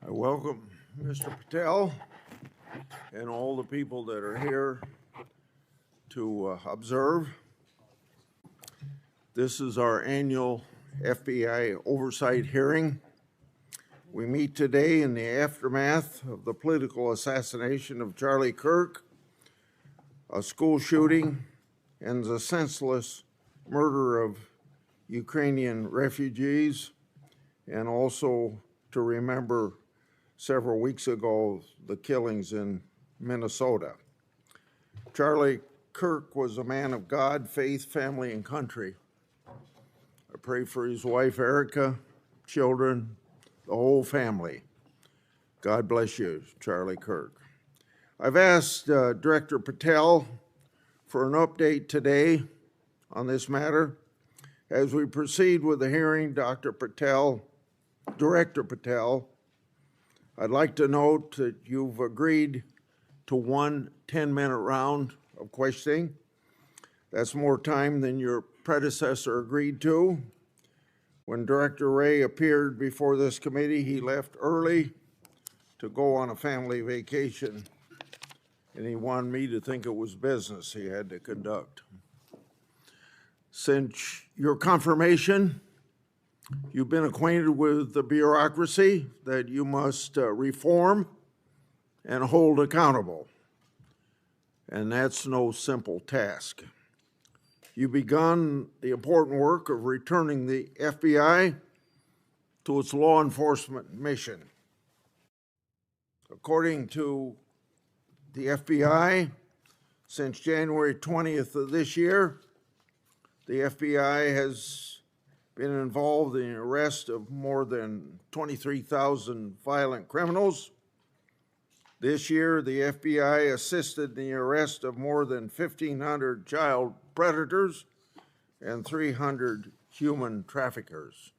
I welcome Mr. Patel and all the people that are here to observe. This is our annual FBI oversight hearing. We meet today in the aftermath of the political assassination of Charlie Kirk, a school shooting, and the senseless murder of Ukrainian refugees, and also to remember several weeks ago the killings in Minnesota. Charlie Kirk was a man of God, faith, family, and country. I pray for his wife, Erica, children, the whole family. God bless you, Charlie Kirk. I've asked Director Patel for an update today on this matter. As we proceed with the hearing, Director Patel, I'd like to note that you've agreed to one 10-minute round of questioning. That's more time than your predecessor agreed to. When Director Wray appeared before this committee, he left early to go on a family vacation, and he wanted me to think it was business he had to conduct. Since your confirmation, you've been acquainted with the bureaucracy that you must reform and hold accountable, and that's no simple task. You've begun the important work of returning the FBI to its law enforcement mission. According to the FBI, since January 20th of this year, the FBI has been involved in the arrest of more than 23,000 violent criminals. This year, the FBI assisted in the arrest of more than 1,500 child predators and 300 human traffickers.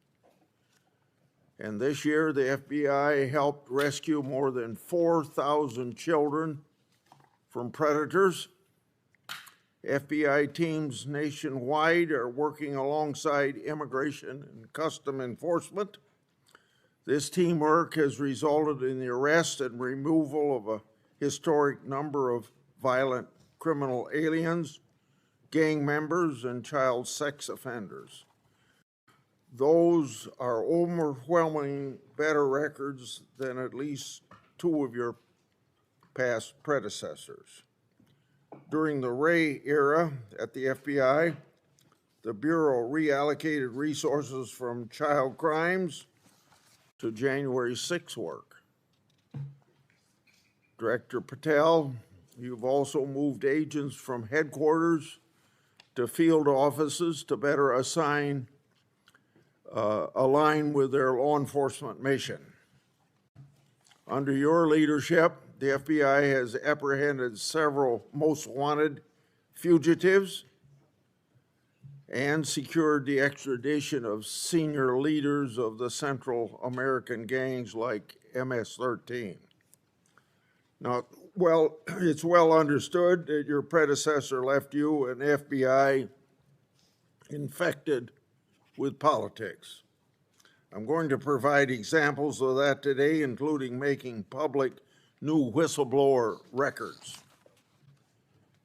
And this year, the FBI helped rescue more than 4,000 children from predators. FBI teams nationwide are working alongside immigration and custom enforcement. This teamwork has resulted in the arrest and removal of a historic number of violent criminal aliens, gang members, and child sex offenders. Those are overwhelmingly better records than at least two of your past predecessors. During the Wray era at the FBI, the Bureau reallocated resources from child crimes to January 6 work. Director Patel, you've also moved agents from headquarters to field offices to better align with their law enforcement mission. Under your leadership, the FBI has apprehended several most wanted fugitives and secured the extradition of senior leaders of the Central American gangs like MS-13. Now, it's well understood that your predecessor left you an FBI infected with politics. I'm going to provide examples of that today, including making public new whistleblower records.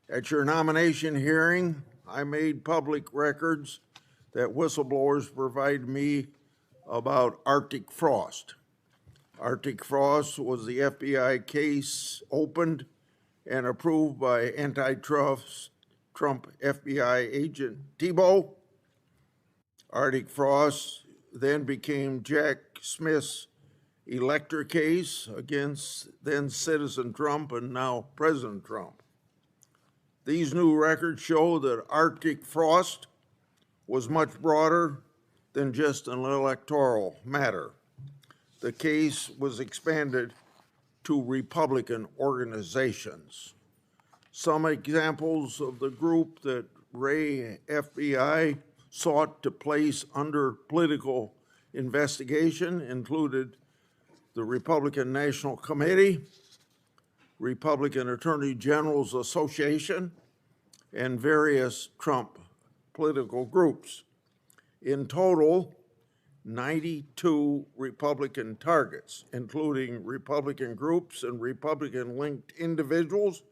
At your nomination hearing, I made public records that whistleblowers provided me about Arctic Frost. Arctic Frost was the FBI case opened and approved by antitrust Trump FBI agent Thibault. Arctic Frost then became Jack Smith's elector case against then Citizen Trump and now President Trump. These new records show that Arctic Frost was much broader than just an electoral matter. The case was expanded to Republican organizations. Some examples of the group that Wray FBI sought to place under political investigation included the Republican National Committee, Republican Attorney Generals Association, and various Trump political groups. In total, 92 Republican targets, including Republican groups and Republican-linked individuals,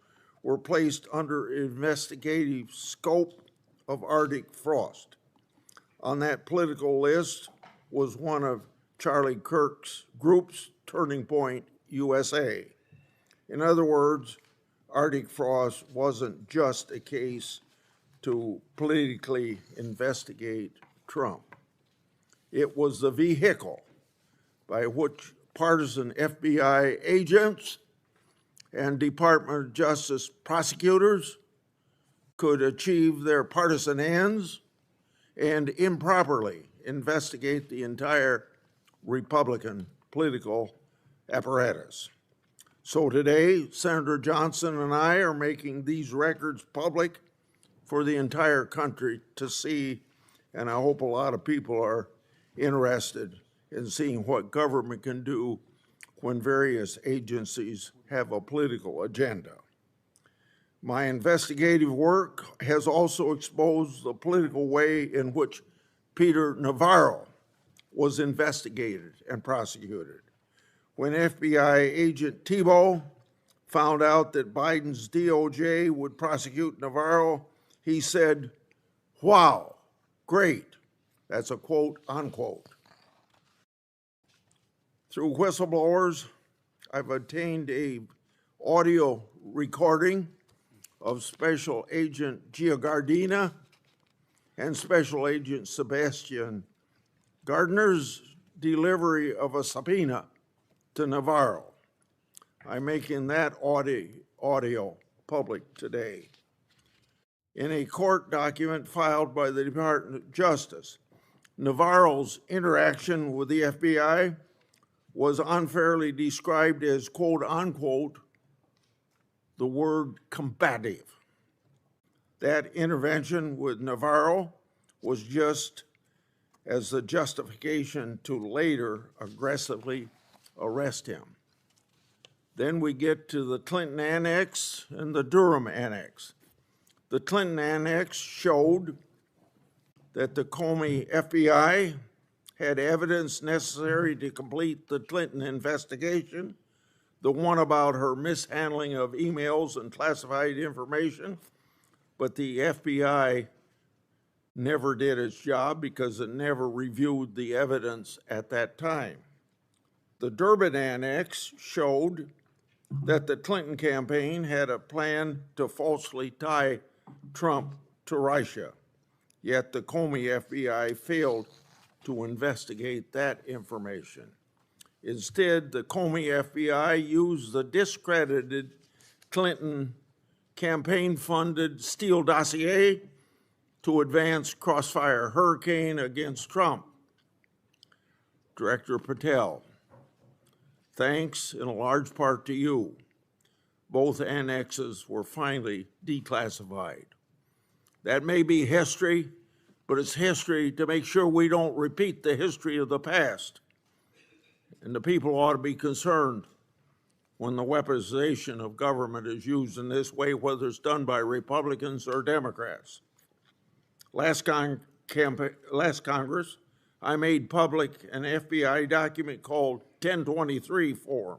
were placed under investigative scope of Arctic frost. On that political list was one of Charlie Kirk's groups, Turning Point USA. In other words, Arctic frost wasn't just a case to politically investigate Trump. It was the vehicle by which partisan FBI agents and Department of Justice prosecutors could achieve their partisan ends and improperly investigate the entire Republican political apparatus. So today, Senator Johnson and I are making these records public for the entire country to see, and I hope a lot of people are interested in seeing what government can do when various agencies have a political agenda. My investigative work has also exposed the political way in which Peter Navarro was investigated and prosecuted. When FBI agent Thibault found out that Biden's DOJ would prosecute Navarro, he said, "Wow, great." That's a quote, unquote. Through whistleblowers, I've obtained an audio recording of Special Agent Giagardina and Special Agent Sebastian Gardner's delivery of a subpoena to Navarro. I'm making that audio public today. In a court document filed by the Department of Justice, Navarro's interaction with the FBI was unfairly described as, quote, unquote, the word combative. That intervention with Navarro was just as the justification to later aggressively arrest him. Then we get to the Clinton Annex and the Durham Annex. The Clinton Annex showed that the Comey FBI had evidence necessary to complete the Clinton investigation, the one about her mishandling of emails and classified information, but the FBI never did its job because it never reviewed the evidence at that time. The Durbin Annex showed that the Clinton campaign had a plan to falsely tie Trump to Russia, yet the Comey FBI failed to investigate that information. Instead, the Comey FBI used the discredited Clinton campaign-funded Steele dossier to advance Crossfire Hurricane against Trump. Director Patel, thanks in a large part to you, both annexes were finally declassified. That may be history, but it's history to make sure we don't repeat the history of the past. And the people ought to be concerned when the weaponization of government is used in this way, whether it's done by Republicans or Democrats. Last Congress, I made public an FBI document called 1023 form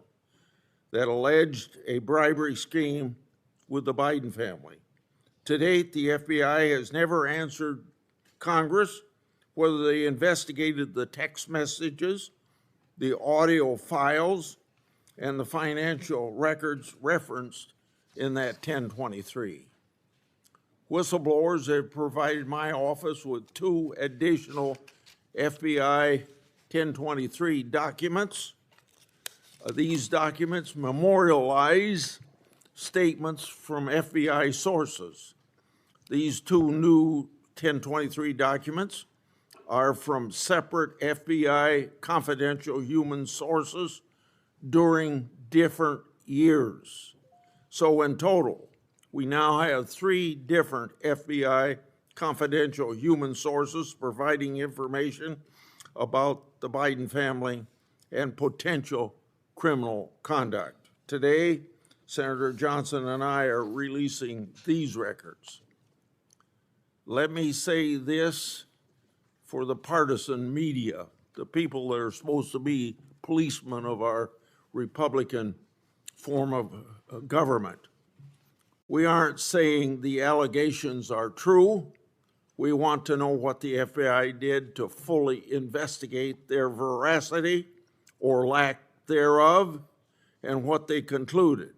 that alleged a bribery scheme with the Biden family. To date, the FBI has never answered Congress whether they investigated the text messages, the audio files, and the financial records referenced in that 1023. Whistleblowers have provided my office with 2 additional FBI 1023 documents. These documents memorialize statements from FBI sources. These 2 new 1023 documents are from separate FBI confidential human sources during different years. So in total, we now have 3 different FBI confidential human sources providing information about the Biden family and potential criminal conduct. Today, Senator Johnson and I are releasing these records. Let me say this for the partisan media the people that are supposed to be policemen of our Republican form of government. We aren't saying the allegations are true. We want to know what the FBI did to fully investigate their veracity or lack thereof and what they concluded.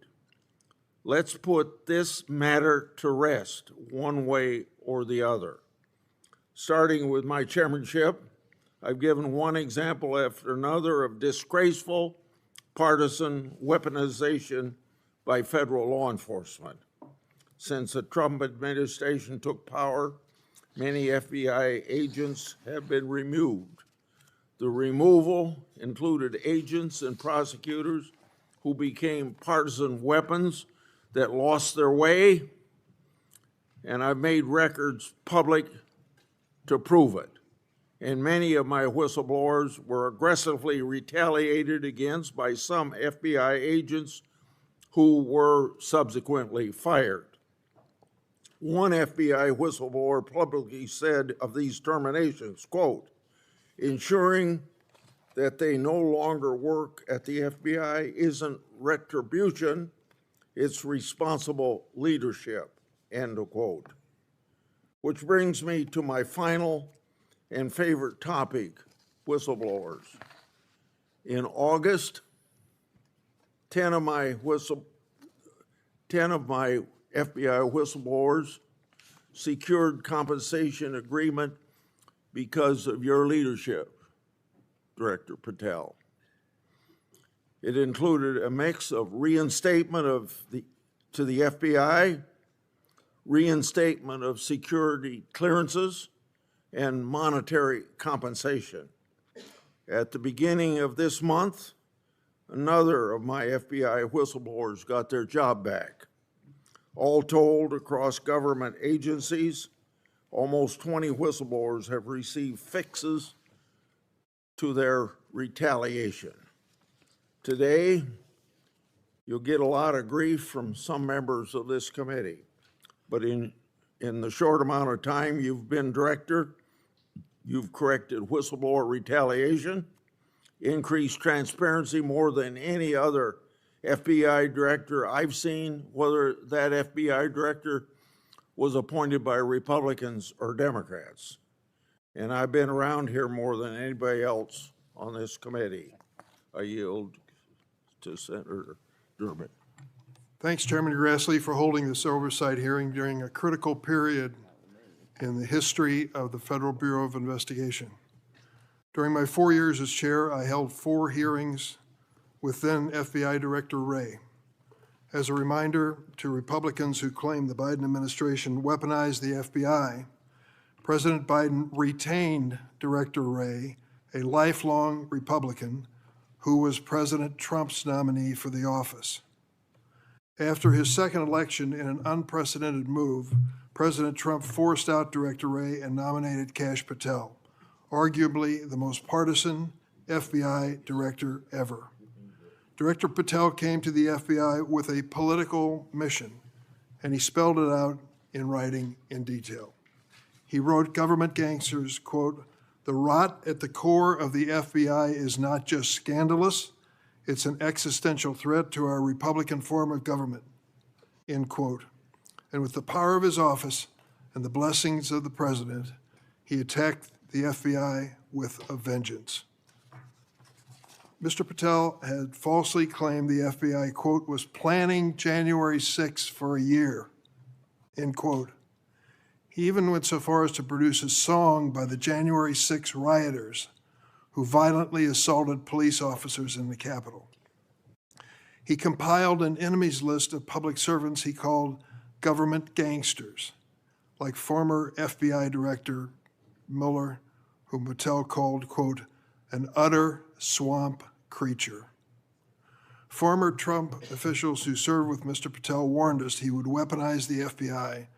Let's put this matter to rest one way or the other. Starting with my chairmanship, I've given one example after another of disgraceful partisan weaponization by federal law enforcement. Since the Trump administration took power, many FBI agents have been removed. The removal included agents and prosecutors who became partisan weapons that lost their way, and I've made records public to prove it. And many of my whistleblowers were aggressively retaliated against by some FBI agents who were subsequently fired. One FBI whistleblower publicly said of these terminations, quote, ensuring that they no longer work at the FBI isn't retribution, it's responsible leadership, end of quote. Which brings me to my final and favorite topic, whistleblowers. In August, 10 of my FBI whistleblowers secured compensation agreement because of your leadership, Director Patel. It included a mix of reinstatement to the FBI, reinstatement of security clearances, and monetary compensation. At the beginning of this month, another of my FBI whistleblowers got their job back. All told, across government agencies, almost 20 whistleblowers have received fixes to their retaliation. Today, you'll get a lot of grief from some members of this committee, but in the short amount of time you've been director, you've corrected whistleblower retaliation, increased transparency more than any other FBI director I've seen, whether that FBI director was appointed by Republicans or Democrats. And I've been around here more than anybody else on this committee. I yield to Senator Durbin. Thanks, Chairman Grassley, for holding this oversight hearing during a critical period in the history of the Federal Bureau of Investigation. During my 4 years as chair, I held 4 hearings with then FBI Director Wray. As a reminder to Republicans who claim the Biden administration weaponized the FBI, President Biden retained Director Wray, a lifelong Republican who was President Trump's nominee for the office. After his second election, in an unprecedented move, President Trump forced out Director Wray and nominated Kash Patel, arguably the most partisan FBI director ever. Director Patel came to the FBI with a political mission, and he spelled it out in writing in detail. He wrote government gangsters, quote, "The rot at the core of the FBI is not just scandalous, it's an existential threat to our Republican form of government," end quote. And with the power of his office and the blessings of the president, he attacked the FBI with a vengeance. Mr. Patel had falsely claimed the FBI, quote, "was planning January 6th for a year," end quote. He even went so far as to produce a song by the January 6 rioters who violently assaulted police officers in the Capitol. He compiled an enemies list of public servants he called government gangsters, like former FBI Director Mueller, whom Patel called, quote, "an utter swamp creature." Former Trump officials who served with Mr. Patel warned us he would weaponize the FBI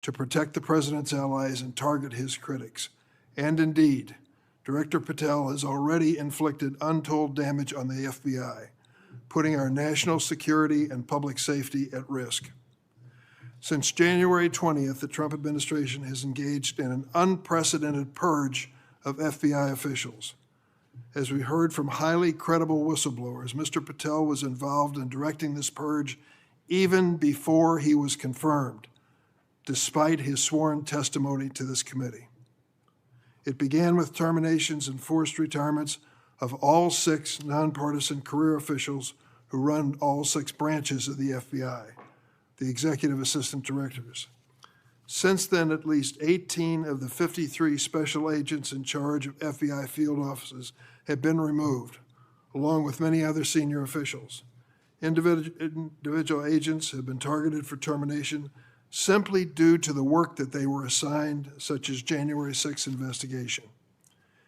to protect the president's allies and target his critics. And indeed, Director Patel has already inflicted untold damage on the FBI, putting our national security and public safety at risk. Since January 20th, the Trump administration has engaged in an unprecedented purge of FBI officials, As we heard from highly credible whistleblowers, Mr. Patel was involved in directing this purge even before he was confirmed, despite his sworn testimony to this committee. It began with terminations and forced retirements of all 6 nonpartisan career officials who run all 6 branches of the FBI, the executive assistant directors. Since then, at least 18 of the 53 special agents in charge of FBI field offices have been removed, along with many other senior officials. Individual agents have been targeted for termination simply due to the work that they were assigned, such as January 6th investigation.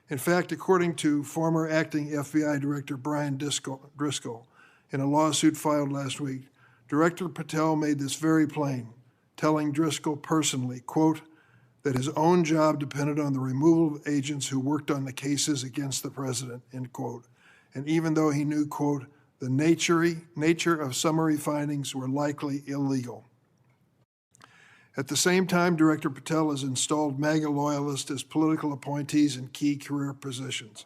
In fact, according to former acting FBI Director Brian Driscoll, in a lawsuit filed last week, Director Patel made this very plain, telling Driscoll personally, quote, that his own job depended on the removal of agents who worked on the cases against the president, end quote. And even though he knew, quote, the nature of summary findings were likely illegal. At the same time, Director Patel has installed MAGA loyalists as political appointees in key career positions,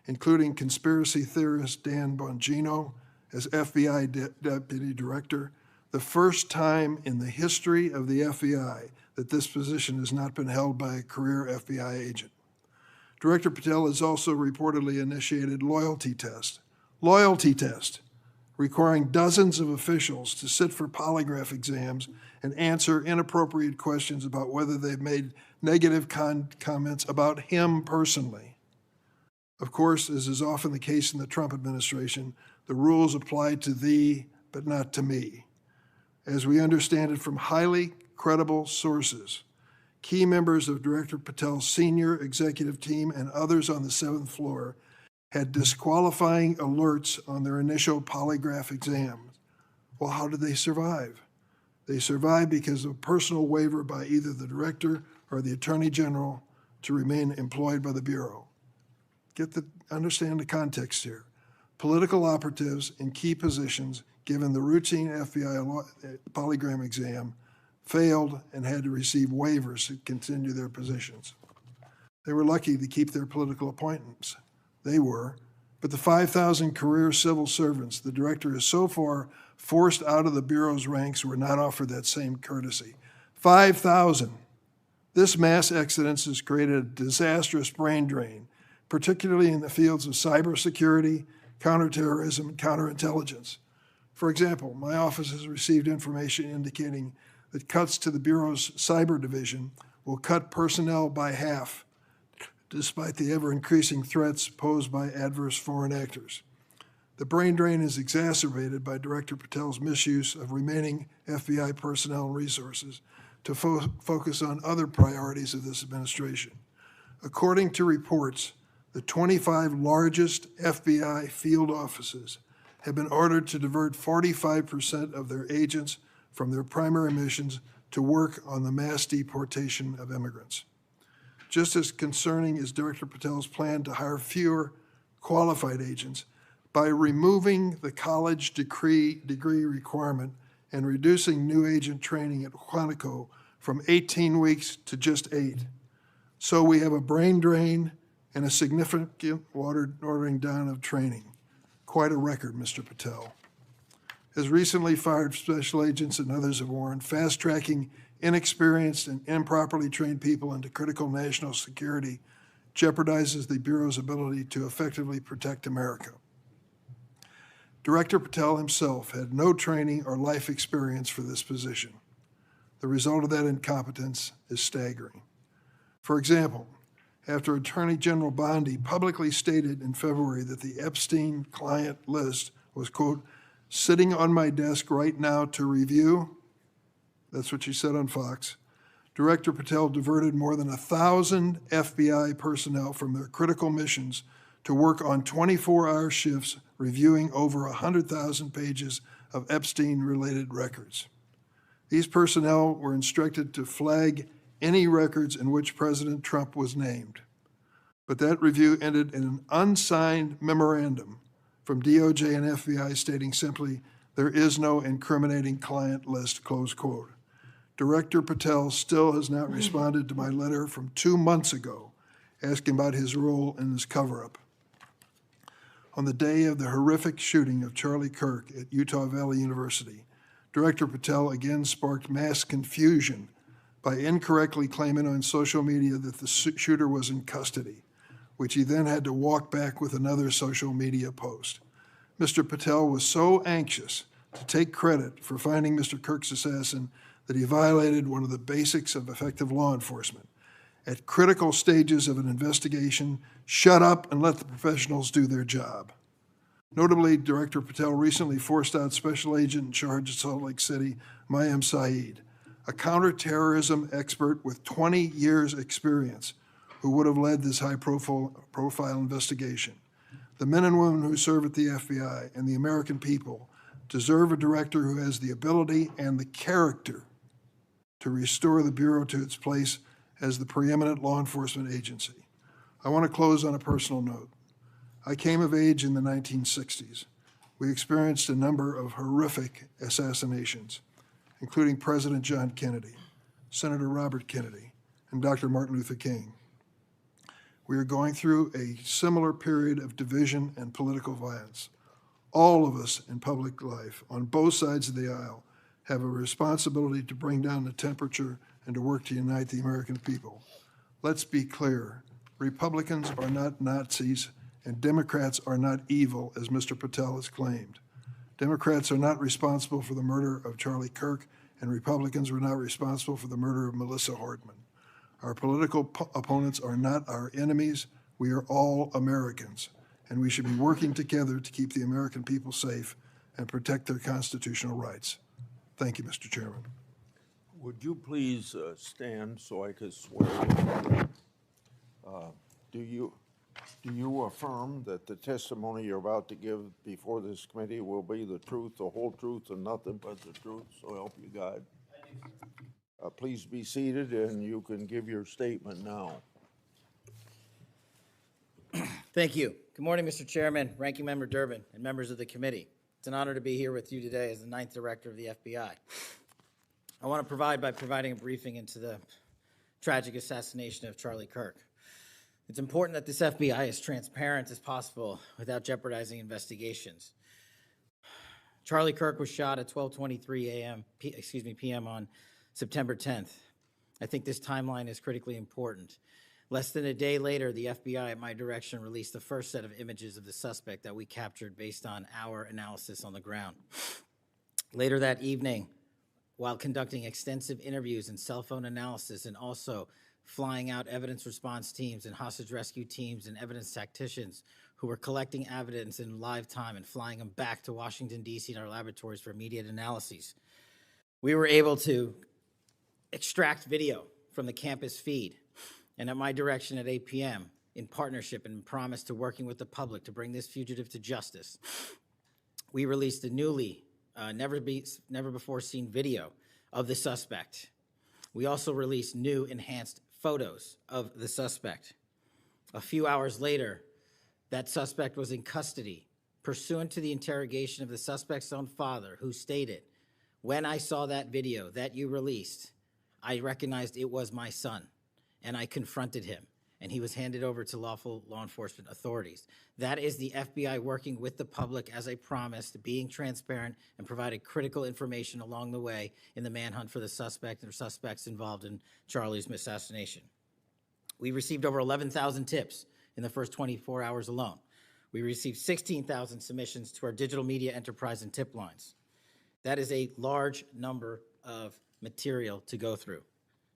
including conspiracy theorist Dan Bongino as FBI Deputy Director, the first time in the history of the FBI that this position has not been held by a career FBI agent. Director Patel has also reportedly initiated loyalty test, requiring dozens of officials to sit for polygraph exams and answer inappropriate questions about whether they've made negative comments about him personally. Of course, as is often the case in the Trump administration, the rules apply to thee, but not to me. As we understand it from highly credible sources, key members of Director Patel's senior executive team and others on the 7th floor had disqualifying alerts on their initial polygraph exams. Well, how did they survive? They survived because of a personal waiver by either the director or the attorney general to remain employed by the Bureau. Understand the context here. Political operatives in key positions, given the routine FBI polygraph exam, failed and had to receive waivers to continue their positions. They were lucky to keep their political appointments. They were, but the 5,000 career civil servants the director has so far forced out of the Bureau's ranks were not offered that same courtesy. 5,000. This mass exodus has created a disastrous brain drain, particularly in the fields of cybersecurity, counterterrorism, and counterintelligence. For example, my office has received information indicating that cuts to the Bureau's cyber division will cut personnel by half, despite the ever-increasing threats posed by adverse foreign actors. The brain drain is exacerbated by Director Patel's misuse of remaining FBI personnel and resources to focus on other priorities of this administration. According to reports, the 25 largest FBI field offices have been ordered to divert 45% of their agents from their primary missions to work on the mass deportation of immigrants. Just as concerning is Director Patel's plan to hire fewer qualified agents by removing the college degree requirement and reducing new agent training at Quantico from 18 weeks to just 8. So we have a brain drain and a significant watering down of training. Quite a record, Mr. Patel. As recently fired special agents and others have warned, fast-tracking inexperienced and improperly trained people into critical national security jeopardizes the Bureau's ability to effectively protect America. Director Patel himself had no training or life experience for this position. The result of that incompetence is staggering. For example, after Attorney General Bondi publicly stated in February that the Epstein client list was, quote, sitting on my desk right now to review, that's what she said on Fox, Director Patel diverted more than 1,000 FBI personnel from their critical missions to work on 24-hour shifts reviewing over 100,000 pages of Epstein-related records. These personnel were instructed to flag any records in which President Trump was named. But that review ended in an unsigned memorandum from DOJ and FBI stating simply, there is no incriminating client list, close quote. Director Patel still has not responded to my letter from 2 months ago asking about his role in this cover-up. On the day of the horrific shooting of Charlie Kirk at Utah Valley University, Director Patel again sparked mass confusion by incorrectly claiming on social media that the shooter was in custody, which he then had to walk back with another social media post. Mr. Patel was so anxious to take credit for finding Mr. Kirk's assassin that he violated one of the basics of effective law enforcement. At critical stages of an investigation, shut up and let the professionals do their job. Notably, Director Patel recently forced out Special Agent in charge of Salt Lake City, Mayim Saeed, a counterterrorism expert with 20 years' experience, who would have led this high-profile investigation. The men and women who serve at the FBI and the American people deserve a director who has the ability and the character to restore the Bureau to its place as the preeminent law enforcement agency. I want to close on a personal note. I came of age in the 1960s. We experienced a number of horrific assassinations, including President John Kennedy, Senator Robert Kennedy, and Dr. Martin Luther King. We are going through a similar period of division and political violence. All of us in public life, on both sides of the aisle, have a responsibility to bring down the temperature and to work to unite the American people. Let's be clear. Republicans are not Nazis, and Democrats are not evil, as Mr. Patel has claimed. Democrats are not responsible for the murder of Charlie Kirk, and Republicans were not responsible for the murder of Melissa Hordman. Our political opponents are not our enemies. We are all Americans, and we should be working together to keep the American people safe and protect their constitutional rights. Thank you, Mr. Chairman. Would you please stand so I could swear? Do you affirm that the testimony you're about to give before this committee will be the truth, the whole truth, and nothing but the truth? So help you God. Please be seated, and you can give your statement now. Thank you. Good morning, Mr. Chairman, Ranking Member Durbin, and members of the committee. It's an honor to be here with you today as the 9th Director of the FBI. I want to provide by providing a briefing into the tragic assassination of Charlie Kirk. It's important that this FBI is transparent as possible without jeopardizing investigations. Charlie Kirk was shot at 12:23 p.m. on September 10th. I think this timeline is critically important. Less than a day later, the FBI, at my direction, released the first set of images of the suspect that we captured based on our analysis on the ground. Later that evening, while conducting extensive interviews and cell phone analysis, and also flying out evidence response teams and hostage rescue teams and evidence tacticians who were collecting evidence in live time and flying them back to Washington, D.C. in our laboratories for immediate analyses, we were able to extract video from the campus feed, and at my direction at 8 p.m., in partnership and promise to working with the public to bring this fugitive to justice, we released a newly, never before seen video of the suspect. We also released new enhanced photos of the suspect. A few hours later, that suspect was in custody, pursuant to the interrogation of the suspect's own father, who stated, "When I saw that video that you released, I recognized it was my son, and I confronted him, and he was handed over to lawful law enforcement authorities." That is the FBI working with the public as I promised, being transparent and providing critical information along the way in the manhunt for the suspect and suspects involved in Charlie's assassination. We received over 11,000 tips in the first 24 hours alone. We received 16,000 submissions to our digital media enterprise and tip lines. That is a large number of material to go through.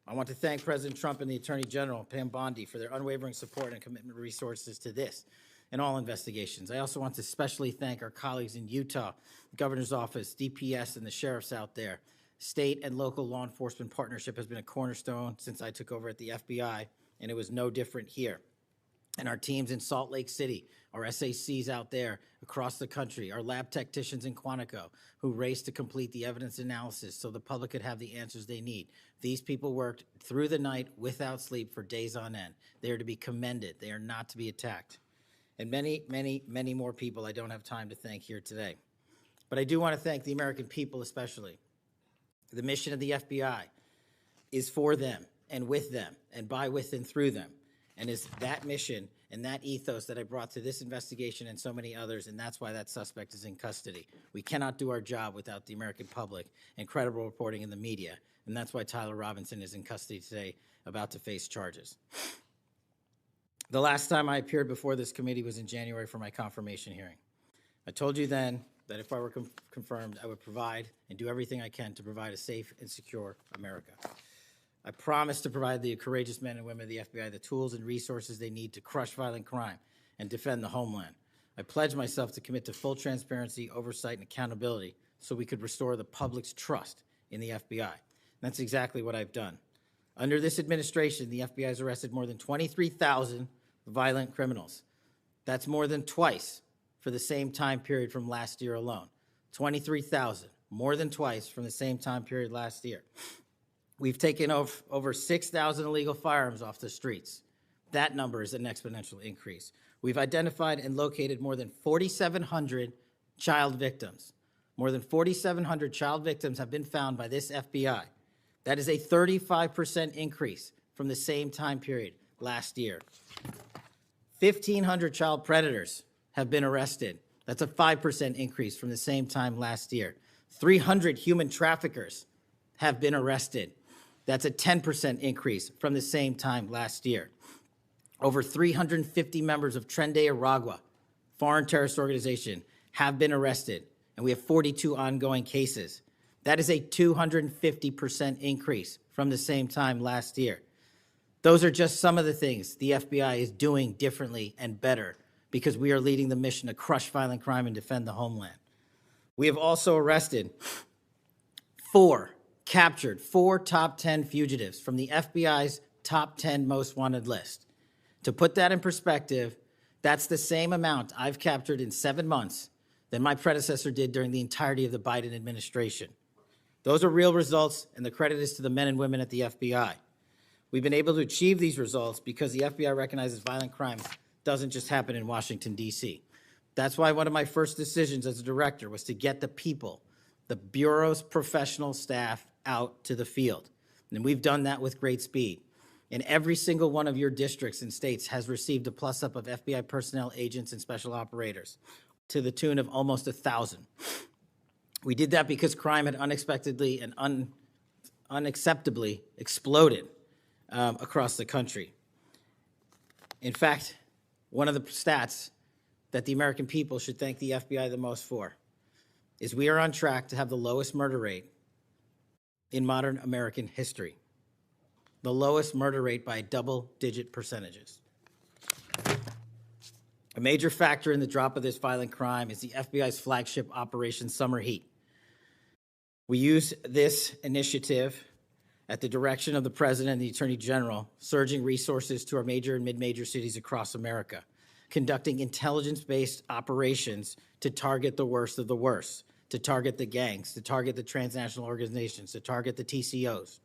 I want to thank President Trump and the Attorney General, Pam Bondi, for their unwavering support and commitment resources to this and all investigations. I also want to especially thank our colleagues in Utah, the Governor's Office, DPS, and the sheriffs out there. State and local law enforcement partnership has been a cornerstone since I took over at the FBI, and it was no different here. And our teams in Salt Lake City, our SACs out there across the country, our lab technicians in Quantico who raced to complete the evidence analysis so the public could have the answers they need. These people worked through the night without sleep for days on end. They are to be commended. They are not to be attacked. And many, many, many more people I don't have time to thank here today. But I do want to thank the American people especially. The mission of the FBI is for them and with them and by, with, and through them. And it's that mission and that ethos that I brought to this investigation and so many others, and that's why that suspect is in custody. We cannot do our job without the American public and credible reporting in the media, and that's why Tyler Robinson is in custody today, about to face charges. The last time I appeared before this committee was in January for my confirmation hearing. I told you then that if I were confirmed, I would provide and do everything I can to provide a safe and secure America. I promise to provide the courageous men and women of the FBI the tools and resources they need to crush violent crime and defend the homeland. I pledge myself to commit to full transparency, oversight, and accountability so we could restore the public's trust in the FBI. That's exactly what I've done. Under this administration, the FBI has arrested more than 23,000 violent criminals. That's more than twice for the same time period from last year alone. 23,000, more than twice from the same time period last year. We've taken over 6,000 illegal firearms off the streets. That number is an exponential increase. We've identified and located more than 4,700 child victims. More than 4,700 child victims have been found by this FBI. That is a 35% increase from the same time period last year. 1,500 child predators have been arrested. That's a 5% increase from the same time last year. 300 human traffickers have been arrested. That's a 10% increase from the same time last year. Over 350 members of Tren de Aragua, foreign terrorist organization, have been arrested, and we have 42 ongoing cases. That is a 250% increase from the same time last year. Those are just some of the things the FBI is doing differently and better because we are leading the mission to crush violent crime and defend the homeland. We have also arrested captured four top 10 fugitives from the FBI's top 10 most wanted list. To put that in perspective, that's the same amount I've captured in 7 months that my predecessor did during the entirety of the Biden administration. Those are real results, and the credit is to the men and women at the FBI. We've been able to achieve these results because the FBI recognizes violent crime doesn't just happen in Washington, D.C. That's why one of my first decisions as a director was to get the people, the Bureau's professional staff, out to the field. And we've done that with great speed. And every single one of your districts and states has received a plus-up of FBI personnel, agents, and special operators to the tune of almost 1,000. We did that because crime had unexpectedly and unacceptably exploded across the country. In fact, one of the stats that the American people should thank the FBI the most for is we are on track to have the lowest murder rate in modern American history. The lowest murder rate by double-digit percentages. A major factor in the drop of this violent crime is the FBI's flagship Operation Summer Heat. We use this initiative at the direction of the President and the Attorney General, surging resources to our major and mid-major cities across America, conducting intelligence-based operations to target the worst of the worst, to target the gangs, to target the transnational organizations, to target the TCOs,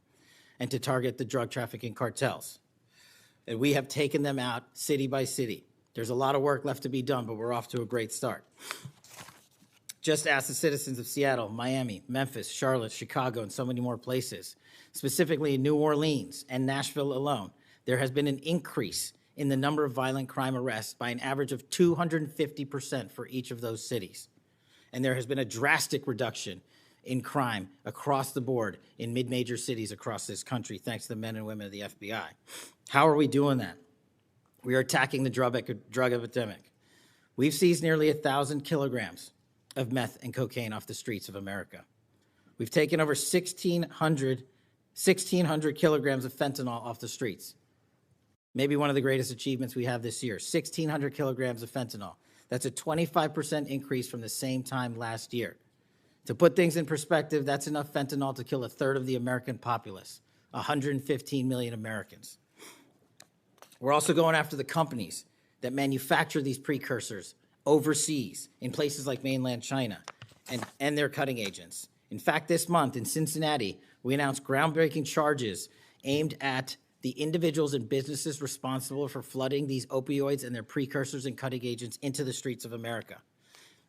and to target the drug trafficking cartels. And we have taken them out city by city. There's a lot of work left to be done, but we're off to a great start. Just ask the citizens of Seattle, Miami, Memphis, Charlotte, Chicago, and so many more places. Specifically in New Orleans and Nashville alone, there has been an increase in the number of violent crime arrests by an average of 250% for each of those cities. And there has been a drastic reduction in crime across the board in mid-major cities across this country, thanks to the men and women of the FBI. How are we doing that? We are attacking the drug epidemic. We've seized nearly 1,000 kilograms of meth and cocaine off the streets of America. We've taken over 1,600 kilograms of fentanyl off the streets. Maybe one of the greatest achievements we have this year, 1,600 kilograms of fentanyl. That's a 25% increase from the same time last year. To put things in perspective, that's enough fentanyl to kill a third of the American populace, 115 million Americans. We're also going after the companies that manufacture these precursors overseas in places like mainland China and their cutting agents. In fact, this month in Cincinnati, we announced groundbreaking charges aimed at the individuals and businesses responsible for flooding these opioids and their precursors and cutting agents into the streets of America.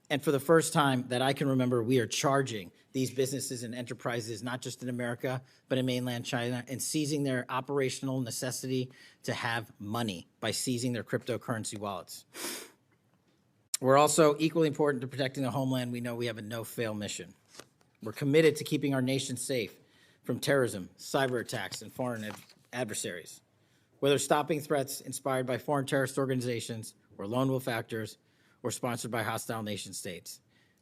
And for the first time that I can remember, we are charging these businesses and enterprises, not just in America, but in mainland China, and seizing their operational necessity to have money by seizing their cryptocurrency wallets. We're also equally important to protecting the homeland. We know we have a no-fail mission. We're committed to keeping our nation safe from terrorism, cyber attacks, and foreign adversaries. Whether stopping threats inspired by foreign terrorist organizations or lone wolf actors or sponsored by hostile nation states.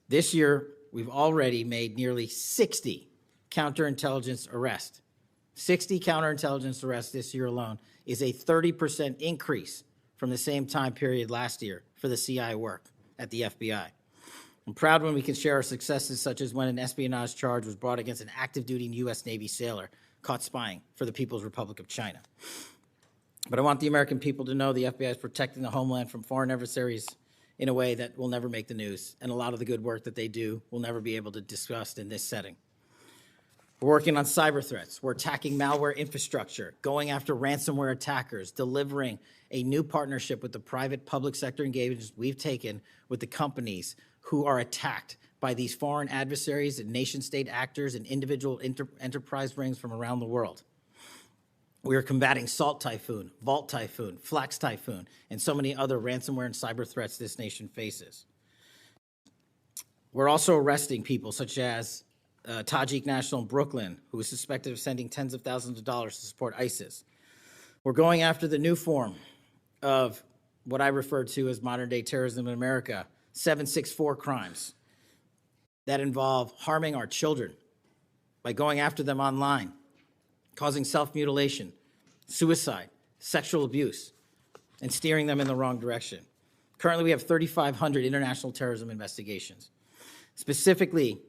This year, we've already made nearly 60 counterintelligence arrests. 60 counterintelligence arrests this year alone is a 30% increase from the same time period last year for the CI work at the FBI. I'm proud when we can share our successes, such as when an espionage charge was brought against an active-duty U.S. Navy sailor caught spying for the People's Republic of China. But I want the American people to know the FBI is protecting the homeland from foreign adversaries in a way that will never make the news, and a lot of the good work that they do will never be able to discuss in this setting. We're working on cyber threats. We're attacking malware infrastructure, going after ransomware attackers, delivering a new partnership with the private public sector engagements we've taken with the companies who are attacked by these foreign adversaries and nation-state actors and individual enterprise rings from around the world. We are combating Salt Typhoon, Vault Typhoon, Flax Typhoon, and so many other ransomware and cyber threats this nation faces. We're also arresting people such as Tajik national in Brooklyn, who is suspected of sending tens of thousands of dollars to support ISIS. We're going after the new form of what I refer to as modern-day terrorism in America, 764 crimes that involve harming our children by going after them online, causing self-mutilation, suicide, sexual abuse, and steering them in the wrong direction. Currently, we have 3,500 international terrorism investigations. Specifically,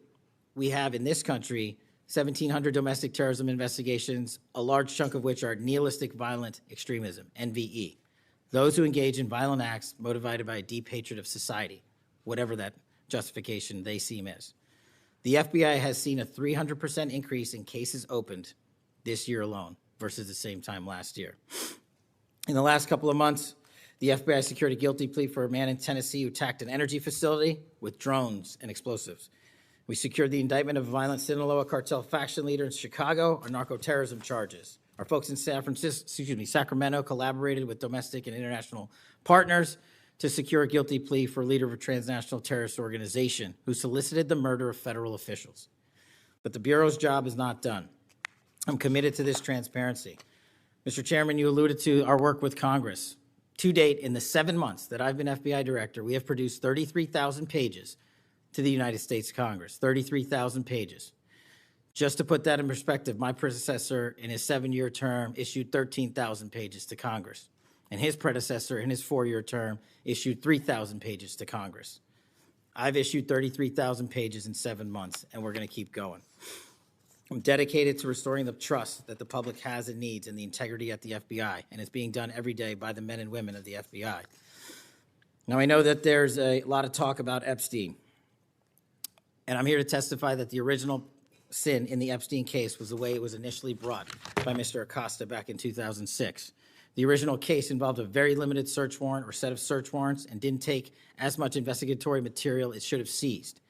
we have in this country 1,700 domestic terrorism investigations, a large chunk of which are nihilistic violent extremism, NVE. Those who engage in violent acts motivated by a deep hatred of society, whatever that justification they seem is. The FBI has seen a 300% increase in cases opened this year alone versus the same time last year. In the last couple of months, the FBI secured a guilty plea for a man in Tennessee who attacked an energy facility with drones and explosives. We secured the indictment of a violent Sinaloa cartel faction leader in Chicago on narco-terrorism charges. Our folks in Sacramento collaborated with domestic and international partners to secure a guilty plea for a leader of a transnational terrorist organization who solicited the murder of federal officials. But the Bureau's job is not done. I'm committed to this transparency. Mr. Chairman, you alluded to our work with Congress. To date, in the 7 months that I've been FBI director, we have produced 33,000 pages to the United States Congress, 33,000 pages. Just to put that in perspective, my predecessor in his 7-year term issued 13,000 pages to Congress, and his predecessor in his 4-year term issued 3,000 pages to Congress. I've issued 33,000 pages in 7 months, and we're going to keep going. I'm dedicated to restoring the trust that the public has and needs in the integrity at the FBI, and it's being done every day by the men and women of the FBI. Now, I know that there's a lot of talk about Epstein, and I'm here to testify that the original sin in the Epstein case was the way it was initially brought by Mr. Acosta back in 2006. The original case involved a very limited search warrant or set of search warrants and didn't take as much investigatory material it should have seized.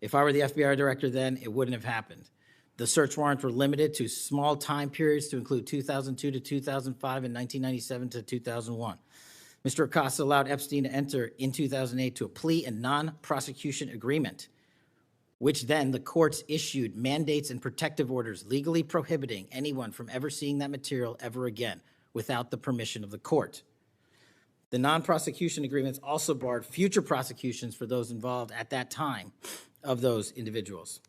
If I were the FBI director then, it wouldn't have happened. The search warrants were limited to small time periods to include 2002 to 2005 and 1997 to 2001. Mr. Acosta allowed Epstein to enter in 2008 to a plea and non-prosecution agreement, which then the courts issued mandates and protective orders legally prohibiting anyone from ever seeing that material ever again without the permission of the court. The non-prosecution agreements also barred future prosecutions for those involved at that time of those individuals.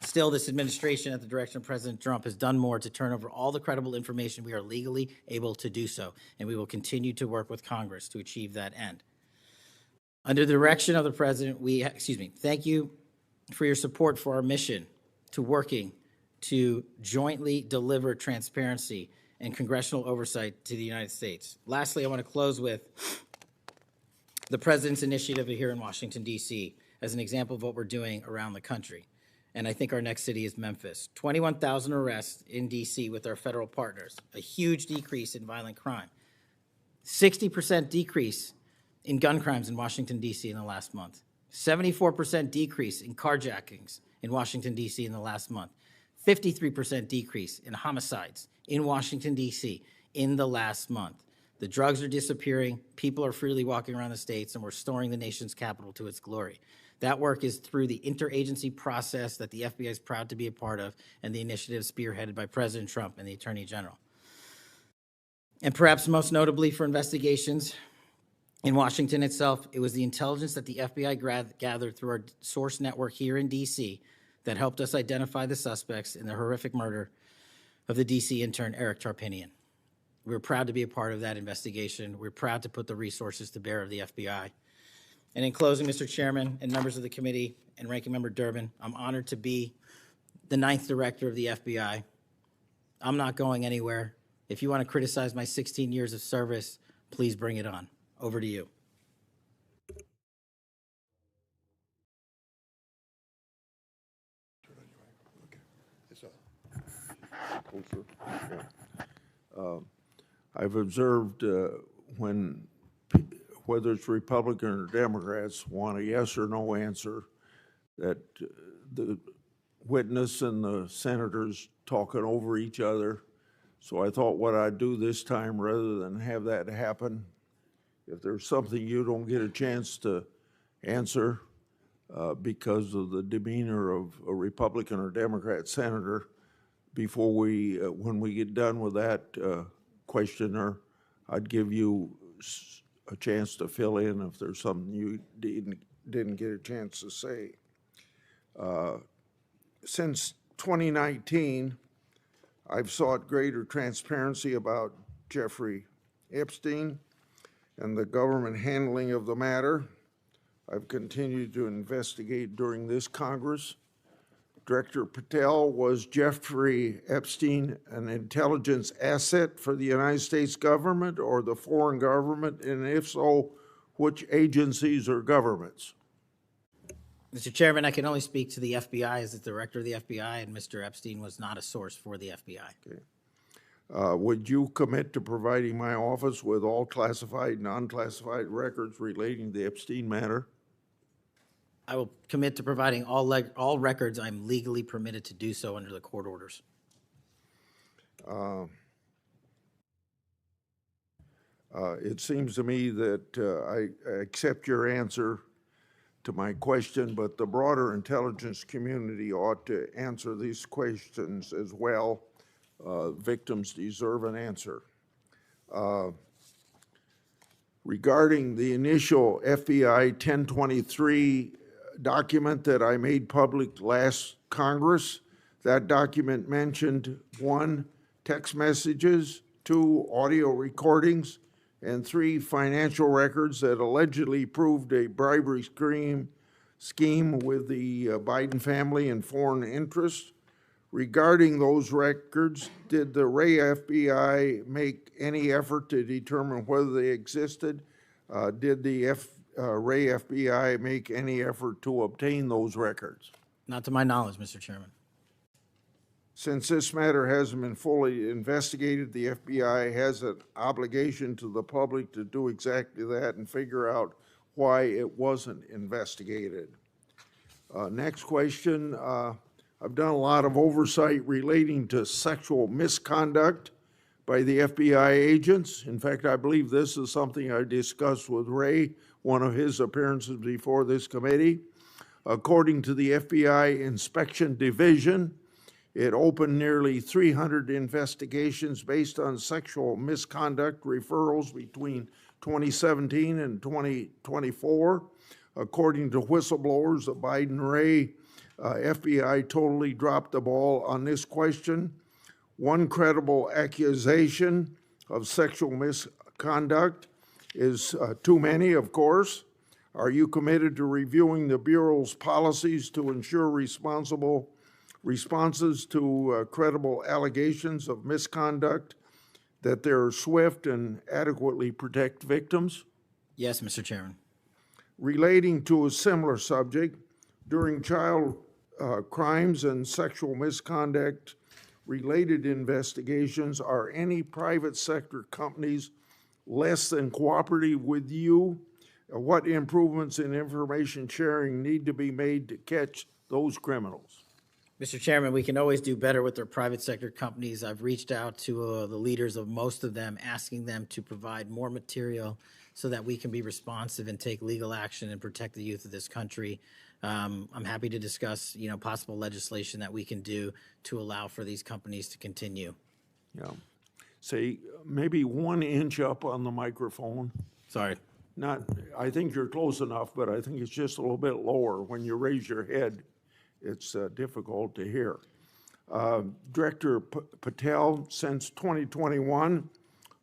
Still, this administration, at the direction of President Trump, has done more to turn over all the credible information we are legally able to do so, and we will continue to work with Congress to achieve that end. Under the direction of the President, thank you for your support for our mission to working to jointly deliver transparency and congressional oversight to the United States. Lastly, I want to close with the President's initiative here in Washington, D.C. as an example of what we're doing around the country. And I think our next city is Memphis. 21,000 arrests in D.C. with our federal partners, a huge decrease in violent crime, 60% decrease in gun crimes in Washington, D.C. in the last month, 74% decrease in carjackings in Washington, D.C. in the last month. 53% decrease in homicides in Washington, D.C. in the last month. The drugs are disappearing, people are freely walking around the states, and we're restoring the nation's capital to its glory. That work is through the interagency process that the FBI is proud to be a part of, and the initiative spearheaded by President Trump and the Attorney General. And perhaps most notably for investigations in Washington itself, it was the intelligence that the FBI gathered through our source network here in D.C. that helped us identify the suspects in the horrific murder of the D.C. intern Eric Tarpinian. We're proud to be a part of that investigation. We're proud to put the resources to bear of the FBI. And in closing, Mr. Chairman and members of the committee and Ranking Member Durbin, I'm honored to be the 9th director of the FBI. I'm not going anywhere. If you want to criticize my 16 years of service, please bring it on. Over to you. I've observed when, whether it's Republican or Democrats, want a yes or no answer, that the witness and the senators talking over each other. So I thought what I'd do this time, rather than have that happen, if there's something you don't get a chance to answer because of the demeanor of a Republican or Democrat senator, before we, when we get done with that questioner, I'd give you a chance to fill in if there's something you didn't get a chance to say. Since 2019, I've sought greater transparency about Jeffrey Epstein and the government handling of the matter. I've continued to investigate during this Congress. Director Patel, was Jeffrey Epstein an intelligence asset for the United States government or the foreign government? And if so, which agencies or governments? Mr. Chairman, I can only speak to the FBI as the director of the FBI, and Mr. Epstein was not a source for the FBI. Okay. Would you commit to providing my office with all classified and unclassified records relating to the Epstein matter? I will commit to providing all records I'm legally permitted to do so under the court orders. It seems to me that I accept your answer to my question, but the broader intelligence community ought to answer these questions as well. Victims deserve an answer. Regarding the initial FBI 1023 document that I made public last Congress, that document mentioned 1, text messages, 2, audio recordings, and 3, financial records that allegedly proved a bribery scheme with the Biden family and foreign interests. Regarding those records, did the Ray FBI make any effort to determine whether they existed? Did the Ray FBI make any effort to obtain those records? Not to my knowledge, Mr. Chairman. Since this matter hasn't been fully investigated, the FBI has an obligation to the public to do exactly that and figure out why it wasn't investigated. Next question. I've done a lot of oversight relating to sexual misconduct by the FBI agents. In fact, I believe this is something I discussed with Ray, one of his appearances before this committee. According to the FBI Inspection Division, it opened nearly 300 investigations based on sexual misconduct referrals between 2017 and 2024. According to whistleblowers, the Biden-Ray FBI totally dropped the ball on this question. One credible accusation of sexual misconduct is too many, of course. Are you committed to reviewing the Bureau's policies to ensure responsible responses to credible allegations of misconduct, that they're swift and adequately protect victims? Yes, Mr. Chairman. Relating to a similar subject, during child crimes and sexual misconduct related investigations, are any private sector companies less than cooperative with you What improvements in information sharing need to be made to catch those criminals? Mr. Chairman, we can always do better with our private sector companies. I've reached out to the leaders of most of them, asking them to provide more material so that we can be responsive and take legal action and protect the youth of this country. I'm happy to discuss, possible legislation that we can do to allow for these companies to continue. Yeah. Say maybe 1 inch up on the microphone. Sorry. I think you're close enough, but I think it's just a little bit lower. When you raise your head, it's difficult to hear. Director Patel, since 2021,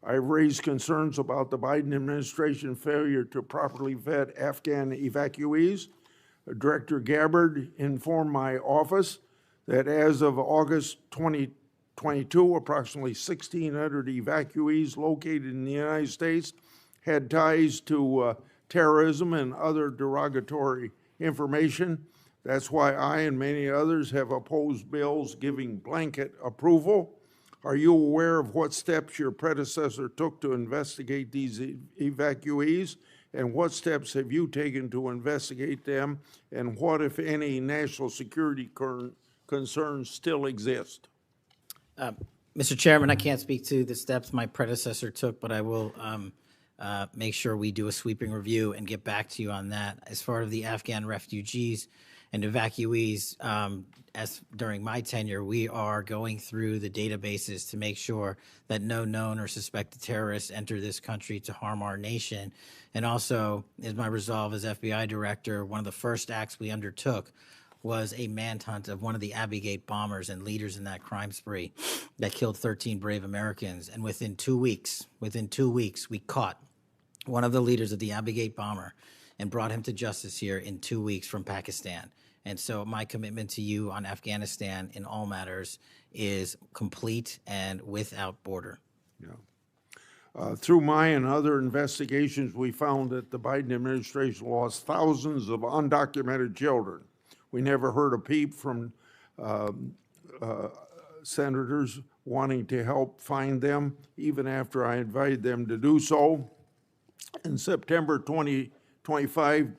I've raised concerns about the Biden administration failure to properly vet Afghan evacuees. Director Gabbard informed my office that as of August 2022, approximately 1,600 evacuees located in the United States had ties to terrorism and other derogatory information. That's why I and many others have opposed bills giving blanket approval. Are you aware of what steps your predecessor took to investigate these evacuees? And what steps have you taken to investigate them? And what, if any, national security concerns still exist? Mr. Chairman, I can't speak to the steps my predecessor took, but I will make sure we do a sweeping review and get back to you on that. As far as the Afghan refugees and evacuees, as during my tenure, we are going through the databases to make sure that no known or suspected terrorists enter this country to harm our nation. And also, as my resolve as FBI director, one of the first acts we undertook was a manhunt of one of the Abbey Gate bombers and leaders in that crime spree that killed 13 brave Americans. And within 2 weeks, we caught one of the leaders of the Abbey Gate bomber and brought him to justice here in 2 weeks from Pakistan. And so my commitment to you on Afghanistan in all matters is complete and without border. Yeah. Through my and other investigations, we found that the Biden administration lost thousands of undocumented children. We never heard a peep from senators wanting to help find them, even after I invited them to do so. In September 2025,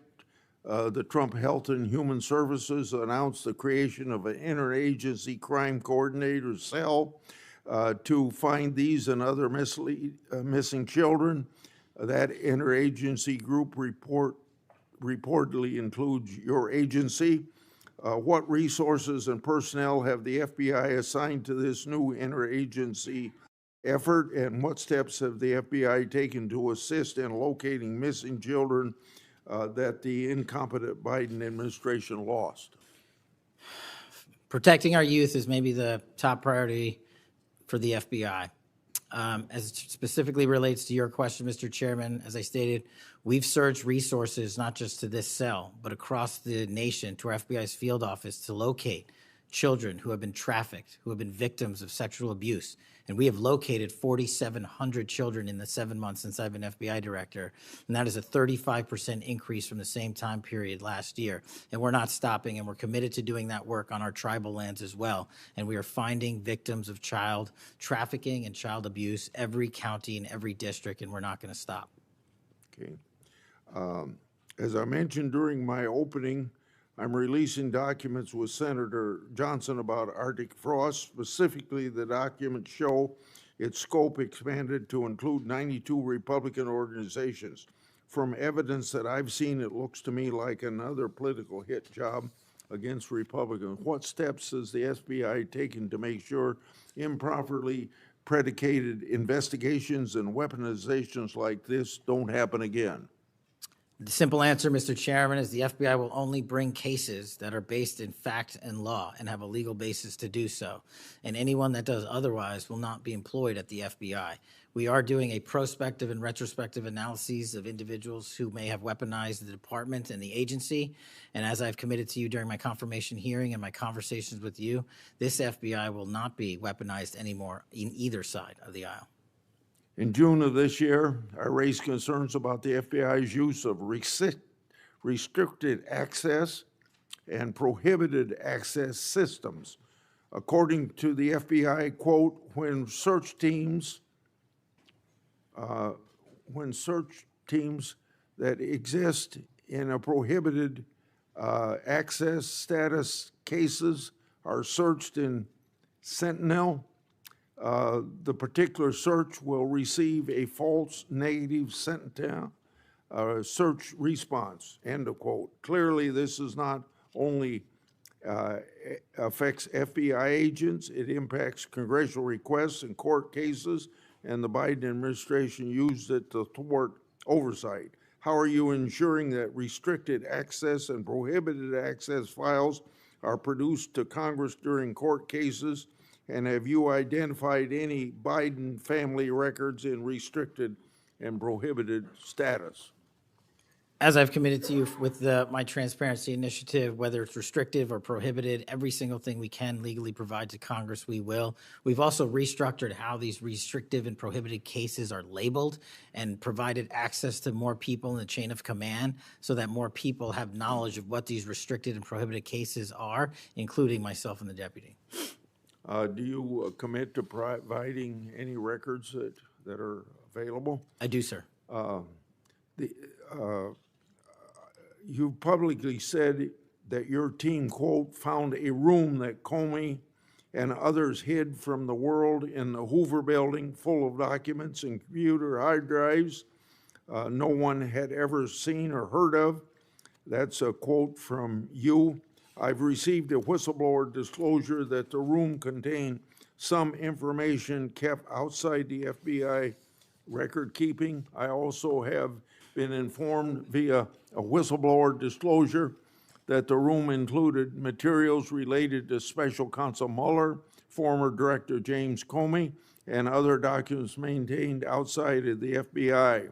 the Trump Health and Human Services announced the creation of an interagency crime coordinator cell to find these and other missing children. That interagency group reportedly includes your agency. What resources and personnel have the FBI assigned to this new interagency effort, and what steps have the FBI taken to assist in locating missing children that the incompetent Biden administration lost? Protecting our youth is maybe the top priority for the FBI. As it specifically relates to your question, Mr. Chairman, as I stated, we've surged resources not just to this cell, but across the nation to our FBI's field office to locate children who have been trafficked, who have been victims of sexual abuse. And we have located 4,700 children in the 7 months since I've been FBI director. And that is a 35% increase from the same time period last year. And we're not stopping, and we're committed to doing that work on our tribal lands as well. And we are finding victims of child trafficking and child abuse every county and every district, and we're not going to stop. Okay. As I mentioned during my opening, I'm releasing documents with Senator Johnson about Arctic frost. Specifically, the documents show its scope expanded to include 92 Republican organizations. From evidence that I've seen, it looks to me like another political hit job against Republicans. What steps has the FBI taken to make sure improperly predicated investigations and weaponizations like this don't happen again? The simple answer, Mr. Chairman, is the FBI will only bring cases that are based in fact and law and have a legal basis to do so. And anyone that does otherwise will not be employed at the FBI. We are doing a prospective and retrospective analyses of individuals who may have weaponized the department and the agency. And as I've committed to you during my confirmation hearing and my conversations with you, this FBI will not be weaponized anymore in either side of the aisle. In June of this year, I raised concerns about the FBI's use of restricted access and prohibited access systems. According to the FBI, quote, when search teams that exist in a prohibited access status cases are searched in Sentinel. The particular search will receive a false negative Sentinel search response, end of quote. Clearly, this is not only affects FBI agents, it impacts congressional requests and court cases, and the Biden administration used it to thwart oversight. How are you ensuring that restricted access and prohibited access files are produced to Congress during court cases? And have you identified any Biden family records in restricted and prohibited status? As I've committed to you with my transparency initiative, whether it's restrictive or prohibited, every single thing we can legally provide to Congress, we will. We've also restructured how these restrictive and prohibited cases are labeled and provided access to more people in the chain of command so that more people have knowledge of what these restricted and prohibited cases are, including myself and the deputy. Do you commit to providing any records that are available? I do, sir. You publicly said that your team, quote, found a room that Comey and others hid from the world in the Hoover building full of documents and computer hard drives no one had ever seen or heard of. That's a quote from you. I've received a whistleblower disclosure that the room contained some information kept outside the FBI record keeping. I also have been informed via a whistleblower disclosure that the room included materials related to Special Counsel Mueller, former Director James Comey, and other documents maintained outside of the FBI.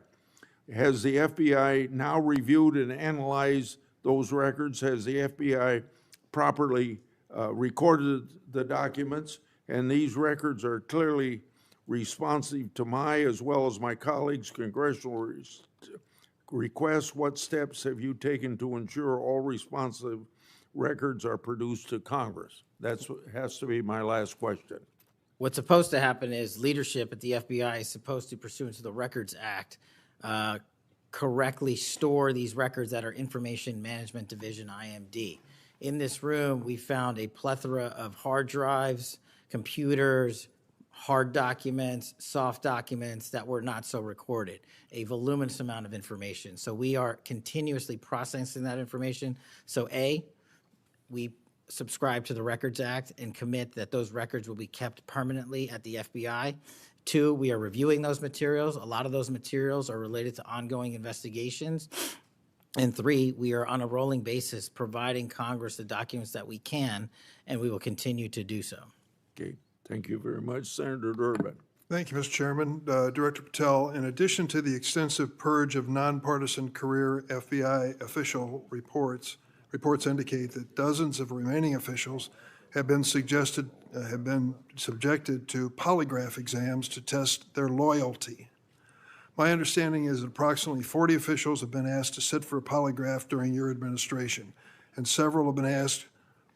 Has the FBI now reviewed and analyzed those records? Has the FBI properly recorded the documents? And these records are clearly responsive to my, as well as my colleagues' congressional requests. What steps have you taken to ensure all responsive records are produced to Congress? That has to be my last question. What's supposed to happen is leadership at the FBI is supposed to, pursuant to the Records Act, correctly store these records at our Information Management Division, IMD. In this room, we found a plethora of hard drives, computers, hard documents, soft documents that were not so recorded, a voluminous amount of information. So we are continuously processing that information. So A, we subscribe to the Records Act and commit that those records will be kept permanently at the FBI. 2, we are reviewing those materials. A lot of those materials are related to ongoing investigations. And 3, we are on a rolling basis providing Congress the documents that we can, and we will continue to do so. Okay, thank you very much. Senator Durbin. Thank you, Mr. Chairman. Director Patel, in addition to the extensive purge of nonpartisan career FBI official reports indicate that dozens of remaining officials have been subjected to polygraph exams to test their loyalty. My understanding is that approximately 40 officials have been asked to sit for a polygraph during your administration, and several have been asked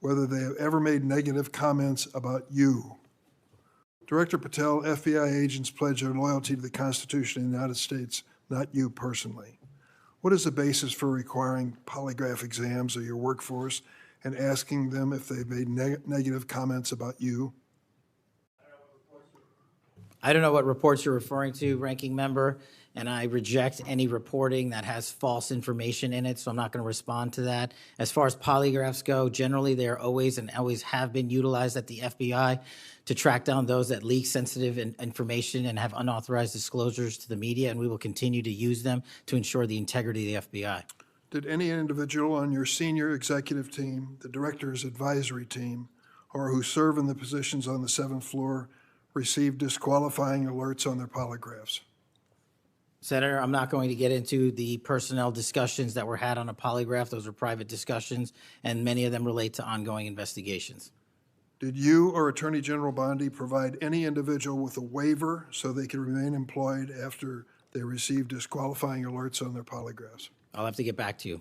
whether they have ever made negative comments about you. Director Patel, FBI agents pledge their loyalty to the Constitution of the United States, not you personally. What is the basis for requiring polygraph exams of your workforce and asking them if they've made negative comments about you? I don't know what reports you're referring to, Ranking Member, and I reject any reporting that has false information in it, so I'm not going to respond to that. As far as polygraphs go, generally they are always and always have been utilized at the FBI to track down those that leak sensitive information and have unauthorized disclosures to the media, and we will continue to use them to ensure the integrity of the FBI. Did any individual on your senior executive team, the director's advisory team, or who serve in the positions on the 7th floor receive disqualifying alerts on their polygraphs? Senator, I'm not going to get into the personnel discussions that were had on a polygraph. Those are private discussions, and many of them relate to ongoing investigations. Did you or Attorney General Bondi provide any individual with a waiver so they could remain employed after they received disqualifying alerts on their polygraphs? I'll have to get back to you.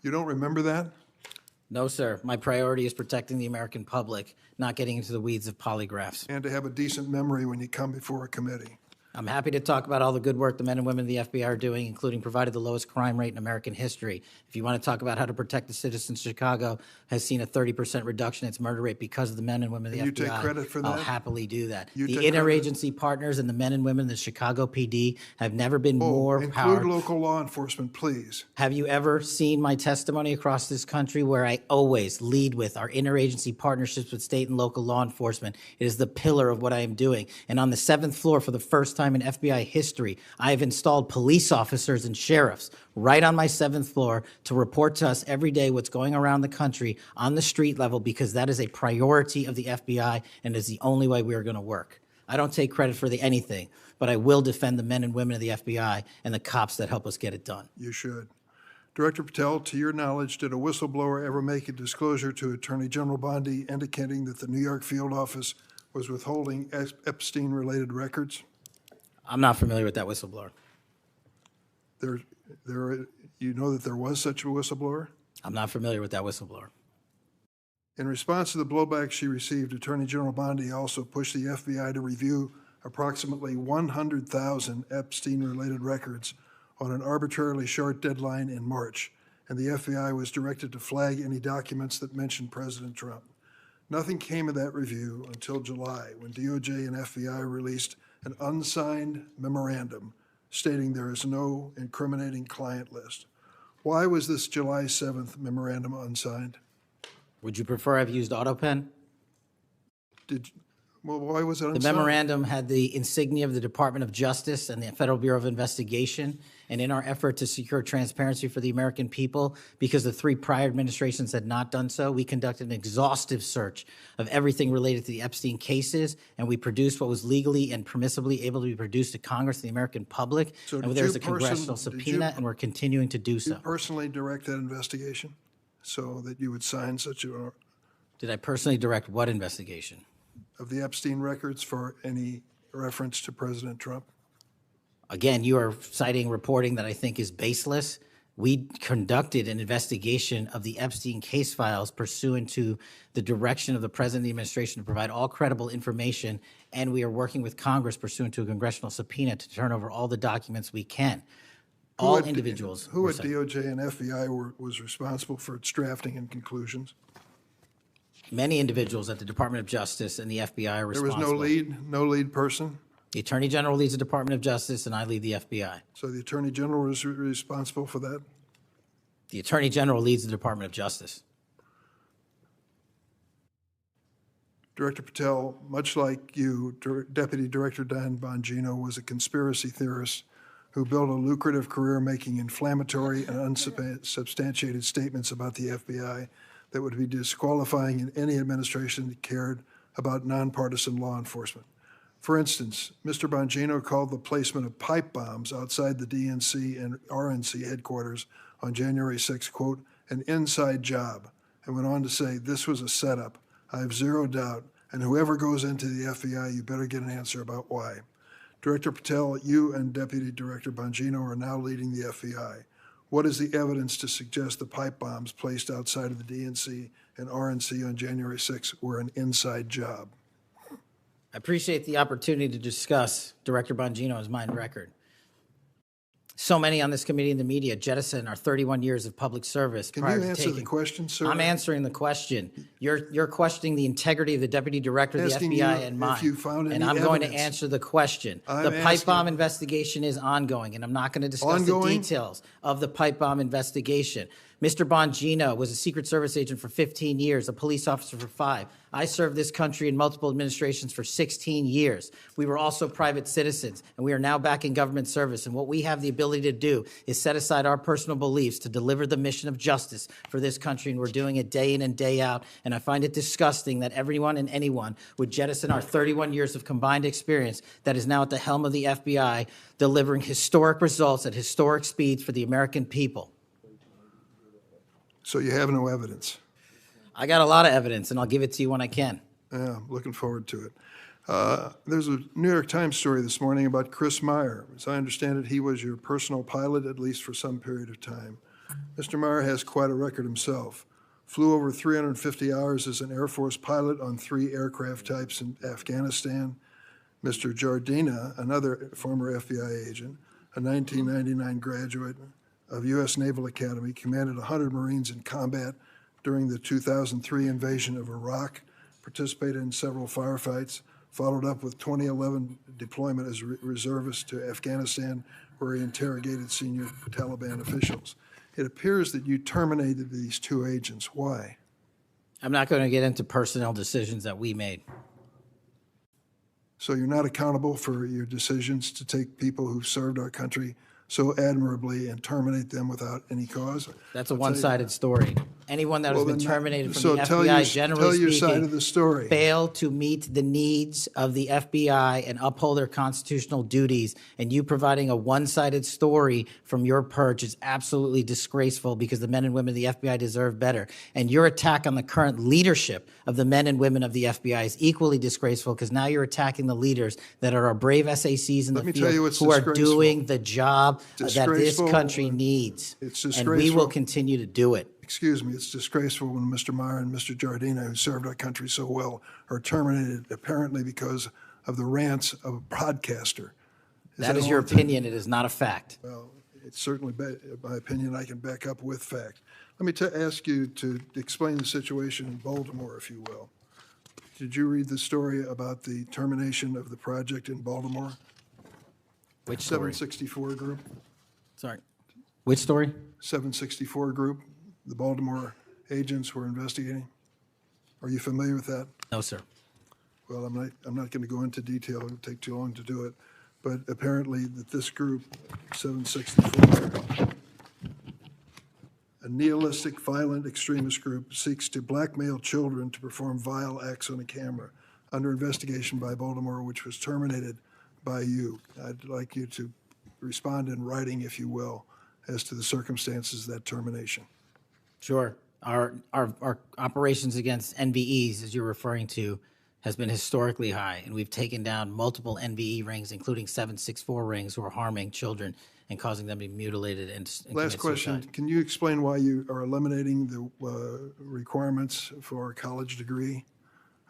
You don't remember that? No, sir. My priority is protecting the American public, not getting into the weeds of polygraphs. And to have a decent memory when you come before a committee. I'm happy to talk about all the good work the men and women of the FBI are doing, including provided the lowest crime rate in American history. If you want to talk about how to protect the citizens, Chicago has seen a 30% reduction in its murder rate because of the men and women of the FBI. You take credit for that? I'll happily do that. You The take interagency partners and the men and women of the Chicago PD have never been more Include powerful. local law enforcement, please. Have you ever seen my testimony across this country where I always lead with our interagency partnerships with state and local law enforcement? It is the pillar of what I am doing. And on the 7th floor, for the first time in FBI history, I have installed police officers and sheriffs right on my 7th floor to report to us every day what's going around the country on the street level, because that is a priority of the FBI and is the only way we are going to work. I don't take credit for anything, but I will defend the men and women of the FBI and the cops that help us get it done. You should. Director Patel, to your knowledge, did a whistleblower ever make a disclosure to Attorney General Bondi indicating that the New York field office was withholding Epstein-related records? I'm not familiar with that whistleblower. You know that there was such a whistleblower? I'm not familiar with that whistleblower. In response to the blowback she received, Attorney General Bondi also pushed the FBI to review approximately 100,000 Epstein-related records on an arbitrarily short deadline in March, and the FBI was directed to flag any documents that mentioned President Trump. Nothing came of that review until July, when DOJ and FBI released an unsigned memorandum stating there is no incriminating client list. Why was this July 7th memorandum unsigned? Would you prefer I've used AutoPen? Why was it unsigned? The memorandum had the insignia of the Department of Justice and the Federal Bureau of Investigation. And in our effort to secure transparency for the American people, because the 3 prior administrations had not done so, we conducted an exhaustive search of everything related to the Epstein cases, and we produced what was legally and permissibly able to be produced to Congress and the American public. So and there was a congressional subpoena, and we're continuing to do so. Did you personally direct that investigation so that you would sign such a... Did I personally direct what investigation? Of the Epstein records for any reference to President Trump? Again, you are citing reporting that I think is baseless. We conducted an investigation of the Epstein case files pursuant to the direction of the President of the administration to provide all credible information, and we are working with Congress pursuant to a congressional subpoena to turn over all the documents we can. All individuals. Who at DOJ and FBI was responsible for its drafting and conclusions? Many individuals at the Department of Justice and the FBI are responsible. There was no lead person? The Attorney General leads the Department of Justice, and I lead the FBI. So the Attorney General is responsible for that? The Attorney General leads the Department of Justice. Director Patel, much like you, Deputy Director Dan Bongino was a conspiracy theorist who built a lucrative career making inflammatory and unsubstantiated statements about the FBI that would be disqualifying in any administration that cared about nonpartisan law enforcement. For instance, Mr. Bongino called the placement of pipe bombs outside the DNC and RNC headquarters on January 6, quote, an inside job, and went on to say, this was a setup. I have zero doubt, and whoever goes into the FBI, you better get an answer about why. Director Patel, you and Deputy Director Bongino are now leading the FBI. What is the evidence to suggest the pipe bombs placed outside of the DNC and RNC on January 6 were an inside job? I appreciate the opportunity to discuss Director Bongino's mind record. So many on this committee and the media jettison our 31 years of public service. Can you answer the question, sir? I'm answering the question. You're questioning the integrity of the Deputy Director of the FBI and mine. If you found any and I'm going to evidence. answer the question. The pipe bomb investigation is ongoing, and I'm not going to discuss the details of the pipe bomb investigation. Mr. Bongino was a Secret Service agent for 15 years, a police officer for 5. I served this country in multiple administrations for 16 years. We were also private citizens, and we are now back in government service. And what we have the ability to do is set aside our personal beliefs to deliver the mission of justice for this country, and we're doing it day in and day out. And I find it disgusting that everyone and anyone would jettison our 31 years of combined experience that is now at the helm of the FBI, delivering historic results at historic speeds for the American people. So you have no evidence? I got a lot of evidence, and I'll give it to you when I can. Yeah, I'm looking forward to it. There's a New York Times story this morning about Chris Meyer. As I understand it, he was your personal pilot, at least for some period of time. Mr. Meyer has quite a record himself. Flew over 350 hours as an Air Force pilot on 3 aircraft types in Afghanistan. Mr. Jardina, another former FBI agent, a 1999 graduate of U.S. Naval Academy, commanded 100 Marines in combat during the 2003 invasion of Iraq, participated in several firefights, followed up with 2011 deployment as reservist to Afghanistan, where he interrogated senior Taliban officials. It appears that you terminated these two agents. Why? I'm not going to get into personnel decisions that we made. So you're not accountable for your decisions to take people who served our country so admirably and terminate them without any cause? That's a one-sided story. Anyone that has been terminated from So the tell FBI, your generally side speaking, of the story. failed to meet the needs of the FBI and uphold their constitutional duties. And you providing a one-sided story from your perch is absolutely disgraceful, because the men and women of the FBI deserve better. And your attack on the current leadership of the men and women of the FBI is equally disgraceful, because now you're attacking the leaders that are our brave SACs in the field who are doing the job that this country needs. It's and disgraceful. we will continue to do it. Excuse me, it's disgraceful when Mr. Meyer and Mr. Jardina, who served our country so well, are terminated apparently because of the rants of a broadcaster. That is your opinion. It is not a fact. Well, it's certainly my opinion. I can back up with fact. Let me ask you to explain the situation in Baltimore, if you will. Did you read the story about the termination of the project in Baltimore? Which story? 764 Group? Sorry. Which story? 764 Group. The Baltimore agents were investigating. Are you familiar with that? No, sir. Well, I'm not going to go into detail. It would take too long to do it. But apparently that this group, 764, a nihilistic, violent extremist group, seeks to blackmail children to perform vile acts on a camera, under investigation by Baltimore, which was terminated by you. I'd like you to respond in writing, if you will, as to the circumstances of that termination. Sure. Our operations against NVEs, as you're referring to, has been historically high, and we've taken down multiple NVE rings, including 764 rings, who are harming children and causing them to be mutilated and Last question. suicide. Can you explain why you are eliminating the requirements for a college degree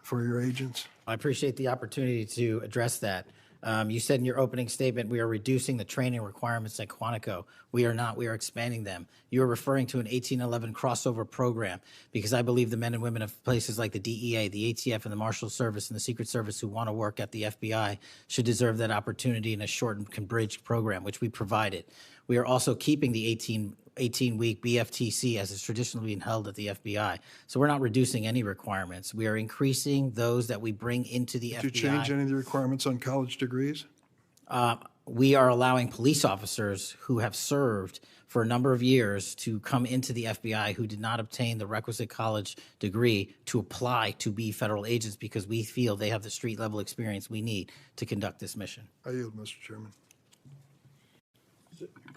for your agents? I appreciate the opportunity to address that. You said in your opening statement, we are reducing the training requirements at Quantico. We are not. We are expanding them. You are referring to an 1811 crossover program, because I believe the men and women of places like the DEA, the ATF, and the Marshal Service and the Secret Service who want to work at the FBI should deserve that opportunity in a shortened, converged program, which we provided. We are also keeping the 18-week BFTC as is traditionally being held at the FBI. So we're not reducing any requirements. We are increasing those that we bring into the FBI. Did you change any of the requirements on college degrees? We are allowing police officers who have served for a number of years to come into the FBI who did not obtain the requisite college degree to apply to be federal agents, because we feel they have the street-level experience we need to conduct this mission. I yield, Mr. Chairman.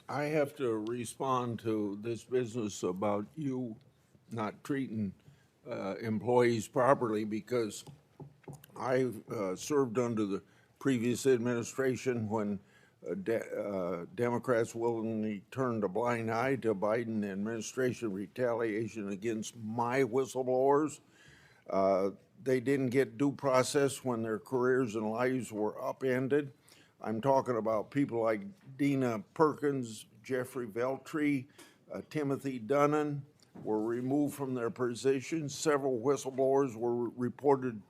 I have to respond to this business about you not treating employees properly, because I served under the previous administration when Democrats willingly turned a blind eye to Biden administration retaliation against my whistleblowers. They didn't get due process when their careers and lives were upended. I'm talking about people like Dina Perkins, Jeffrey Veltri, Timothy Dunnan were removed from their positions. Several whistleblowers were reported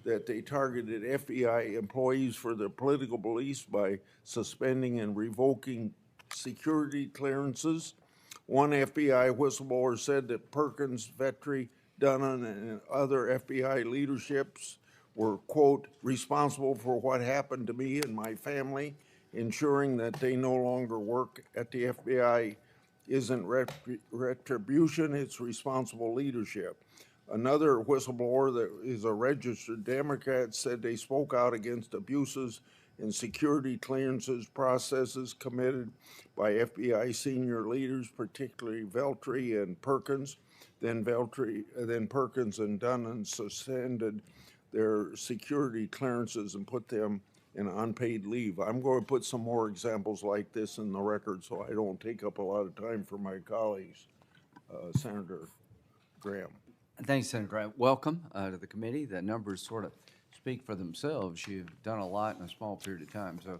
that they targeted FBI employees for their political beliefs by suspending and revoking security clearances. One FBI whistleblower said that Perkins, Veltri, Dunnan, and other FBI leaderships were, quote, responsible for what happened to me and my family. Ensuring that they no longer work at the FBI isn't retribution, it's responsible leadership. Another whistleblower that is a registered Democrat said they spoke out against abuses in security clearances processes committed by FBI senior leaders, particularly Veltri and Perkins. Then Perkins and Dunnan suspended their security clearances and put them in unpaid leave. I'm going to put some more examples like this in the record so I don't take up a lot of time for my colleagues. Senator Graham. Thanks, Senator Graham. Welcome to the committee. The numbers sort of speak for themselves. You've done a lot in a small period of time. So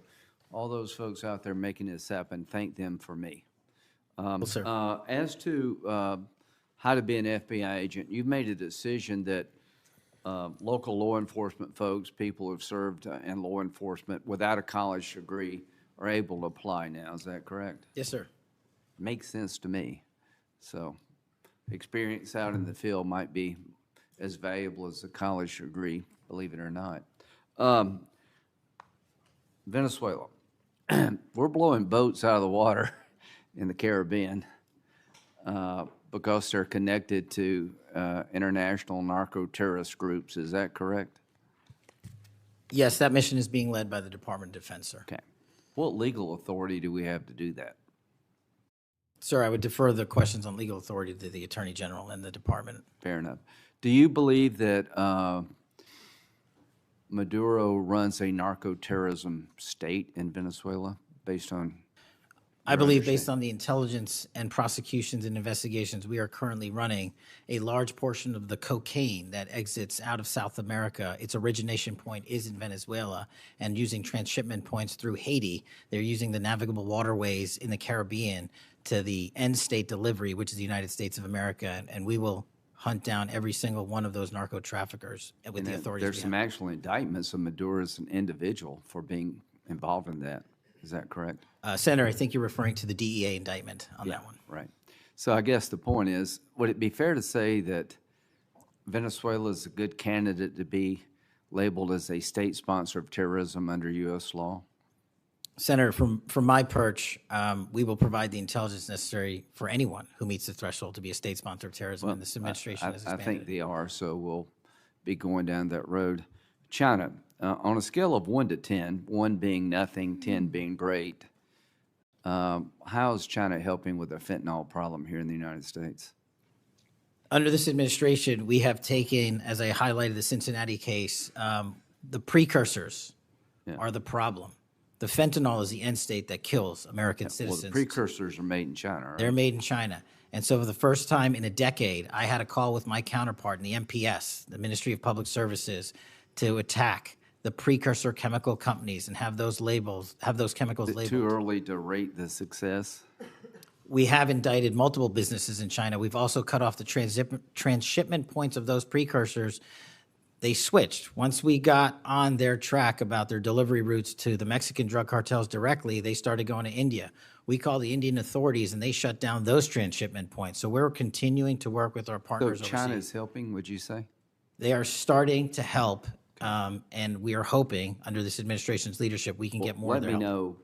all those folks out there making this happen, thank them for me. Well, sir. As to how to be an FBI agent, you've made a decision that local law enforcement folks, people who have served in law enforcement without a college degree are able to apply now. Is that correct? Yes, sir. Makes sense to me. So experience out in the field might be as valuable as a college degree, believe it or not. Venezuela. We're blowing boats out of the water in the Caribbean because they're connected to international narco-terrorist groups. Is that correct? Yes, that mission is being led by the Department of Defense, sir. Okay. What legal authority do we have to do that? Sir, I would defer the questions on legal authority to the Attorney General and the department. Fair enough. Do you believe that Maduro runs a narco-terrorism state in Venezuela based on? I believe based on the intelligence and prosecutions and investigations we are currently running, a large portion of the cocaine that exits out of South America, its origination point is in Venezuela, and using transshipment points through Haiti, they're using the navigable waterways in the Caribbean to the end state delivery, which is the United States of America, and we will hunt down every single one of those narco traffickers with the authorities. There's some actual indictments of Maduro as an individual for being involved in that. Is that correct? Senator, I think you're referring to the DEA indictment on that one. Right. So I guess the point is, would it be fair to say that Venezuela is a good candidate to be labeled as a state sponsor of terrorism under U.S. law? Senator, from my perch, we will provide the intelligence necessary for anyone who meets the threshold to be a state sponsor of terrorism, and this administration has I expanded think it. they are, so we'll be going down that road. China, on a scale of 1 to 10, 1 being nothing, 10 being great, how is China helping with the fentanyl problem here in the United States? Under this administration, we have taken, as I highlighted the Cincinnati case, the precursors are the problem. The fentanyl is the end state that kills American Well, citizens. the precursors are made in China, right? They're made in China. And so for the first time in a decade, I had a call with my counterpart in the MPS, the Ministry of Public Services, to attack the precursor chemical companies and have those labels, have those chemicals Is it labeled. too early to rate the success? We have indicted multiple businesses in China. We've also cut off the transshipment points of those precursors. They switched. Once we got on their track about their delivery routes to the Mexican drug cartels directly, they started going to India. We called the Indian authorities, and they shut down those transshipment points. So we're continuing to work with our So partners China overseas. is helping, would you say? They are starting to help, and we are hoping, under this administration's leadership, we can get more of Let their me help.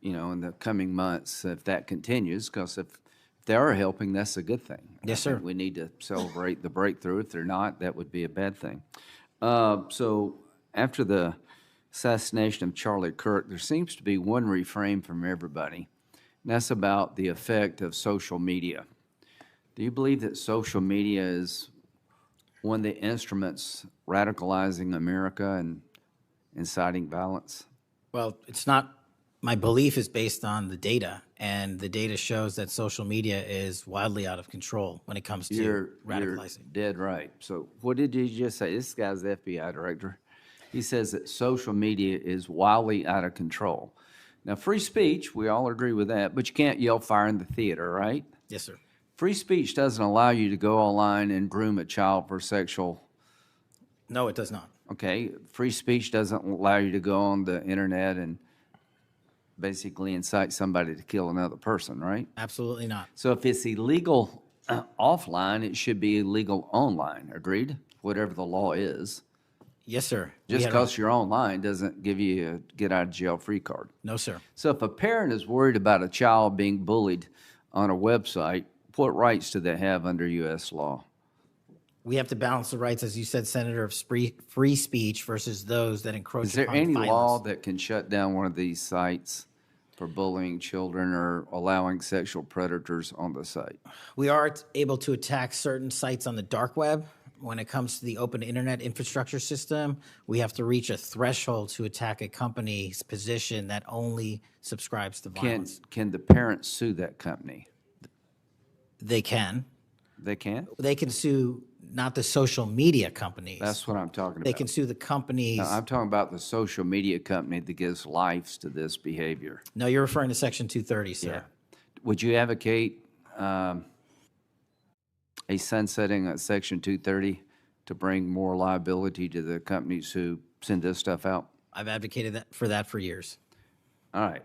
know, in the coming months if that continues, because if they are helping, that's a good thing. Yes, I think sir. we need to celebrate the breakthrough. If they're not, that would be a bad thing. So after the assassination of Charlie Kirk, there seems to be one refrain from everybody, and that's about the effect of social media. Do you believe that social media is one of the instruments radicalizing America and inciting violence? Well, it's not. My belief is based on the data, and the data shows that social media is wildly out of control when it comes to You're radicalizing. dead right. So what did you just say? This guy's the FBI director. He says that social media is wildly out of control. Now, free speech, we all agree with that, but you can't yell fire in the theater, right? Yes, sir. Free speech doesn't allow you to go online and groom a child for sexual. No, it does not. Okay, free speech doesn't allow you to go on the internet and basically incite somebody to kill another person, right? Absolutely not. So if it's illegal offline, it should be illegal online, agreed? Whatever the law is. Yes, sir. We Just had because you're online doesn't give you a get-out-of-jail-free card. No, sir. So if a parent is worried about a child being bullied on a website, what rights do they have under U.S. law? We have to balance the rights, as you said, Senator, of free speech versus those that encroach Is there upon any violence. law that can shut down one of these sites for bullying children or allowing sexual predators on the site? We are able to attack certain sites on the dark web. When it comes to the open internet infrastructure system, we have to reach a threshold to attack a company's position that only subscribes to violence. Can the parents sue that company? They can. They can? They can sue not the social media companies. That's what I'm talking about. They can sue the companies. No, I'm talking about the social media company that gives life to this behavior. No, you're referring to Section 230, sir. Yeah. Would you advocate a sunsetting of Section 230 to bring more liability to the companies who send this stuff out? I've advocated for that for years. All right.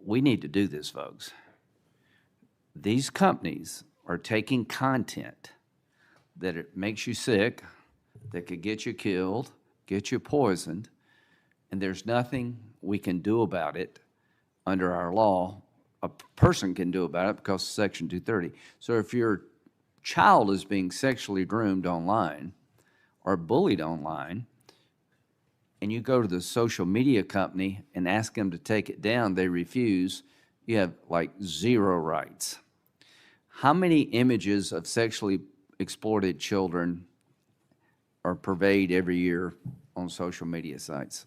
We need to do this, folks. These companies are taking content that it makes you sick, that could get you killed, get you poisoned, and there's nothing we can do about it under our law. A person can do about it because of Section 230. So if your child is being sexually groomed online or bullied online, and you go to the social media company and ask them to take it down, they refuse, you have like zero rights. How many images of sexually exploited children are purveyed every year on social media sites?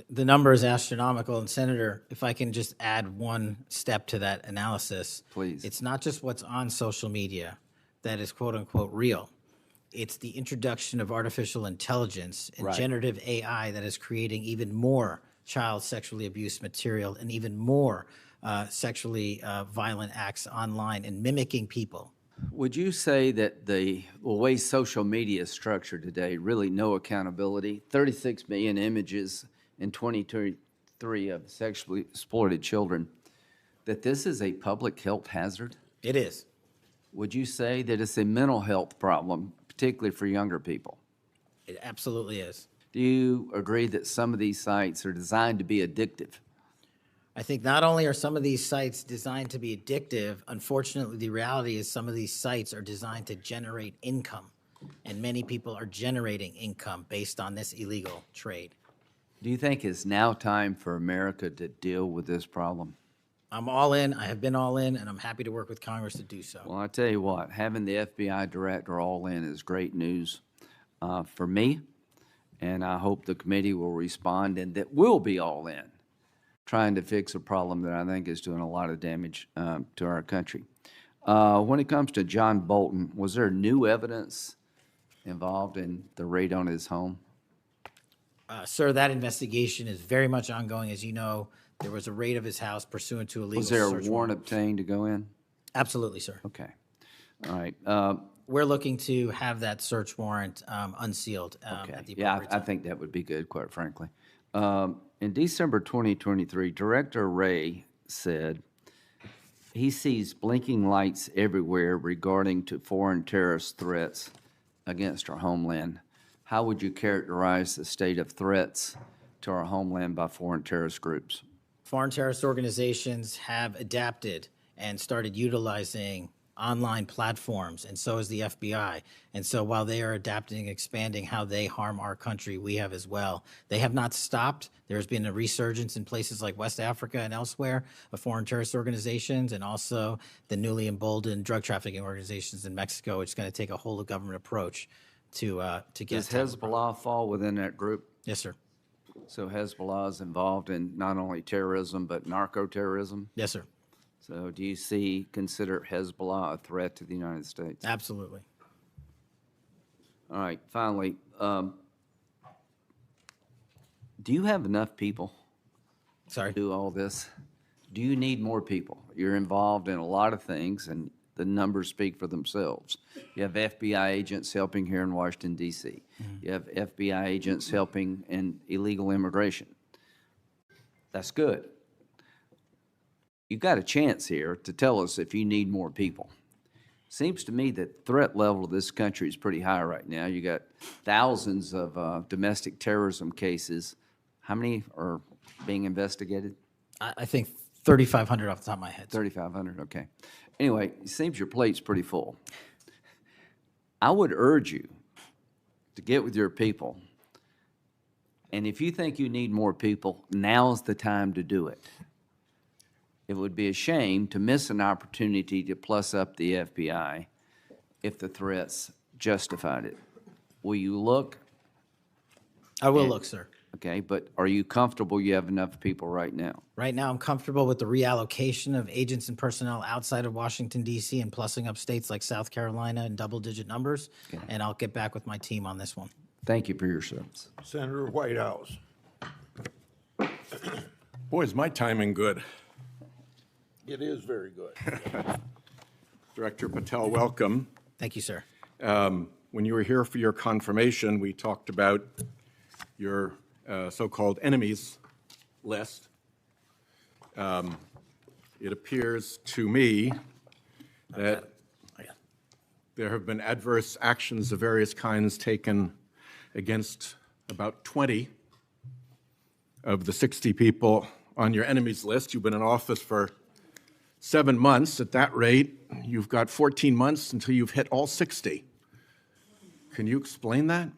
The number is astronomical, and Senator, if I can just add one step to that analysis. Please. It's not just what's on social media that is quote-unquote real. It's the introduction of artificial intelligence and Right. generative AI that is creating even more child sexually abuse material and even more sexually violent acts online and mimicking people. Would you say that the way social media is structured today, really no accountability, 36 million images in 2023 of sexually exploited children, that this is a public health hazard? It is. Would you say that it's a mental health problem, particularly for younger people? It absolutely is. Do you agree that some of these sites are designed to be addictive? I think not only are some of these sites designed to be addictive, unfortunately, the reality is some of these sites are designed to generate income, and many people are generating income based on this illegal trade. Do you think it's now time for America to deal with this problem? I'm all in. I have been all in, and I'm happy to work with Congress to do so. Well, I tell you what, having the FBI director all in is great news for me, and I hope the committee will respond and that we'll be all in, trying to fix a problem that I think is doing a lot of damage to our country. When it comes to John Bolton, was there new evidence involved in the raid on his home? Sir, that investigation is very much ongoing. As you know, there was a raid of his house pursuant to a legal Was there a search warrant obtained to go in? Absolutely, sir. Okay. All right. We're looking to have that search warrant unsealed Okay. at the Yeah, appropriate I time. think that would be good, quite frankly. In December 2023, Director Wray said he sees blinking lights everywhere regarding to foreign terrorist threats against our homeland. How would you characterize the state of threats to our homeland by foreign terrorist groups? Foreign terrorist organizations have adapted and started utilizing online platforms, and so has the FBI. And so while they are adapting and expanding how they harm our country, we have as well. They have not stopped. There's been a resurgence in places like West Africa and elsewhere of foreign terrorist organizations, and also the newly emboldened drug trafficking organizations in Mexico, which is going to take a whole of government approach to get. Does Hezbollah fall within that group? Yes, sir. So Hezbollah is involved in not only terrorism, but narco-terrorism? Yes, sir. So do you consider Hezbollah a threat to the United States? Absolutely. All right, finally, do you have enough people Sorry. to do all this? Do you need more people? You're involved in a lot of things, and the numbers speak for themselves. You have FBI agents helping here in Washington, D.C. You have FBI agents helping in illegal immigration. That's good. You've got a chance here to tell us if you need more people. Seems to me that threat level of this country is pretty high right now. You got thousands of domestic terrorism cases. How many are being investigated? I think 3,500 off the top of my head. 3,500, okay. Anyway, it seems your plate's pretty full. I would urge you to get with your people, and if you think you need more people, now's the time to do it. It would be a shame to miss an opportunity to plus up the FBI if the threats justified it. Will you look? I will look, sir. Okay, but are you comfortable you have enough people right now? Right now, I'm comfortable with the reallocation of agents and personnel outside of Washington, D.C. and plussing up states like South Carolina in double-digit numbers, and I'll get back with my team on this one. Thank you for your service. Senator Whitehouse. Boy, is my timing good. It is very good. Director Patel, welcome. Thank you, sir. When you were here for your confirmation, we talked about your so-called enemies list. It appears to me that there have been adverse actions of various kinds taken against about 20 of the 60 people on your enemies list. You've been in office for 7 months. At that rate, you've got 14 months until you've hit all 60. Can you explain that?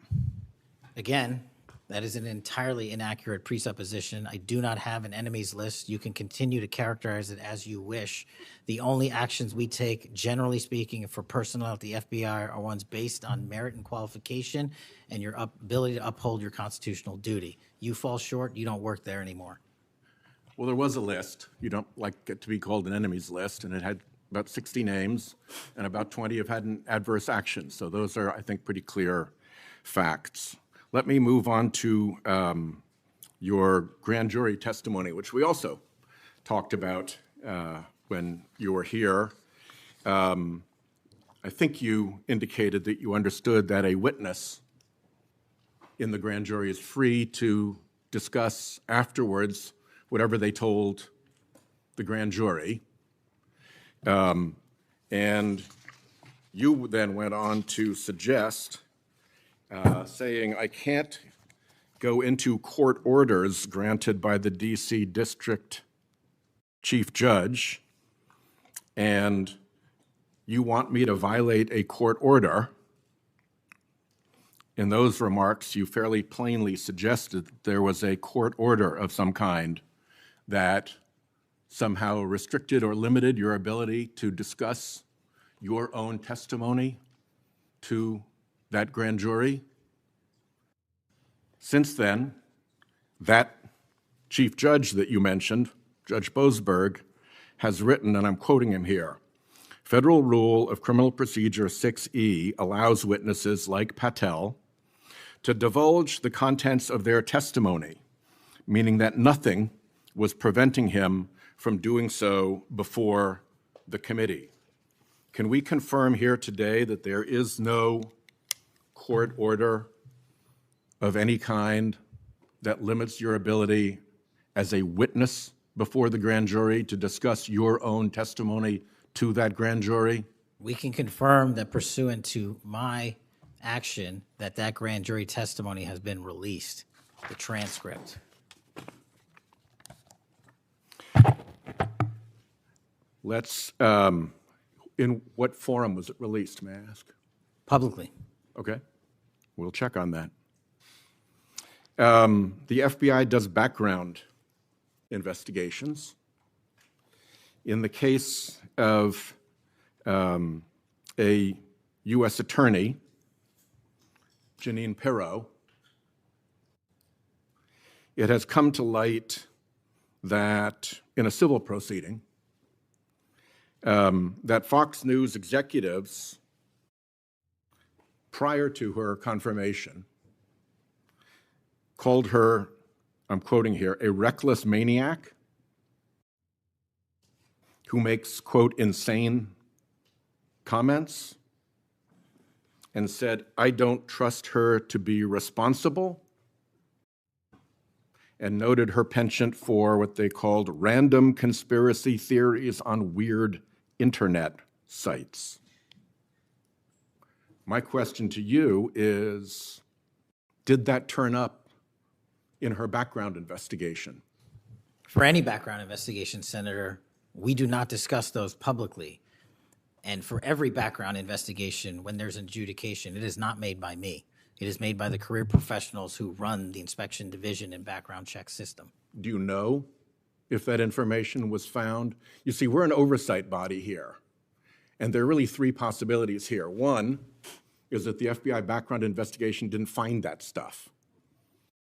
Again, that is an entirely inaccurate presupposition. I do not have an enemies list. You can continue to characterize it as you wish. The only actions we take, generally speaking, for personnel at the FBI are ones based on merit and qualification and your ability to uphold your constitutional duty. You fall short, you don't work there anymore. Well, there was a list. You don't like it to be called an enemies list, and it had about 60 names, and about 20 have had an adverse action. So those are, I think, pretty clear facts. Let me move on to your grand jury testimony, which we also talked about when you were here. I think you indicated that you understood that a witness in the grand jury is free to discuss afterwards whatever they told the grand jury. And you then went on to suggest, saying, I can't go into court orders granted by the DC District Chief Judge, and you want me to violate a court order. In those remarks, you fairly plainly suggested that there was a court order of some kind that somehow restricted or limited your ability to discuss your own testimony to that grand jury. Since then, that chief judge that you mentioned, Judge Boasberg, has written, and I'm quoting him here, Federal Rule of Criminal Procedure 6E allows witnesses like Patel to divulge the contents of their testimony, meaning that nothing was preventing him from doing so before the committee. Can we confirm here today that there is no court order of any kind that limits your ability as a witness before the grand jury to discuss your own testimony to that grand jury? We can confirm that pursuant to my action, that grand jury testimony has been released, the transcript. Let's, in what forum was it released, may I ask? Publicly. Okay, we'll check on that. The FBI does background investigations. In the case of a U.S. attorney, Janine Pirro, it has come to light that in a civil proceeding, that Fox News executives, prior to her confirmation, called her, I'm quoting here, a reckless maniac who makes, quote, insane comments, and said, I don't trust her to be responsible, and noted her penchant for what they called random conspiracy theories on weird internet sites. My question to you is, did that turn up in her background investigation? For any background investigation, Senator, we do not discuss those publicly. And for every background investigation, when there's an adjudication, it is not made by me. It is made by the career professionals who run the inspection division and background check system. Do you know if that information was found? You see, we're an oversight body here, and there are really three possibilities here. One is that the FBI background investigation didn't find that stuff.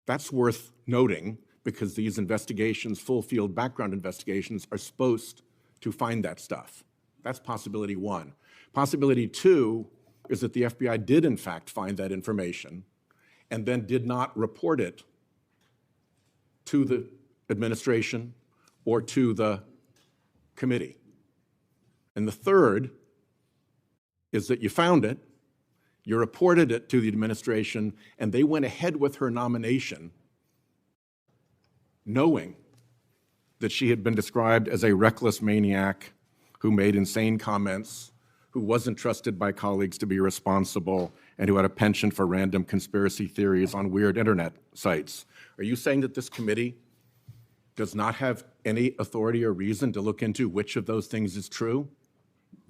That's worth noting because these investigations, full field background investigations, are supposed to find that stuff. That's possibility one. Possibility two is that the FBI did in fact find that information and then did not report it to the administration or to the committee. And the third is that you found it, you reported it to the administration, and they went ahead with her nomination knowing that she had been described as a reckless maniac who made insane comments, who wasn't trusted by colleagues to be responsible, and who had a penchant for random conspiracy theories on weird internet sites. Are you saying that this committee does not have any authority or reason to look into which of those things is true?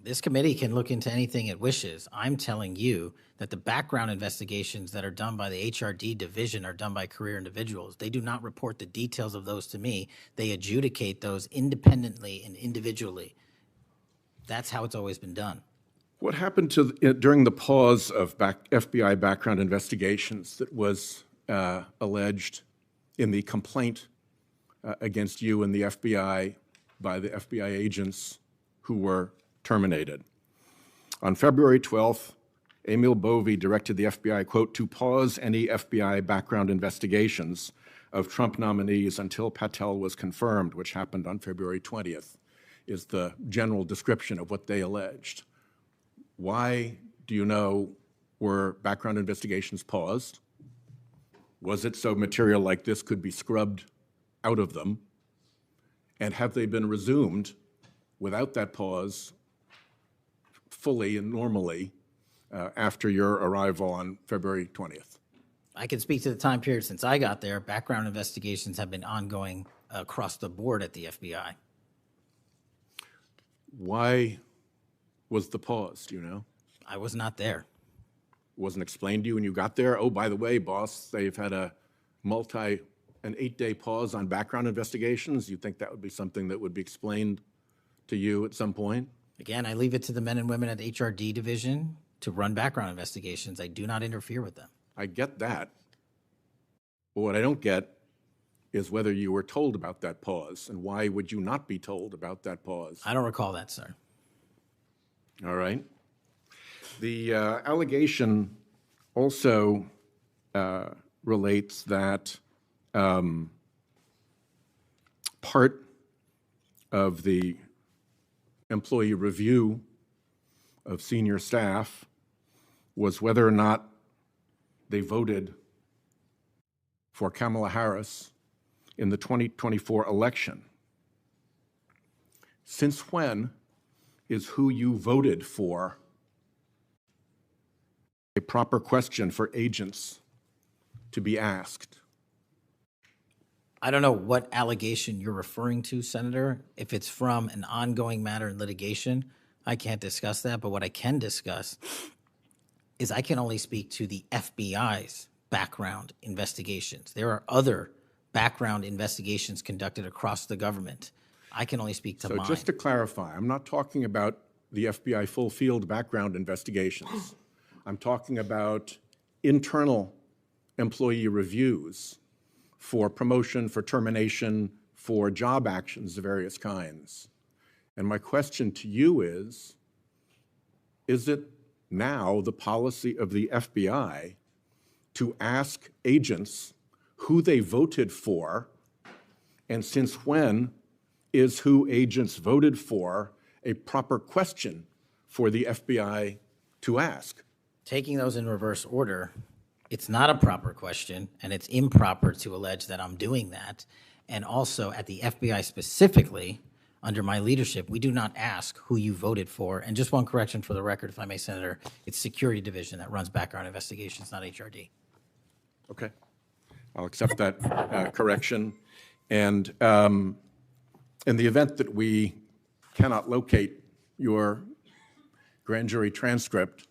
This committee can look into anything it wishes. I'm telling you that the background investigations that are done by the HRD division are done by career individuals. They do not report the details of those to me. They adjudicate those independently and individually. That's how it's always been done. What happened during the pause of FBI background investigations that was alleged in the complaint against you and the FBI by the FBI agents who were terminated? On February 12th, Emil Bovee directed the FBI, quote, to pause any FBI background investigations of Trump nominees until Patel was confirmed, which happened on February 20th, is the general description of what they alleged. Why, do you know, were background investigations paused? Was it so material like this could be scrubbed out of them? And have they been resumed without that pause fully and normally after your arrival on February 20th? I can speak to the time period since I got there. Background investigations have been ongoing across the board at the FBI. Why was the pause, do you know? I was not there. Wasn't explained to you when you got there? Oh, by the way, boss, they've had an 8-day pause on background investigations. You think that would be something that would be explained to you at some point? Again, I leave it to the men and women at the HRD division to run background investigations. I do not interfere with them. I get that. But what I don't get is whether you were told about that pause, and why would you not be told about that pause? I don't recall that, sir. All right. The allegation also relates that part of the employee review of senior staff was whether or not they voted for Kamala Harris in the 2024 election. Since when is who you voted for a proper question for agents to be asked? I don't know what allegation you're referring to, Senator. If it's from an ongoing matter in litigation, I can't discuss that. But what I can discuss is I can only speak to the FBI's background investigations. There are other background investigations conducted across the government. I can only speak to mine. So just to clarify, I'm not talking about the FBI full field background investigations. I'm talking about internal employee reviews for promotion, for termination, for job actions of various kinds. And my question to you is it now the policy of the FBI to ask agents who they voted for, and since when is who agents voted for a proper question for the FBI to ask? Taking those in reverse order, it's not a proper question, and it's improper to allege that I'm doing that. And also at the FBI specifically, under my leadership, we do not ask who you voted for. And just one correction for the record, if I may, Senator, it's Security Division that runs background investigations, not HRD. Okay. I'll accept that correction. And in the event that we cannot locate your grand jury transcript,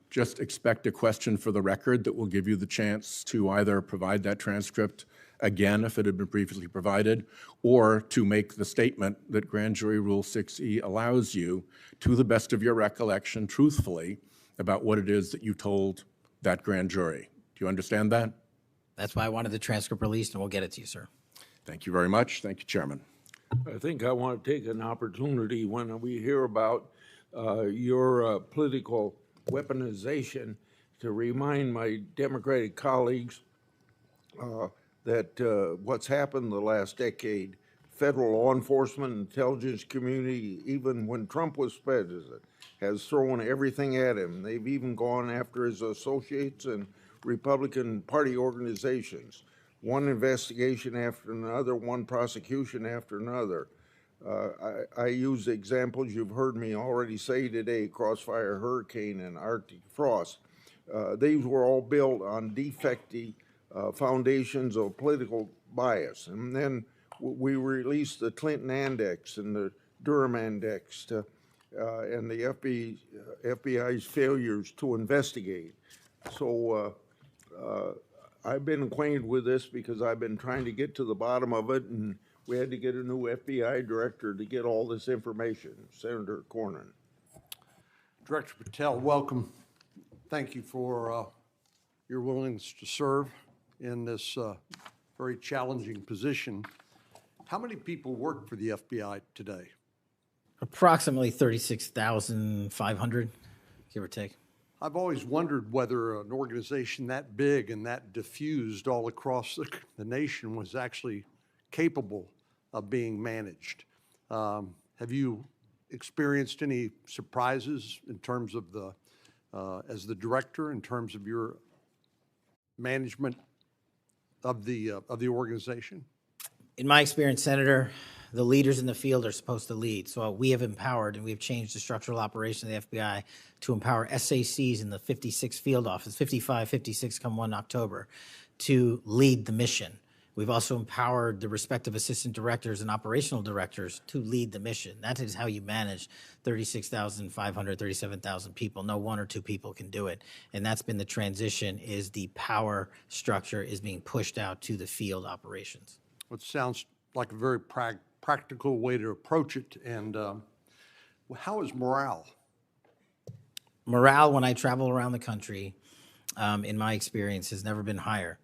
just expect a question for the record that will give you the chance to either provide that transcript again if it had been previously provided, or to make the statement that Grand Jury Rule 6E allows you, to the best of your recollection, truthfully, about what it is that you told that grand jury. Do you understand that? That's why I wanted the transcript released, and we'll get it to you, sir. Thank you very much. Thank you, Chairman. I think I want to take an opportunity when we hear about your political weaponization to remind my Democratic colleagues that what's happened the last decade, federal law enforcement, intelligence community, even when Trump was president, has thrown everything at him. They've even gone after his associates and Republican Party organizations. One investigation after another, one prosecution after another. I use examples you've heard me already say today, Crossfire Hurricane and Arctic Frost. These were all built on defective foundations of political bias. And then we released the Clinton Index and the Durham Index and the FBI's failures to investigate. So I've been acquainted with this because I've been trying to get to the bottom of it, and we had to get a new FBI director to get all this information, Senator Cornyn. Director Patel, welcome. Thank you for your willingness to serve in this very challenging position. How many people work for the FBI today? Approximately 36,500, give or take. I've always wondered whether an organization that big and that diffused all across the nation was actually capable of being managed. Have you experienced any surprises in terms of the, as the director, in terms of your management of the organization? In my experience, Senator, the leaders in the field are supposed to lead. So we have empowered and we've changed the structural operation of the FBI to empower SACs in the 56 field office, 55, 56 come 1 October, to lead the mission. We've also empowered the respective assistant directors and operational directors to lead the mission. That is how you manage 36,500, 37,000 people. No one or two people can do it. And that's been the transition, is the power structure is being pushed out to the field operations. It sounds like a very practical way to approach it. And how is morale? Morale, when I travel around the country, in my experience, has never been higher.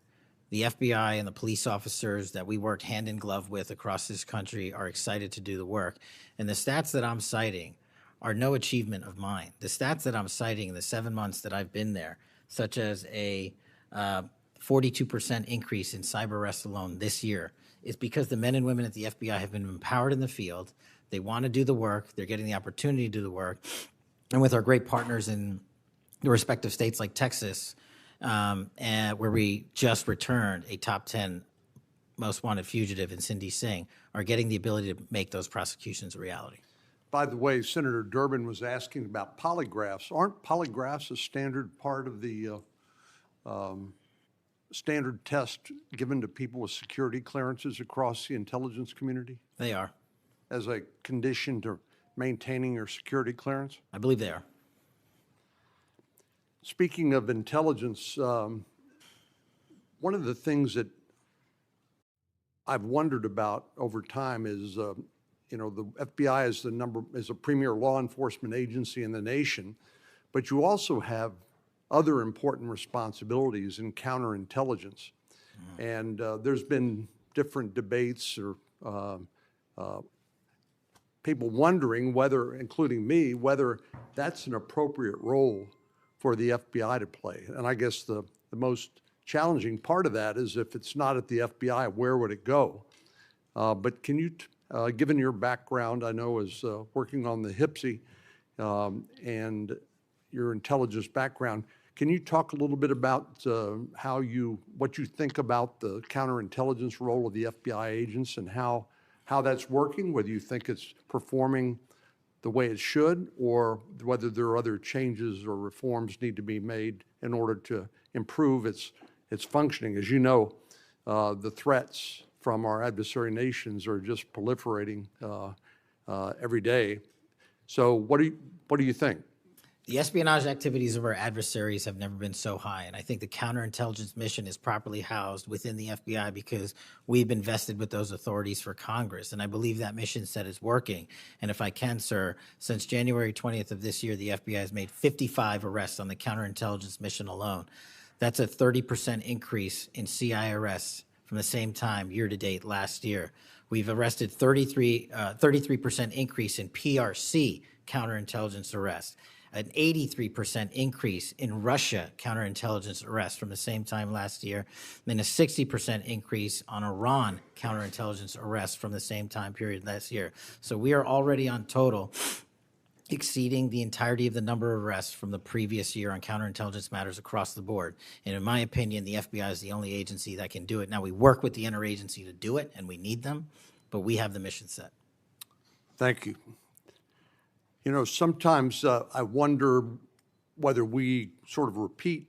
The FBI and the police officers that we work hand in glove with across this country are excited to do the work. And the stats that I'm citing are no achievement of mine. The stats that I'm citing in the 7 months that I've been there, such as a 42% increase in cyber arrests alone this year, is because the men and women at the FBI have been empowered in the field. They want to do the work. They're getting the opportunity to do the work. And with our great partners in the respective states like Texas, and where we just returned a top 10 most wanted fugitive in Cindy Singh, are getting the ability to make those prosecutions a reality. By the way, Senator Durbin was asking about polygraphs. Aren't polygraphs a standard part of the standard test given to people with security clearances across the intelligence community? They are. As a condition to maintaining your security clearance? I believe they are. Speaking of intelligence, one of the things that I've wondered about over time is, you know, the FBI is a premier law enforcement agency in the nation, but you also have other important responsibilities in counterintelligence. And there's been different debates or people wondering whether, including me, whether that's an appropriate role for the FBI to play. And I guess the most challenging part of that is, if it's not at the FBI, where would it go? But can you, given your background, I know, as working on the HPSI and your intelligence background, can you talk a little bit about what you think about the counterintelligence role of the FBI agents and how that's working, whether you think it's performing the way it should, or whether there are other changes or reforms need to be made in order to improve its functioning? As you know, the threats from our adversary nations are just proliferating every day. So what do you think? The espionage activities of our adversaries have never been so high, and I think the counterintelligence mission is properly housed within the FBI because we've been vested with those authorities for Congress, and I believe that mission set is working. And if I can, sir, since January 20th of this year, the FBI has made 55 arrests on the counterintelligence mission alone. That's a 30% increase in CI arrests from the same time year-to-date last year. We've arrested 33% increase in PRC counterintelligence arrests, an 83% increase in Russia counterintelligence arrests from the same time last year, and a 60% increase on Iran counterintelligence arrests from the same time period last year. So we are already on total exceeding the entirety of the number of arrests from the previous year on counterintelligence matters across the board. And in my opinion, the FBI is the only agency that can do it. Now, we work with the interagency to do it, and we need them, but we have the mission set. Thank you. You know, sometimes I wonder whether we sort of repeat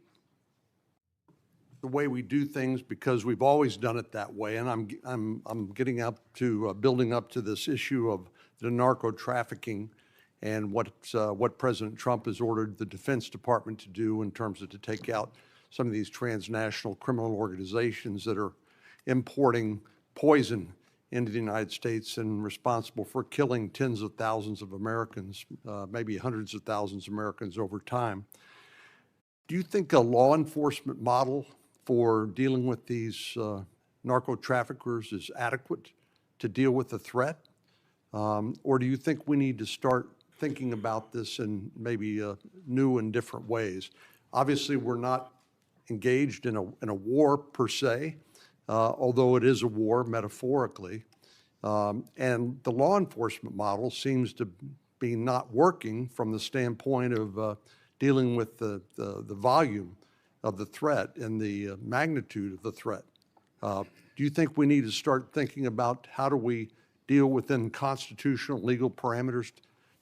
the way we do things because we've always done it that way. And I'm getting up to building up to this issue of the narco trafficking and what President Trump has ordered the Defense Department to do in terms of to take out some of these transnational criminal organizations that are importing poison into the United States and responsible for killing tens of thousands of Americans, maybe hundreds of thousands of Americans over time. Do you think a law enforcement model for dealing with these narco traffickers is adequate to deal with the threat? Or do you think we need to start thinking about this in maybe new and different ways? Obviously, we're not engaged in a war per se, although it is a war metaphorically. And the law enforcement model seems to be not working from the standpoint of dealing with the volume of the threat and the magnitude of the threat. Do you think we need to start thinking about how do we deal within constitutional legal parameters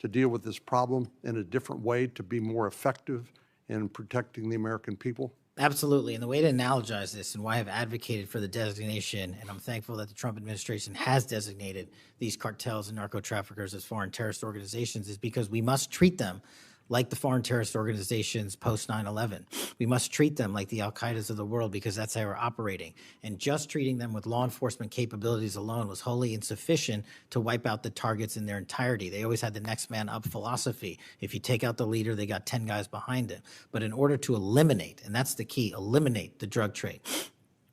to deal with this problem in a different way to be more effective in protecting the American people? Absolutely. And the way to analogize this and why I've advocated for the designation, and I'm thankful that the Trump administration has designated these cartels and narco traffickers as foreign terrorist organizations, is because we must treat them like the foreign terrorist organizations post 9/11. We must treat them like the Al-Qaedas of the world because that's how we're operating. And just treating them with law enforcement capabilities alone was wholly insufficient to wipe out the targets in their entirety. They always had the next man up philosophy. If you take out the leader, they got 10 guys behind him. But in order to eliminate, and that's the key, eliminate the drug trade,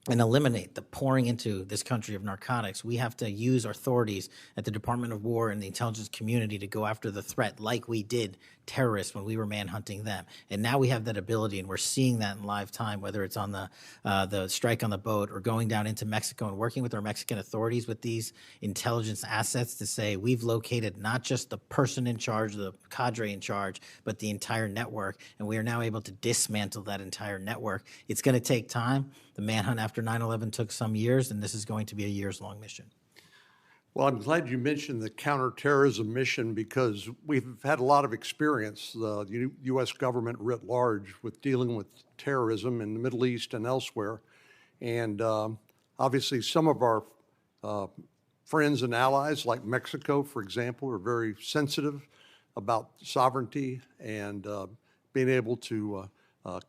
and eliminate the pouring into this country of narcotics, we have to use our authorities at the Department of War and the intelligence community to go after the threat like we did terrorists when we were manhunting them. And now we have that ability, and we're seeing that in live time, whether it's on the strike on the boat or going down into Mexico and working with our Mexican authorities with these intelligence assets to say we've located not just the person in charge, the cadre in charge, but the entire network, and we are now able to dismantle that entire network. It's going to take time. The manhunt after 9/11 took some years, and this is going to be a years-long mission. Well, I'm glad you mentioned the counterterrorism mission because we've had a lot of experience, the U.S. government writ large, with dealing with terrorism in the Middle East and elsewhere. And obviously, some of our friends and allies, like Mexico, for example, are very sensitive about sovereignty and being able to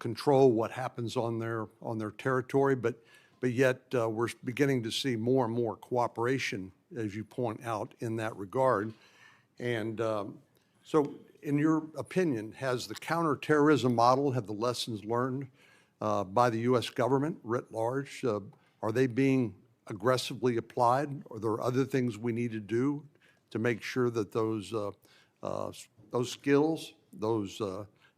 control what happens on their territory. But yet we're beginning to see more and more cooperation, as you point out, in that regard. And so in your opinion, has the counterterrorism model, have the lessons learned by the U.S. government writ large, are they being aggressively applied? Are there other things we need to do to make sure that those skills, those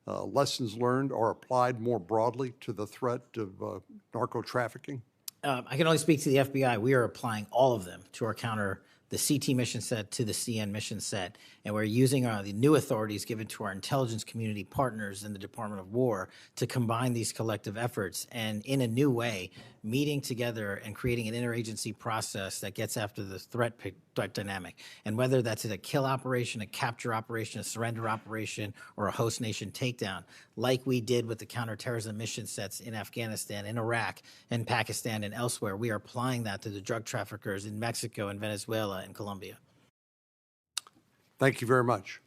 lessons learned are applied more broadly to the threat of narco trafficking? I can only speak to the FBI. We are applying all of them to our the CT mission set to the CN mission set, and we're using the new authorities given to our intelligence community partners in the Department of War to combine these collective efforts and in a new way, meeting together and creating an interagency process that gets after the threat dynamic. And whether that's a kill operation, a capture operation, a surrender operation, or a host nation takedown, like we did with the counterterrorism mission sets in Afghanistan, in Iraq, in Pakistan, and elsewhere, we are applying that to the drug traffickers in Mexico and Venezuela and Colombia. Thank you very much.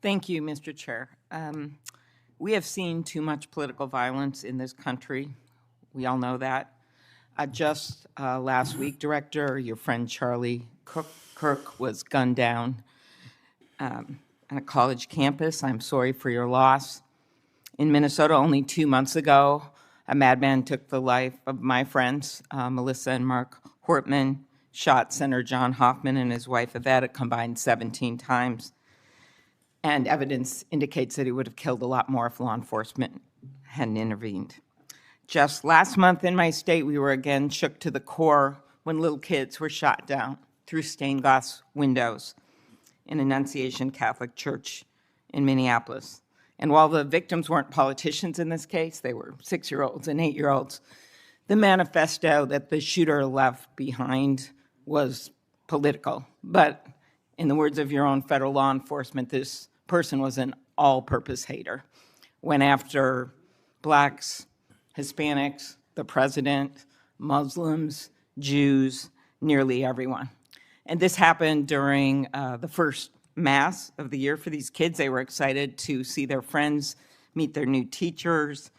Thank you, Mr. Chair. We have seen too much political violence in this country. We all know that. Just last week, Director, your friend Charlie Kirk was gunned down on a college campus. I'm sorry for your loss. In Minnesota, only 2 months ago, a madman took the life of my friends, Melissa and Mark Hortman, shot Senator John Hoffman and his wife Yvette a combined 17 times. And evidence indicates that he would have killed a lot more if law enforcement hadn't intervened. Just last month in my state, we were again shook to the core when little kids were shot down through stained glass windows in Annunciation Catholic Church in Minneapolis. And while the victims weren't politicians in this case, they were 6-year-olds and 8-year-olds, the manifesto that the shooter left behind was political. But in the words of your own federal law enforcement, this person was an all-purpose hater. Went after blacks, Hispanics, the president, Muslims, Jews, nearly everyone. And this happened during the first Mass of the year for these kids. They were excited to see their friends, meet their new teachers,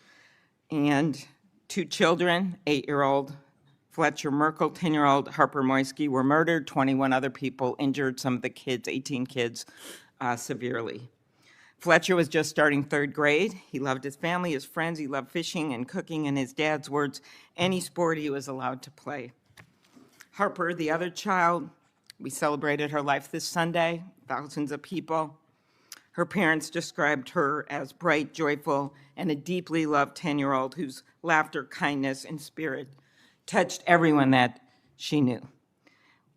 and 2 children, 8-year-old Fletcher Merkel, 10-year-old Harper Moisky, were murdered. 21 other people injured, some of the kids, 18 kids, severely. Fletcher was just starting 3rd grade. He loved his family, his friends. He loved fishing and cooking. In his dad's words, any sport he was allowed to play. Harper, the other child, we celebrated her life this Sunday, thousands of people. Her parents described her as bright, joyful, and a deeply loved 10-year-old whose laughter, kindness, and spirit touched everyone that she knew.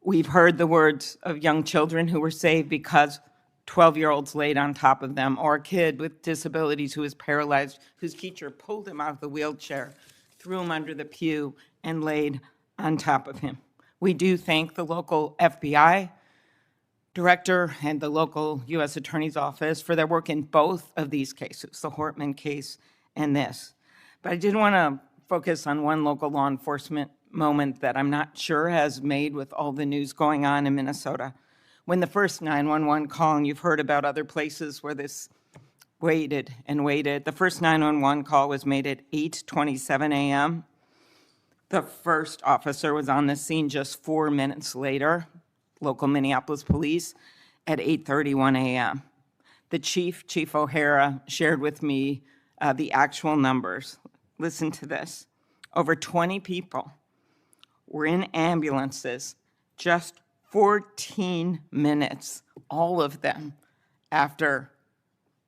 We've heard the words of young children who were saved because 12-year-olds laid on top of them, or a kid with disabilities who was paralyzed, whose teacher pulled him out of the wheelchair, threw him under the pew, and laid on top of him. We do thank the local FBI director and the local U.S. Attorney's Office for their work in both of these cases, the Hortman case and this. But I did want to focus on one local law enforcement moment that I'm not sure has made with all the news going on in Minnesota. When the first 911 call, and you've heard about other places where this waited and waited, the first 911 call was made at 8:27 a.m. The first officer was on the scene just 4 minutes later, local Minneapolis police, at 8:31 a.m. The Chief O'Hara, shared with me the actual numbers. Listen to this. Over 20 people were in ambulances just 14 minutes, all of them, after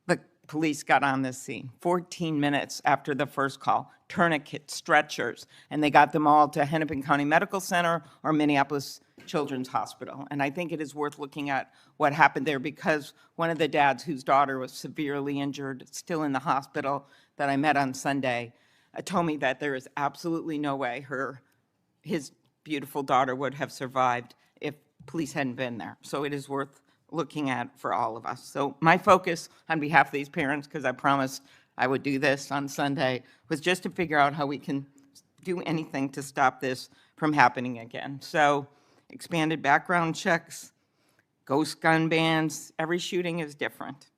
the police got on the scene. 14 minutes after the first call. Tourniquets, stretchers, and they got them all to Hennepin County Medical Center or Minneapolis Children's Hospital. And I think it is worth looking at what happened there, because one of the dads whose daughter was severely injured, still in the hospital, that I met on Sunday, told me that there is absolutely no way his beautiful daughter would have survived if police hadn't been there. So it is worth looking at for all of us. So my focus on behalf of these parents, because I promised I would do this on Sunday, was just to figure out how we can do anything to stop this from happening again. So expanded background checks, ghost gun bans, every shooting is different.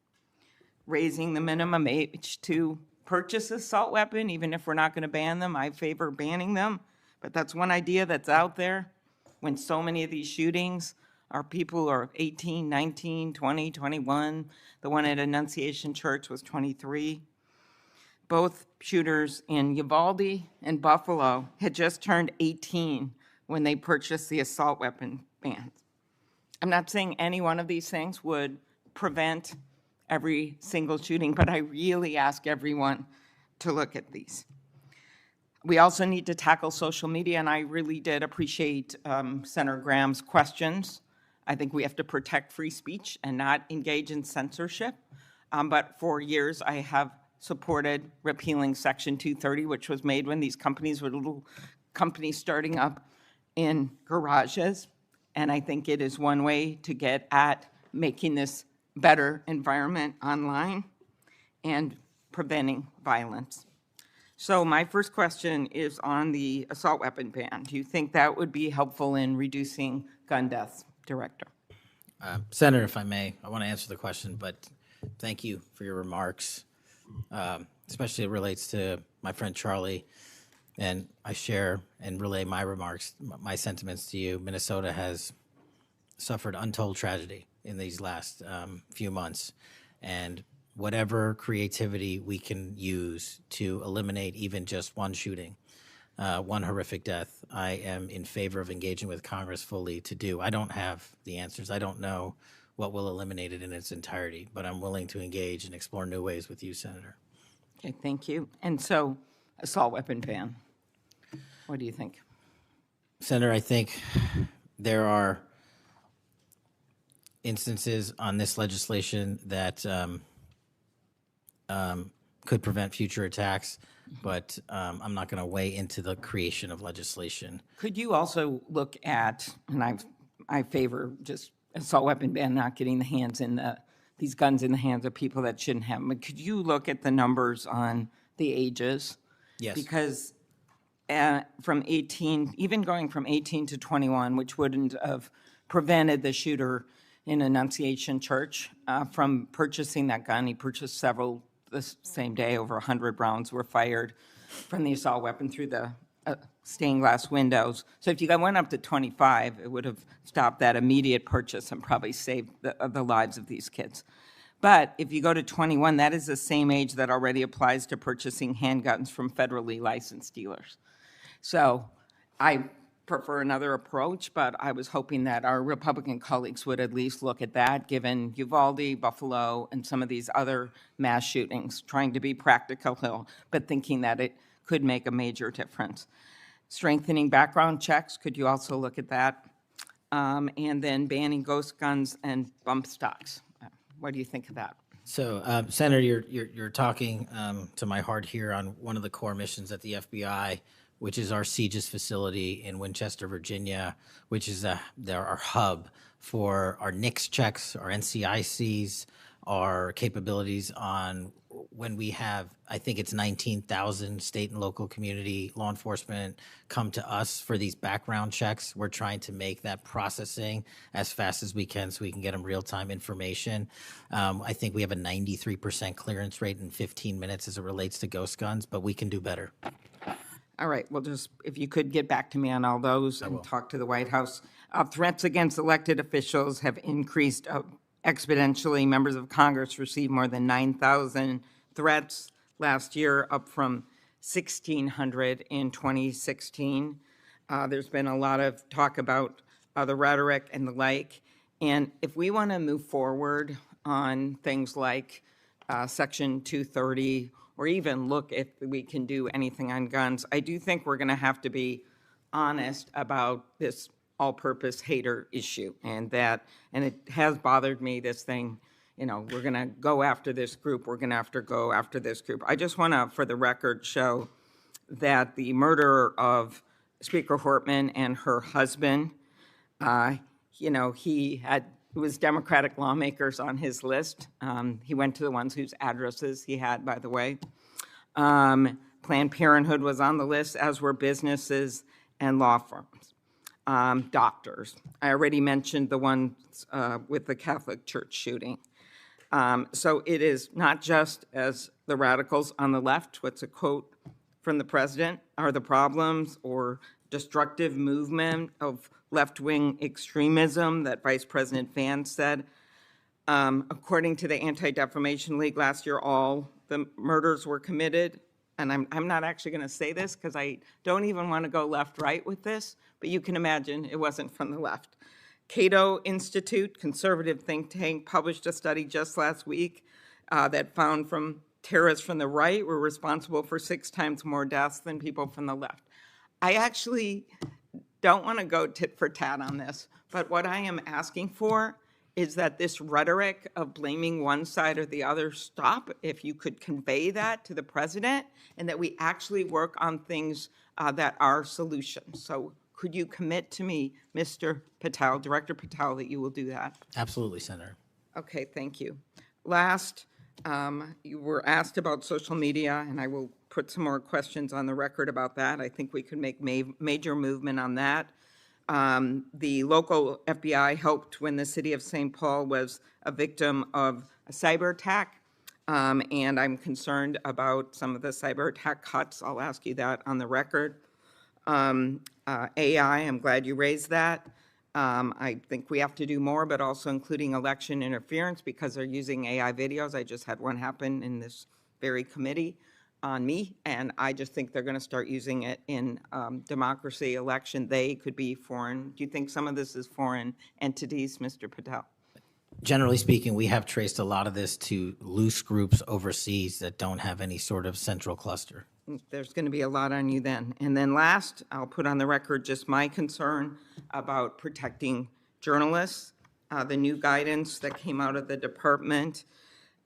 Raising the minimum age to purchase assault weapon, even if we're not going to ban them. I favor banning them, but that's one idea that's out there when so many of these shootings are people who are 18, 19, 20, 21. The one at Annunciation Church was 23. Both shooters in Uvalde and Buffalo had just turned 18 when they purchased the assault weapon ban. I'm not saying any one of these things would prevent every single shooting, but I really ask everyone to look at these. We also need to tackle social media, and I really did appreciate Senator Graham's questions. I think we have to protect free speech and not engage in censorship. But for years, I have supported repealing Section 230, which was made when these companies were little companies starting up in garages. And I think it is one way to get at making this better environment online and preventing violence. So my first question is on the assault weapon ban. Do you think that would be helpful in reducing gun deaths, Director? Senator, if I may, I want to answer the question, but thank you for your remarks. Especially it relates to my friend Charlie, and I share and relay my remarks, my sentiments to you. Minnesota has suffered untold tragedy in these last few months, and whatever creativity we can use to eliminate even just one shooting, one horrific death, I am in favor of engaging with Congress fully to do. I don't have the answers. I don't know what will eliminate it in its entirety, but I'm willing to engage and explore new ways with you, Senator. Okay, thank you. And so, assault weapon ban. What do you think? Senator, I think there are instances on this legislation that could prevent future attacks, but I'm not going to weigh into the creation of legislation. Could you also look at, and I favor just assault weapon ban, not getting these guns in the hands of people that shouldn't have them, but could you look at the numbers on the ages? Yes. Because from 18, even going from 18 to 21, which wouldn't have prevented the shooter in Annunciation Church from purchasing that gun. He purchased several the same day. Over 100 rounds were fired from the assault weapon through the stained glass windows. So if you went up to 25, it would have stopped that immediate purchase and probably saved the lives of these kids. But if you go to 21, that is the same age that already applies to purchasing handguns from federally licensed dealers. So I prefer another approach, but I was hoping that our Republican colleagues would at least look at that, given Uvalde, Buffalo, and some of these other mass shootings, trying to be practical, but thinking that it could make a major difference. Strengthening background checks, could you also look at that? And then banning ghost guns and bump stocks. What do you think of that? So, Senator, you're talking to my heart here on one of the core missions at the FBI, which is our CJIS facility in Winchester, Virginia, which is our hub for our NICS checks, our NCICs, our capabilities on when we have, I think it's 19,000 state and local community law enforcement come to us for these background checks. We're trying to make that processing as fast as we can so we can get them real-time information. I think we have a 93% clearance rate in 15 minutes as it relates to ghost guns, but we can do better. All right, well, just if you could get back to me on all those and talk to the White House. Threats against elected officials have increased exponentially. Members of Congress received more than 9,000 threats last year, up from 1,600 in 2016. There's been a lot of talk about the rhetoric and the like. And if we want to move forward on things like Section 230, or even look if we can do anything on guns, I do think we're going to have to be honest about this all-purpose hater issue, and it has bothered me, this thing, we're going to go after this group, we're going to have to go after this group. I just want to, for the record, show that the murderer of Speaker Hortman and her husband, it was Democratic lawmakers on his list. He went to the ones whose addresses he had, by the way. Planned Parenthood was on the list, as were businesses and law firms. Doctors. I already mentioned the ones with the Catholic Church shooting. So it is not just, as the radicals on the left, what's a quote from the president, are the problems or destructive movement of left-wing extremism that Vice President Vance said. According to the Anti-Defamation League last year, all the murders were committed. And I'm not actually going to say this because I don't even want to go left-right with this, but you can imagine it wasn't from the left. Cato Institute, conservative think tank, published a study just last week that found terrorists from the right were responsible for 6 times more deaths than people from the left. I actually don't want to go tit for tat on this, but what I am asking for is that this rhetoric of blaming one side or the other stop, if you could convey that to the president, and that we actually work on things that are solutions. So could you commit to me, Mr. Patel, Director Patel, that you will do that? Absolutely, Senator. Okay, thank you. Last, you were asked about social media, and I will put some more questions on the record about that. I think we could make major movement on that. The local FBI helped when the city of St. Paul was a victim of a cyber attack, and I'm concerned about some of the cyber attack cuts. I'll ask you that on the record. AI, I'm glad you raised that. I think we have to do more, but also including election interference because they're using AI videos. I just had one happen in this very committee on me, and I just think they're going to start using it in democracy, election. They could be foreign. Do you think some of this is foreign entities, Mr. Patel? Generally speaking, we have traced a lot of this to loose groups overseas that don't have any sort of central cluster. There's going to be a lot on you then. And then last, I'll put on the record just my concern about protecting journalists. The new guidance that came out of the department.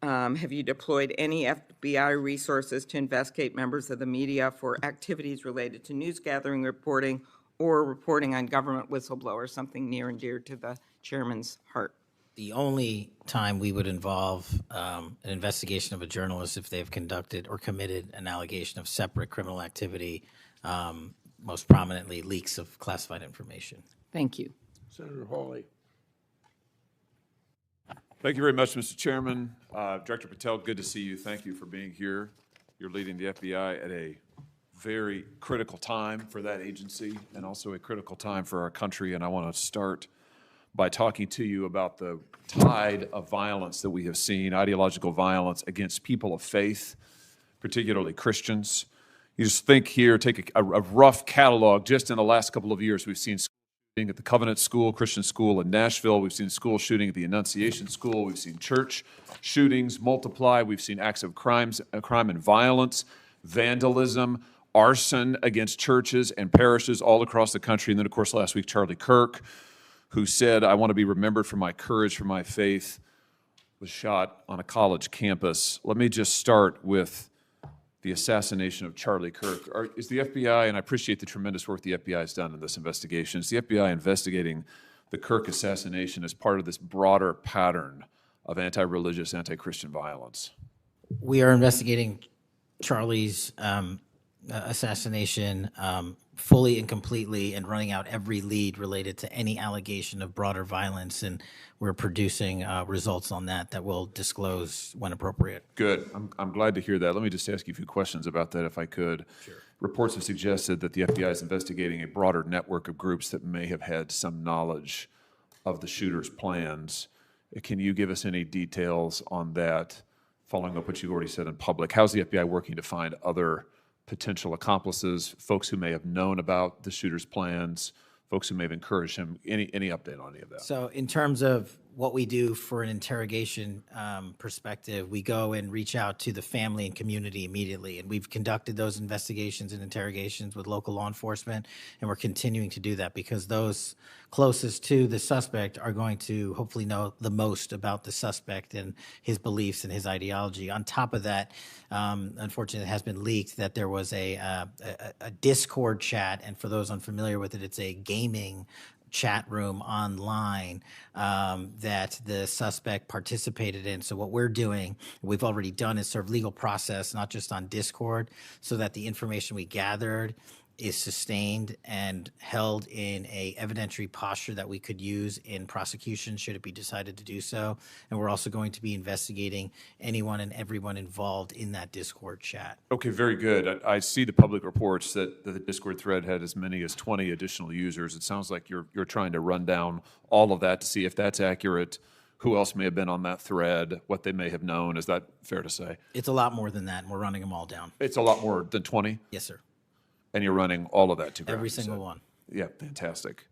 Have you deployed any FBI resources to investigate members of the media for activities related to news gathering, reporting, or reporting on government whistleblowers, something near and dear to the chairman's heart? The only time we would involve an investigation of a journalist if they've conducted or committed an allegation of separate criminal activity, most prominently leaks of classified information. Thank you. Senator Hawley. Thank you very much, Mr. Chairman. Director Patel, good to see you. Thank you for being here. You're leading the FBI at a very critical time for that agency and also a critical time for our country. And I want to start by talking to you about the tide of violence that we have seen, ideological violence against people of faith, particularly Christians. You just think here, take a rough catalog. Just in the last couple of years, we've seen shooting at the Covenant School, Christian school in Nashville. We've seen school shooting at the Annunciation School. We've seen church shootings multiply. We've seen acts of crime and violence, vandalism, arson against churches and parishes all across the country. And then, of course, last week, Charlie Kirk, who said, "I want to be remembered for my courage, for my faith," was shot on a college campus. Let me just start with the assassination of Charlie Kirk. Is the FBI, and I appreciate the tremendous work the FBI has done in this investigation, is the FBI investigating the Kirk assassination as part of this broader pattern of anti-religious, anti-Christian violence? We are investigating Charlie's assassination fully and completely and running out every lead related to any allegation of broader violence, and we're producing results on that we'll disclose when appropriate. Good. I'm glad to hear that. Let me just ask you a few questions about that if I could. Sure. Reports have suggested that the FBI is investigating a broader network of groups that may have had some knowledge of the shooter's plans. Can you give us any details on that, following up what you already said in public? How's the FBI working to find other potential accomplices, folks who may have known about the shooter's plans, folks who may have encouraged him? Any update on any of that? So in terms of what we do for an interrogation perspective, we go and reach out to the family and community immediately. And we've conducted those investigations and interrogations with local law enforcement, and we're continuing to do that because those closest to the suspect are going to hopefully know the most about the suspect and his beliefs and his ideology. On top of that, unfortunately, it has been leaked that there was a Discord chat, and for those unfamiliar with it, it's a gaming chat room online that the suspect participated in. So what we're doing, we've already done, is serve legal process, not just on Discord, so that the information we gathered is sustained and held in a evidentiary posture that we could use in prosecution should it be decided to do so. And we're also going to be investigating anyone and everyone involved in that Discord chat. Okay, very good. I see the public reports that the Discord thread had as many as 20 additional users. It sounds like you're trying to run down all of that to see if that's accurate, who else may have been on that thread, what they may have known. Is that fair to say? It's a lot more than that, and we're running them all down. It's a lot more than 20? Yes, sir. And you're running all of that to ground? Every single one. Yeah, fantastic.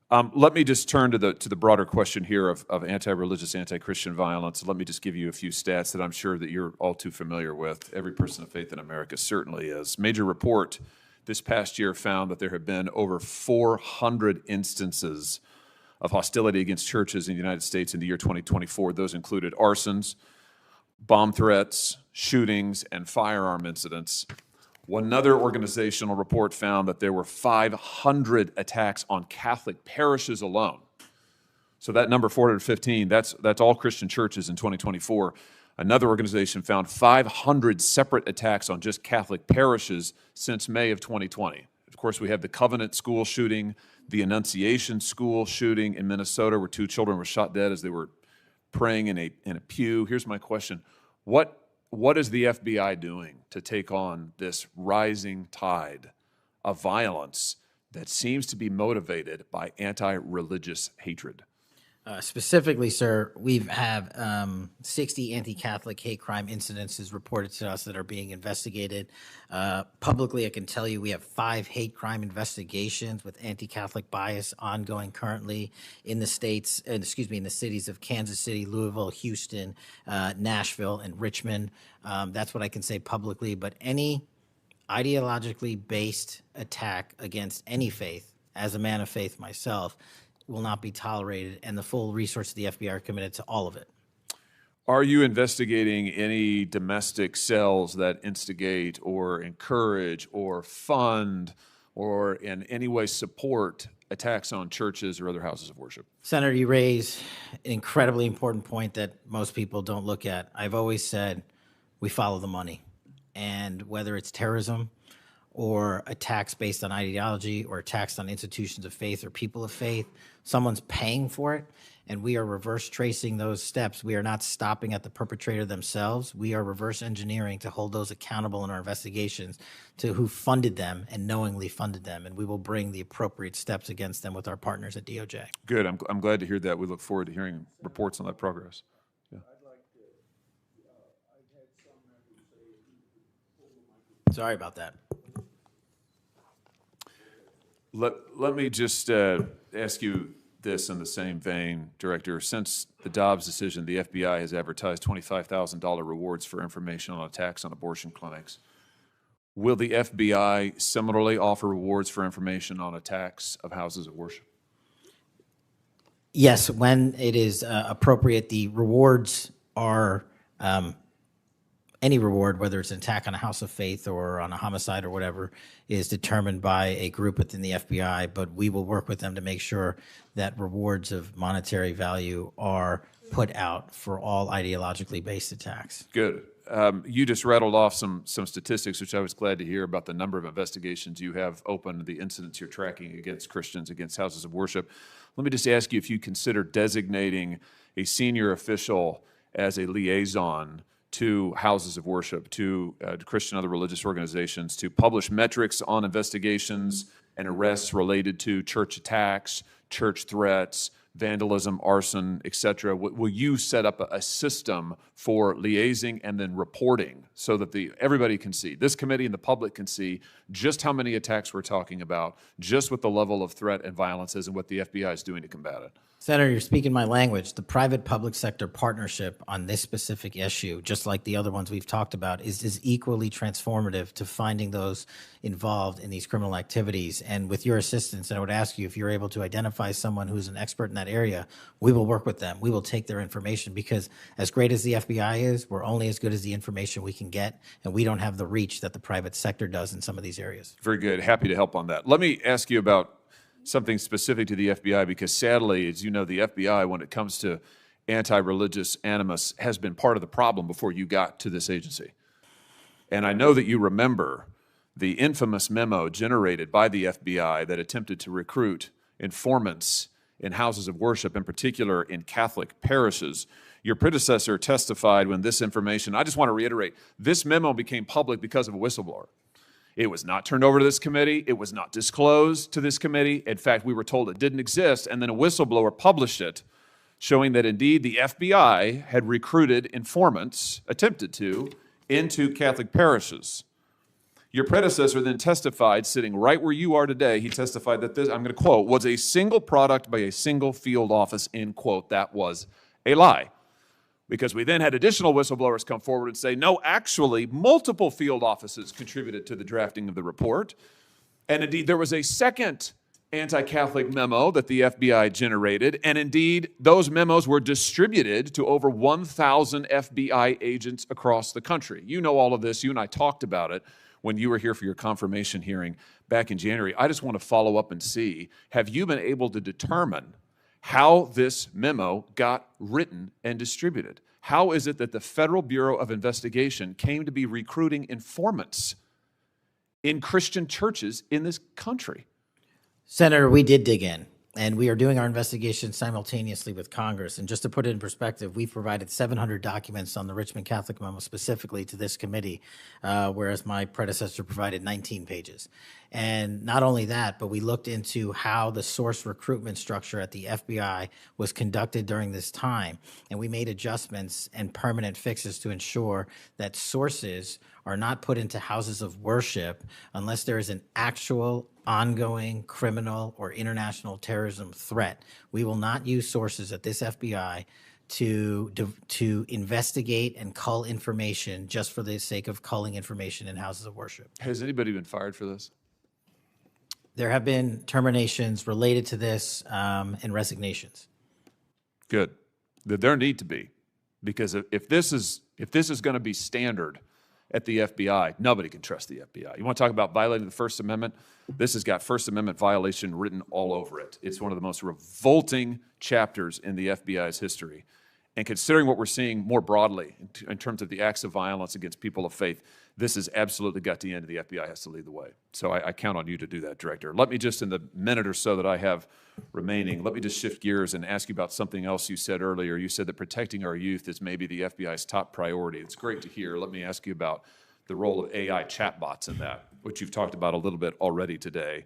Let me just turn to the broader question here of anti-religious, anti-Christian violence. Let me just give you a few stats that I'm sure that you're all too familiar with. Every person of faith in America certainly is. Major report this past year found that there have been over 400 instances of hostility against churches in the United States in the year 2024. Those included arsons, bomb threats, shootings, and firearm incidents. Another organizational report found that there were 500 attacks on Catholic parishes alone. So that number, 415, that's all Christian churches in 2024. Another organization found 500 separate attacks on just Catholic parishes since May of 2020. Of course, we have the Covenant School shooting, the Annunciation School shooting in Minnesota, where 2 children were shot dead as they were praying in a pew. Here's my question. What is the FBI doing to take on this rising tide of violence that seems to be motivated by anti-religious hatred? Specifically, sir, we have 60 anti-Catholic hate crime incidences reported to us that are being investigated. Publicly, I can tell you we have 5 hate crime investigations with anti-Catholic bias ongoing currently in the states, in the cities of Kansas City, Louisville, Houston, Nashville, and Richmond. That's what I can say publicly, but any ideologically based attack against any faith, as a man of faith myself, will not be tolerated, and the full resources of the FBI are committed to all of it. Are you investigating any domestic cells that instigate or encourage or fund or in any way support attacks on churches or other houses of worship? Senator, you raise an incredibly important point that most people don't look at. I've always said we follow the money, and whether it's terrorism or attacks based on ideology or attacks on institutions of faith or people of faith, someone's paying for it, and we are reverse tracing those steps. We are not stopping at the perpetrator themselves. We are reverse engineering to hold those accountable in our investigations to who funded them and knowingly funded them, and we will bring the appropriate steps against them with our partners at DOJ. Good. I'm glad to hear that. We look forward to hearing reports on that progress. Yeah. Sorry about that. Let me just ask you this in the same vein, Director. Since the Dobbs decision, the FBI has advertised $25,000 rewards for information on attacks on abortion clinics. Will the FBI similarly offer rewards for information on attacks of houses of worship? Yes, when it is appropriate, the rewards are any reward, whether it's an attack on a house of faith or on a homicide or whatever, is determined by a group within the FBI, but we will work with them to make sure that rewards of monetary value are put out for all ideologically based attacks. Good. You just rattled off some statistics, which I was glad to hear, about the number of investigations you have open, the incidents you're tracking against Christians, against houses of worship. Let me just ask you if you consider designating a senior official as a liaison to houses of worship, to Christian and other religious organizations, to publish metrics on investigations and arrests related to church attacks, church threats, vandalism, arson, etc. Will you set up a system for liaising and then reporting so that everybody can see, this committee and the public can see just how many attacks we're talking about, just what the level of threat and violence is and what the FBI is doing to combat it? Senator, you're speaking my language. The private-public sector partnership on this specific issue, just like the other ones we've talked about, is equally transformative to finding those involved in these criminal activities. And with your assistance, I would ask you if you're able to identify someone who's an expert in that area, we will work with them. We will take their information because as great as the FBI is, we're only as good as the information we can get, and we don't have the reach that the private sector does in some of these areas. Very good. Happy to help on that. Let me ask you about something specific to the FBI, because sadly, as you know, the FBI, when it comes to anti-religious animus, has been part of the problem before you got to this agency. And I know that you remember the infamous memo generated by the FBI that attempted to recruit informants in houses of worship, in particular in Catholic parishes. Your predecessor testified when this information, I just want to reiterate, this memo became public because of a whistleblower. It was not turned over to this committee. It was not disclosed to this committee. In fact, we were told it didn't exist, and then a whistleblower published it, showing that indeed the FBI had recruited informants, attempted to, into Catholic parishes. Your predecessor then testified, sitting right where you are today, he testified that this, I'm going to quote, was a single product by a single field office, end quote. That was a lie. Because we then had additional whistleblowers come forward and say, no, actually, multiple field offices contributed to the drafting of the report. And indeed, there was a second anti-Catholic memo that the FBI generated. And indeed, those memos were distributed to over 1,000 FBI agents across the country. You know all of this. You and I talked about it when you were here for your confirmation hearing back in January. I just want to follow up and see, have you been able to determine how this memo got written and distributed? How is it that the Federal Bureau of Investigation came to be recruiting informants in Christian churches in this country? Senator, we did dig in. And we are doing our investigation simultaneously with Congress. And just to put it in perspective, we've provided 700 documents on the Richmond Catholic Memo specifically to this committee, whereas my predecessor provided 19 pages. And not only that, but we looked into how the source recruitment structure at the FBI was conducted during this time. And we made adjustments and permanent fixes to ensure that sources are not put into houses of worship unless there is an actual ongoing criminal or international terrorism threat. We will not use sources at this FBI to investigate and cull information just for the sake of culling information in houses of worship. Has anybody been fired for this? There have been terminations related to this and resignations. Good. There need to be, because if this is going to be standard at the FBI, nobody can trust the FBI. You want to talk about violating the First Amendment? This has got First Amendment violation written all over it. It's one of the most revolting chapters in the FBI's history. And considering what we're seeing more broadly in terms of the acts of violence against people of faith, this has absolutely got to end. The FBI has to lead the way. So I count on you to do that, Director. Let me just, in the minute or so that I have remaining, let me just shift gears and ask you about something else you said earlier. You said that protecting our youth is maybe the FBI's top priority. It's great to hear. Let me ask you about the role of AI chatbots in that, which you've talked about a little bit already today.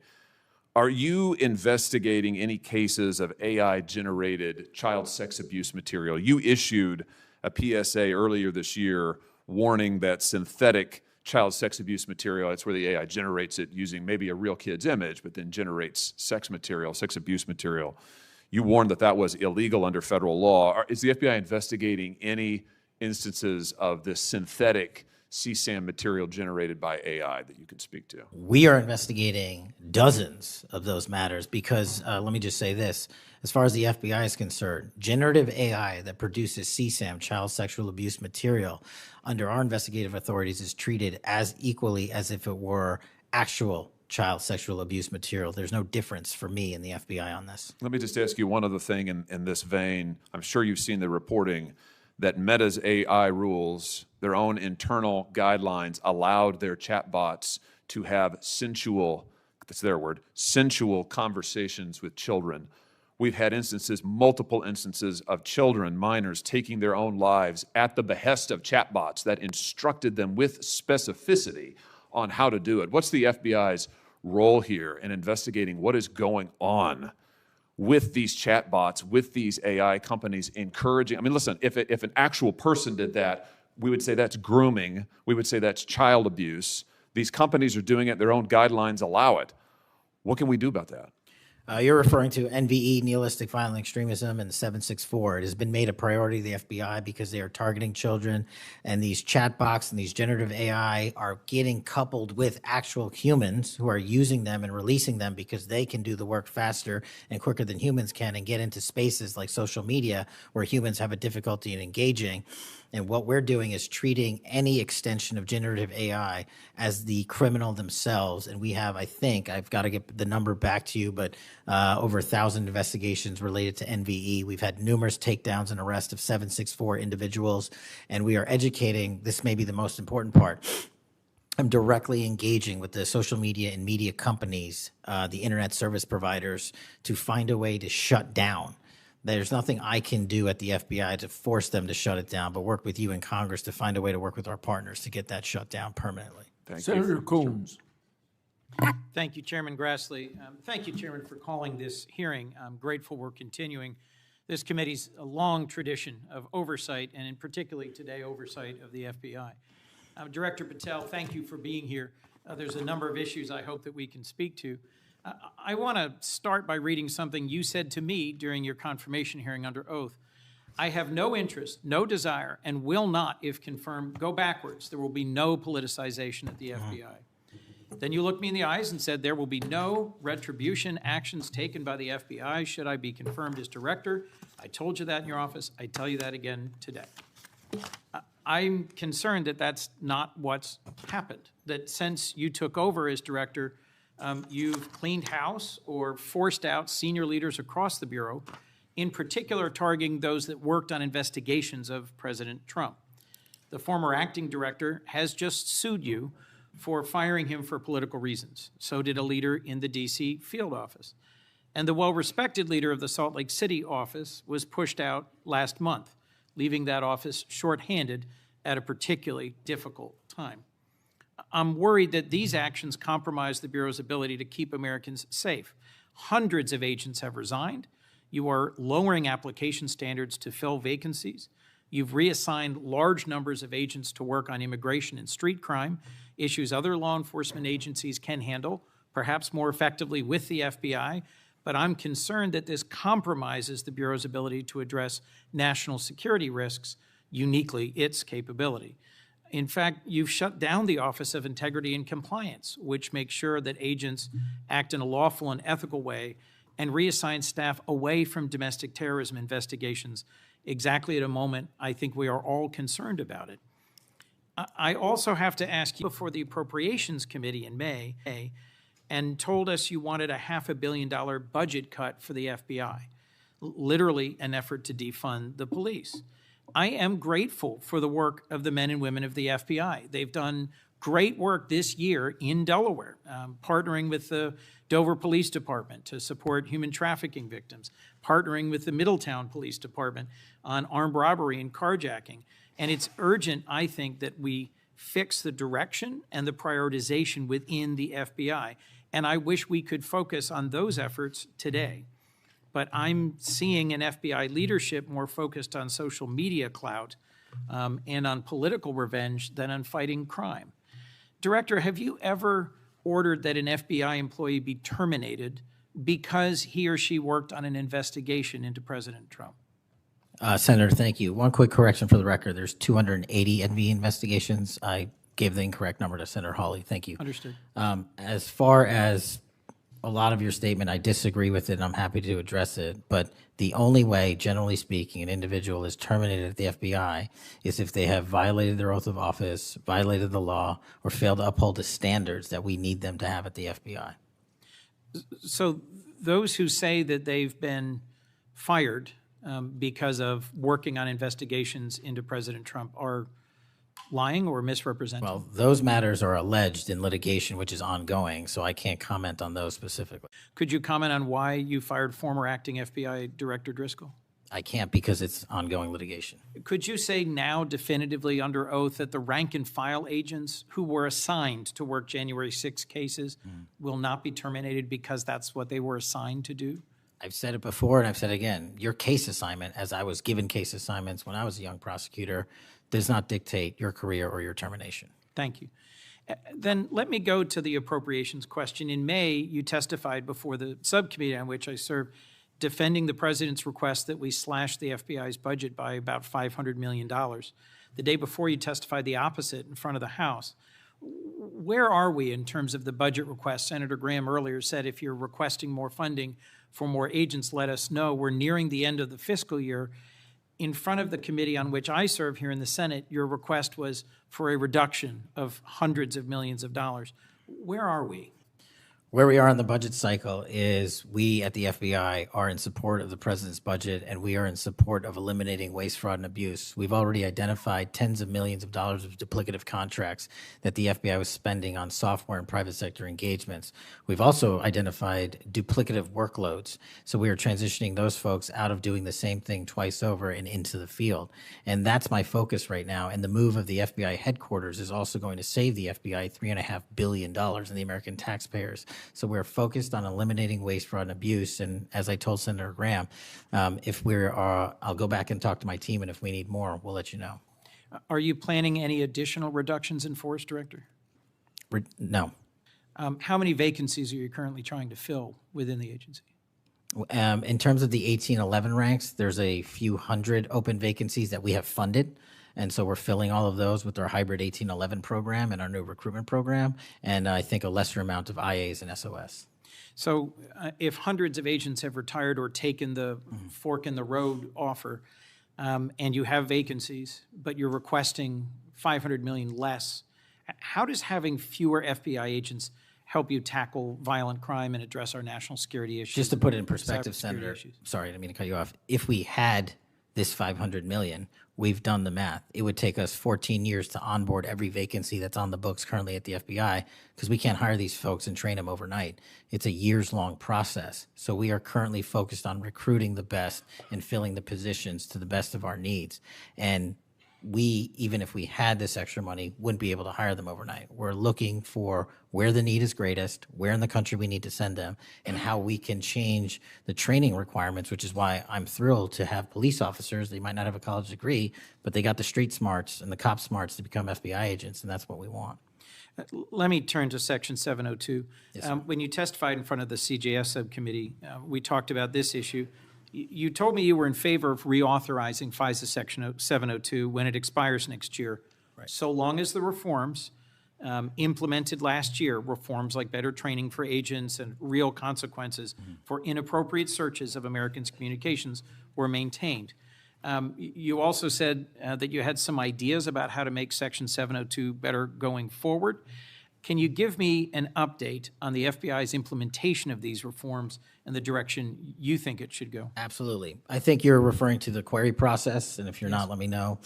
Are you investigating any cases of AI-generated child sex abuse material? You issued a PSA earlier this year warning that synthetic child sex abuse material, that's where the AI generates it using maybe a real kid's image, but then generates sex material, sex abuse material. You warned that that was illegal under federal law. Is the FBI investigating any instances of this synthetic CSAM material generated by AI that you can speak to? We are investigating dozens of those matters because, let me just say this, as far as the FBI is concerned, generative AI that produces CSAM, child sexual abuse material, under our investigative authorities is treated as equally as if it were actual child sexual abuse material. There's no difference for me in the FBI on this. Let me just ask you one other thing in this vein. I'm sure you've seen the reporting that Meta's AI rules, their own internal guidelines, allowed their chatbots to have sensual, that's their word, sensual conversations with children. We've had instances, multiple instances of children, minors, taking their own lives at the behest of chatbots that instructed them with specificity on how to do it. What's the FBI's role here in investigating what is going on with these chatbots, with these AI companies encouraging? I mean, listen, if an actual person did that, we would say that's grooming. We would say that's child abuse. These companies are doing it. Their own guidelines allow it. What can we do about that? You're referring to NVE, nihilistic violent extremism, and 764. It has been made a priority of the FBI because they are targeting children, and these chatbots and these generative AI are getting coupled with actual humans who are using them and releasing them because they can do the work faster and quicker than humans can and get into spaces like social media where humans have a difficulty in engaging. And what we're doing is treating any extension of generative AI as the criminal themselves. And we have, I think, I've got to get the number back to you, but over 1,000 investigations related to NVE. We've had numerous takedowns and arrests of 764 individuals. And we are educating, this may be the most important part, I'm directly engaging with the social media and media companies, the internet service providers, to find a way to shut down. There's nothing I can do at the FBI to force them to shut it down, but work with you in Congress to find a way to work with our partners to get that shut down permanently. Thank Senator you. Coons. Thank you, Chairman Grassley. Thank you, Chairman, for calling this hearing. I'm grateful we're continuing this committee's long tradition of oversight, and in particularly today, oversight of the FBI. Director Patel, thank you for being here. There's a number of issues I hope that we can speak to. I want to start by reading something you said to me during your confirmation hearing under oath. I have no interest, no desire, and will not, if confirmed, go backwards. There will be no politicization at the FBI. Then you looked me in the eyes and said there will be no retribution actions taken by the FBI should I be confirmed as director. I told you that in your office. I tell you that again today. I'm concerned that that's not what's happened, that since you took over as director, you've cleaned house or forced out senior leaders across the Bureau, in particular targeting those that worked on investigations of President Trump. The former acting director has just sued you for firing him for political reasons. So did a leader in the D.C. field office. And the well-respected leader of the Salt Lake City office was pushed out last month, leaving that office shorthanded at a particularly difficult time. I'm worried that these actions compromise the Bureau's ability to keep Americans safe. Hundreds of agents have resigned. You are lowering application standards to fill vacancies. You've reassigned large numbers of agents to work on immigration and street crime, issues other law enforcement agencies can handle, perhaps more effectively with the FBI, but I'm concerned that this compromises the Bureau's ability to address national security risks, uniquely its capability. In fact, you've shut down the Office of Integrity and Compliance, which makes sure that agents act in a lawful and ethical way, and reassign staff away from domestic terrorism investigations exactly at a moment I think we are all concerned about it. I also have to ask you, before the Appropriations Committee in May, and told us you wanted a $500 million budget cut for the FBI, literally an effort to defund the police. I am grateful for the work of the men and women of the FBI. They've done great work this year in Delaware, partnering with the Dover Police Department to support human trafficking victims, partnering with the Middletown Police Department on armed robbery and carjacking. And it's urgent, I think, that we fix the direction and the prioritization within the FBI. And I wish we could focus on those efforts today. But I'm seeing an FBI leadership more focused on social media clout and on political revenge than on fighting crime. Director, have you ever ordered that an FBI employee be terminated because he or she worked on an investigation into President Trump? Senator, thank you. One quick correction for the record. There's 280 NV investigations. I gave the incorrect number to Senator Hawley. Thank you. Understood. As far as a lot of your statement, I disagree with it, and I'm happy to address it. But the only way, generally speaking, an individual is terminated at the FBI is if they have violated their oath of office, violated the law, or failed to uphold the standards that we need them to have at the FBI. So those who say that they've been fired because of working on investigations into President Trump are lying or misrepresenting? Well, those matters are alleged in litigation, which is ongoing, so I can't comment on those specifically. Could you comment on why you fired former acting FBI Director Driscoll? I can't because it's ongoing litigation. Could you say now definitively under oath that the rank and file agents who were assigned to work January 6 cases will not be terminated because that's what they were assigned to do? I've said it before and I've said it again. Your case assignment, as I was given case assignments when I was a young prosecutor, does not dictate your career or your termination. Thank you. Then let me go to the appropriations question. In May, you testified before the subcommittee on which I serve, defending the president's request that we slash the FBI's budget by about $500 million. The day before, you testified the opposite in front of the House. Where are we in terms of the budget request? Senator Graham earlier said if you're requesting more funding for more agents, let us know. We're nearing the end of the fiscal year. In front of the committee on which I serve here in the Senate, your request was for a reduction of hundreds of millions of dollars. Where are we? Where we are in the budget cycle is we at the FBI are in support of the president's budget, and we are in support of eliminating waste, fraud, and abuse. We've already identified tens of millions of dollars of duplicative contracts that the FBI was spending on software and private sector engagements. We've also identified duplicative workloads. So we are transitioning those folks out of doing the same thing twice over and into the field. And that's my focus right now. And the move of the FBI headquarters is also going to save the FBI $3.5 billion in the American taxpayers. So we're focused on eliminating waste, fraud, and abuse. And as I told Senator Graham, if we're, I'll go back and talk to my team, and if we need more, we'll let you know. Are you planning any additional reductions in force, Director? No. How many vacancies are you currently trying to fill within the agency? In terms of the 1811 ranks, there's a few hundred open vacancies that we have funded. And so we're filling all of those with our hybrid 1811 program and our new recruitment program, and I think a lesser amount of IAs and SOS. So if hundreds of agents have retired or taken the fork in the road offer, and you have vacancies, but you're requesting $500 million less, how does having fewer FBI agents help you tackle violent crime and address our national security issues? Just to put it in perspective, Senator, sorry, I didn't mean to cut you off. If we had this 500 million. We've done the math. It would take us 14 years to onboard every vacancy that's on the books currently at the FBI, because we can't hire these folks and train them overnight. It's a years-long process. So we are currently focused on recruiting the best and filling the positions to the best of our needs. And we, even if we had this extra money, wouldn't be able to hire them overnight. We're looking for where the need is greatest, where in the country we need to send them, and how we can change the training requirements, which is why I'm thrilled to have police officers. They might not have a college degree, but they got the street smarts and the cop smarts to become FBI agents, and that's what we want. Let me turn to Section 702. When you testified in front of the CJS subcommittee, we talked about this issue. You told me you were in favor of reauthorizing FISA Section 702 when it expires next year, so long as the reforms implemented last year, reforms like better training for agents and real consequences for inappropriate searches of Americans' communications, were maintained. You also said that you had some ideas about how to make Section 702 better going forward. Can you give me an update on the FBI's implementation of these reforms and the direction you think it should go? Absolutely. I think you're referring to the query process, and if you're not, let me know.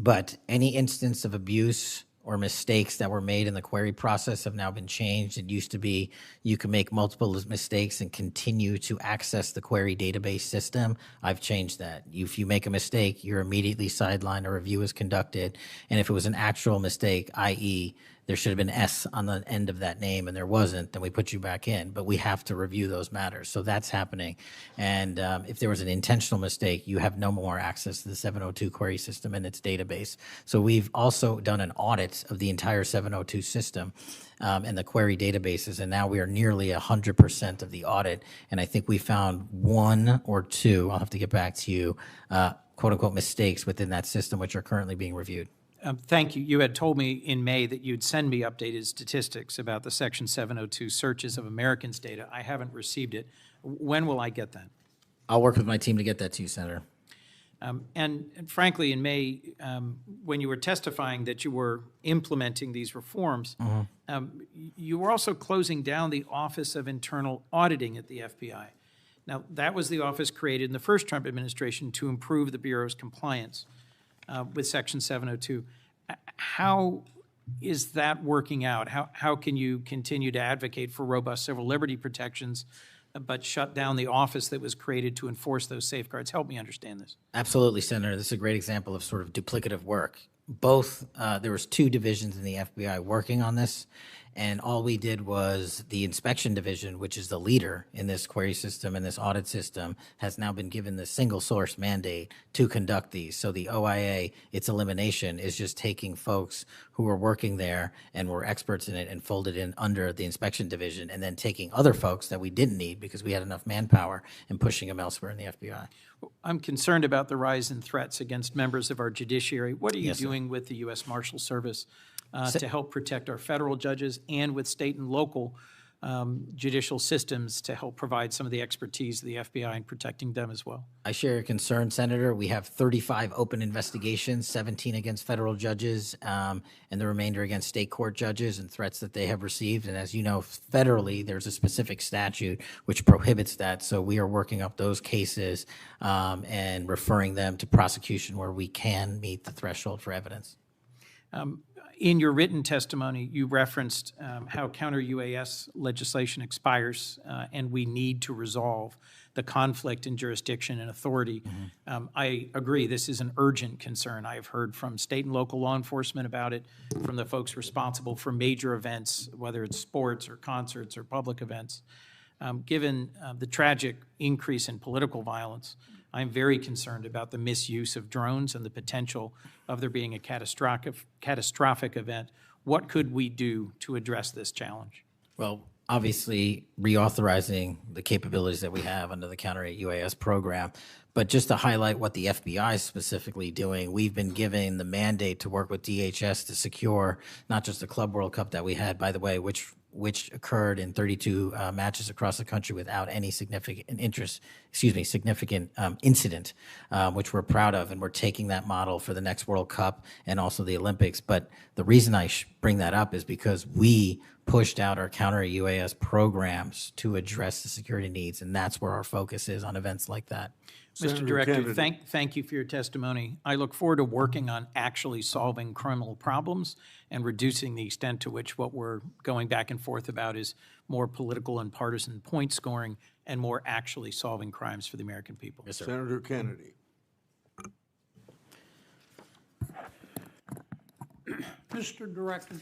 But any instance of abuse or mistakes that were made in the query process have now been changed. It used to be you can make multiple mistakes and continue to access the query database system. I've changed that. If you make a mistake, you're immediately sidelined, a review is conducted, and if it was an actual mistake, i.e., there should have been S on the end of that name and there wasn't, then we put you back in. But we have to review those matters. So that's happening. And if there was an intentional mistake, you have no more access to the 702 query system and its database. So we've also done an audit of the entire 702 system and the query databases, and now we are nearly 100% of the audit. And I think we found one or two, I'll have to get back to you, quote unquote mistakes within that system, which are currently being reviewed. Thank you. You had told me in May that you'd send me updated statistics about the Section 702 searches of Americans' data. I haven't received it. When will I get that? I'll work with my team to get that to you, Senator. And frankly, in May, when you were testifying that you were implementing these reforms, you were also closing down the Office of Internal Auditing at the FBI. Now, that was the office created in the first Trump administration to improve the Bureau's compliance with Section 702. How is that working out? How can you continue to advocate for robust civil liberty protections but shut down the office that was created to enforce those safeguards? Help me understand this. Absolutely, Senator. This is a great example of sort of duplicative work. Both, there was two divisions in the FBI working on this, and all we did was the inspection division, which is the leader in this query system and this audit system, has now been given the single source mandate to conduct these. So the OIA, its elimination is just taking folks who were working there and were experts in it and folded in under the inspection division, and then taking other folks that we didn't need because we had enough manpower and pushing them elsewhere in the FBI. I'm concerned about the rise in threats against members of our judiciary. What are you doing with the U.S. Marshal Service to help protect our federal judges and with state and local judicial systems to help provide some of the expertise of the FBI in protecting them as well? I share your concern, Senator. We have 35 open investigations, 17 against federal judges, and the remainder against state court judges and threats that they have received. And as you know, federally, there's a specific statute which prohibits that. So we are working up those cases and referring them to prosecution where we can meet the threshold for evidence. In your written testimony, you referenced how counter-UAS legislation expires and we need to resolve the conflict in jurisdiction and authority. I agree, this is an urgent concern. I have heard from state and local law enforcement about it, from the folks responsible for major events, whether it's sports or concerts or public events. Given the tragic increase in political violence, I'm very concerned about the misuse of drones and the potential of there being a catastrophic event. What could we do to address this challenge? Well, obviously, reauthorizing the capabilities that we have under the counter-UAS program. But just to highlight what the FBI is specifically doing, we've been given the mandate to work with DHS to secure not just the Club World Cup that we had, by the way, which occurred in 32 matches across the country without any significant incident, which we're proud of, and we're taking that model for the next World Cup and also the Olympics. But the reason I bring that up is because we pushed out our counter-UAS programs to address the security needs, and that's where our focus is on events like that. Mr. Senator Director, Kennedy. thank you for your testimony. I look forward to working on actually solving criminal problems and reducing the extent to which what we're going back and forth about is more political and partisan point scoring and more actually solving crimes for the American people. Yes, sir. Senator Kennedy. Mr. Director,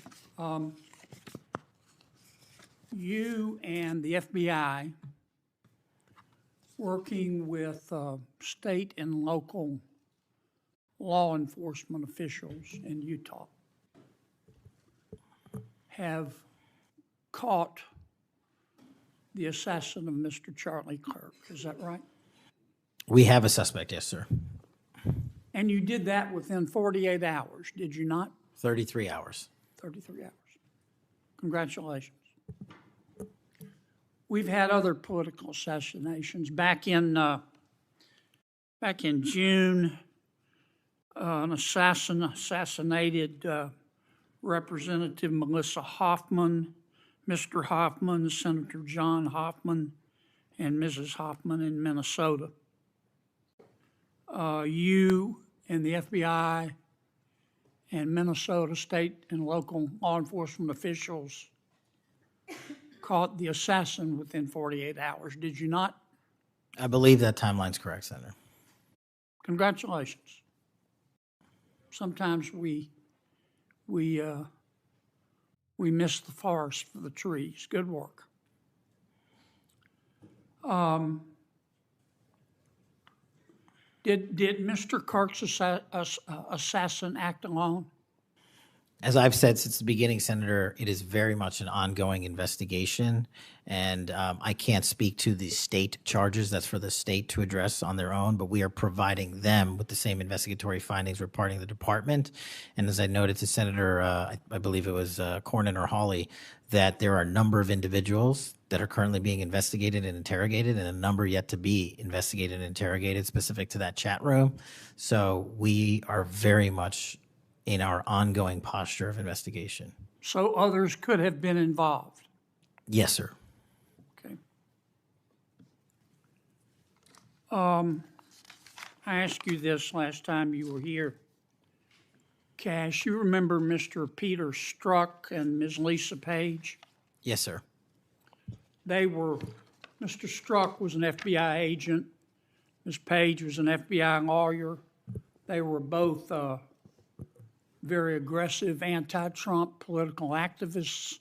you and the FBI, working with state and local law enforcement officials in Utah, have caught the assassin of Mr. Charlie Kirk. Is that right? We have a suspect, yes, sir. And you did that within 48 hours, did you not? 33 hours. 33 hours. Congratulations. We've had other political assassinations. Back in June, an assassinated Representative Melissa Hoffman, Mr. Hoffman, Senator John Hoffman, and Mrs. Hoffman in Minnesota. You and the FBI and Minnesota state and local law enforcement officials caught the assassin within 48 hours, did you not? I believe that timeline's correct, Senator. Congratulations. Sometimes we miss the forest for the trees. Good work. Did Mr. Kirk's assassin act alone? As I've said since the beginning, Senator, it is very much an ongoing investigation, and I can't speak to the state charges. That's for the state to address on their own, but we are providing them with the same investigatory findings reporting the department. And as I noted to Senator, I believe it was Cornyn or Hawley, that there are a number of individuals that are currently being investigated and interrogated, and a number yet to be investigated and interrogated specific to that chat room. So we are very much in our ongoing posture of investigation. So others could have been involved? Yes, sir. Okay. I asked you this last time you were here. Cash, you remember Mr. Peter Strzok and Ms. Lisa Page? Yes, sir. Mr. Strzok was an FBI agent. Ms. Page was an FBI lawyer. They were both very aggressive anti-Trump political activists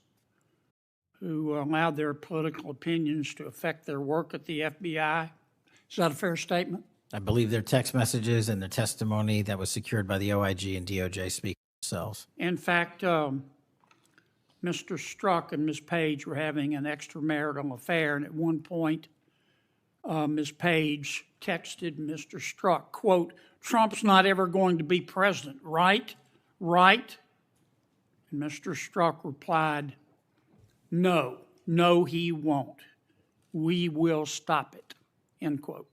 who allowed their political opinions to affect their work at the FBI. Is that a fair statement? I believe their text messages and their testimony that was secured by the OIG and DOJ speak for themselves. In fact, Mr. Strzok and Ms. Page were having an extramarital affair, and at one point, Ms. Page texted Mr. Strzok, quote, "Trump's not ever going to be president, right? Right?" And Mr. Strzok replied, "No, he won't. We will stop it," end quote.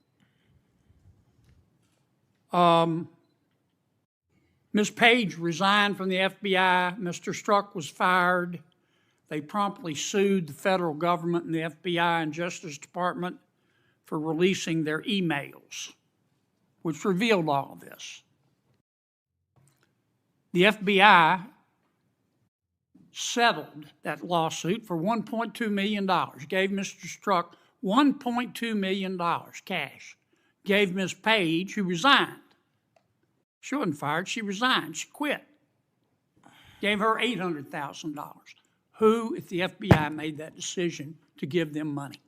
Ms. Page resigned from the FBI. Mr. Strzok was fired. They promptly sued the federal government and the FBI and Justice Department for releasing their emails, which revealed all of this. The FBI settled that lawsuit for $1.2 million, gave Mr. Strzok $1.2 million cash, gave Ms. Page, who resigned. She wasn't fired, she resigned, she quit. Gave her $800,000. Who at the FBI made that decision to give them money?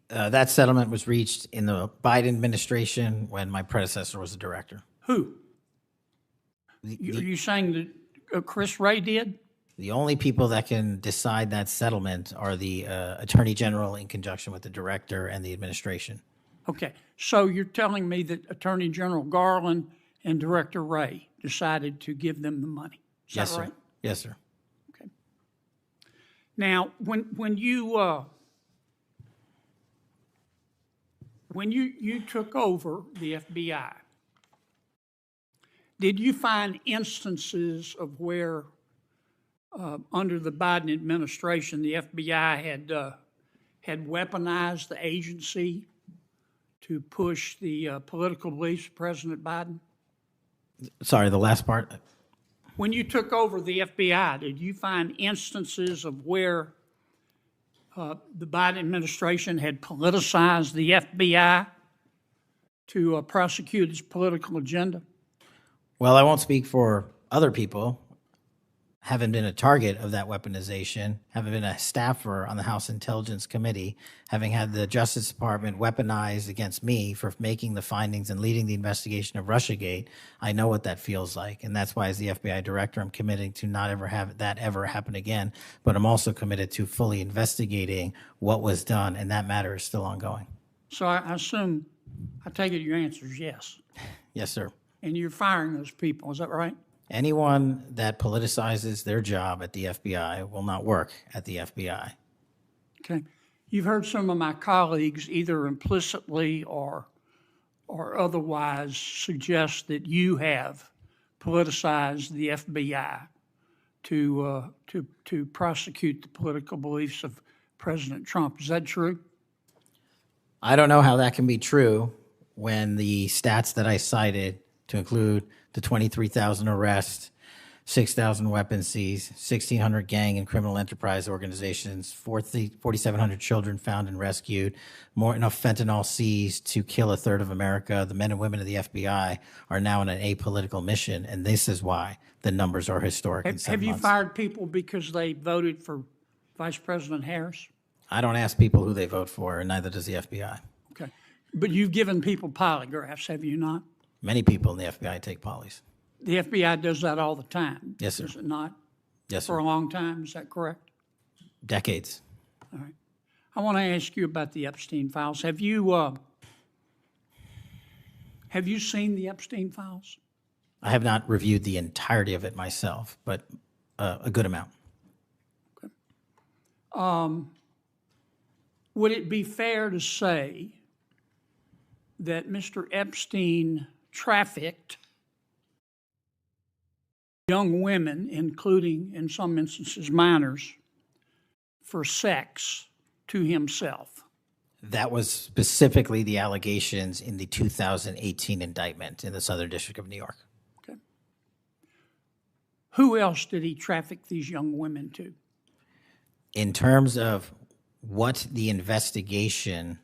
That settlement was reached in the Biden administration when my predecessor was the director. Who? Are you saying that Chris Wray did? The only people that can decide that settlement are the Attorney General in conjunction with the director and the administration. Okay, so you're telling me that Attorney General Garland and Director Wray decided to give them the money? Is Yes, that sir. right? Yes, sir. Okay. Now, when you took over the FBI, did you find instances of where under the Biden administration, the FBI had weaponized the agency to push the political beliefs of President Biden? Sorry, the last part? When you took over the FBI, did you find instances of where the Biden administration had politicized the FBI to prosecute its political agenda? Well, I won't speak for other people. Haven't been a target of that weaponization, haven't been a staffer on the House Intelligence Committee, having had the Justice Department weaponized against me for making the findings and leading the investigation of Russiagate. I know what that feels like, and that's why as the FBI director, I'm committing to not ever have that ever happen again, but I'm also committed to fully investigating what was done, and that matter is still ongoing. So I assume, I take it your answer is yes. Yes, sir. And you're firing those people, is that right? Anyone that politicizes their job at the FBI will not work at the FBI. Okay. You've heard some of my colleagues either implicitly or otherwise suggest that you have politicized the FBI to prosecute the political beliefs of President Trump. Is that true? I don't know how that can be true when the stats that I cited, to include the 23,000 arrests, 6,000 weapons seized, 1,600 gang and criminal enterprise organizations, 4,700 children found and rescued, more enough fentanyl seized to kill a third of America. The men and women of the FBI are now on an apolitical mission, and this is why the numbers are historic. Have you fired people because they voted for Vice President Harris? I don't ask people who they vote for, and neither does the FBI. Okay. But you've given people polygraphs, have you not? Many people in the FBI take polys. The FBI does that all the time. Yes, sir. Does it not? Yes, sir. For a long time, is that correct? Decades. All right. I want to ask you about the Epstein files. Have you seen the Epstein files? I have not reviewed the entirety of it myself, but a good amount. Okay. Would it be fair to say that Mr. Epstein trafficked young women, including, in some instances, minors, for sex to himself? That was specifically the allegations in the 2018 indictment in the Southern District of New York. Okay. Who else did he traffic these young women to? In terms of what the investigation,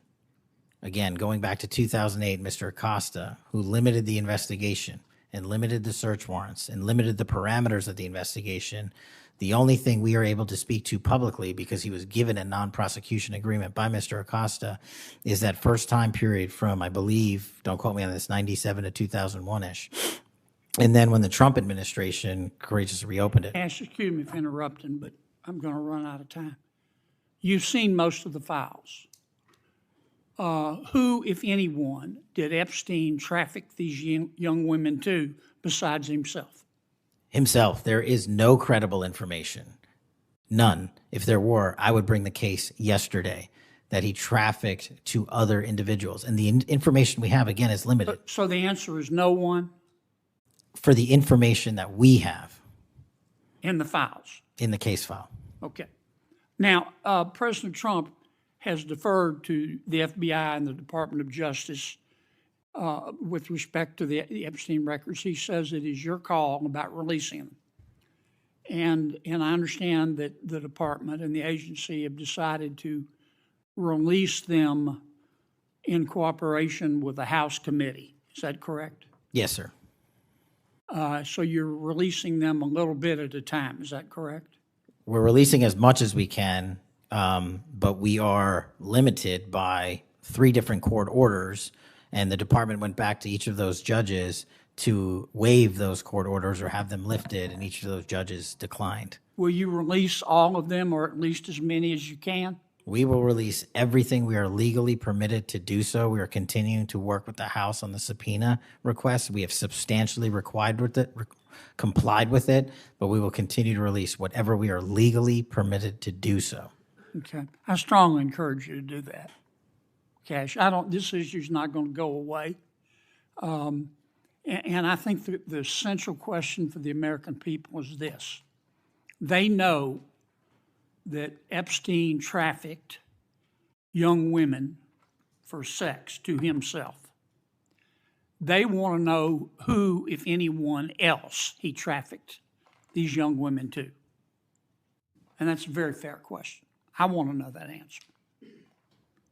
again, going back to 2008, Mr. Acosta, who limited the investigation and limited the search warrants and limited the parameters of the investigation, the only thing we are able to speak to publicly, because he was given a non-prosecution agreement by Mr. Acosta, is that first time period from, I believe, don't quote me on this, 97 to 2001-ish. And then when the Trump administration courageously reopened it. Excuse me for interrupting, but I'm going to run out of time. You've seen most of the files. Who, if anyone, did Epstein traffic these young women to besides himself? Himself. There is no credible information. None. If there were, I would bring the case yesterday that he trafficked to other individuals. And the information we have, again, is limited. So the answer is no one? For the information that we have. In the files? In the case file. Okay. Now, President Trump has deferred to the FBI and the Department of Justice with respect to the Epstein records. He says it is your call about releasing them. And I understand that the department and the agency have decided to release them in cooperation with the House committee. Is that correct? Yes, sir. So you're releasing them a little bit at a time. Is that correct? We're releasing as much as we can, but we are limited by 3 different court orders, and the department went back to each of those judges to waive those court orders or have them lifted, and each of those judges declined. Will you release all of them, or at least as many as you can? We will release everything we are legally permitted to do so. We are continuing to work with the House on the subpoena request. We have substantially complied with it, but we will continue to release whatever we are legally permitted to do so. Okay. I strongly encourage you to do that. Cash, this issue's not going to go away. And I think the central question for the American people is this. They know that Epstein trafficked young women for sex to himself. They want to know who, if anyone else, he trafficked these young women to. And that's a very fair question. I want to know that answer.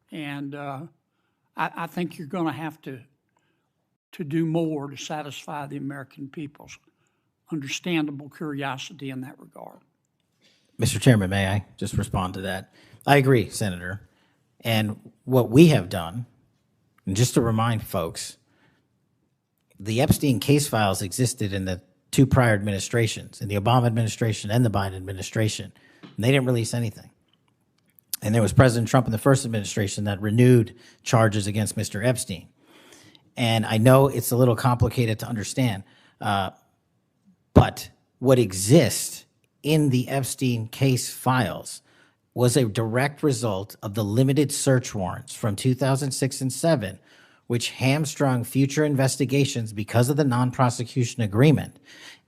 And I think you're going to have to do more to satisfy the American people's understandable curiosity in that regard. Mr. Chairman, may I just respond to that? I agree, Senator. And what we have done, and just to remind folks, the Epstein case files existed in the two prior administrations, in the Obama administration and the Biden administration, and they didn't release anything. And there was President Trump in the first administration that renewed charges against Mr. Epstein. And I know it's a little complicated to understand, but what exists in the Epstein case files was a direct result of the limited search warrants from 2006 and 7, which hamstrung future investigations because of the non-prosecution agreement.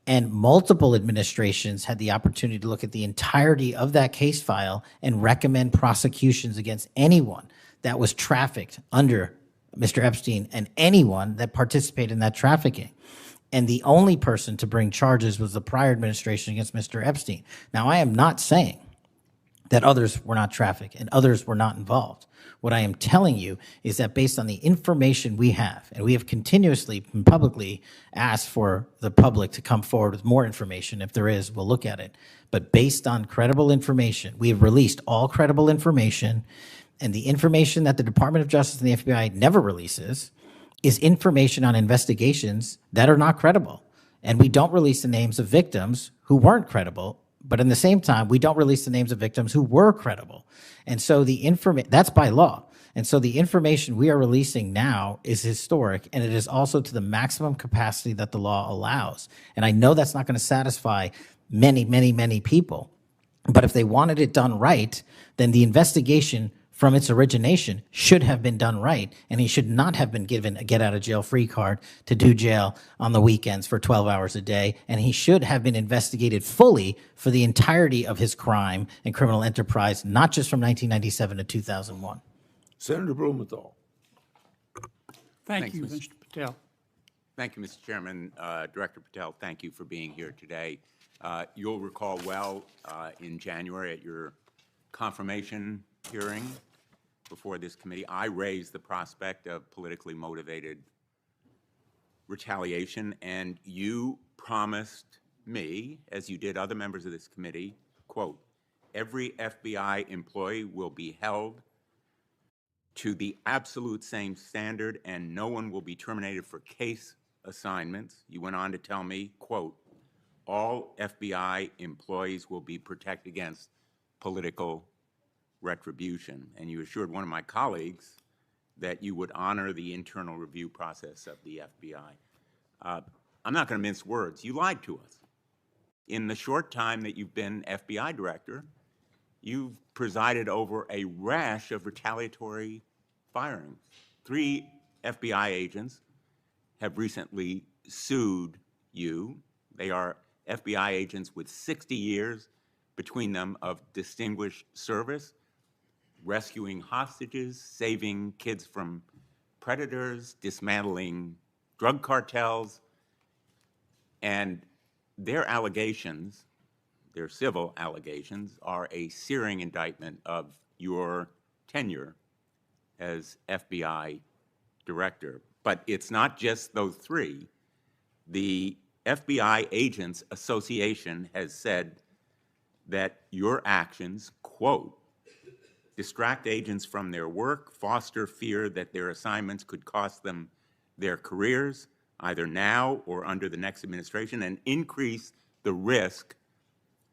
And multiple administrations had the opportunity to look at the entirety of that case file and recommend prosecutions against anyone that was trafficked under Mr. Epstein and anyone that participated in that trafficking. And the only person to bring charges was the prior administration against Mr. Epstein. Now, I am not saying that others were not trafficked and others were not involved. What I am telling you is that based on the information we have, and we have continuously and publicly asked for the public to come forward with more information. If there is, we'll look at it. But based on credible information, we have released all credible information, and the information that the Department of Justice and the FBI never releases is information on investigations that are not credible. And we don't release the names of victims who weren't credible, but in the same time, we don't release the names of victims who were credible. And so the information, that's by law. And so the information we are releasing now is historic, and it is also to the maximum capacity that the law allows. And I know that's not going to satisfy many, many, many people. But if they wanted it done right, then the investigation from its origination should have been done right, and he should not have been given a get-out-of-jail-free card to do jail on the weekends for 12 hours a day, and he should have been investigated fully for the entirety of his crime and criminal enterprise, not just from 1997 to 2001. Senator Blumenthal. Thank you, Mr. Patel. Thank you, Mr. Chairman. Director Patel, thank you for being here today. You'll recall well in January at your confirmation hearing before this committee, I raised the prospect of politically motivated retaliation, and you promised me, as you did other members of this committee, quote, every FBI employee will be held to the absolute same standard and no one will be terminated for case assignments. You went on to tell me, quote, all FBI employees will be protected against political retribution. And you assured one of my colleagues that you would honor the internal review process of the FBI. I'm not going to mince words. You lied to us. In the short time that you've been FBI director, you've presided over a rash of retaliatory firings. 3 FBI agents have recently sued you. They are FBI agents with 60 years between them of distinguished service, rescuing hostages, saving kids from predators, dismantling drug cartels, and their allegations, their civil allegations, are a searing indictment of your tenure as FBI director. But it's not just those 3. The FBI Agents Association has said that your actions, quote, distract agents from their work, foster fear that their assignments could cost them their careers, either now or under the next administration, and increase the risk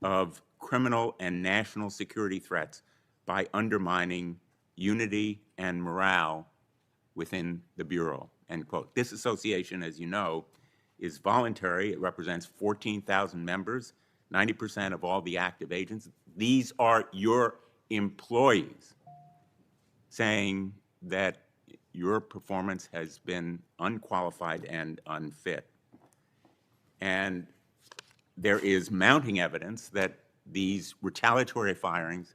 of criminal and national security threats by undermining unity and morale within the Bureau, end quote. This association, as you know, is voluntary. It represents 14,000 members, 90% of all the active agents. These are your employees saying that your performance has been unqualified and unfit. And there is mounting evidence that these retaliatory firings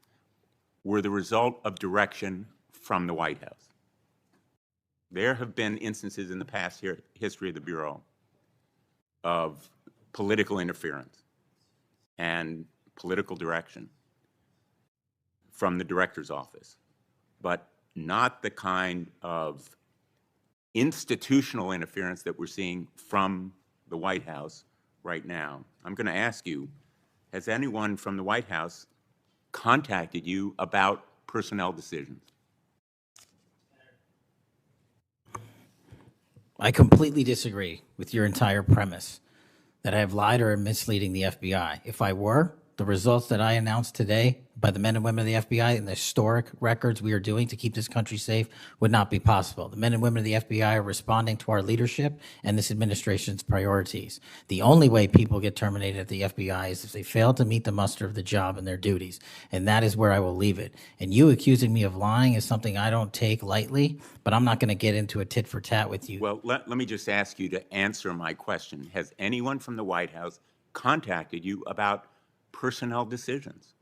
were the result of direction from the White House. There have been instances in the past history of the Bureau of political interference and political direction from the director's office, but not the kind of institutional interference that we're seeing from the White House right now. I'm going to ask you, has anyone from the White House contacted you about personnel decisions? I completely disagree with your entire premise that I have lied or am misleading the FBI. If I were, the results that I announced today by the men and women of the FBI and the historic records we are doing to keep this country safe would not be possible. The men and women of the FBI are responding to our leadership and this administration's priorities. The only way people get terminated at the FBI is if they fail to meet the muster of the job and their duties, and that is where I will leave it. And you accusing me of lying is something I don't take lightly, but I'm not going to get into a tit for tat with you. Well, let me just ask you to answer my question. Has anyone from the White House contacted you about personnel decisions?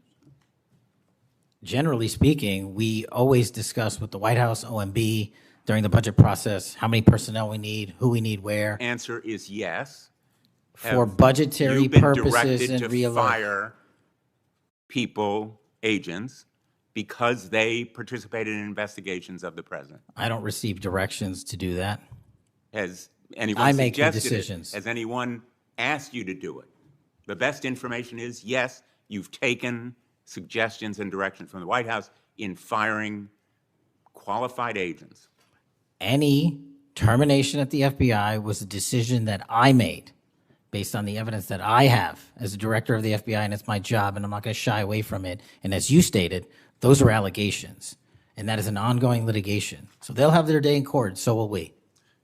Generally speaking, we always discuss with the White House, OMB, during the budget process, how many personnel we need, who we need where. Answer is yes. For budgetary purposes and to fire people, agents, because they participated in investigations of the president? I don't receive directions to do that. Has anyone I make the suggested it? decisions. Has anyone asked you to do it? The best information is, yes, you've taken suggestions and direction from the White House in firing qualified agents. Any termination at the FBI was a decision that I made based on the evidence that I have as a director of the FBI, and it's my job, and I'm not going to shy away from it. And as you stated, those are allegations, and that is an ongoing litigation. So they'll have their day in court, so will we.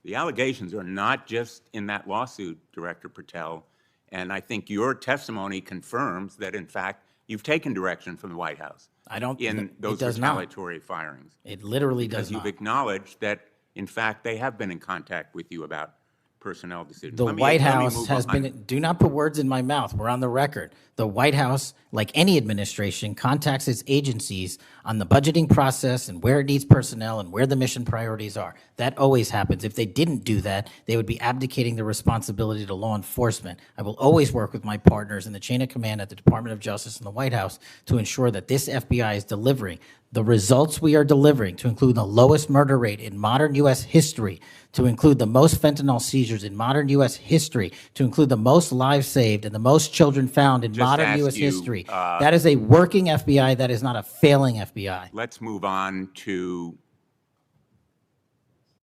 The allegations are not just in that lawsuit, Director Patel, and I think your testimony confirms that, in fact, you've taken direction from the White House. I don't. In those retaliatory firings. It literally does because not. You've acknowledged that, in fact, they have been in contact with you about personnel decisions. The White House has been, do not put words in my mouth, we're on the record. The White House, like any administration, contacts its agencies on the budgeting process and where it needs personnel and where the mission priorities are. That always happens. If they didn't do that, they would be abdicating the responsibility to law enforcement. I will always work with my partners in the chain of command at the Department of Justice and the White House to ensure that this FBI is delivering the results we are delivering, to include the lowest murder rate in modern U.S. history, to include the most fentanyl seizures in modern U.S. history, to include the most lives saved and the most children found in modern U.S. history. That is a working FBI. That is not a failing FBI. Let's move on to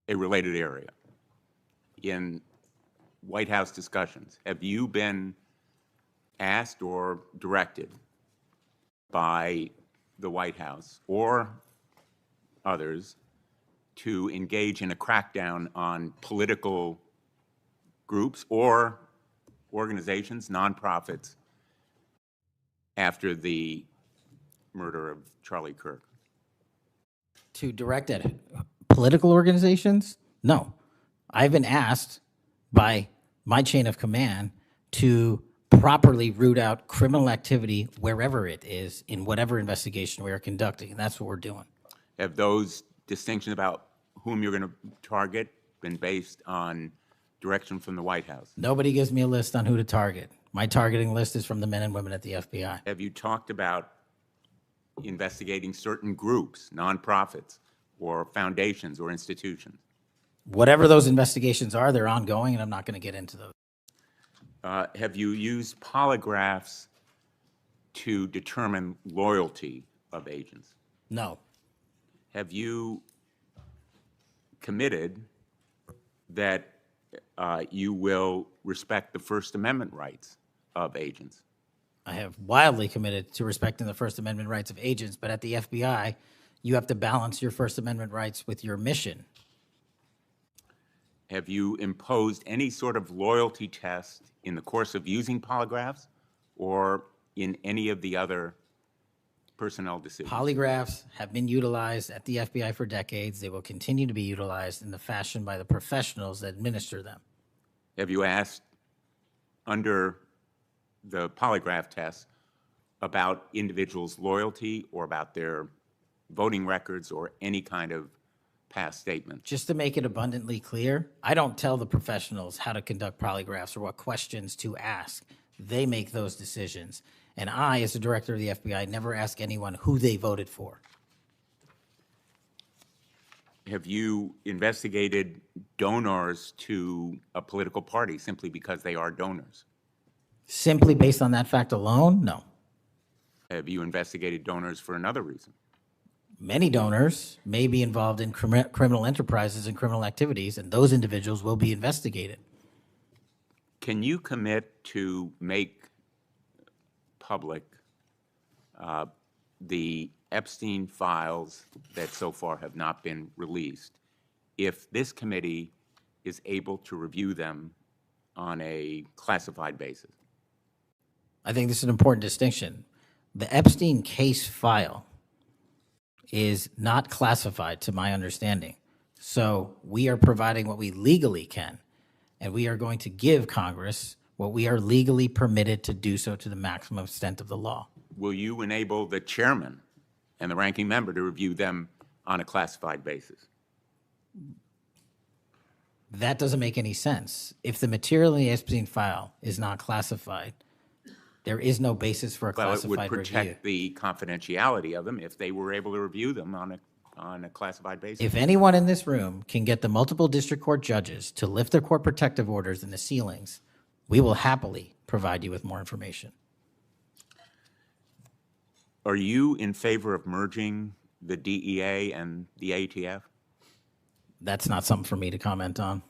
a related area. In White House discussions, have you been asked or directed by the White House or others to engage in a crackdown on political groups or organizations, nonprofits, after the murder of Charlie Kirk? To direct at political organizations? No. I've been asked by my chain of command to properly root out criminal activity wherever it is in whatever investigation we are conducting, and that's what we're doing. Have those distinctions about whom you're going to target been based on direction from the White House? Nobody gives me a list on who to target. My targeting list is from the men and women at the FBI. Have you talked about investigating certain groups, nonprofits, or foundations or institutions? Whatever those investigations are, they're ongoing, and I'm not going to get into those. Have you used polygraphs to determine loyalty of agents? No. Have you committed that you will respect the First Amendment rights of agents? I have wildly committed to respecting the First Amendment rights of agents, but at the FBI, you have to balance your First Amendment rights with your mission. Have you imposed any sort of loyalty test in the course of using polygraphs or in any of the other personnel decisions? Polygraphs have been utilized at the FBI for decades. They will continue to be utilized in the fashion by the professionals that administer them. Have you asked, under the polygraph test, about individuals' loyalty or about their voting records or any kind of past statement? Just to make it abundantly clear, I don't tell the professionals how to conduct polygraphs or what questions to ask. They make those decisions. And I, as the director of the FBI, never ask anyone who they voted for. Have you investigated donors to a political party simply because they are donors? Simply based on that fact alone, no. Have you investigated donors for another reason? Many donors may be involved in criminal enterprises and criminal activities, and those individuals will be investigated. Can you commit to make public the Epstein files that so far have not been released if this committee is able to review them on a classified basis? I think this is an important distinction. The Epstein case file is not classified to my understanding. So we are providing what we legally can, and we are going to give Congress what we are legally permitted to do so to the maximum extent of the law. Will you enable the chairman and the ranking member to review them on a classified basis? That doesn't make any sense. If the material in the Epstein file is not classified, there is no basis for a Well, it classified would review. protect the confidentiality of them if they were able to review them on a classified basis. If anyone in this room can get the multiple district court judges to lift their court protective orders in the ceilings, we will happily provide you with more information. Are you in favor of merging the DEA and the ATF? That's not something for me to comment on.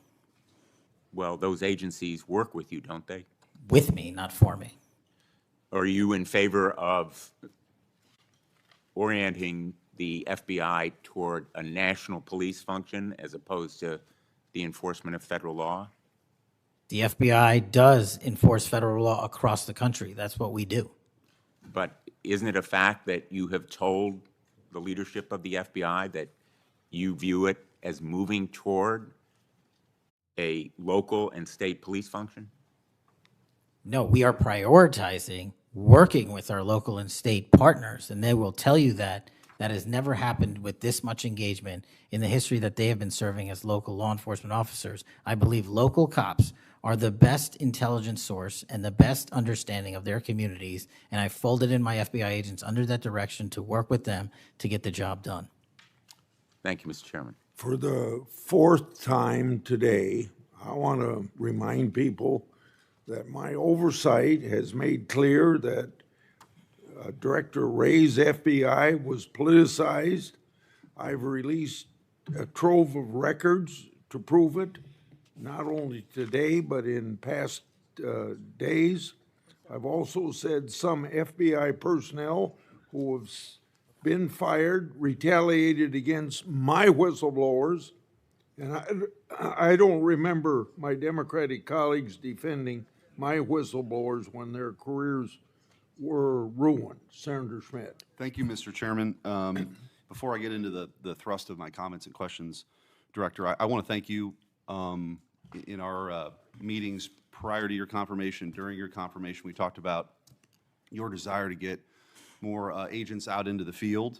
Well, those agencies work with you, don't they? With me, not for me. Are you in favor of orienting the FBI toward a national police function as opposed to the enforcement of federal law? The FBI does enforce federal law across the country. That's what we do. But isn't it a fact that you have told the leadership of the FBI that you view it as moving toward a local and state police function? No, we are prioritizing working with our local and state partners, and they will tell you that that has never happened with this much engagement in the history that they have been serving as local law enforcement officers. I believe local cops are the best intelligence source and the best understanding of their communities, and I folded in my FBI agents under that direction to work with them to get the job done. Thank you, Mr. Chairman. For the fourth time today, I want to remind people that my oversight has made clear that Director Wray's FBI was politicized. I've released a trove of records to prove it, not only today, but in past days. I've also said some FBI personnel who have been fired, retaliated against my whistleblowers, and I don't remember my Democratic colleagues defending my whistleblowers when their careers were ruined. Senator Schmidt. Thank you, Mr. Chairman. Before I get into the thrust of my comments and questions, Director, I want to thank you. In our meetings prior to your confirmation, during your confirmation, we talked about your desire to get more agents out into the field,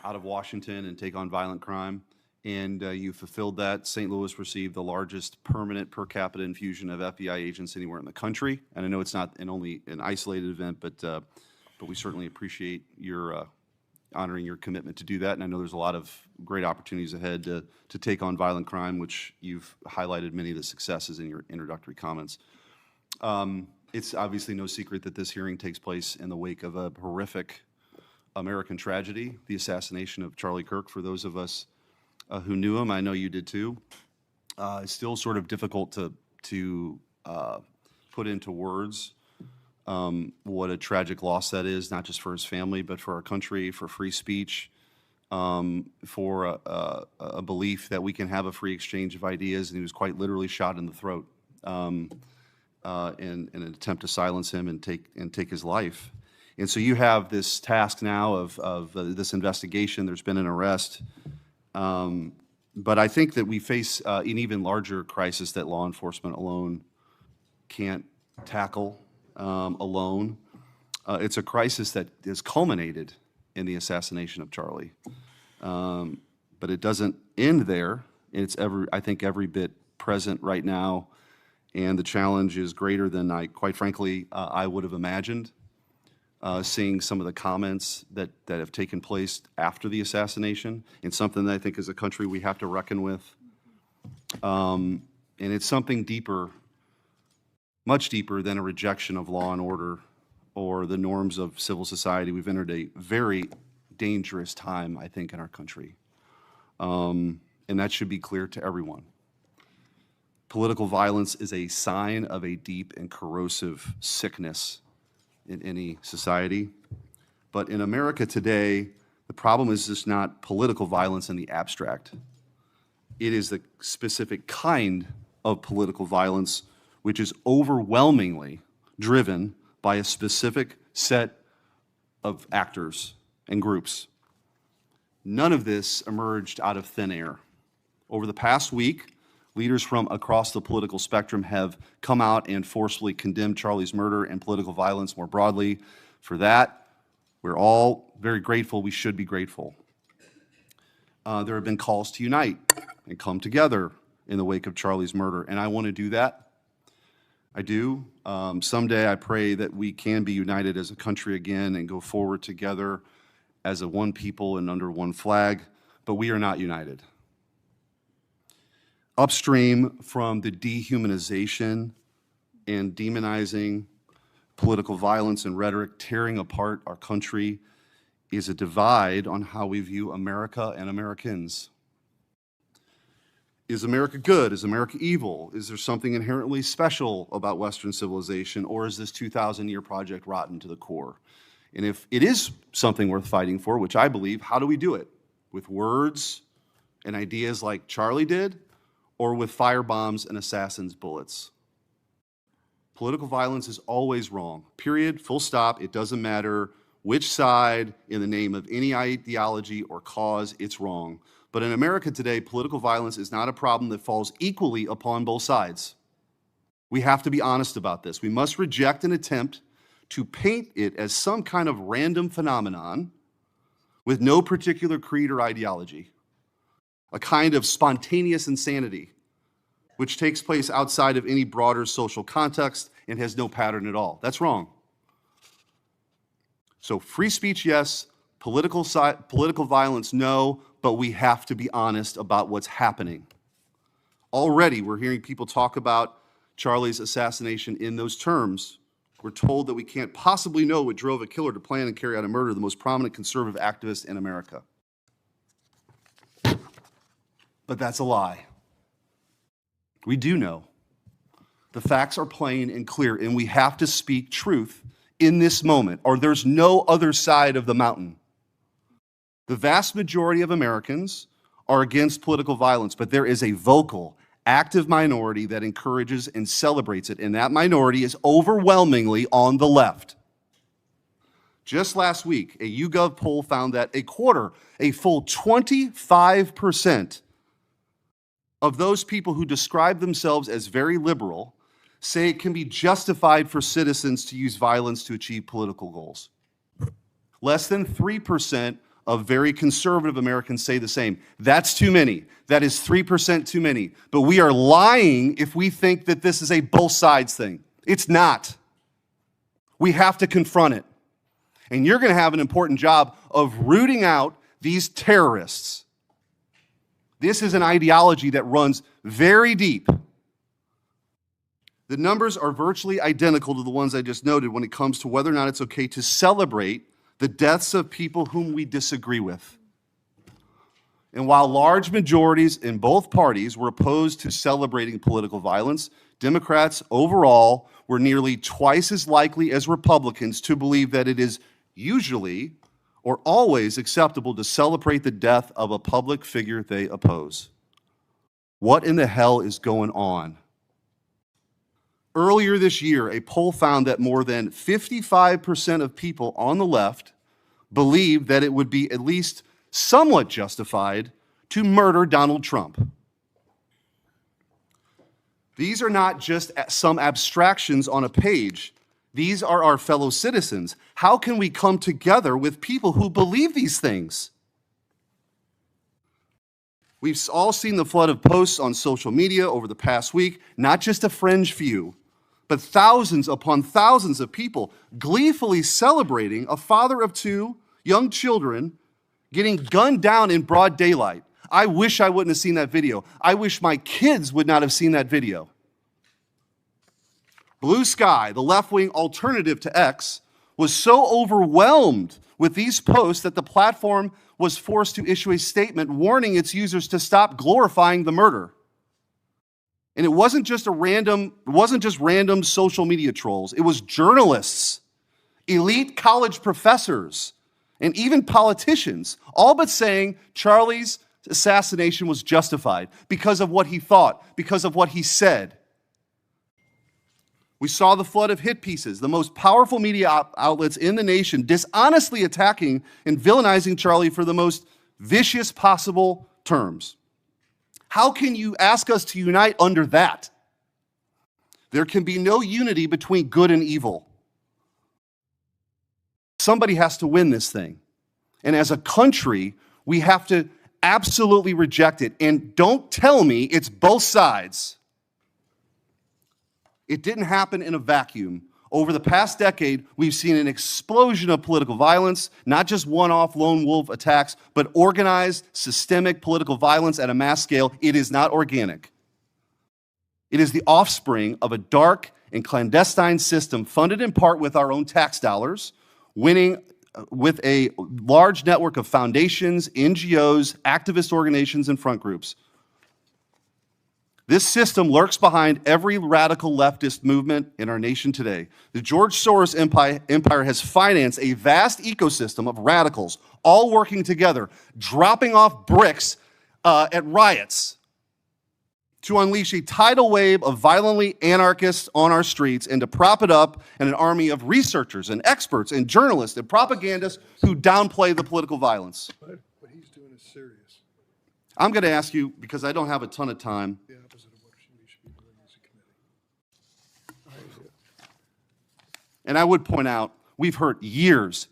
out of Washington, and take on violent crime. And you fulfilled that. St. Louis received the largest permanent per capita infusion of FBI agents anywhere in the country. And I know it's not only an isolated event, but we certainly appreciate your honoring your commitment to do that. And I know there's a lot of great opportunities ahead to take on violent crime, which you've highlighted many of the successes in your introductory comments. It's obviously no secret that this hearing takes place in the wake of a horrific American tragedy, the assassination of Charlie Kirk. For those of us who knew him, I know you did too. It's still sort of difficult to put into words what a tragic loss that is, not just for his family, but for our country, for free speech, for a belief that we can have a free exchange of ideas. And he was quite literally shot in the throat in an attempt to silence him and take his life. And so you have this task now of this investigation. There's been an arrest. But I think that we face an even larger crisis that law enforcement alone can't tackle alone. It's a crisis that has culminated in the assassination of Charlie. But it doesn't end there. It's I think every bit present right now, and the challenge is greater than quite frankly, I would have imagined. Seeing some of the comments that have taken place after the assassination, and something that I think as a country we have to reckon with. And it's something deeper, much deeper than a rejection of law and order or the norms of civil society. We've entered a very dangerous time, I think, in our country. And that should be clear to everyone. Political violence is a sign of a deep and corrosive sickness in any society. But in America today, the problem is just not political violence in the abstract. It is the specific kind of political violence which is overwhelmingly driven by a specific set of actors and groups. None of this emerged out of thin air. Over the past week, leaders from across the political spectrum have come out and forcefully condemned Charlie's murder and political violence more broadly. For that, we're all very grateful. We should be grateful. There have been calls to unite and come together in the wake of Charlie's murder, and I want to do that. I do. Someday I pray that we can be united as a country again and go forward together as a one people and under one flag, but we are not united. Upstream from the dehumanization and demonizing political violence and rhetoric tearing apart our country is a divide on how we view America and Americans. Is America good? Is America evil? Is there something inherently special about Western civilization, or is this 2,000-year project rotten to the core? And if it is something worth fighting for, which I believe, how do we do it? With words and ideas like Charlie did, or with firebombs and assassins' bullets? Political violence is always wrong. Period, full stop. It doesn't matter which side, in the name of any ideology or cause, it's wrong. But in America today, political violence is not a problem that falls equally upon both sides. We have to be honest about this. We must reject an attempt to paint it as some kind of random phenomenon with no particular creed or ideology, a kind of spontaneous insanity which takes place outside of any broader social context and has no pattern at all. That's wrong. So free speech, yes. Political violence, no. But we have to be honest about what's happening. Already, we're hearing people talk about Charlie's assassination in those terms. We're told that we can't possibly know what drove a killer to plan and carry out a murder of the most prominent conservative activist in America. But that's a lie. We do know. The facts are plain and clear, and we have to speak truth in this moment, or there's no other side of the mountain. The vast majority of Americans are against political violence, but there is a vocal, active minority that encourages and celebrates it, and that minority is overwhelmingly on the left. Just last week, a YouGov poll found that a full 25% of those people who describe themselves as very liberal say it can be justified for citizens to use violence to achieve political goals. Less than 3% of very conservative Americans say the same. That's too many. That is 3% too many. But we are lying if we think that this is a both sides thing. It's not. We have to confront it. And you're going to have an important job of rooting out these terrorists. This is an ideology that runs very deep. The numbers are virtually identical to the ones I just noted when it comes to whether or not it's okay to celebrate the deaths of people whom we disagree with. And while large majorities in both parties were opposed to celebrating political violence, Democrats overall were nearly twice as likely as Republicans to believe that it is usually or always acceptable to celebrate the death of a public figure they oppose. What in the hell is going on? Earlier this year, a poll found that more than 55% of people on the left believed that it would be at least somewhat justified to murder Donald Trump. These are not just some abstractions on a page. These are our fellow citizens. How can we come together with people who believe these things? We've all seen the flood of posts on social media over the past week, not just a fringe few, but thousands upon thousands of people gleefully celebrating a father of two young children getting gunned down in broad daylight. I wish I wouldn't have seen that video. I wish my kids would not have seen that video. Blue Sky, the left-wing alternative to X, was so overwhelmed with these posts that the platform was forced to issue a statement warning its users to stop glorifying the murder. And it wasn't just random social media trolls. It was journalists, elite college professors, and even politicians, all but saying Charlie's assassination was justified because of what he thought, because of what he said. We saw the flood of hit pieces, the most powerful media outlets in the nation dishonestly attacking and villainizing Charlie for the most vicious possible terms. How can you ask us to unite under that? There can be no unity between good and evil. Somebody has to win this thing. And as a country, we have to absolutely reject it. And don't tell me it's both sides. It didn't happen in a vacuum. Over the past decade, we've seen an explosion of political violence, not just one-off lone wolf attacks, but organized, systemic political violence at a mass scale. It is not organic. It is the offspring of a dark and clandestine system funded in part with our own tax dollars, winning with a large network of foundations, NGOs, activist organizations, and front groups. This system lurks behind every radical leftist movement in our nation today. The George Soros empire has financed a vast ecosystem of radicals, all working together, dropping off bricks at riots to unleash a tidal wave of violently anarchists on our streets and to prop it up in an army of researchers and experts and journalists and propagandists who downplay the political violence. What he's doing is serious. I'm going to ask you, because I don't have a ton of time, The opposite of what we should be doing as a committee. and I would point out, we've heard years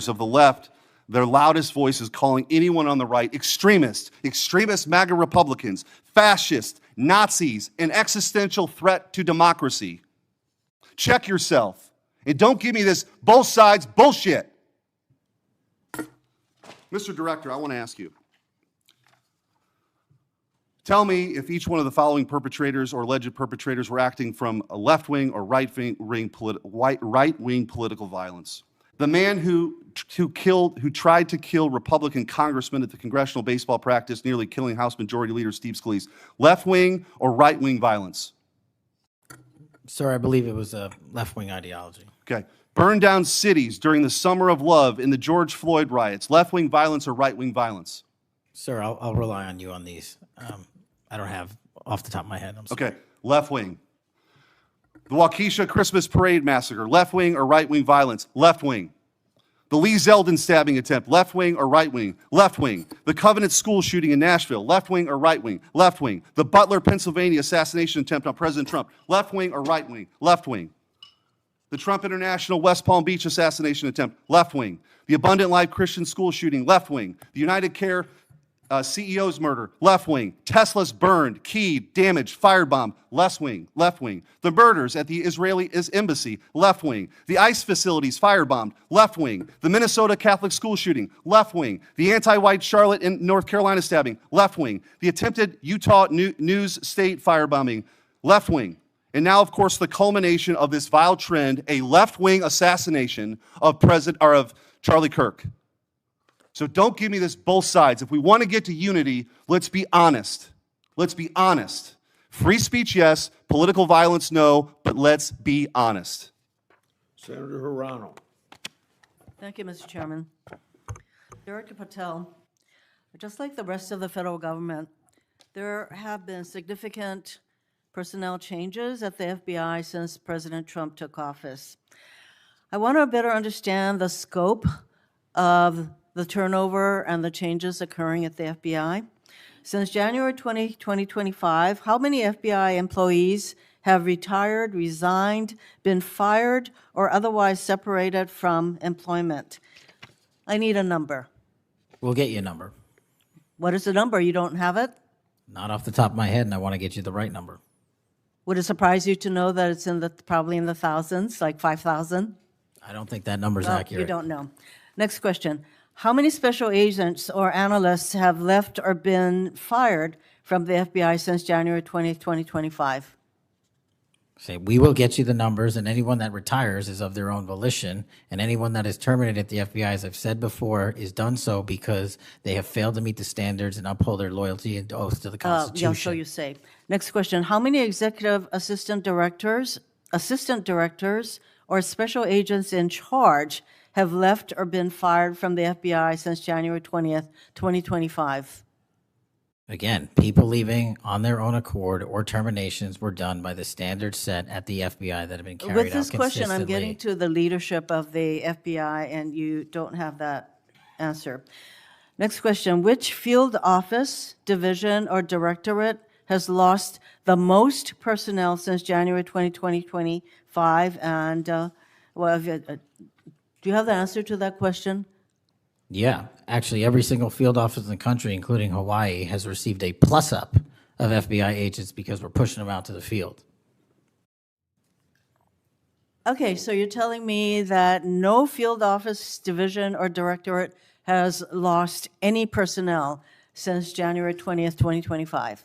of the left, their loudest voices calling anyone on the right extremists, MAGA Republicans, fascists, Nazis, an existential threat to democracy. Check yourself, and don't give me this both sides bullshit. Mr. Director, I want to ask you, tell me if each one of the following perpetrators or alleged perpetrators were acting from a left-wing or right-wing political violence. The man who tried to kill Republican congressman at the congressional baseball practice, nearly killing House Majority Leader Steve Scalise. Left-wing or right-wing violence? Sir, I believe it was a left-wing ideology. Okay. Burned down cities during the Summer of Love in the George Floyd riots. Left-wing violence or right-wing violence? Sir, I'll rely on you on these. I don't have off the top of my head. I'm sorry. Okay. Left-wing. The Waukesha Christmas Parade massacre. Left-wing or right-wing violence? Left-wing. The Lee Zeldin stabbing attempt, left-wing or right-wing? Left-wing. The Covenant school shooting in Nashville, left-wing or right-wing? Left-wing. The Butler, Pennsylvania assassination attempt on President Trump, left-wing or right-wing? Left-wing. The Trump International West Palm Beach assassination attempt, left-wing. The Abundant Life Christian school shooting, left-wing. The United Care CEO's murder, left-wing. Tesla's burned, keyed, damaged, firebombed, left-wing. The murders at the Israeli embassy, left-wing. The ICE facilities firebombed, left-wing. The Minnesota Catholic school shooting, left-wing. The anti-white Charlotte and North Carolina stabbing, left-wing. The attempted Utah News State firebombing, left-wing. And now, of course, the culmination of this vile trend, a left-wing assassination of Charlie Kirk. So don't give me this both sides. If we want to get to unity, let's be honest. Let's be honest. Free speech, yes. Political violence, no. But let's be honest. Senator Hirano. Thank you, Mr. Chairman. Director Patel, just like the rest of the federal government, there have been significant personnel changes at the FBI since President Trump took office. I want to better understand the scope of the turnover and the changes occurring at the FBI. Since January 20, 2025, how many FBI employees have retired, resigned, been fired, or otherwise separated from employment? I need a number. We'll get you a number. What is the number? You don't have it? Not off the top of my head, and I want to get you the right number. Would it surprise you to know that it's probably in the thousands, like 5,000? I don't think that number's Well, accurate. you don't know. Next question. How many special agents or analysts have left or been fired from the FBI since January 20th, 2025? Say, we will get you the numbers, and anyone that retires is of their own volition, and anyone that is terminated at the FBI, as I've said before, is done so because they have failed to meet the standards and uphold their loyalty and oath to the Constitution. Yeah, so you say. Next question. How many executive assistant directors, or special agents in charge have left or been fired from the FBI since January 20th, 2025? Again, people leaving on their own accord or terminations were done by the standards set at the FBI that have been carried out With this question, I'm getting consistently. to the leadership of the FBI, and you don't have that answer. Next question. Which field office, division, or directorate has lost the most personnel since January 2025? And do you have the answer to that question? Yeah, actually, every single field office in the country, including Hawaii, has received a plus-up of FBI agents because we're pushing them out to the field. Okay, so you're telling me that no field office, division, or directorate has lost any personnel since January 20th, 2025?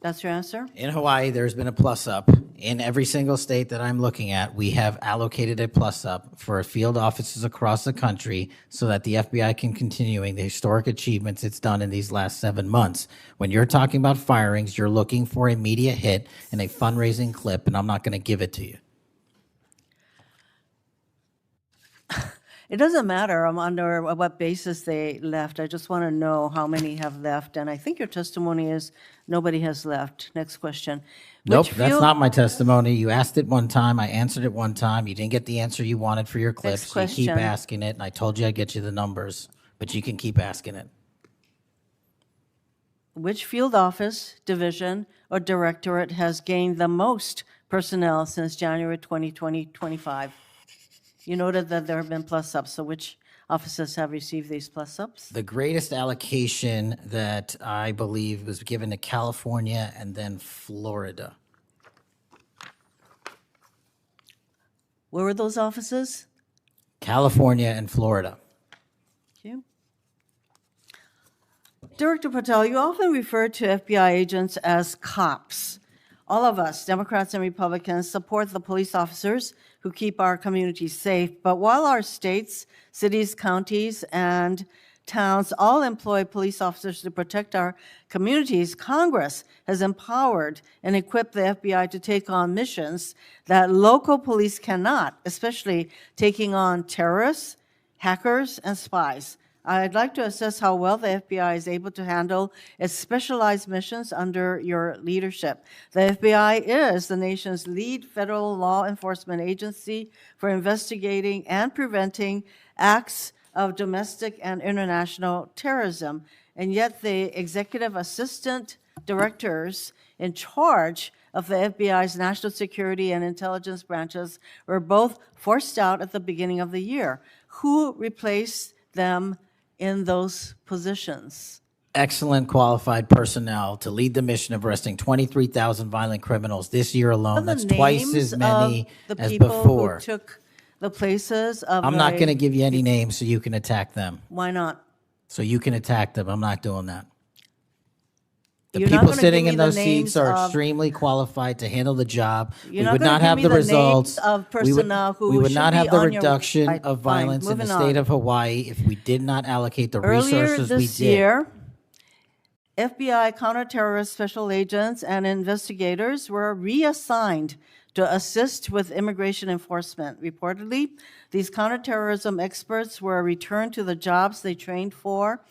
That's your answer? In Hawaii, there's been a plus-up. In every single state that I'm looking at, we have allocated a plus-up for field offices across the country so that the FBI can continuing the historic achievements it's done in these last 7 months. When you're talking about firings, you're looking for a media hit and a fundraising clip, and I'm not going to give it to you. It doesn't matter under what basis they left. I just want to know how many have left. And I think your testimony is nobody has left. Next question. Nope, Which that's field- not my testimony. You asked it one time, I answered it one time. You didn't get the answer you wanted for your clips. Next You keep question. asking it, and I told you I'd get you the numbers, but you can keep asking it. Which field office, division, or directorate has gained the most personnel since January 2025? You noted that there have been plus-ups, so which offices have received these plus-ups? The greatest allocation that I believe was given to California and then Florida. Where were those offices? California and Florida. Thank you. Director Patel, you often refer to FBI agents as cops. All of us, Democrats and Republicans, support the police officers who keep our communities safe. But while our states, cities, counties, and towns all employ police officers to protect our communities, Congress has empowered and equipped the FBI to take on missions that local police cannot, especially taking on terrorists, hackers, and spies. I'd like to assess how well the FBI is able to handle its specialized missions under your leadership. The FBI is the nation's lead federal law enforcement agency for investigating and preventing acts of domestic and international terrorism. And yet the executive assistant directors in charge of the FBI's national security and intelligence branches were both forced out at the beginning of the year. Who replaced them in those positions? Excellent qualified personnel to lead the mission of arresting 23,000 violent criminals this year alone. That's twice as many as The people before. who took the places of I'm not going to give you any names so you can attack them. Why not? So you can attack them. I'm not doing that. The You're not people gonna sitting give in me the those seats names are of- extremely qualified to handle the job. You're We not would gonna not give have me the the names results. of personnel who We would should not be have the on your- reduction Right, of fine, violence in the moving state on. of Hawaii if we did not allocate the Earlier resources we this did. year, FBI counterterrorist special agents and investigators were reassigned to assist with immigration enforcement. Reportedly, these counterterrorism experts were returned to the jobs they trained for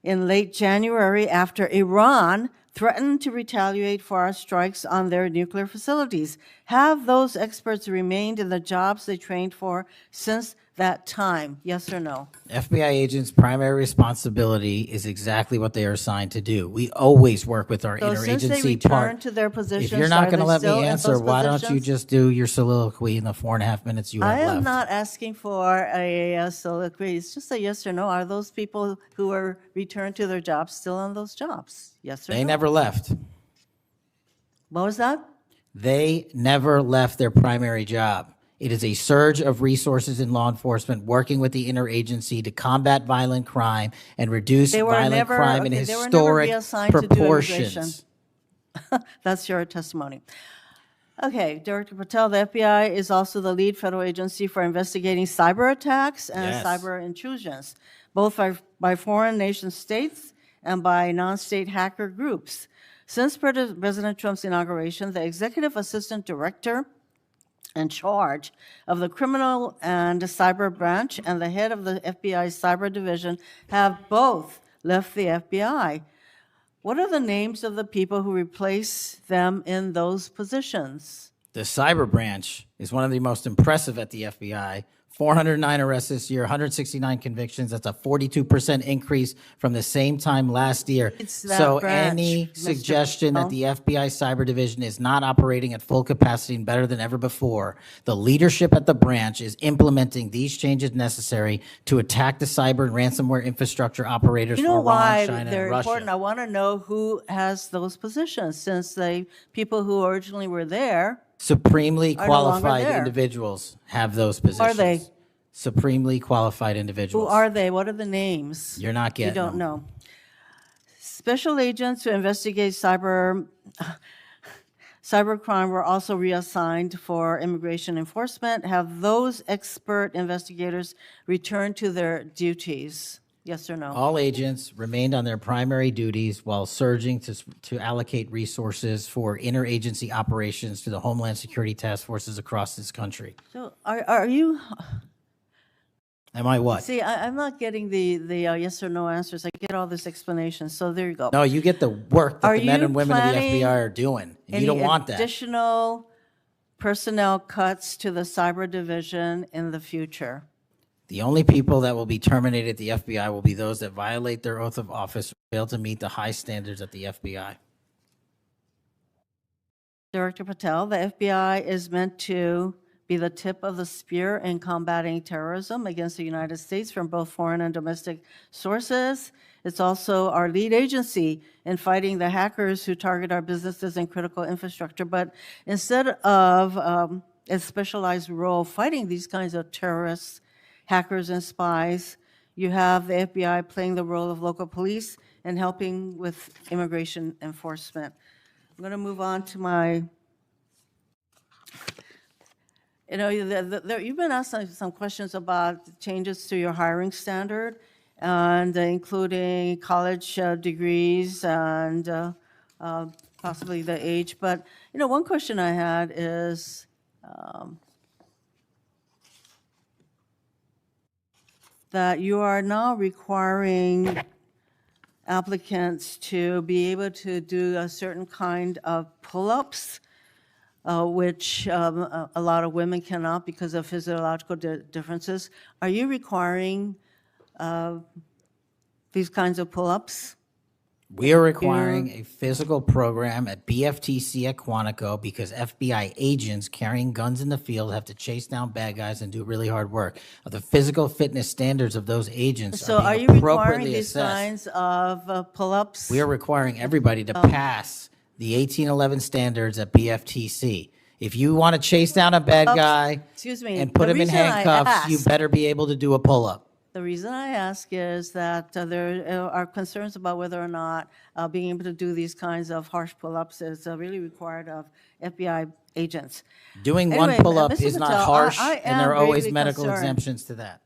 in late January after Iran threatened to retaliate for our strikes on their nuclear facilities. Have those experts remained in the jobs they trained for since that time? Yes or no? FBI agents' primary responsibility is exactly what they are assigned to do. We always work with our So since they interagency return part. to their positions, If you're not are going to they let me still in answer, those why don't you positions? just do your soliloquy in the 4.5 minutes you have I am left? not asking for a soliloquy. It's just a yes or no. Are those people who are returned to their jobs still on those jobs? Yes or no? They never left. What was that? They never left their primary job. It is a surge of resources in law enforcement working with the interagency to combat violent crime and reduce They were violent never- crime in okay, they were never historic reassigned to do immigration. proportions. That's your testimony. Okay, Director Patel, the FBI is also the lead federal agency for investigating cyber attacks and Yes. cyber intrusions, both by foreign nation states and by non-state hacker groups. Since President Trump's inauguration, the executive assistant director in charge of the criminal and cyber branch and the head of the FBI's cyber division have both left the FBI. What are the names of the people who replace them in those positions? The cyber branch is one of the most impressive at the FBI. 409 arrests this year, 169 convictions. That's a 42% increase from the same time last year. It's that So branch, any Mr. suggestion that Patel. the FBI cyber division is not operating at full capacity and better than ever before, the leadership at the branch is implementing these changes necessary to attack the cyber and ransomware infrastructure operators You know for why Iran, China, they're and Russia. important? I want to know who has those positions, since the people who originally were there, Supremely are no longer qualified there. individuals have those positions. are they? Supremely qualified Who individuals. are they? What are the names? You're not You getting don't them. know. Special agents who investigate cybercrime were also reassigned for immigration enforcement. Have those expert investigators returned to their duties? Yes or no? All agents remained on their primary duties while surging to allocate resources for interagency operations to the Homeland Security task forces across this country. So are you, Am I what? see, I'm not getting the yes or no answers. I get all this explanation, so there you go. No, you get the work that Are the men you and women of the planning FBI are doing. And you don't want that. additional personnel cuts to the cyber division in the future? The only people that will be terminated at the FBI will be those that violate their oath of office or fail to meet the high standards at the FBI. Director Patel, the FBI is meant to be the tip of the spear in combating terrorism against the United States from both foreign and domestic sources. It's also our lead agency in fighting the hackers who target our businesses and critical infrastructure. But instead of a specialized role fighting these kinds of terrorists, hackers, and spies, you have the FBI playing the role of local police and helping with immigration enforcement. I'm going to move on to my, you've been asked some questions about changes to your hiring standard, and including college degrees and possibly the age. But, one question I had is, that you are now requiring applicants to be able to do a certain kind of pull-ups, which a lot of women cannot because of physiological differences. Are you requiring these kinds of pull-ups? We are requiring a physical program at BFTC at Quantico because FBI agents carrying guns in the field have to chase down bad guys and do really hard work. The physical fitness standards of those agents So are are being you requiring appropriately these assessed. kinds of pull-ups? We are requiring everybody to pass the 1811 standards at BFTC. If you want to chase down a bad guy Excuse me, and put the him in reason I handcuffs, you asked- better be able to do a pull-up. The reason I ask is that there are concerns about whether or not being able to do these kinds of harsh pull-ups is really required of FBI agents. Doing Anyway, one pull-up Mr. is not Patel, harsh, I and there are am always gravely medical concerned. exemptions to that.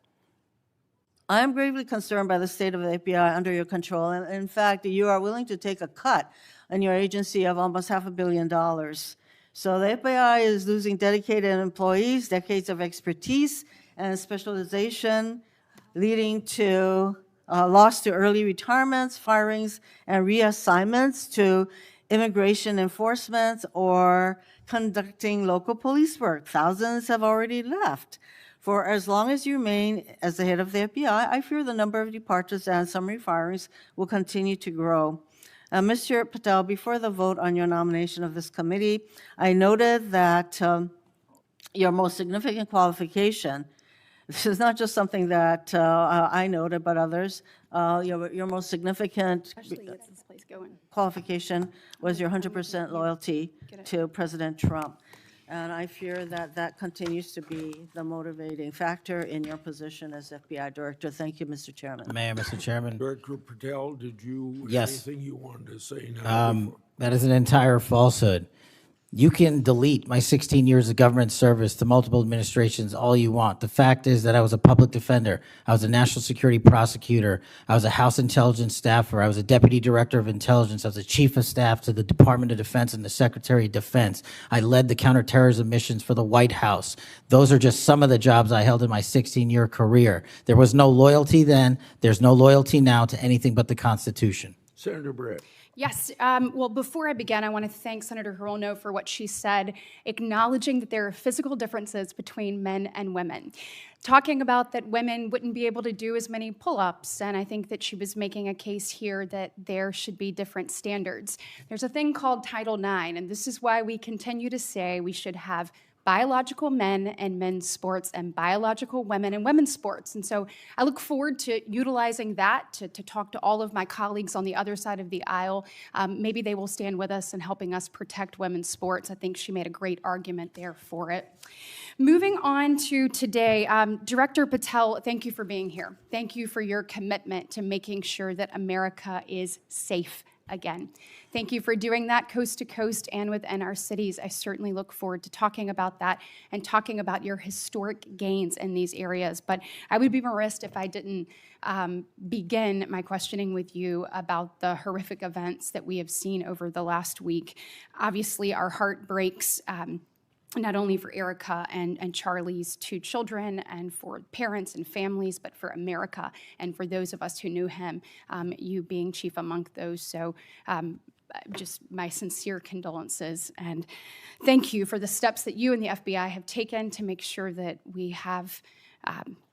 I am gravely concerned by the state of the FBI under your control. And in fact, you are willing to take a cut on your agency of almost $500 million. So the FBI is losing dedicated employees, decades of expertise and specialization, leading to loss to early retirements, firings, and reassignments to immigration enforcement or conducting local police work. Thousands have already left. For as long as you remain as the head of the FBI, I fear the number of departures and summary firings will continue to grow. Mr. Patel, before the vote on your nomination of this committee, I noted that your most significant qualification, this is not just something that I noted, but others, your most significant qualification was your 100% loyalty to President Trump. And I fear that that continues to be the motivating factor in your position as FBI director. Thank you, Mr. Chairman. Mayor, Mr. Chairman. Director Patel, did you have Yes. anything you wanted to say now? That is an entire falsehood. You can delete my 16 years of government service to multiple administrations all you want. The fact is that I was a public defender. I was a national security prosecutor. I was a House intelligence staffer. I was a deputy director of intelligence. I was a chief of staff to the Department of Defense and the Secretary of Defense. I led the counterterrorism missions for the White House. Those are just some of the jobs I held in my 16-year career. There was no loyalty then. There's no loyalty now to anything but the Constitution. Senator Brett. Yes. Well, before I begin, I want to thank Senator Hirono for what she said, acknowledging that there are physical differences between men and women. Talking about that women wouldn't be able to do as many pull-ups, and I think that she was making a case here that there should be different standards. There's a thing called Title IX, and this is why we continue to say we should have biological men and men's sports and biological women and women's sports. And so I look forward to utilizing that to talk to all of my colleagues on the other side of the aisle. Maybe they will stand with us in helping us protect women's sports. I think she made a great argument there for it. Moving on to today, Director Patel, thank you for being here. Thank you for your commitment to making sure that America is safe again. Thank you for doing that coast to coast and within our cities. I certainly look forward to talking about that and talking about your historic gains in these areas. But I would be remiss if I didn't begin my questioning with you about the horrific events that we have seen over the last week. Obviously, our heart breaks. Not only for Erica and Charlie's two children and for parents and families, but for America and for those of us who knew him, you being chief among those. So just my sincere condolences and thank you for the steps that you and the FBI have taken to make sure that we have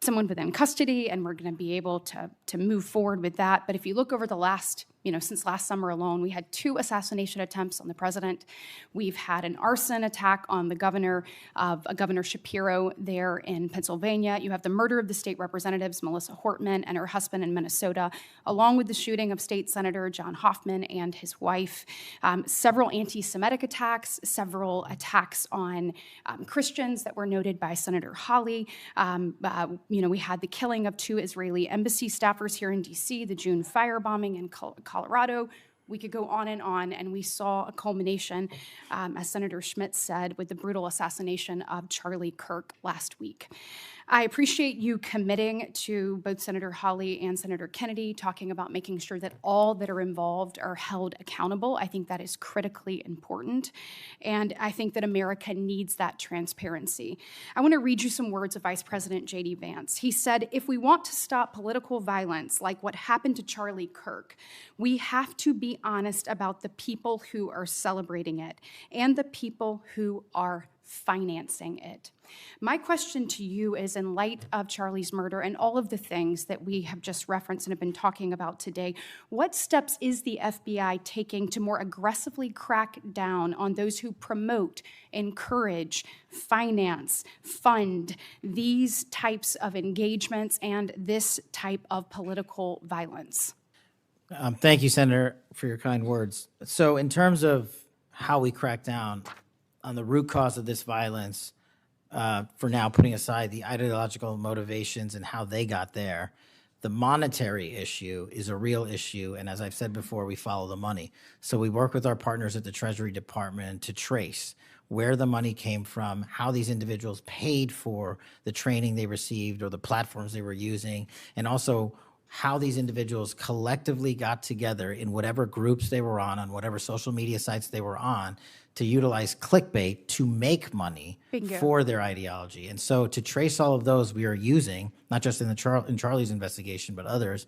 someone within custody and we're going to be able to move forward with that. But if you look over the last, since last summer alone, we had 2 assassination attempts on the president. We've had an arson attack on the governor Shapiro there in Pennsylvania. You have the murder of the state representatives, Melissa Hortman and her husband in Minnesota, along with the shooting of State Senator John Hoffman and his wife. Several anti-Semitic attacks, several attacks on Christians that were noted by Senator Hawley. We had the killing of 2 Israeli embassy staffers here in D.C., the June firebombing in Colorado. We could go on, and we saw a culmination, as Senator Schmidt said, with the brutal assassination of Charlie Kirk last week. I appreciate you committing to both Senator Hawley and Senator Kennedy, talking about making sure that all that are involved are held accountable. I think that is critically important, and I think that America needs that transparency. I want to read you some words of Vice President J.D. Vance. He said, "If we want to stop political violence like what happened to Charlie Kirk, we have to be honest about the people who are celebrating it and the people who are financing it." My question to you is, in light of Charlie's murder and all of the things that we have just referenced and have been talking about today, what steps is the FBI taking to more aggressively crack down on those who promote, encourage, finance, fund these types of engagements and this type of political violence? Thank you, Senator, for your kind words. So in terms of how we crack down on the root cause of this violence, for now putting aside the ideological motivations and how they got there, the monetary issue is a real issue. And as I've said before, we follow the money. So we work with our partners at the Treasury Department to trace where the money came from, how these individuals paid for the training they received or the platforms they were using, and also how these individuals collectively got together in whatever groups they were on whatever social media sites they were on, to utilize clickbait to make money for their ideology. And so to trace all of those, we are using, not just in Charlie's investigation, but others,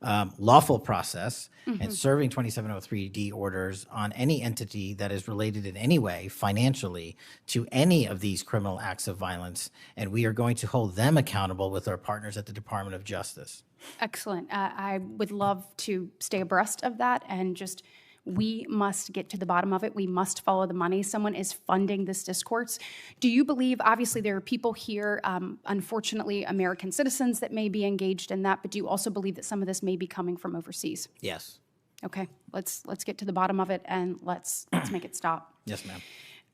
lawful process and serving 2703D orders on any entity that is related in any way financially to any of these criminal acts of violence, and we are going to hold them accountable with our partners at the Department of Justice. Excellent. I would love to stay abreast of that, and just we must get to the bottom of it. We must follow the money. Someone is funding this discourse. Do you believe, obviously there are people here, unfortunately American citizens, that may be engaged in that, but do you also believe that some of this may be coming from overseas? Yes. Okay, let's get to the bottom of it, and let's make it stop. Yes, ma'am.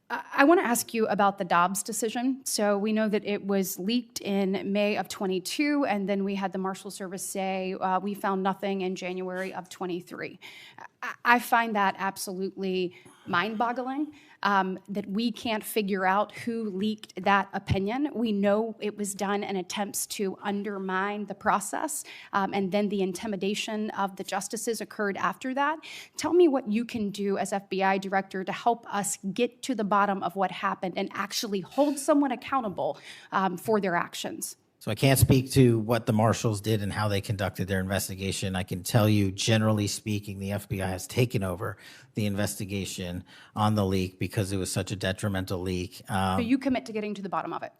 I want to ask you about the Dobbs decision. So we know that it was leaked in May of 22, and then we had the Marshal Service say we found nothing in January of 23. I find that absolutely mind-boggling, that we can't figure out who leaked that opinion. We know it was done in attempts to undermine the process, and then the intimidation of the justices occurred after that. Tell me what you can do as FBI director to help us get to the bottom of what happened and actually hold someone accountable for their actions. So I can't speak to what the marshals did and how they conducted their investigation. I can tell you, generally speaking, the FBI has taken over the investigation on the leak because it was such a detrimental leak. So you commit to getting to the bottom of it?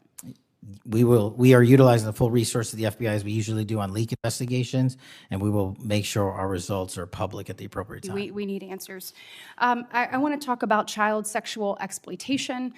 We are utilizing the full resources of the FBI as we usually do on leak investigations, and we will make sure our results are public at the appropriate time. We need answers. I want to talk about child sexual exploitation.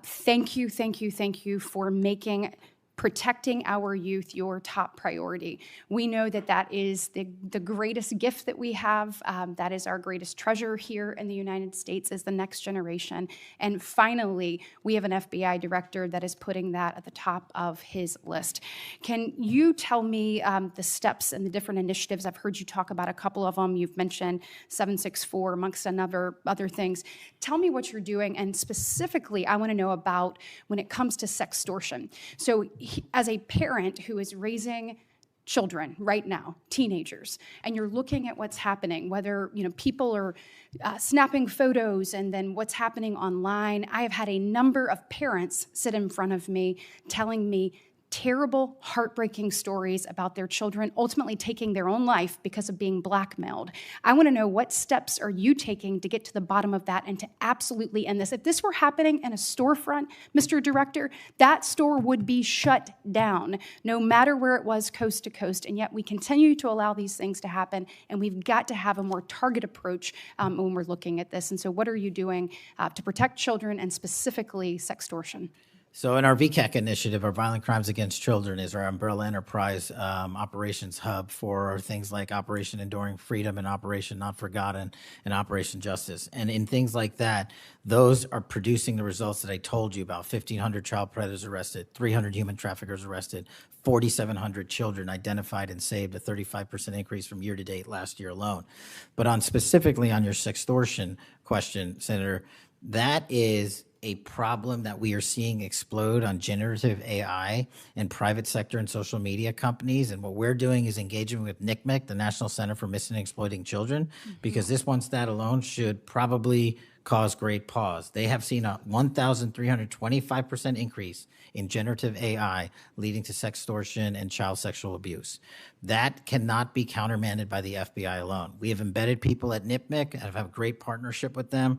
Thank you for making protecting our youth your top priority. We know that that is the greatest gift that we have. That is our greatest treasure here in the United States, is the next generation. And finally, we have an FBI director that is putting that at the top of his list. Can you tell me the steps and the different initiatives? I've heard you talk about a couple of them. You've mentioned 764 amongst other things. Tell me what you're doing, and specifically, I want to know about when it comes to sextortion. So as a parent who is raising children right now, teenagers, and you're looking at what's happening, whether people are snapping photos and then what's happening online, I have had a number of parents sit in front of me telling me terrible, heartbreaking stories about their children ultimately taking their own life because of being blackmailed. I want to know, what steps are you taking to get to the bottom of that and to absolutely end this? If this were happening in a storefront, Mr. Director, that store would be shut down, no matter where it was, coast to coast, and yet we continue to allow these things to happen, and we've got to have a more targeted approach when we're looking at this. And so what are you doing to protect children, and specifically sextortion? So in our VCAC initiative, our Violent Crimes Against Children is our umbrella enterprise operations hub for things like Operation Enduring Freedom and Operation Not Forgotten and Operation Justice. And in things like that, those are producing the results that I told you about. 1,500 child predators arrested, 300 human traffickers arrested, 4,700 children identified and saved, a 35% increase from year to date last year alone. But specifically on your sextortion question, Senator, that is a problem that we are seeing explode on generative AI in private sector and social media companies. And what we're doing is engaging with NCMEC, the National Center for Missing and Exploiting Children, because this one stat alone should probably cause great pause. They have seen a 1,325% increase in generative AI leading to sextortion and child sexual abuse. That cannot be countermanded by the FBI alone. We have embedded people at NCMEC and have a great partnership with them.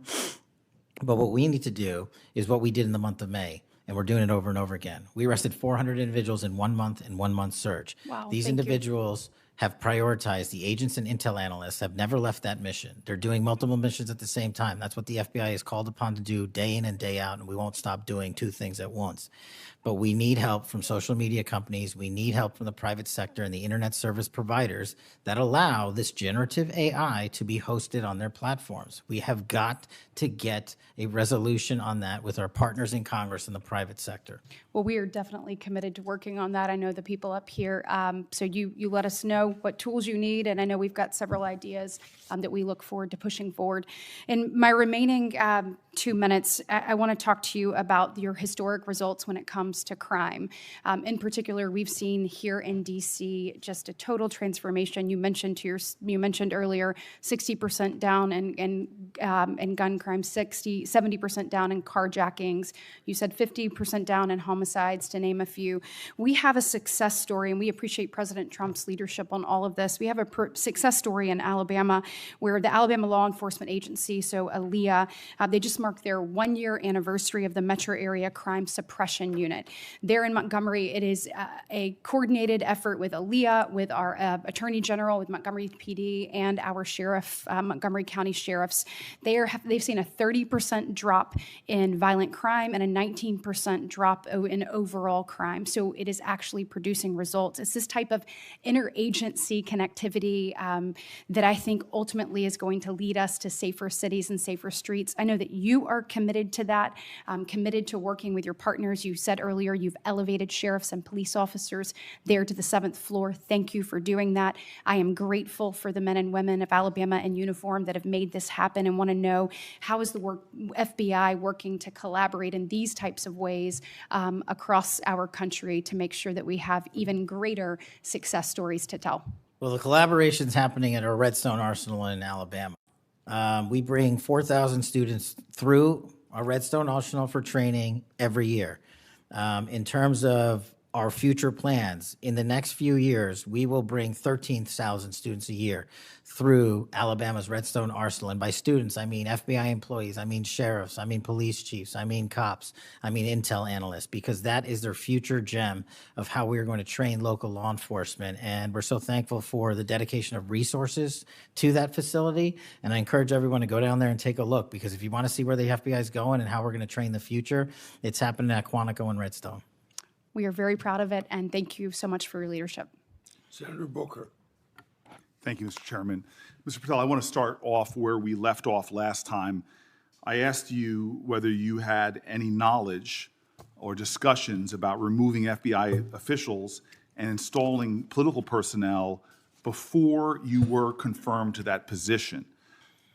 But what we need to do is what we did in the month of May, and we're doing it over and over again. We arrested 400 individuals in 1 month in 1 month search. Wow, These individuals have prioritized. The agents and intel analysts have never left that mission. They're doing multiple missions at the same time. That's what the FBI is called upon to do day in and day out, and we won't stop doing two things at once. But we need help from social media companies. We need help from the private sector and the internet service providers that allow this generative AI to be hosted on their platforms. We have got to get a resolution on that with our partners in Congress and the private sector. Well, we are definitely committed to working on that. I know the people up here, so you let us know what tools you need, and I know we've got several ideas that we look forward to pushing forward. In my remaining 2 minutes, I want to talk to you about your historic results when it comes to crime. In particular, we've seen here in DC just a total transformation. You mentioned earlier 60% down in gun crime, 70% down in carjackings. You said 50% down in homicides, to name a few. We have a success story, and we appreciate President Trump's leadership up on all of this. We have a success story in Alabama where the Alabama Law Enforcement Agency, so ALEA, they just marked their 1-year anniversary of the Metro Area Crime Suppression Unit. There in Montgomery, it is a coordinated effort with ALEA, with our Attorney General, with Montgomery PD, and our sheriff, Montgomery County sheriffs. They've seen a 30% drop in violent crime and a 19% drop in overall crime. So it is actually producing results. It's this type of interagency connectivity that I think ultimately is going to lead us to safer cities and safer streets. I know that you are committed to that, committed to working with your partners. You said earlier you've elevated sheriffs and police officers there to the 7th floor. Thank you for doing that. I am grateful for the men and women of Alabama in uniform that have made this happen and want to know how is the FBI working to collaborate in these types of ways across our country to make sure that we have even greater success stories to tell. Well, the collaboration's happening at our Redstone Arsenal in Alabama. We bring 4,000 students through our Redstone Arsenal for training every year. In terms of our future plans, in the next few years, we will bring 13,000 students a year through Alabama's Redstone Arsenal. And by students, I mean FBI employees, I mean sheriffs, I mean police chiefs, I mean cops, I mean intel analysts, because that is their future gem of how we're going to train local law enforcement. And we're so thankful for the dedication of resources to that facility. And I encourage everyone to go down there and take a look, because if you want to see where the FBI is going and how we're going to train the future, it's happening at Quantico and Redstone. We are very proud of it, and thank you so much for your leadership. Senator Booker. Thank you, Mr. Chairman. Mr. Patel, I want to start off where we left off last time. I asked you whether you had any knowledge or discussions about removing FBI officials and installing political personnel before you were confirmed to that position.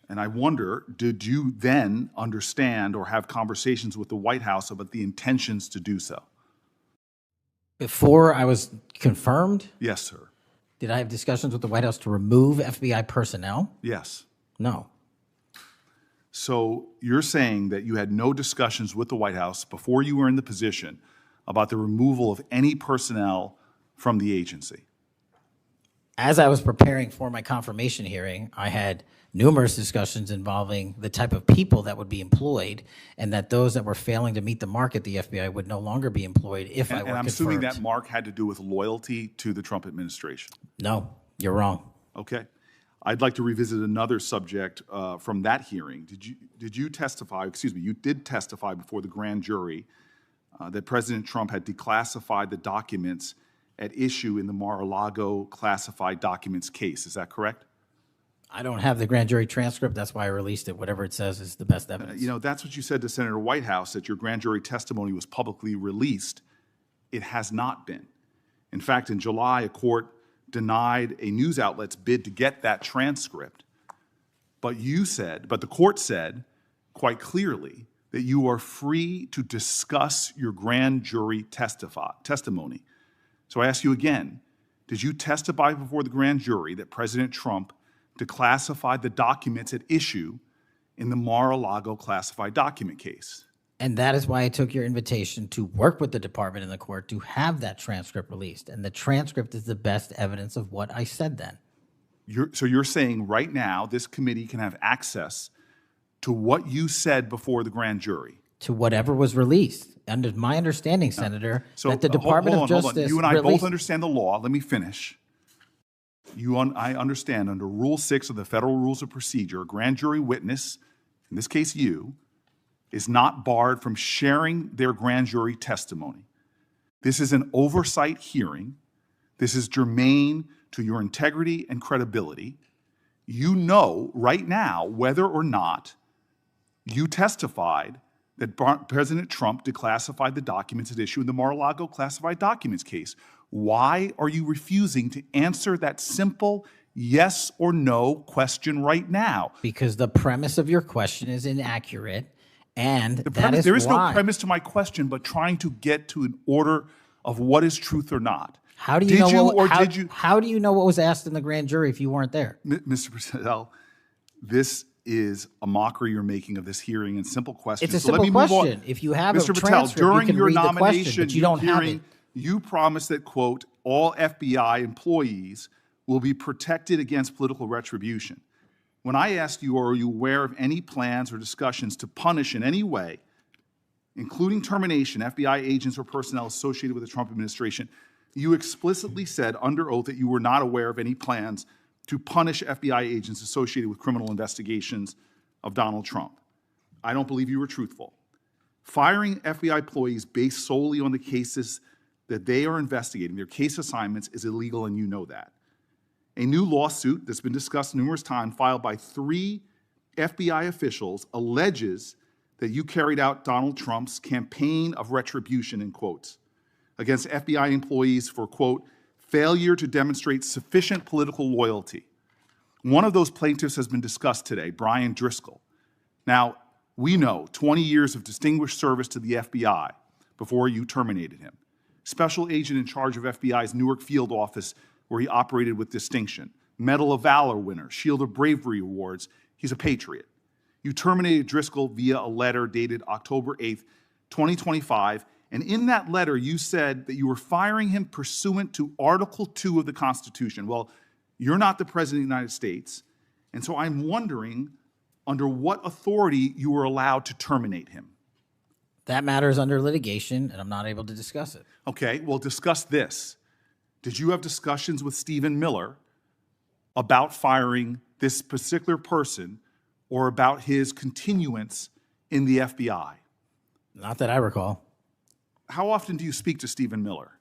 And I wonder, did you then understand or have conversations with the White House about the intentions to do so? Before I was confirmed, Yes, sir. did I have discussions with the White House to remove FBI personnel? Yes. No. So you're saying that you had no discussions with the White House before you were in the position about the removal of any personnel from the agency? As I was preparing for my confirmation hearing, I had numerous discussions involving the type of people that would be employed, and that those that were failing to meet the mark at the FBI would no longer be employed if I were And confirmed. I'm assuming that mark had to do with loyalty to the Trump administration. No, you're wrong. Okay. I'd like to revisit another subject from that hearing. Did you testify, excuse me, you did testify before the grand jury that President Trump had declassified the documents at issue in the Mar-a-Lago classified documents case. Is that correct? I don't have the grand jury transcript. That's why I released it. Whatever it says is the best evidence. You know, that's what you said to Senator Whitehouse, that your grand jury testimony was publicly released. It has not been. In fact, in July, a court denied a news outlet's bid to get that transcript. But the court said quite clearly that you are free to discuss your grand jury testimony. So I ask you again, did you testify before the grand jury that President Trump declassified the documents at issue in the Mar-a-Lago classified document case? And that is why I took your invitation to work with the department and the court to have that transcript released. And the transcript is the best evidence of what I said then. So you're saying right now this committee can have access to what you said before the grand jury? To whatever was released. Under my understanding, Senator, So that the Department of Justice You and I both released- understand the law. Let me finish. I understand under Rule 6 of the Federal Rules of Procedure, a grand jury witness, in this case you, is not barred from sharing their grand jury testimony. This is an oversight hearing. This is germane to your integrity and credibility. You know right now whether or not you testified that President Trump declassified the documents at issue in the Mar-a-Lago classified documents case. Why are you refusing to answer that simple yes or no question right now? Because the premise of your question is inaccurate, and There is no premise to my question, but trying to get to an order of what is truth or not. How do you How do you know what was asked in the grand jury if you weren't there? Mr. Patel, this is a mockery you're making of this hearing and simple questions. It's a So let simple me move on. question. If you have a Mr. Patel, transcript, you during can your read the question, nomination but you don't have hearing, it. you promised that, quote, all FBI employees will be protected against political retribution. When I asked you, are you aware of any plans or discussions to punish in any way, including termination, FBI agents or personnel associated with the Trump administration, you explicitly said under oath that you were not aware of any plans to punish FBI agents associated with criminal investigations of Donald Trump. I don't believe you were truthful. Firing FBI employees based solely on the cases that they are investigating, their case assignments, is illegal, and you know that. A new lawsuit that's been discussed numerous times, filed by 3 FBI officials, alleges that you carried out Donald Trump's campaign of retribution, in quotes, against FBI employees for, quote, failure to demonstrate sufficient political loyalty. One of those plaintiffs has been discussed today, Brian Driscoll. Now, we know 20 years of distinguished service to the FBI before you terminated him. Special agent in charge of FBI's Newark field office, where he operated with distinction. Medal of Valor winner, Shield of Bravery awards. He's a patriot. You terminated Driscoll via a letter dated October 8th, 2025, and in that letter you said that you were firing him pursuant to Article 2 of the Constitution. Well, you're not the President of the United States, and so I'm wondering under what authority you were allowed to terminate him. That matter is under litigation, and I'm not able to discuss it. Okay, well, discuss this. Did you have discussions with Stephen Miller about firing this particular person or about his continuance in the FBI? Not that I recall. How often do you speak to Stephen Miller?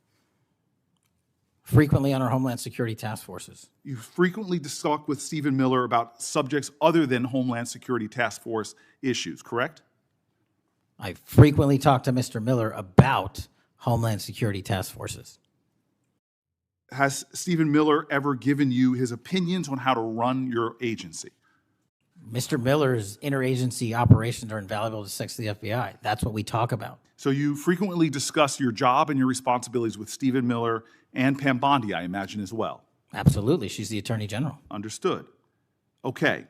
Frequently on our Homeland Security task forces. You frequently talk with Stephen Miller about subjects other than Homeland Security task force issues, correct? I frequently talk to Mr. Miller about Homeland Security task forces. Has Stephen Miller ever given you his opinions on how to run your agency? Mr. Miller's interagency operations are invaluable to the FBI. That's what we talk about. So you frequently discuss your job and your responsibilities with Stephen Miller and Pam Bondi, I imagine, as well. Absolutely. She's the Attorney General. Understood. Okay.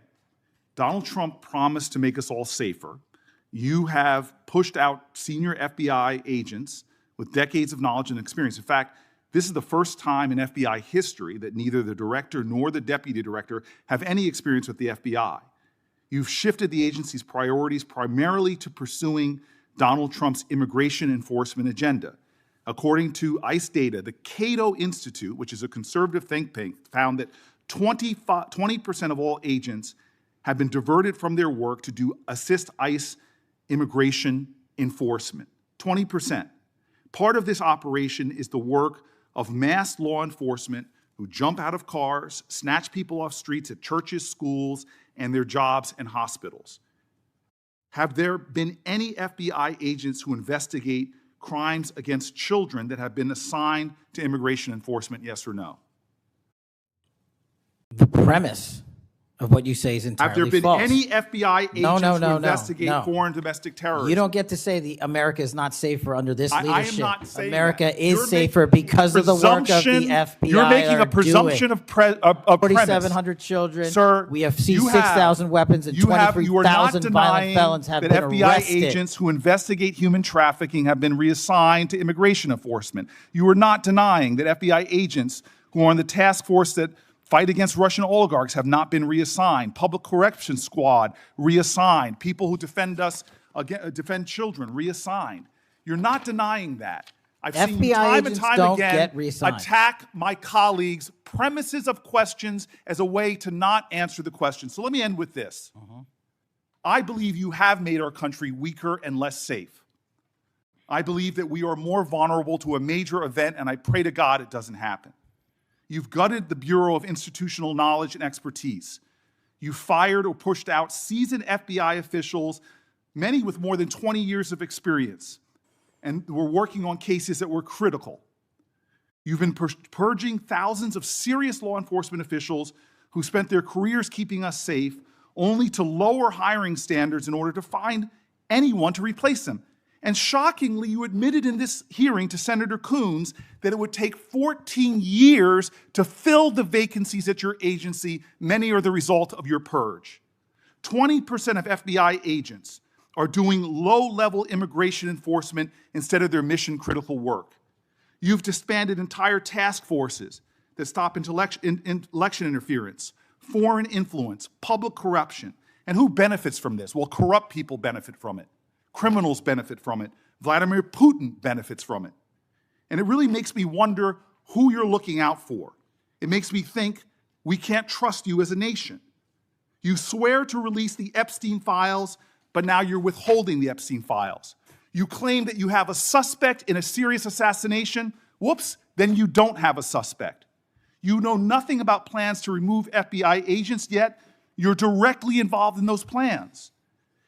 Donald Trump promised to make us all safer. You have pushed out senior FBI agents with decades of knowledge and experience. In fact, this is the first time in FBI history that neither the director nor the deputy director have any experience with the FBI. You've shifted the agency's priorities primarily to pursuing Donald Trump's immigration enforcement agenda. According to ICE data, the Cato Institute, which is a conservative think tank, found that 20% of all agents have been diverted from their work to assist ICE immigration enforcement. 20%. Part of this operation is the work of mass law enforcement who jump out of cars, snatch people off streets at churches, schools, and their jobs and hospitals. Have there been any FBI agents who investigate crimes against children that have been assigned to immigration enforcement, yes or no? The premise of what you say is entirely false. Have there been any FBI agents who investigate foreign domestic terrorism? You don't get to say America is not safer under this leadership. I am not saying America that. is safer because of the work of the FBI. You're making a presumption of premise. 4,700 children. Sir, we have seized 6,000 weapons and 23,000 violent felons have been arrested. That FBI agents who investigate human trafficking have been reassigned to immigration enforcement. You are not denying that FBI agents who are on the task force that fight against Russian oligarchs have not been reassigned. Public Corrections Squad reassigned. People who defend children reassigned. You're not denying that. I've seen you time and time again attack my colleagues' premises of questions as a way to not answer the question. So let me end with this. I believe you have made our country weaker and less safe. I believe that we are more vulnerable to a major event, and I pray to God it doesn't happen. You've gutted the Bureau of Institutional Knowledge and Expertise. You fired or pushed out seasoned FBI officials, many with more than 20 years of experience, and were working on cases that were critical. You've been purging thousands of serious law enforcement officials who spent their careers keeping us safe, only to lower hiring standards in order to find anyone to replace them. And shockingly, you admitted in this hearing to Senator Coons that it would take 14 years to fill the vacancies at your agency. Many are the result of your purge. 20% of FBI agents are doing low-level immigration enforcement instead of their mission-critical work. You've disbanded entire task forces that stop election interference, foreign influence, public corruption. And who benefits from this? Well, corrupt people benefit from it. Criminals benefit from it. Vladimir Putin benefits from it. And it really makes me wonder who you're looking out for. It makes me think we can't trust you as a nation. You swear to release the Epstein files, but now you're withholding the Epstein files. You claim that you have a suspect in a serious assassination. Whoops, then you don't have a suspect. You know nothing about plans to remove FBI agents, yet you're directly involved in those plans.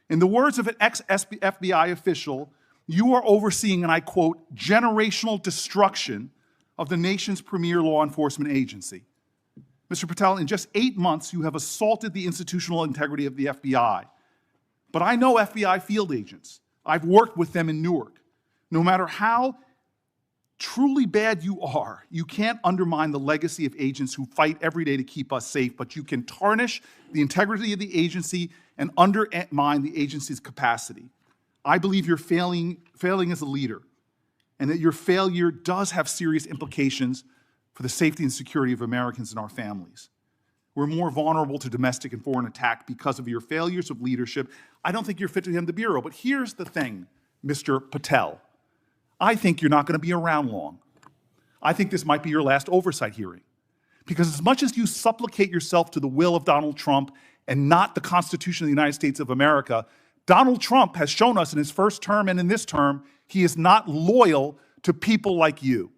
In the words of an ex-FBI official, you are overseeing, and I quote, generational destruction of the nation's premier law enforcement agency. Mr. Patel, in just 8 months, you have assaulted the institutional integrity of the FBI. But I know FBI field agents. I've worked with them in Newark. No matter how truly bad you are, you can't undermine the legacy of agents who fight every day to keep us safe, but you can tarnish the integrity of the agency and undermine the agency's capacity. I believe you're failing as a leader, and that your failure does have serious implications for the safety and security of Americans and our families. We're more vulnerable to domestic and foreign attack because of your failures of leadership. I don't think you're fit to hand the bureau, but here's the thing, Mr. Patel. I think you're not going to be around long. I think this might be your last oversight hearing. Because as much as you supplicate yourself to the will of Donald Trump and not the Constitution of the United States of America, Donald Trump has shown us in his first term and in this term, he is not loyal to people like you.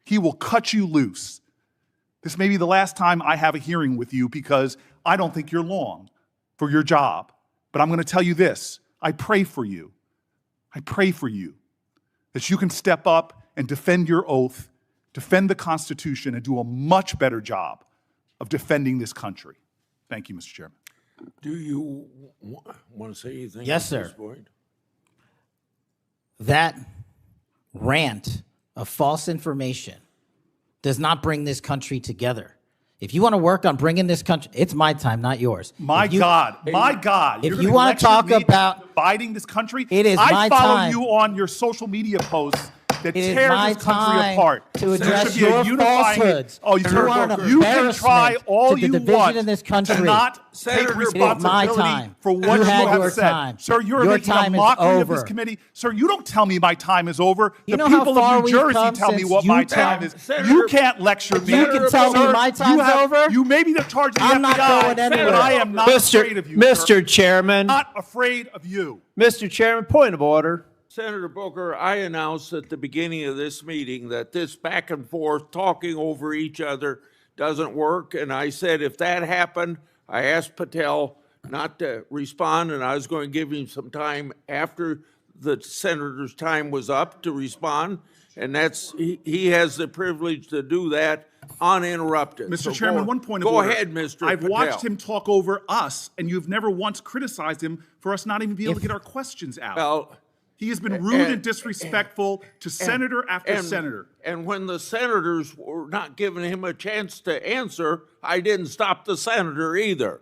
He will cut you loose. This may be the last time I have a hearing with you because I don't think you're long for your job. But I'm going to tell you this. I pray for you. I pray for you that you can step up and defend your oath, defend the Constitution, and do a much better job of defending this country. Thank you, Mr. Chairman. Do you want to say anything? Yes, at sir. this point? That rant of false information does not bring this country together. If you want to work on bringing this country, it's my time, not yours. My God. If you want to talk about dividing this country, it is I my follow time. you on your social media posts that It is tear my this country time apart. to address There should be a your unifying- falsehoods. Oh, You are an you can try embarrassment all to the you division want in this country. to not Senator, take it is my responsibility time. for what You you had have your said. time. Sir, you're Your making a time is mockery of this over. committee. Sir, you don't tell me my time is over. You The know how people far of New we've Jersey come tell me since what my you time tell- is. Senator- You can't lecture me. You can tell me Sir, my time's over? You may be the charge of the I'm not FBI, going anywhere. but I am not afraid of you, sir. Mr. Chairman, Not afraid of you. Mr. Chairman, point of order. Senator Booker, I announced at the beginning of this meeting that this back and forth, talking over each other, doesn't work. And I said if that happened, I asked Patel not to respond, and I was going to give him some time after the senator's time was up to respond. And he has the privilege to do that uninterrupted. Mr. So Chairman, one point of go order. ahead, Mr. I've Patel. watched him talk over us, and you've never once criticized him for us not even being able to get our questions out. Well, He has been rude and disrespectful to senator after senator. And when the senators were not giving him a chance to answer, I didn't stop the senator either.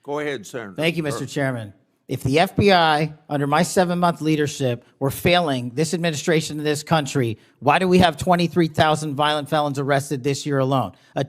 Go ahead, Senator. Thank you, Mr. Chairman. If the FBI, under my 7-month leadership, were failing this administration in this country, why do we have 23,000 violent felons arrested this year alone? A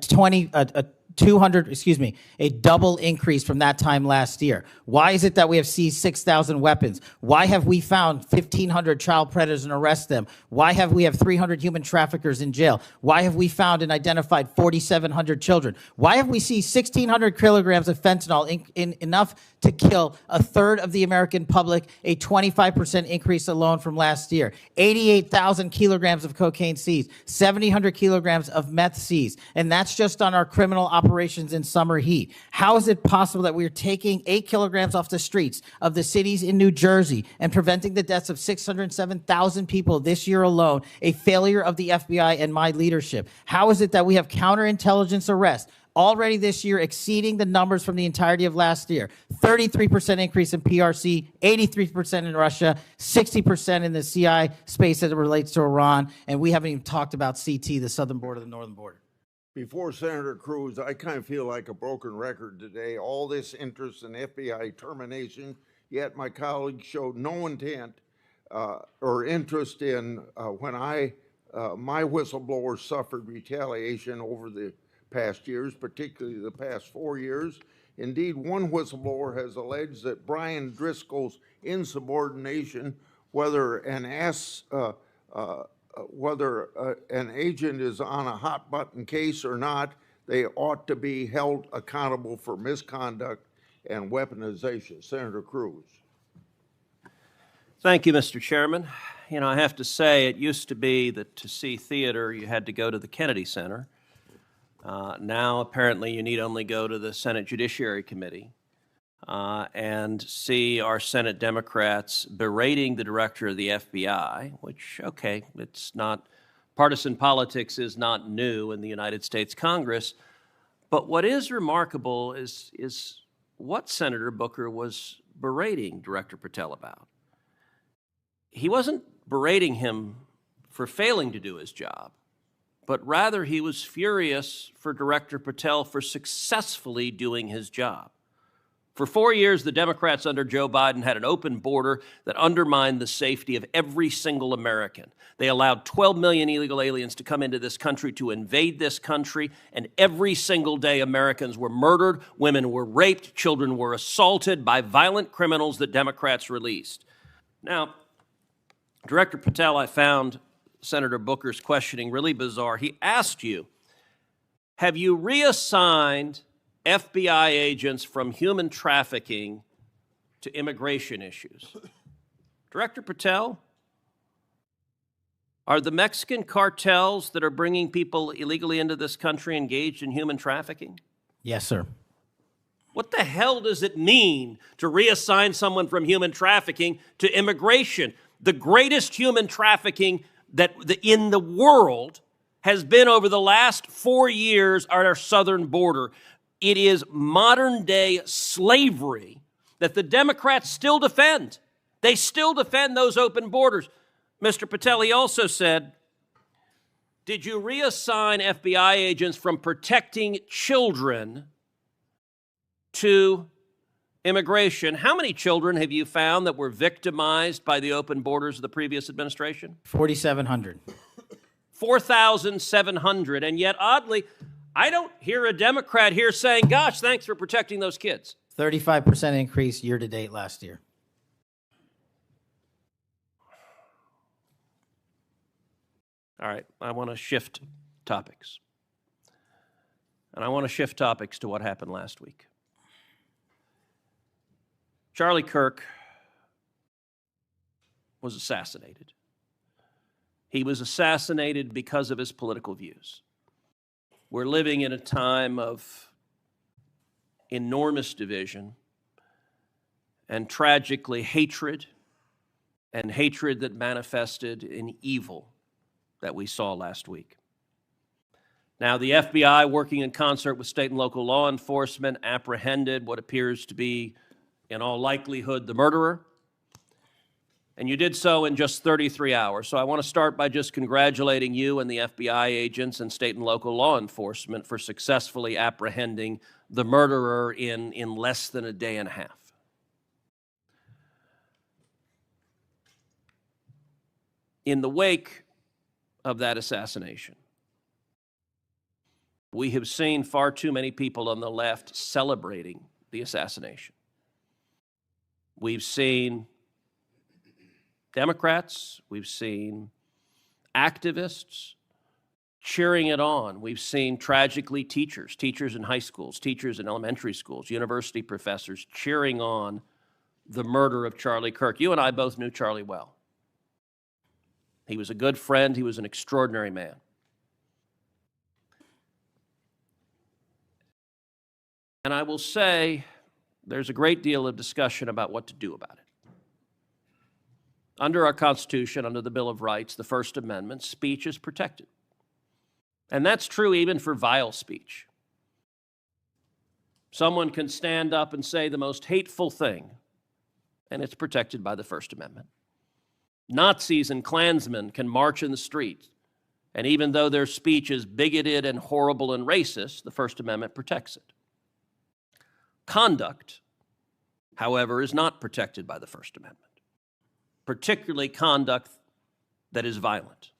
double increase from that time last year. Why is it that we have seized 6,000 weapons? Why have we found 1,500 child predators and arrested them? Why have we 300 human traffickers in jail? Why have we found and identified 4,700 children? Why have we seized 1,600 kilograms of fentanyl, enough to kill a third of the American public, a 25% increase alone from last year? 88,000 kilograms of cocaine seized, 7,000 kilograms of meth seized, and that's just on our criminal operations in summer heat. How is it possible that we are taking 8 kilograms off the streets of the cities in New Jersey and preventing the deaths of 607,000 people this year alone, a failure of the FBI and my leadership? How is it that we have counterintelligence arrests already this year exceeding the numbers from the entirety of last year? 33% increase in PRC, 83% in Russia, 60% in the CI space as it relates to Iran, and we haven't even talked about CT, the southern border, the northern border. Before Senator Cruz, I kind of feel like a broken record today. All this interest in FBI termination, yet my colleagues showed no intent or interest in when I my whistleblowers suffered retaliation over the past years, particularly the past 4 years. Indeed, one whistleblower has alleged that Brian Driscoll's insubordination, whether an agent is on a hot button case or not, they ought to be held accountable for misconduct and weaponization. Senator Cruz. Thank you, Mr. Chairman. You know, I have to say, it used to be that to see theater, you had to go to the Kennedy Center. Now, apparently, you need only go to the Senate Judiciary Committee and see our Senate Democrats berating the director of the FBI, which, okay, it's not, partisan politics is not new in the United States Congress. But what is remarkable is what Senator Booker was berating Director Patel about. He wasn't berating him for failing to do his job, but rather he was furious for Director Patel for successfully doing his job. For 4 years, the Democrats under Joe Biden had an open border that undermined the safety of every single American. They allowed 12 million illegal aliens to come into this country to invade this country, and every single day Americans were murdered, women were raped, children were assaulted by violent criminals that Democrats released. Now, Director Patel, I found Senator Booker's questioning really bizarre. He asked you, have you reassigned FBI agents from human trafficking to immigration issues? Director Patel, are the Mexican cartels that are bringing people illegally into this country engaged in human trafficking? Yes, sir. What the hell does it mean to reassign someone from human trafficking to immigration? The greatest human trafficking in the world has been over the last 4 years at our southern border. It is modern-day slavery that the Democrats still defend. They still defend those open borders. Mr. Patel, he also said, did you reassign FBI agents from protecting children to immigration? How many children have you found that were victimized by the open borders of the previous administration? 4,700. 4,700. And yet, oddly, I don't hear a Democrat here saying, gosh, thanks for protecting those kids. 35% increase year to date last year. All right, I want to shift topics. And I want to shift topics to what happened last week. Charlie Kirk was assassinated. He was assassinated because of his political views. We're living in a time of enormous division and tragically hatred, and hatred that manifested in evil that we saw last week. Now, the FBI, working in concert with state and local law enforcement, apprehended what appears to be, in all likelihood, the murderer. And you did so in just 33 hours. So I want to start by just congratulating you and the FBI agents and state and local law enforcement for successfully apprehending the murderer in less than a day and a half. In the wake of that assassination, we have seen far too many people on the left celebrating the assassination. We've seen Democrats, we've seen activists cheering it on. We've seen, tragically, teachers in high schools, teachers in elementary schools, university professors cheering on the murder of Charlie Kirk. You and I both knew Charlie well. He was a good friend. He was an extraordinary man. And I will say there's a great deal of discussion about what to do about it. Under our Constitution, under the Bill of Rights, the First Amendment, speech is protected. And that's true even for vile speech. Someone can stand up and say the most hateful thing, and it's protected by the First Amendment. Nazis and Klansmen can march in the streets, and even though their speech is bigoted and horrible and racist, the First Amendment protects it. Conduct, however, is not protected by the First Amendment, particularly conduct that is violent.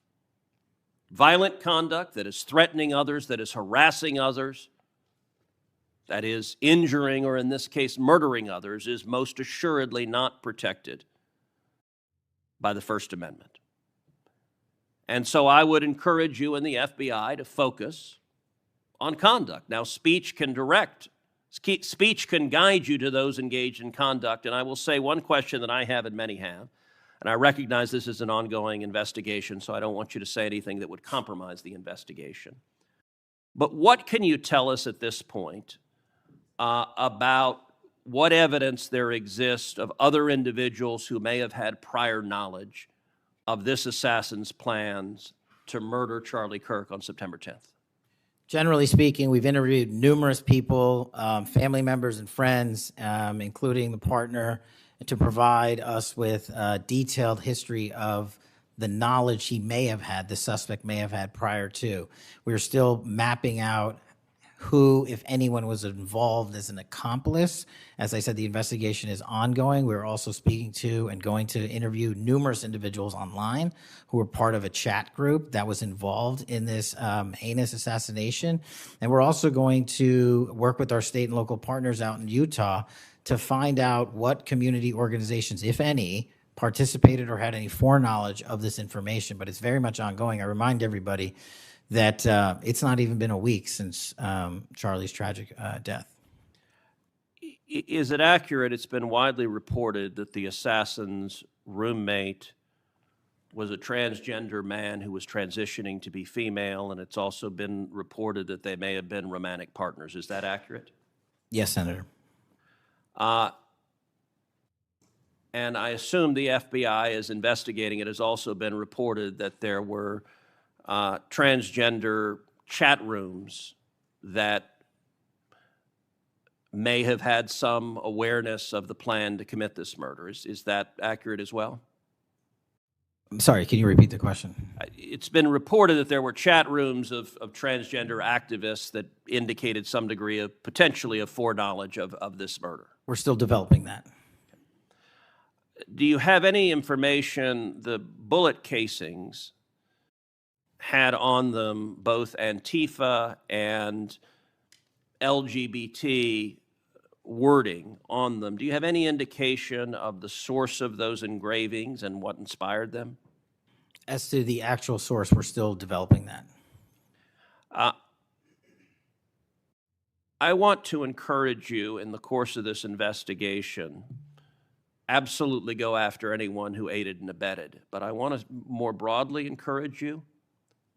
Violent conduct that is threatening others, that is harassing others, that is injuring or in this case murdering others, is most assuredly not protected by the First Amendment. And so I would encourage you and the FBI to focus on conduct. Now, speech can guide you to those engaged in conduct. And I will say one question that I have and many have, and I recognize this is an ongoing investigation, so I don't want you to say anything that would compromise the investigation. But what can you tell us at this point about what evidence there exists of other individuals who may have had prior knowledge of this assassin's plans to murder Charlie Kirk on September 10th? Generally speaking, we've interviewed numerous people, family members and friends, including the partner, to provide us with a detailed history of the knowledge he may have had, the suspect may have had prior to. We're still mapping out who, if anyone, was involved as an accomplice. As I said, the investigation is ongoing. We're also speaking to and going to interview numerous individuals online who were part of a chat group that was involved in this heinous assassination. And we're also going to work with our state and local partners out in Utah to find out what community organizations, if any, participated or had any foreknowledge of this information. But it's very much ongoing. I remind everybody that it's not even been a week since Charlie's tragic death. Is it accurate? It's been widely reported that the assassin's roommate was a transgender man who was transitioning to be female, and it's also been reported that they may have been romantic partners. Is that accurate? Yes, Senator. And I assume the FBI is investigating. It has also been reported that there were transgender chat rooms that may have had some awareness of the plan to commit this murder. Is that accurate as well? I'm sorry, can you repeat the question? It's been reported that there were chat rooms of transgender activists that indicated some degree of potentially of foreknowledge of this murder. We're still developing that. Do you have any information the bullet casings had on them both Antifa and LGBT wording on them? Do you have any indication of the source of those engravings and what inspired them? As to the actual source, we're still developing that. I want to encourage you in the course of this investigation, absolutely go after anyone who aided and abetted. But I want to more broadly encourage you,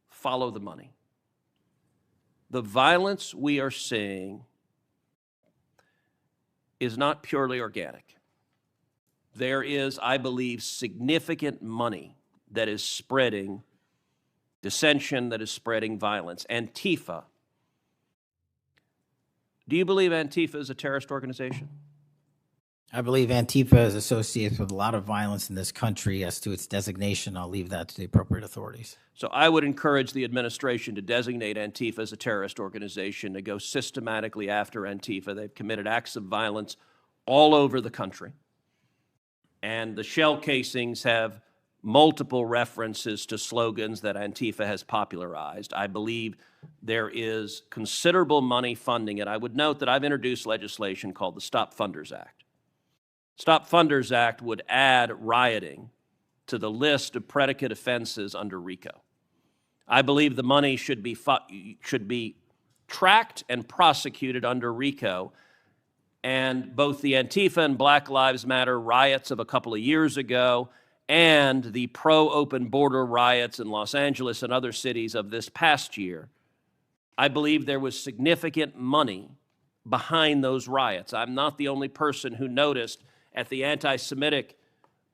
follow the money. The violence we are seeing is not purely organic. There is, I believe, significant money that is spreading dissension, that is spreading violence. Antifa. Do you believe Antifa is a terrorist organization? I believe Antifa is associated with a lot of violence in this country. As to its designation, I'll leave that to the appropriate authorities. So I would encourage the administration to designate Antifa as a terrorist organization, to go systematically after Antifa. They've committed acts of violence all over the country. And the shell casings have multiple references to slogans that Antifa has popularized. I believe there is considerable money funding it. I would note that I've introduced legislation called the Stop Funders Act. Stop Funders Act would add rioting to the list of predicate offenses under RICO. I believe the money should be tracked and prosecuted under RICO. And both the Antifa and Black Lives Matter riots of a couple of years ago and the pro-open border riots in Los Angeles and other cities of this past year, I believe there was significant money behind those riots. I'm not the only person who noticed at the anti-Semitic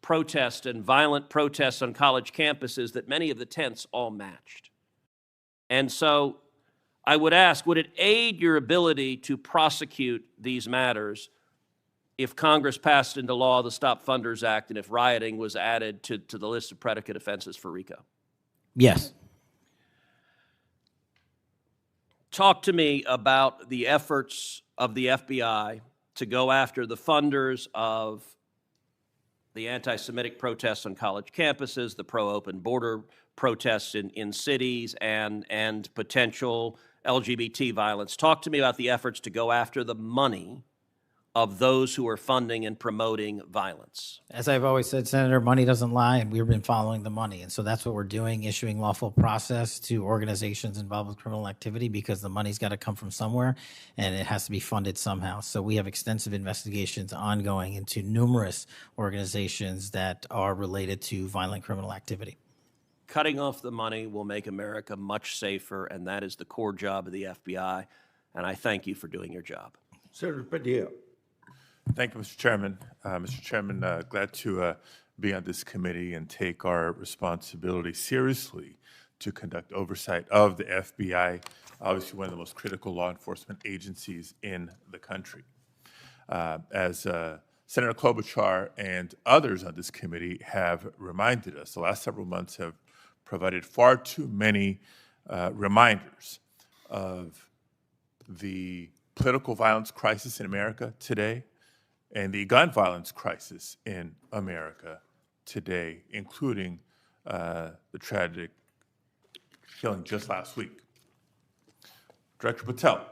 protests and violent protests on college campuses that many of the tents all matched. And so I would ask, would it aid your ability to prosecute these matters if Congress passed into law the Stop Funders Act and if rioting was added to the list of predicate offenses for RICO? Yes. Talk to me about the efforts of the FBI to go after the funders of the anti-Semitic protests on college campuses, the pro-open border protests in cities and potential LGBT violence. Talk to me about the efforts to go after the money of those who are funding and promoting violence. As I've always said, Senator, money doesn't lie, and we've been following the money. And so that's what we're doing, issuing lawful process to organizations involved with criminal activity, because the money's got to come from somewhere, and it has to be funded somehow. So we have extensive investigations ongoing into numerous organizations that are related to violent criminal activity. Cutting off the money will make America much safer, and that is the core job of the FBI. And I thank you for doing your job. Senator Padilla. Thank you, Mr. Chairman. Mr. Chairman, glad to be on this committee and take our responsibility seriously to conduct oversight of the FBI, obviously one of the most critical law enforcement agencies in the country. As Senator Klobuchar and others on this committee have reminded us, the last several months have provided far too many reminders of the political violence crisis in America today, and the gun violence crisis in America today, including the tragic killing just last week. Director Patel,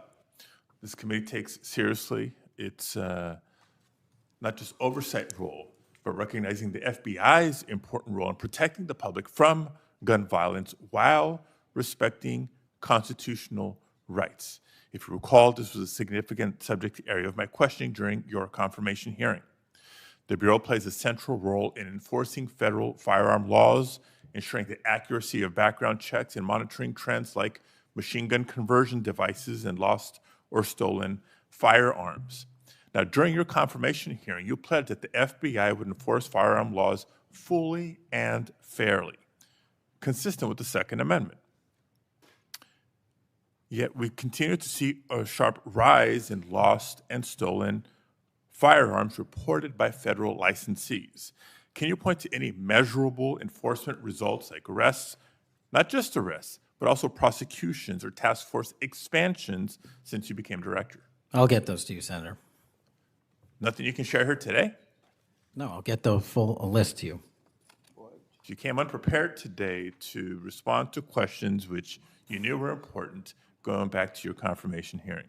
this committee takes seriously its not just oversight role, but recognizing the FBI's important role in protecting the public from gun violence while respecting constitutional rights. If you recall, this was a significant subject area of my questioning during your confirmation hearing. The Bureau plays a central role in enforcing federal firearm laws, ensuring the accuracy of background checks, and monitoring trends like machine gun conversion devices and lost or stolen firearms. Now, during your confirmation hearing, you pledged that the FBI would enforce firearm laws fully and fairly, consistent with the Second Amendment. Yet we continue to see a sharp rise in lost and stolen firearms reported by federal licensees. Can you point to any measurable enforcement results like arrests, not just arrests, but also prosecutions or task force expansions since you became director? I'll get those to you, Senator. Nothing you can share here today? No, I'll get the full list to you. You came unprepared today to respond to questions which you knew were important, going back to your confirmation hearing.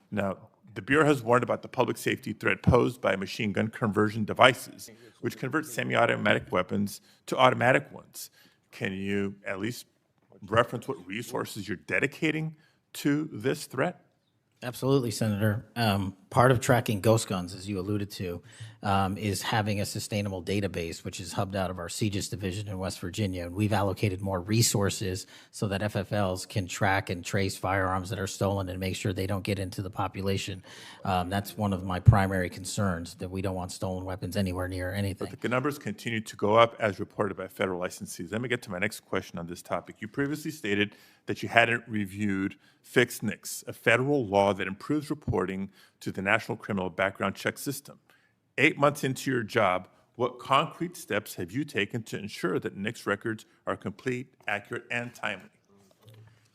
Now, the Bureau has warned about the public safety threat posed by machine gun conversion devices, which convert semi-automatic weapons to automatic ones. Can you at least reference what resources you're dedicating to this threat? Absolutely, Senator. Part of tracking ghost guns, as you alluded to, is having a sustainable database, which is hubbed out of our CJIS division in West Virginia. And we've allocated more resources so that FFLs can track and trace firearms that are stolen and make sure they don't get into the population. That's one of my primary concerns, that we don't want stolen weapons anywhere near anything. But the numbers continue to go up as reported by federal licensees. Let me get to my next question on this topic. You previously stated that you hadn't reviewed Fix NICS, a federal law that improves reporting to the National Criminal Background Check System. 8 months into your job, what concrete steps have you taken to ensure that NICS records are complete, accurate, and timely?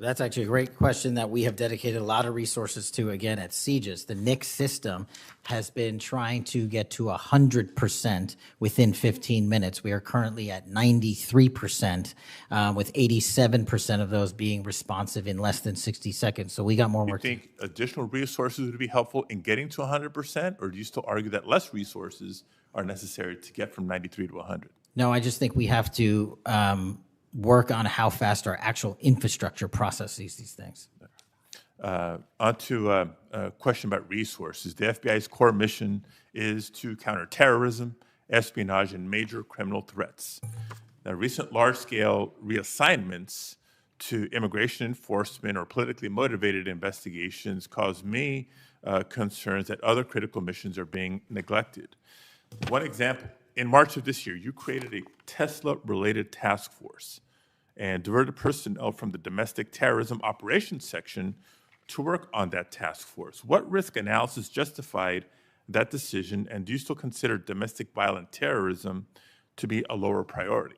That's actually a great question that we have dedicated a lot of resources to, again, at CJIS. The NICS system has been trying to get to 100% within 15 minutes. We are currently at 93%, with 87% of those being responsive in less than 60 seconds. So we got more work. Do you think additional resources would be helpful in getting to 100%, or do you still argue that less resources are necessary to get from 93 to 100? No, I just think we have to work on how fast our actual infrastructure processes these things. On to a question about resources. The FBI's core mission is to counter terrorism, espionage, and major criminal threats. Now, recent large-scale reassignments to immigration enforcement or politically motivated investigations cause me concerns that other critical missions are being neglected. One example, in March of this year, you created a Tesla-related task force and diverted personnel from the domestic terrorism operations section to work on that task force. What risk analysis justified that decision, and do you still consider domestic violent terrorism to be a lower priority?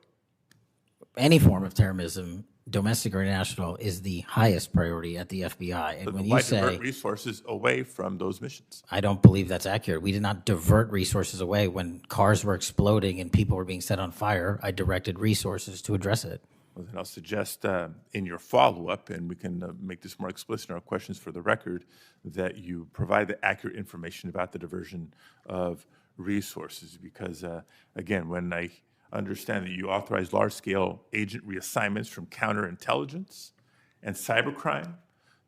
Any form of terrorism domestic or international is the highest priority at the FBI. And when you Why say, divert resources away from those missions? I don't believe that's accurate. We did not divert resources away. When cars were exploding and people were being set on fire, I directed resources to address it. Well, then I'll suggest in your follow-up, and we can make this more explicit in our questions for the record, that you provide the accurate information about the diversion of resources. Because, again, when I understand that you authorize large-scale agent reassignments from counterintelligence and cybercrime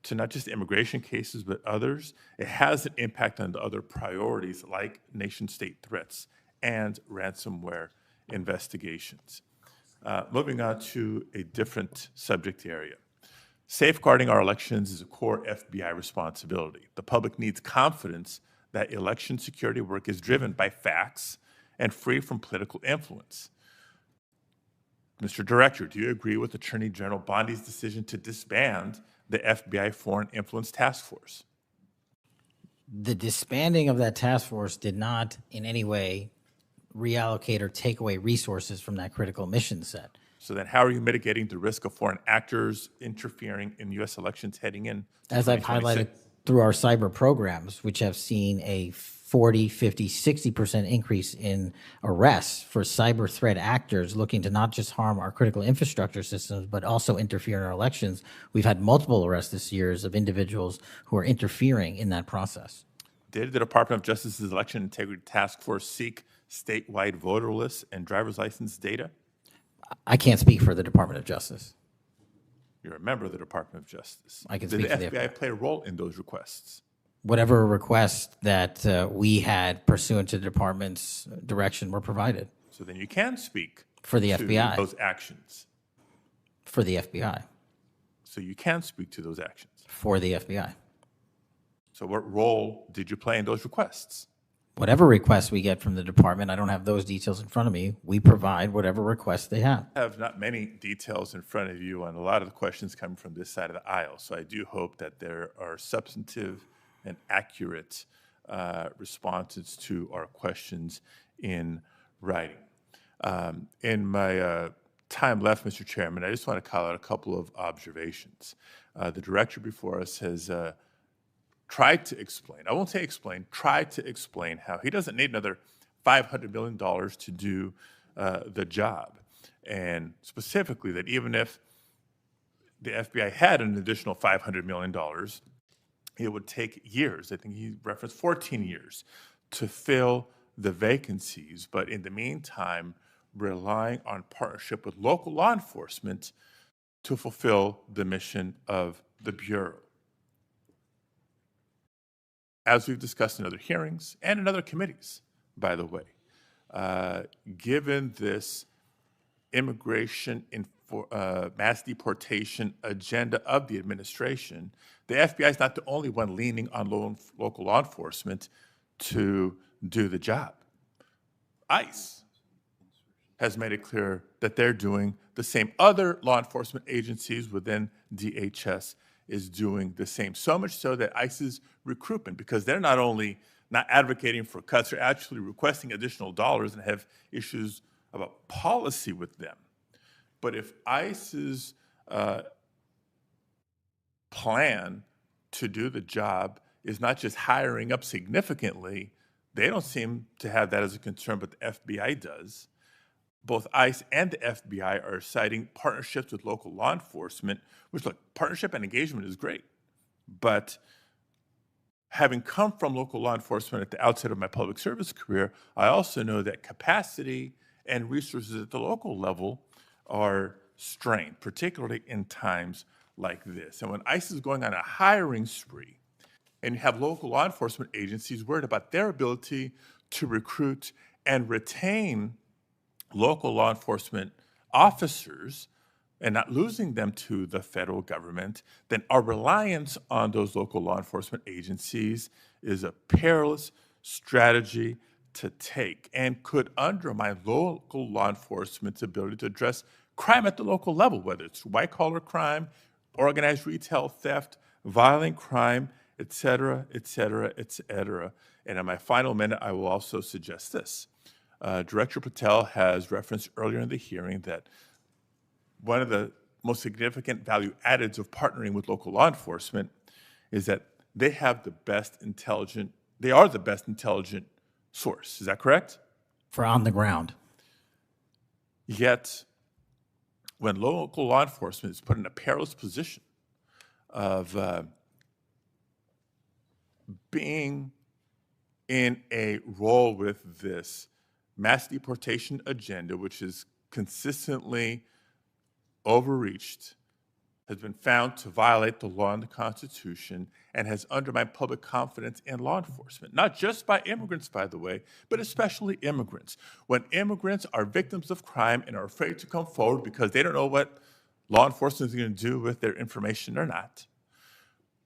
to not just immigration cases, but others, it has an impact on the other priorities like nation-state threats and ransomware investigations. Moving on to a different subject area. Safeguarding our elections is a core FBI responsibility. The public needs confidence that election security work is driven by facts and free from political influence. Mr. Director, do you agree with Attorney General Bondi's decision to disband the FBI Foreign Influence Task Force? The disbanding of that task force did not in any way reallocate or take away resources from that critical mission set. So then how are you mitigating the risk of foreign actors interfering in U.S. elections heading in? As I've highlighted through our cyber programs, which have seen a 40, 50, 60% increase in arrests for cyber threat actors looking to not just harm our critical infrastructure systems, but also interfere in our elections. We've had multiple arrests this year of individuals who are interfering in that process. Did the Department of Justice's Election Integrity Task Force seek statewide voter lists and driver's license data? I can't speak for the Department of Justice. You're a member of the Department of Justice. I can Did speak the for the FBI play a role in those requests? Whatever request that we had pursuant to the department's direction were provided. So then you can speak for the to FBI. Those actions. For the FBI. So you can speak to those actions. For the FBI. So what role did you play in those requests? Whatever requests we get from the department, I don't have those details in front of me. We provide whatever requests they have. I have not many details in front of you on a lot of the questions coming from this side of the aisle. So I do hope that there are substantive and accurate responses to our questions in writing. In my time left, Mr. Chairman, I just want to call out a couple of observations. The director before us has tried to explain, I won't say explain, tried to explain how he doesn't need another $500 million to do the job. And specifically that even if the FBI had an additional $500 million, it would take years. I think he referenced 14 years to fill the vacancies. But in the meantime, relying on partnership with local law enforcement to fulfill the mission of the Bureau. As we've discussed in other hearings and in other committees, by the way, given this immigration mass deportation agenda of the administration, the FBI is not the only one leaning on local law enforcement to do the job. ICE has made it clear that they're doing the same. Other law enforcement agencies within DHS is doing the same. So much so that ICE's recruitment, because they're not only not advocating for cuts, they're actually requesting additional dollars and have issues about policy with them. But if ICE's plan to do the job is not just hiring up significantly, they don't seem to have that as a concern, but the FBI does. Both ICE and the FBI are citing partnerships with local law enforcement, which, look, partnership and engagement is great. But having come from local law enforcement at the outset of my public service career, I also know that capacity and resources at the local level are strained, particularly in times like this. And when ICE is going on a hiring spree, and you have local law enforcement agencies worried about their ability to recruit and retain local law enforcement officers and not losing them to the federal government, then our reliance on those local law enforcement agencies is a perilous strategy to take and could undermine local law enforcement's ability to address crime at the local level, whether it's white-collar crime, organized retail theft, violent crime, et cetera, et cetera, et cetera. And in my final minute, I will also suggest this. Director Patel has referenced earlier in the hearing that one of the most significant value addeds of partnering with local law enforcement is that they are the best intelligent source. Is that correct? For on the ground. Yet, when local law enforcement is put in a perilous position of being in a role with this mass deportation agenda, which is consistently overreached, has been found to violate the law and the Constitution, and has undermined public confidence in law enforcement, not just by immigrants, by the way, but especially immigrants. When immigrants are victims of crime and are afraid to come forward because they don't know what law enforcement is going to do with their information or not,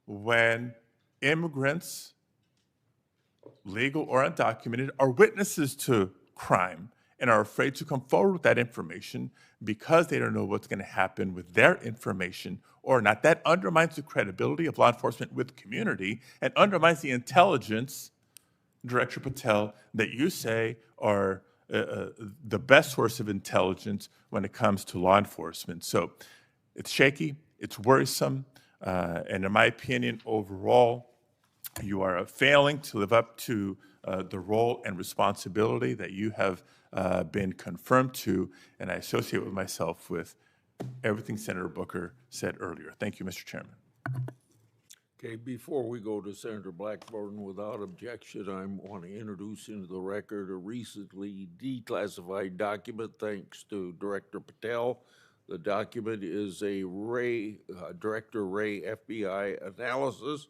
when immigrants, legal or undocumented, are witnesses to crime and are afraid to come forward with that information because they don't know what's going to happen with their information or not, that undermines the credibility of law enforcement with the community and undermines the intelligence, Director Patel, that you say are the best source of intelligence when it comes to law enforcement. So it's shaky, it's worrisome, and in my opinion, overall, you are failing to live up to the role and responsibility that you have been confirmed to, and I associate with myself with everything Senator Booker said earlier. Thank you, Mr. Chairman. Okay, before we go to Senator Blackburn, without objection, I want to introduce into the record a recently declassified document thanks to Director Patel. The document is a Director Wray FBI analysis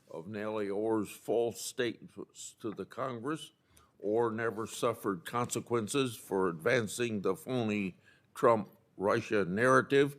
of Nellie Orr's false statements to the Congress. Orr never suffered consequences for advancing the phony Trump-Russia narrative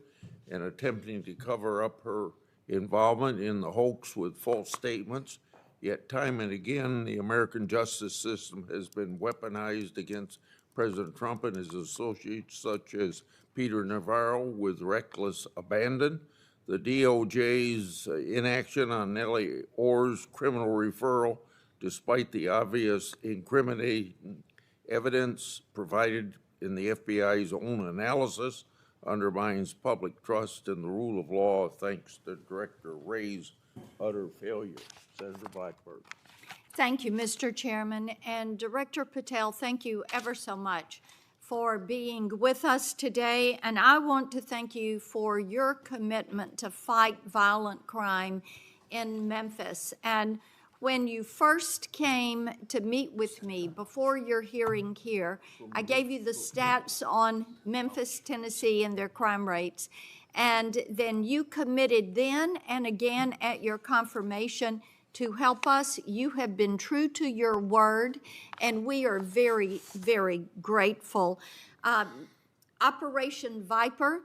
and attempting to cover up her involvement in the hoax with false statements. Yet time and again, the American justice system has been weaponized against President Trump and his associates, such as Peter Navarro, with reckless abandon. The DOJ's inaction on Nellie Orr's criminal referral, despite the obvious incriminating evidence provided in the FBI's own analysis, undermines public trust in the rule of law thanks to Director Wray's utter failure. Senator Blackburn. Thank you, Mr. Chairman. And Director Patel, thank you ever so much for being with us today. And I want to thank you for your commitment to fight violent crime in Memphis. And when you first came to meet with me before your hearing here, I gave you the stats on Memphis, Tennessee, and their crime rates. And then you committed then and again at your confirmation to help us. You have been true to your word, and we are very, very grateful. Operation Viper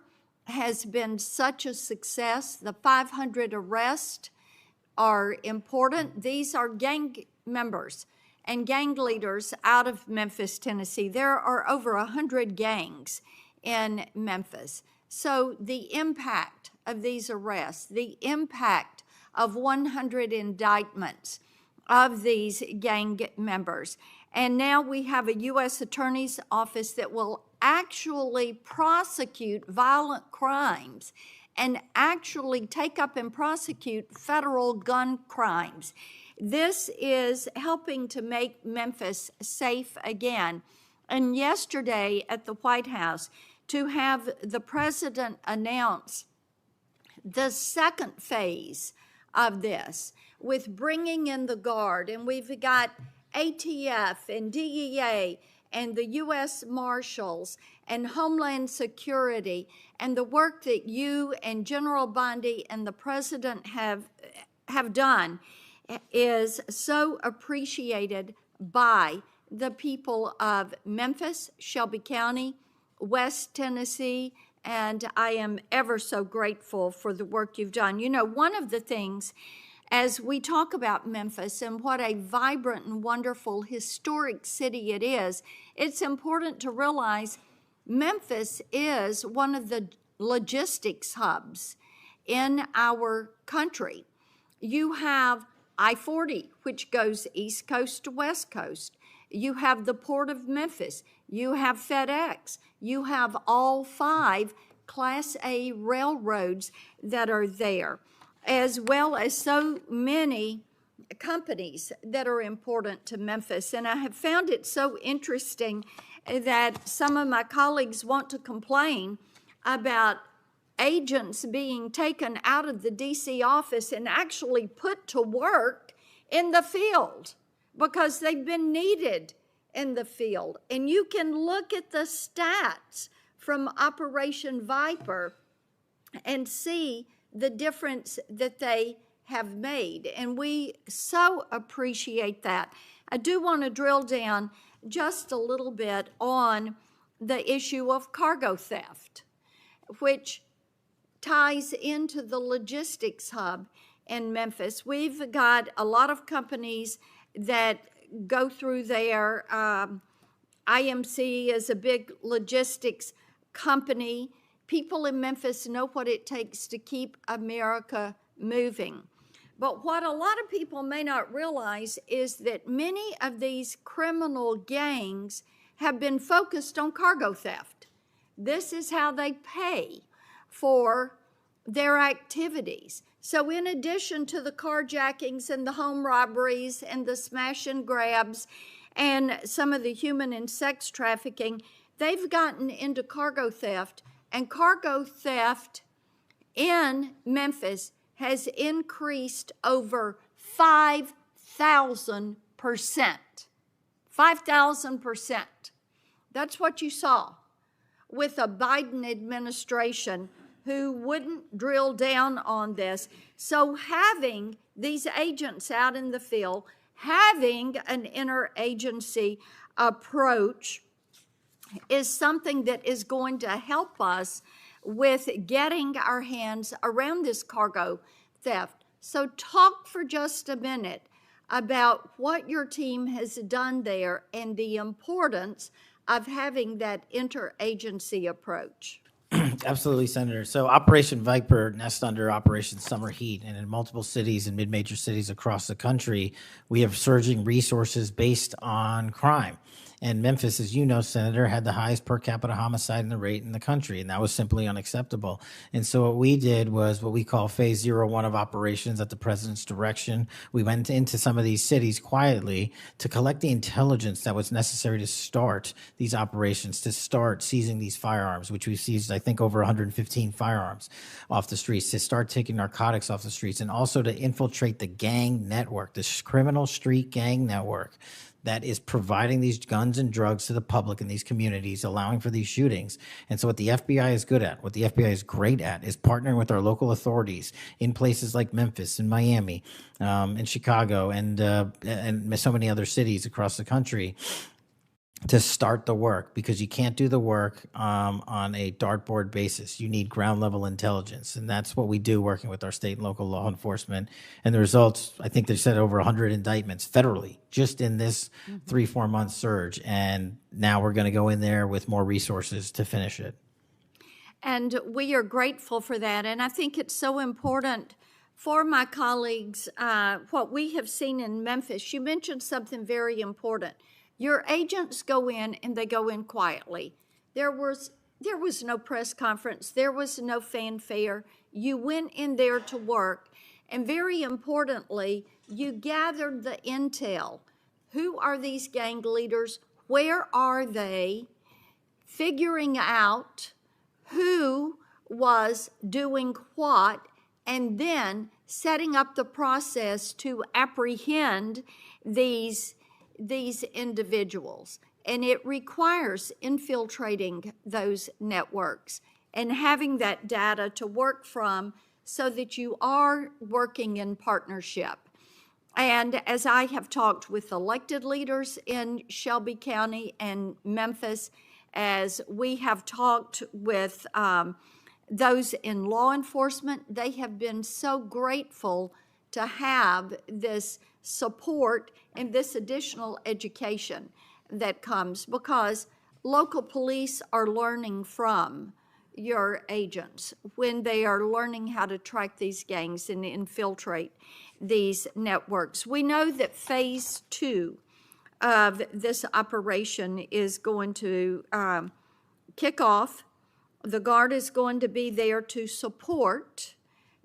has been such a success. The 500 arrests are important. These are gang members and gang leaders out of Memphis, Tennessee. There are over 100 gangs in Memphis. So the impact of these arrests, the impact of 100 indictments of these gang members. And now we have a U.S. Attorney's Office that will actually prosecute violent crimes and actually take up and prosecute federal gun crimes. This is helping to make Memphis safe again. And yesterday at the White House, to have the president announce the second phase of this with bringing in the Guard, and we've got ATF and DEA and the U.S. Marshals and Homeland Security, and the work that you and General Bondi and the President have done is so appreciated by the people of Memphis, Shelby County, West Tennessee, and I am ever so grateful for the work you've done. You know, one of the things as we talk about Memphis and what a vibrant and wonderful historic city it is, it's important to realize Memphis is one of the logistics hubs in our country. You have I-40, which goes East Coast to West Coast. You have the Port of Memphis. You have FedEx. You have all 5 Class A railroads that are there, as well as so many companies that are important to Memphis. And I have found it so interesting that some of my colleagues want to complain about agents being taken out of the DC office and actually put to work in the field because they've been needed in the field. And you can look at the stats from Operation Viper and see the difference that they have made. And we so appreciate that. I do want to drill down just a little bit on the issue of cargo theft, which ties into the logistics hub in Memphis. We've got a lot of companies that go through there. IMC is a big logistics company. People in Memphis know what it takes to keep America moving. But what a lot of people may not realize is that many of these criminal gangs have been focused on cargo theft. This is how they pay for their activities. So in addition to the carjackings and the home robberies and the smash and grabs and some of the human and sex trafficking, they've gotten into cargo theft. And cargo theft in Memphis has increased over 5,000%. 5,000%. That's what you saw with a Biden administration who wouldn't drill down on this. So having these agents out in the field, having an interagency approach is something that is going to help us with getting our hands around this cargo theft. So talk for just a minute about what your team has done there and the importance of having that interagency approach. Absolutely, Senator. So Operation Viper nests under Operation Summer Heat, and in multiple cities and mid-major cities across the country, we have surging resources based on crime. And Memphis, as you know, Senator, had the highest per capita homicide rate in the country, and that was simply unacceptable. And so what we did was what we call Phase 01 of operations at the president's direction. We went into some of these cities quietly to collect the intelligence that was necessary to start these operations, to start seizing these firearms, which we've seized, I think, over 115 firearms off the streets, to start taking narcotics off the streets, and also to infiltrate the gang network, this criminal street gang network that is providing these guns and drugs to the public in these communities, allowing for these shootings. And so what the FBI is good at, what the FBI is great at, is partnering with our local authorities in places like Memphis and Miami and Chicago and so many other cities across the country to start the work, because you can't do the work on a dartboard basis. You need ground level intelligence. And that's what we do working with our state and local law enforcement. And the results, I think they said over 100 indictments federally just in this 3-4 month surge. And now we're going to go in there with more resources to finish it. And we are grateful for that. And I think it's so important for my colleagues, what we have seen in Memphis. You mentioned something very important. Your agents go in and they go in quietly. There was no press conference. There was no fanfare. You went in there to work. And very importantly, you gathered the intel. Who are these gang leaders? Where are they? Figuring out who was doing what, and then setting up the process to apprehend these individuals. And it requires infiltrating those networks and having that data to work from so that you are working in partnership. And as I have talked with elected leaders in Shelby County and Memphis, as we have talked with those in law enforcement, they have been so grateful to have this support and this additional education that comes, because local police are learning from your agents when they are learning how to track these gangs and infiltrate these networks. We know that phase 2 of this operation is going to kick off The Guard is going to be there to support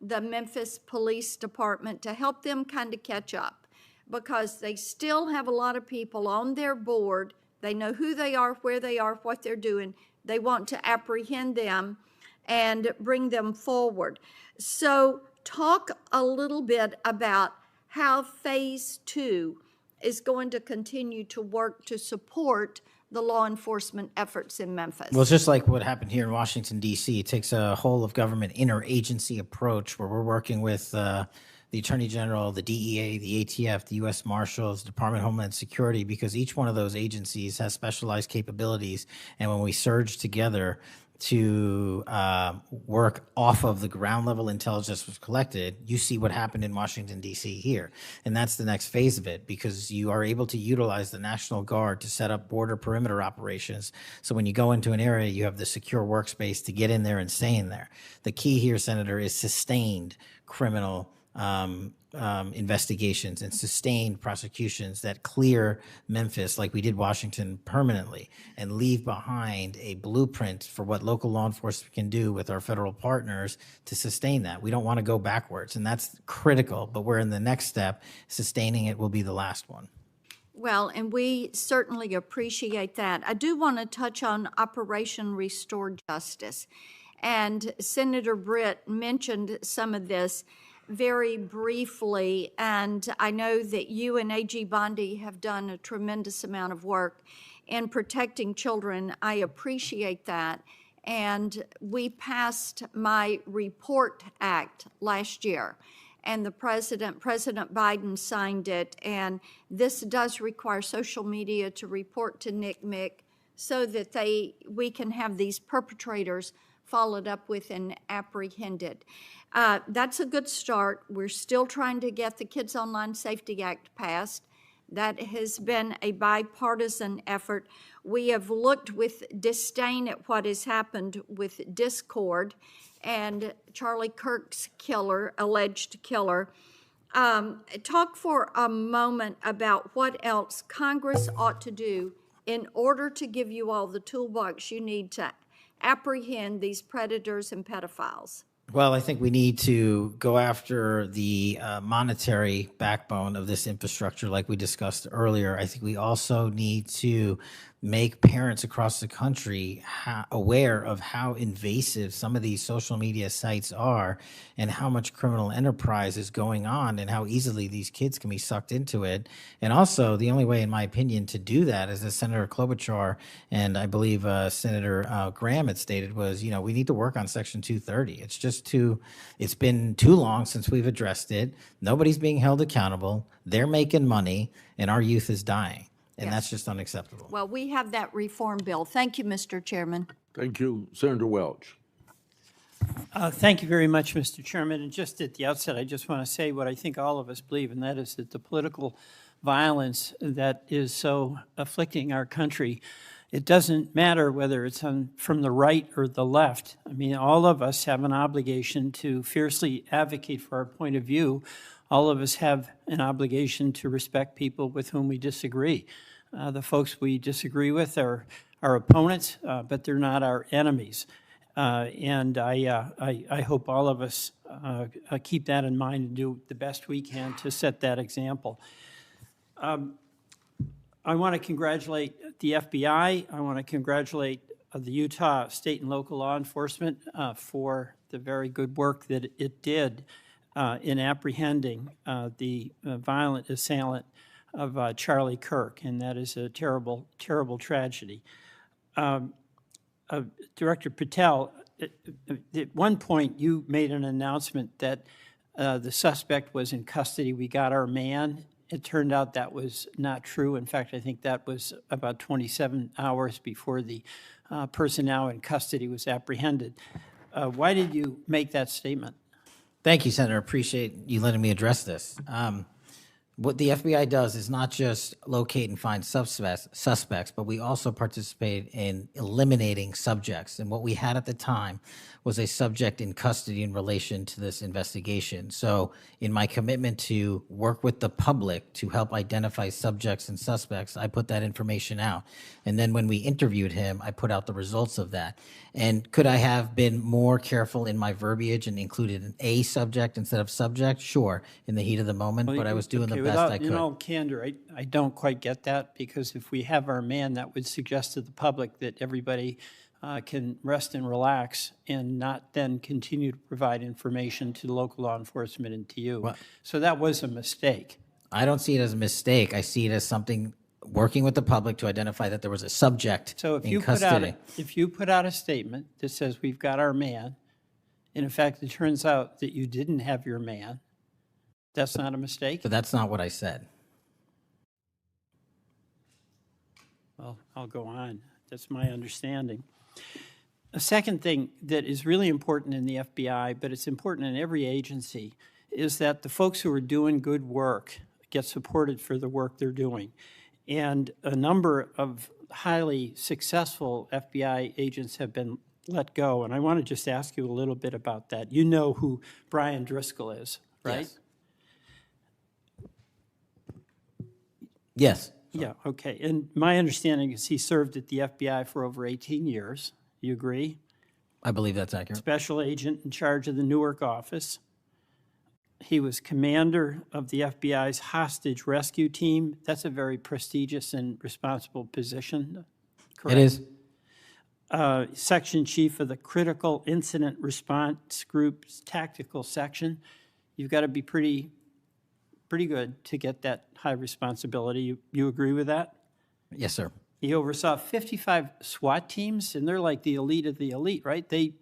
the Memphis Police Department to help them kind of catch up, because they still have a lot of people on their board. They know who they are, where they are, what they're doing. They want to apprehend them and bring them forward. So talk a little bit about how Phase 2 is going to continue to work to support the law enforcement efforts in Memphis. Well, it's just like what happened here in Washington, D.C. It takes a whole of government interagency approach where we're working with the Attorney General, the DEA, the ATF, the U.S. Marshals, the Department of Homeland Security, because each one of those agencies has specialized capabilities. And when we surge together to work off of the ground level intelligence was collected, you see what happened in Washington, D.C. here. And that's the next phase of it, because you are able to utilize the National Guard to set up border perimeter operations. So when you go into an area, you have the secure workspace to get in there and stay in there. The key here, Senator, is sustained criminal investigations and sustained prosecutions that clear Memphis, like we did Washington, permanently, and leave behind a blueprint for what local law enforcement can do with our federal partners to sustain that. We don't want to go backwards, and that's critical, but we're in the next step. Sustaining it will be the last one. Well, and we certainly appreciate that. I do want to touch on Operation Restore Justice. And Senator Britt mentioned some of this very briefly, and I know that you and A.G. Bondi have done a tremendous amount of work in protecting children. I appreciate that. And we passed my Report Act last year, and President Biden signed it, and this does require social media to report to NCMEC so that we can have these perpetrators followed up with and apprehended. That's a good start. We're still trying to get the Kids Online Safety Act passed. That has been a bipartisan effort. We have looked with disdain at what has happened with Discord and Charlie Kirk's killer, alleged killer. Talk for a moment about what else Congress ought to do in order to give you all the toolbox you need to apprehend these predators and pedophiles. Well, I think we need to go after the monetary backbone of this infrastructure like we discussed earlier. I think we also need to make parents across the country aware of how invasive some of these social media sites are and how much criminal enterprise is going on and how easily these kids can be sucked into it. And also, the only way, in my opinion, to do that, as Senator Klobuchar and I believe Senator Graham had stated, was, we need to work on Section 230. It's been too long since we've addressed it. Nobody's being held accountable. They're making money, and our youth is dying. And that's just unacceptable. Well, we have that reform bill. Thank you, Mr. Chairman. Thank you. Senator Welch. Thank you very much, Mr. Chairman. And just at the outset, I just want to say what I think all of us believe, and that is that the political violence that is so afflicting our country, it doesn't matter whether it's from the right or the left. I mean, all of us have an obligation to fiercely advocate for our point of view. All of us have an obligation to respect people with whom we disagree. The folks we disagree with are our opponents, but they're not our enemies. And I hope all of us keep that in mind and do the best we can to set that example. I want to congratulate the FBI. I want to congratulate the Utah state and local law enforcement for the very good work that it did in apprehending the violent assailant of Charlie Kirk, and that is a terrible, terrible tragedy. Director Patel, at one point you made an announcement that the suspect was in custody. We got our man. It turned out that was not true. In fact, I think that was about 27 hours before the person now in custody was apprehended. Why did you make that statement? Thank you, Senator. Appreciate you letting me address this. What the FBI does is not just locate and find suspects, but we also participate in eliminating subjects. And what we had at the time was a subject in custody in relation to this investigation. So in my commitment to work with the public to help identify subjects and suspects, I put that information out. And then when we interviewed him, I put out the results of that. And could I have been more careful in my verbiage and included an A subject instead of subject? Sure, in the heat of the moment, but I was doing the best I could. In all candor, I don't quite get that, because if we have our man, that would suggest to the public that everybody can rest and relax and not then continue to provide information to local law enforcement and to you. Well, so that was a mistake. I don't see it as a mistake. I see it as something working with the public to identify that there was a subject So if in you custody. if you put out a statement that says we've got our man, and in fact it turns out that you didn't have your man, that's not a mistake? But that's not what I said. Well, I'll go on. That's my understanding. A second thing that is really important in the FBI, but it's important in every agency, is that the folks who are doing good work get supported for the work they're doing. And a number of highly successful FBI agents have been let go. And I want to just ask you a little bit about that. You know who Brian Driscoll is, right? Yes. Yeah, okay. And my understanding is he served at the FBI for over 18 years. You agree? I believe that's accurate. Special agent in charge of the Newark office. He was commander of the FBI's hostage rescue team. That's a very prestigious and responsible position, correct? It is. Section chief of the Critical Incident Response Group's tactical section. You've got to be pretty good to get that high responsibility. You agree with that? Yes, sir. He oversaw 55 SWAT teams, and they're like the elite of the elite, right? They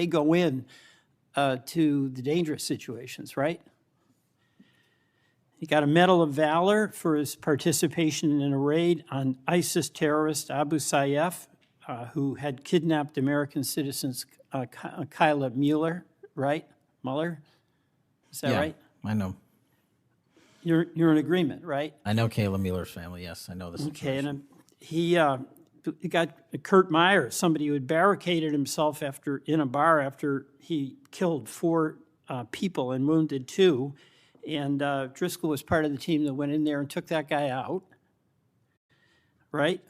go in to the dangerous situations, right? He got a Medal of Valor for his participation in a raid on ISIS terrorist Abu Sayyaf, who had kidnapped American citizens Kyla Mueller, right? Mueller? Is that right? I know. You're in agreement, right? I know Kayla Mueller's family, yes. I know this. Okay, and he got Kurt Meyer, somebody who had barricaded himself in a bar after he killed 4 people and wounded 2. And Driscoll was part of the team that went in there and took that guy out, right?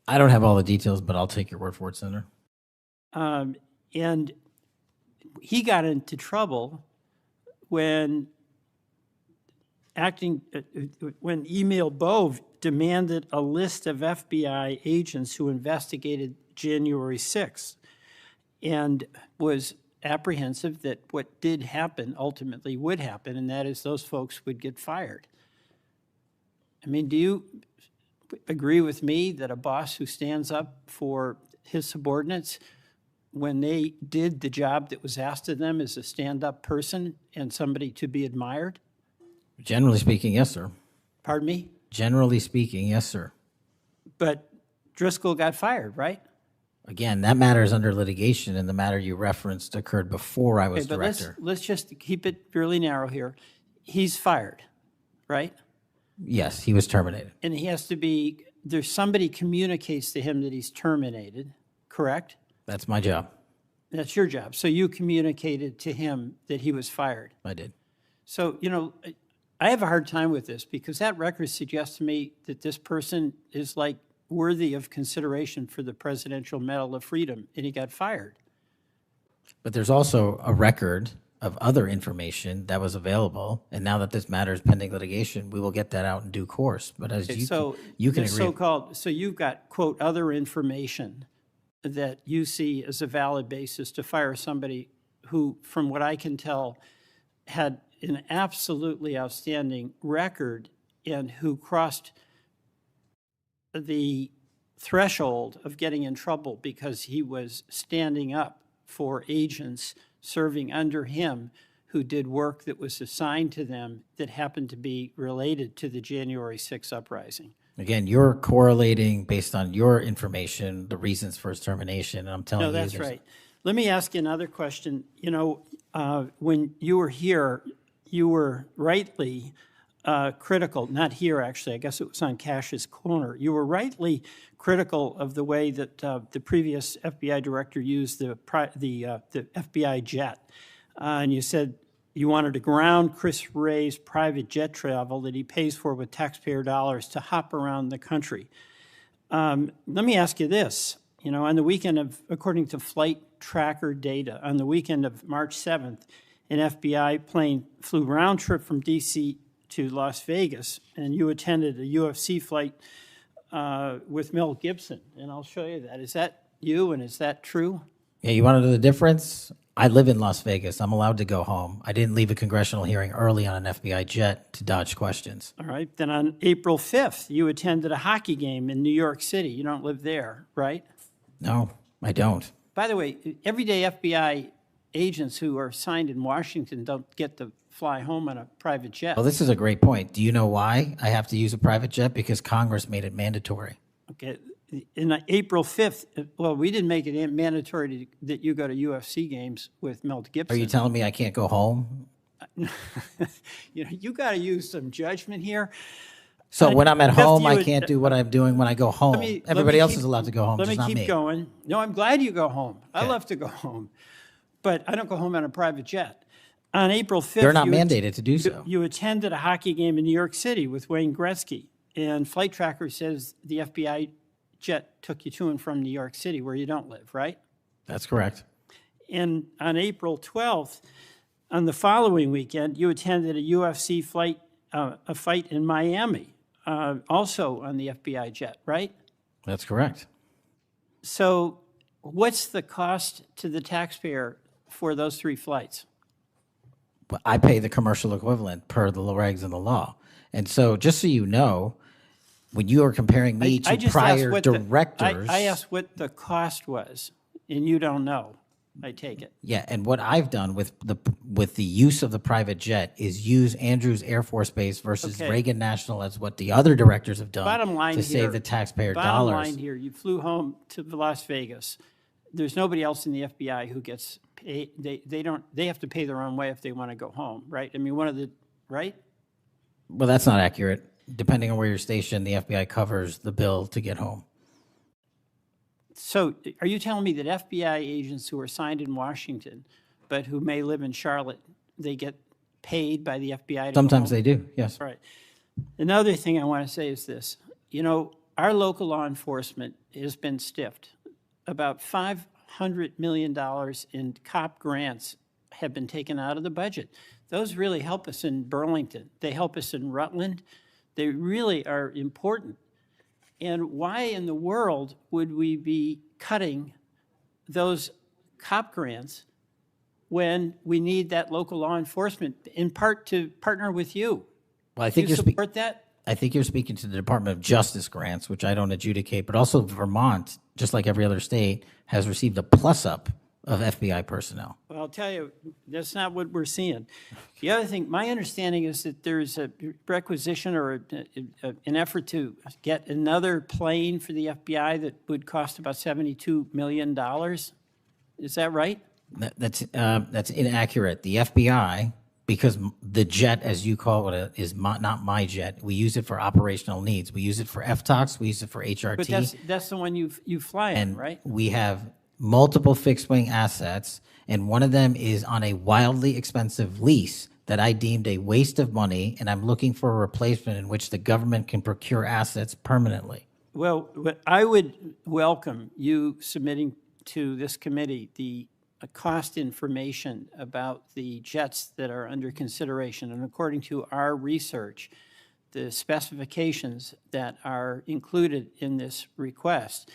I don't have all the details, but I'll take your word for it, Senator. And he got into trouble when Emil Bove demanded a list of FBI agents who investigated January 6th and was apprehensive that what did happen ultimately would happen, and that is those folks would get fired. I mean, do you agree with me that a boss who stands up for his subordinates when they did the job that was asked of them is a stand-up person and somebody to be admired? Generally speaking, yes, sir. Pardon me? Generally speaking, yes, sir. But Driscoll got fired, right? Again, that matter is under litigation, and the matter you referenced occurred before I was Okay, but director. let's just keep it fairly narrow here. He's fired, right? Yes, he was terminated. And he has to be, there's somebody communicates to him that he's terminated, correct? That's my job. That's your job. So you communicated to him that he was fired. I did. So, you know, I have a hard time with this because that record suggests to me that this person is like worthy of consideration for the Presidential Medal of Freedom, and he got fired. But there's also a record of other information that was available, and now that this matter is pending litigation, we will get that out in due course. But as Okay, you can this agree. so-called, so you've got, quote, other information that you see as a valid basis to fire somebody who, from what I can tell, had an absolutely outstanding record and who crossed the threshold of getting in trouble because he was standing up for agents serving under him who did work that was assigned to them that happened to be related to the January 6th uprising. Again, you're correlating based on your information the reasons for his termination, and I'm telling you. No, that's right. Let me ask you another question. You know, when you were here you were rightly critical, not here actually, I guess it was on Cash's Corner. You were rightly critical of the way that the previous FBI director used the FBI jet. And you said you wanted to ground Chris Wray's private jet travel that he pays for with taxpayer dollars to hop around the country. Let me ask you this. You know, on the weekend of, according to flight tracker data, on the weekend of March 7th, an FBI plane flew round trip from D.C. to Las Vegas, and you attended a UFC fight with Mel Gibson, and I'll show you that. Is that you, and is that true? Yeah, you want to know the difference? I live in Las Vegas. I'm allowed to go home. I didn't leave a congressional hearing early on an FBI jet to dodge questions. All right. Then on April 5th, you attended a hockey game in New York City. You don't live there, right? No, I don't. By the way, everyday FBI agents who are assigned in Washington don't get to fly home on a private jet. Well, this is a great point. Do you know why I have to use a private jet? Because Congress made it mandatory. Okay. In April 5th, well, we didn't make it mandatory that you go to UFC games with Mel Gibson. Are you telling me I can't go home? You know, you got to use some judgment here. So when I'm at home, I can't do what I'm doing when I go home. Everybody else is allowed to go home, Let just me not keep me. going. No, I'm glad you go home. I love to go home. But I don't go home on a private jet. On April 5th, They're not mandated to do so. You attended a hockey game in New York City with Wayne Gretzky. And Flight Tracker says the FBI jet took you to and from New York City, where you don't live, right? That's correct. And on April 12th, on the following weekend, you attended a UFC fight in Miami, also on the FBI jet, right? That's correct. So what's the cost to the taxpayer for those 3 flights? But I pay the commercial equivalent per the regs and the law. And so just so you know, when you are comparing me to prior directors. I asked what the cost was, and you don't know, I take it. Yeah, and what I've done with the use of the private jet is use Andrews Air Force Base versus Reagan National as what the other directors have done to save the taxpayer dollars. Bottom line here, you flew home to Las Vegas. There's nobody else in the FBI who gets paid. They have to pay their own way if they want to go home, right? I mean, right? Well, that's not accurate. Depending on where you're stationed, the FBI covers the bill to get home. So are you telling me that FBI agents who are assigned in Washington, but who may live in Charlotte, they get paid by the FBI to Sometimes go home? they do, yes. Right. Another thing I want to say is this. You know, our local law enforcement has been stiffed. About $500 million in cop grants have been taken out of the budget. Those really help us in Burlington. They help us in Rutland. They really are important. And why in the world would we be cutting those cop grants when we need that local law enforcement, in part to partner with you? Well, I think Do you you're support that? I think you're speaking to the Department of Justice grants, which I don't adjudicate, but also Vermont, just like every other state, has received a plus-up of FBI personnel. Well, I'll tell you, that's not what we're seeing. The other thing, my understanding is that there's a requisition or an effort to get another plane for the FBI that would cost about $72 million. Is that right? That's inaccurate. The FBI, because the jet, as you call it, is not my jet. We use it for operational needs. We use it for FTOCs. We use it for HRT. But that's the one you fly in, right? We have multiple fixed-wing assets, and one of them is on a wildly expensive lease that I deemed a waste of money, and I'm looking for a replacement in which the government can procure assets permanently. Well, I would welcome you submitting to this committee the cost information about the jets that are under consideration. And according to our research, the specifications that are included in this request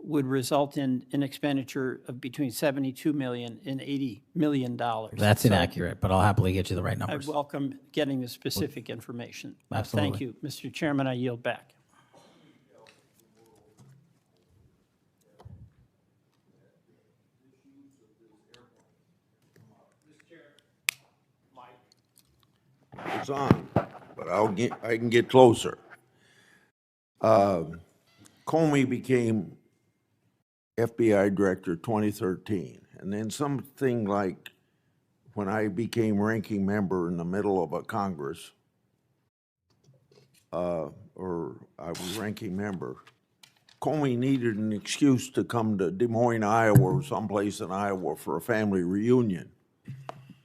would result in an expenditure of between $72 million and $80 million. That's inaccurate, but I'll happily get you the right I numbers. welcome getting the specific information. Absolutely. Thank you. Mr. Chairman, I yield back. It's on, but I can get closer. Comey became FBI director 2013, and then something like when I became ranking member in the middle of a Congress, or I was ranking member, Comey needed an excuse to come to Des Moines, Iowa, or someplace in Iowa for a family reunion.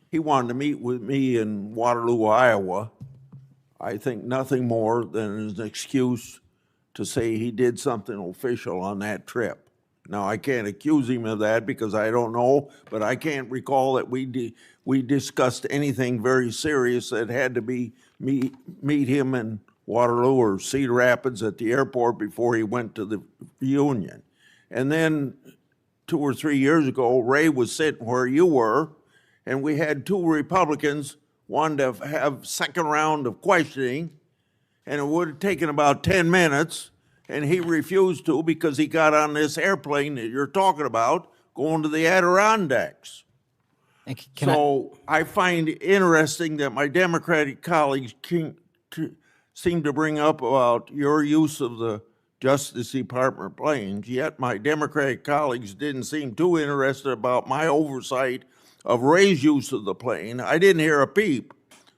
He wanted to meet with me in Waterloo, Iowa. I think nothing more than an excuse to say he did something official on that trip. Now, I can't accuse him of that because I don't know, but I can't recall that we discussed anything very serious that had to be meet him in Waterloo or Cedar Rapids at the airport before he went to the reunion. And then 2 or 3 years ago, Ray was sitting where you were, and we had 2 Republicans wanted to have second round of questioning, and it would have taken about 10 minutes, and he refused to because he got on this airplane that you're talking about going to the Adirondacks. So I find it interesting that my Democratic colleagues seem to bring up about your use of the Justice Department planes, yet my Democratic colleagues didn't seem too interested about my oversight of Ray's use of the plane. I didn't hear a peep.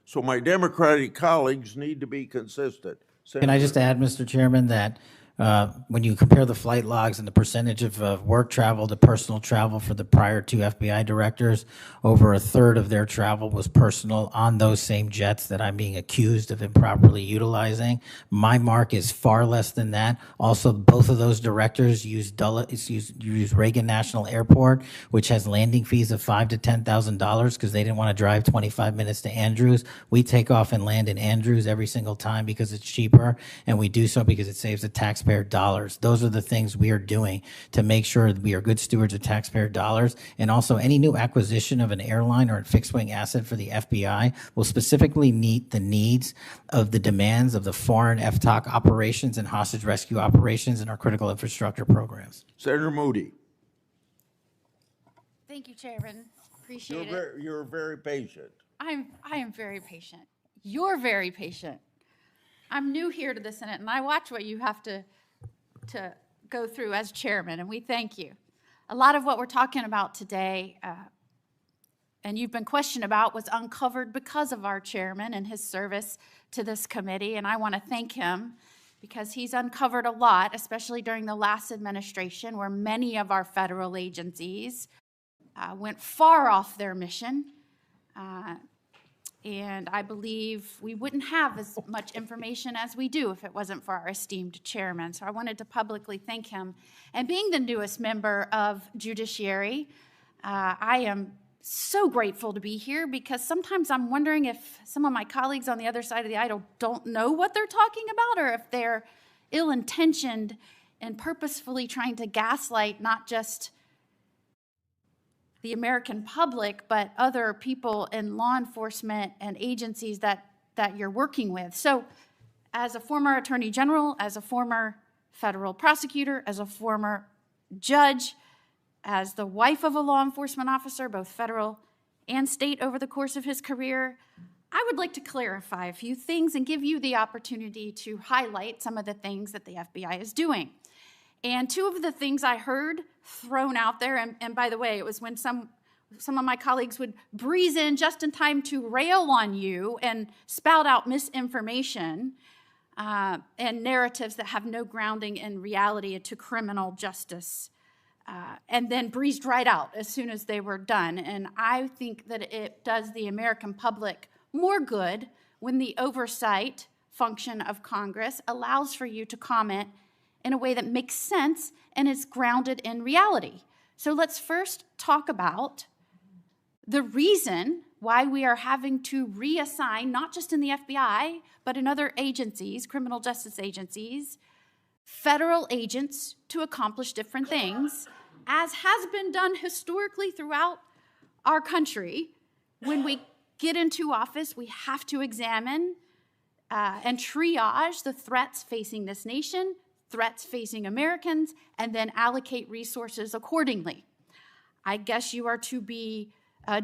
So my Democratic colleagues need to be consistent. Can I just add, Mr. Chairman, that when you compare the flight logs and the percentage of work travel to personal travel for the prior 2 FBI directors, over a third of their travel was personal on those same jets that I'm being accused of improperly utilizing. My mark is far less than that. Also, both of those directors use Reagan National Airport, which has landing fees of $5,000 to $10,000 because they didn't want to drive 25 minutes to Andrews. We take off and land in Andrews every single time because it's cheaper, and we do so because it saves the taxpayer dollars. Those are the things we are doing to make sure that we are good stewards of taxpayer dollars. And also, any new acquisition of an airline or a fixed-wing asset for the FBI will specifically meet the needs of the demands of the foreign FTOC operations and hostage rescue operations in our critical infrastructure programs. Senator Moody. Thank you, Chairman. Appreciate it. You're very patient. I am very patient. You're very patient. I'm new here to the Senate, and I watch what you have to go through as chairman, and we thank you. A lot of what we're talking about today, and you've been questioned about, was uncovered because of our chairman and his service to this committee, and I want to thank him because he's uncovered a lot, especially during the last administration, where many of our federal agencies went far off their mission. And I believe we wouldn't have as much information as we do if it wasn't for our esteemed chairman. So I wanted to publicly thank him. And being the newest member of Judiciary, I am so grateful to be here because sometimes I'm wondering if some of my colleagues on the other side of the aisle don't know what they're talking about, or if they're ill-intentioned and purposefully trying to gaslight not just the American public, but other people in law enforcement and agencies that you're working with. So as a former attorney general, as a former federal prosecutor, as a former judge, as the wife of a law enforcement officer, both federal and state over the course of his career, I would like to clarify a few things and give you the opportunity to highlight some of the things that the FBI is doing. And 2 of the things I heard thrown out there, and by the way, it was when some of my colleagues would breeze in just in time to rail on you and spout out misinformation and narratives that have no grounding in reality to criminal justice, and then breezed right out as soon as they were done. And I think that it does the American public more good when the oversight function of Congress allows for you to comment in a way that makes sense and is grounded in reality. So let's first talk about the reason why we are having to reassign, not just in the FBI, but in other agencies, criminal justice agencies, federal agents to accomplish different things, as has been done historically throughout our country. When we get into office, we have to examine and triage the threats facing this nation, threats facing Americans, and then allocate resources accordingly. I guess you are to be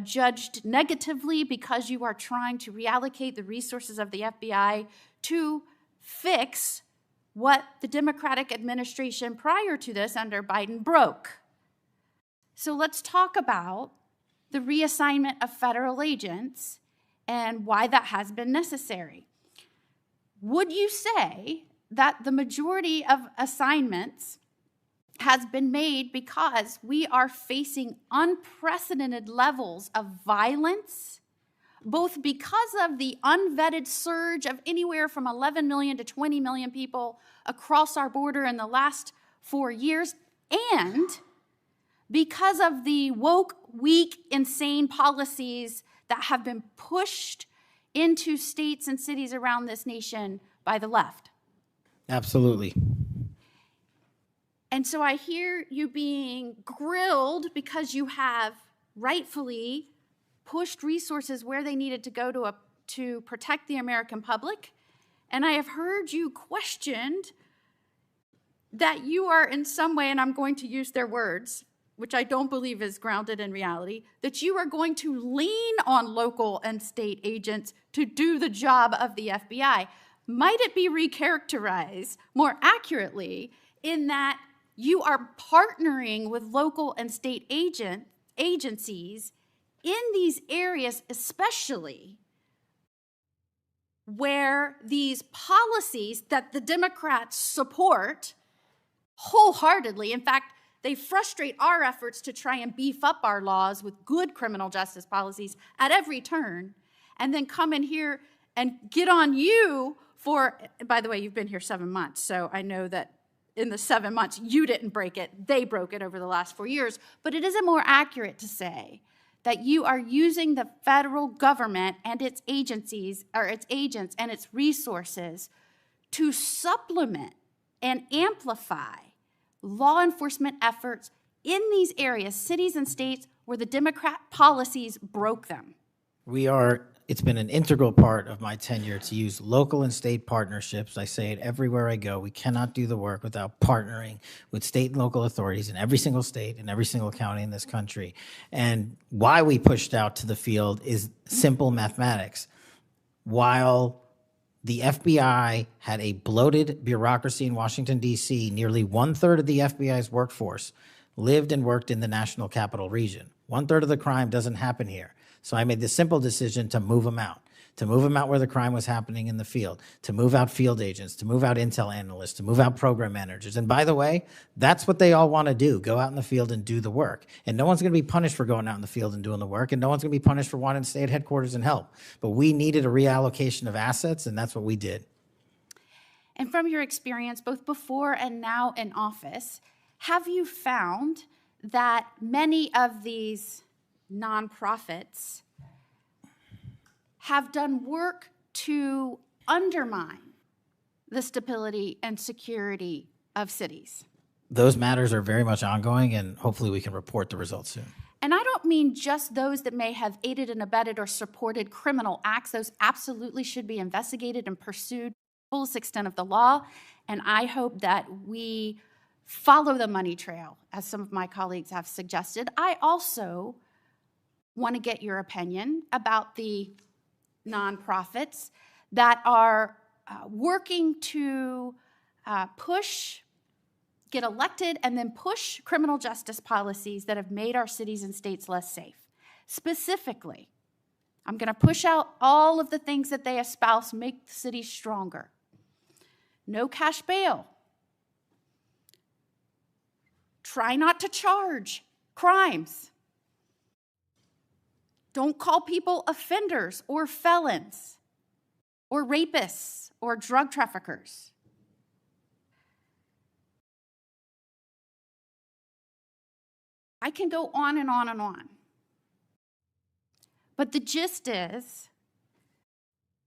judged negatively because you are trying to reallocate the resources of the FBI to fix what the Democratic administration prior to this under Biden broke. So let's talk about the reassignment of federal agents and why that has been necessary. Would you say that the majority of assignments has been made because we are facing unprecedented levels of violence, both because of the unvetted surge of anywhere from 11 million to 20 million people across our border in the last 4 years, and because of the woke, weak, insane policies that have been pushed into states and cities around this nation by the left? Absolutely. And so I hear you being grilled because you have rightfully pushed resources where they needed to go to protect the American public. And I have heard you questioned that you are in some way, and I'm going to use their words, which I don't believe is grounded in reality, that you are going to lean on local and state agents to do the job of the FBI. Might it be recharacterized more accurately in that you are partnering with local and state agencies in these areas, especially where these policies that the Democrats support wholeheartedly, in fact, they frustrate our efforts to try and beef up our laws with good criminal justice policies at every turn, and then come in here and get on you for, by the way, you've been here 7 months, so I know that in the 7 months, you didn't break it, they broke it over the last 4 years. But it isn't more accurate to say that you are using the federal government and its agencies, or its agents and its resources to supplement and amplify law enforcement efforts in these areas, cities and states, where the Democrat policies broke them. It's been an integral part of my tenure to use local and state partnerships. I say it everywhere I go. We cannot do the work without partnering with state and local authorities in every single state and every single county in this country. And why we pushed out to the field is simple mathematics. While the FBI had a bloated bureaucracy in Washington, D.C., nearly 1/3 of the FBI's workforce lived and worked in the national capital region. 1/3 of the crime doesn't happen here. So I made the simple decision to move them out where the crime was happening in the field, to move out field agents, to move out intel analysts, to move out program managers. And by the way, that's what they all want to do, go out in the field and do the work. And no one's going to be punished for going out in the field and doing the work, and no one's going to be punished for wanting to stay at headquarters and help. But we needed a reallocation of assets, and that's what we did. And from your experience, both before and now in office, have you found that many of these nonprofits have done work to undermine the stability and security of cities? Those matters are very much ongoing, and hopefully we can report the results soon. And I don't mean just those that may have aided and abetted or supported criminal acts. Those absolutely should be investigated and pursued to the fullest extent of the law. And I hope that we follow the money trail, as some of my colleagues have suggested. I also want to get your opinion about the nonprofits that are working to get elected and then push criminal justice policies that have made our cities and states less safe. Specifically, I'm going to push out all of the things that they espouse make the cities stronger. No cash bail. Try not to charge crimes. Don't call people offenders or felons or rapists or drug traffickers. I can go on and on and on. But the gist is,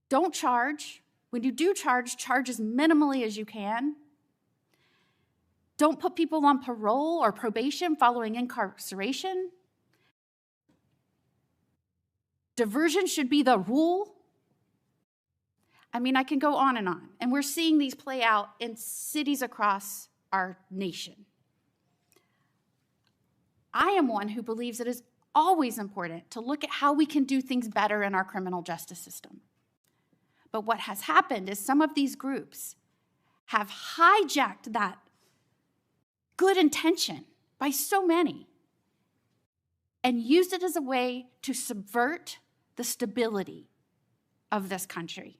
don't charge. When you do charge, charge as minimally as you can. Don't put people on parole or probation following incarceration. Diversion should be the rule. I mean, I can go on. And we're seeing these play out in cities across our nation. I am one who believes it is always important to look at how we can do things better in our criminal justice system. But what has happened is some of these groups have hijacked that good intention by so many and used it as a way to subvert the stability of this country.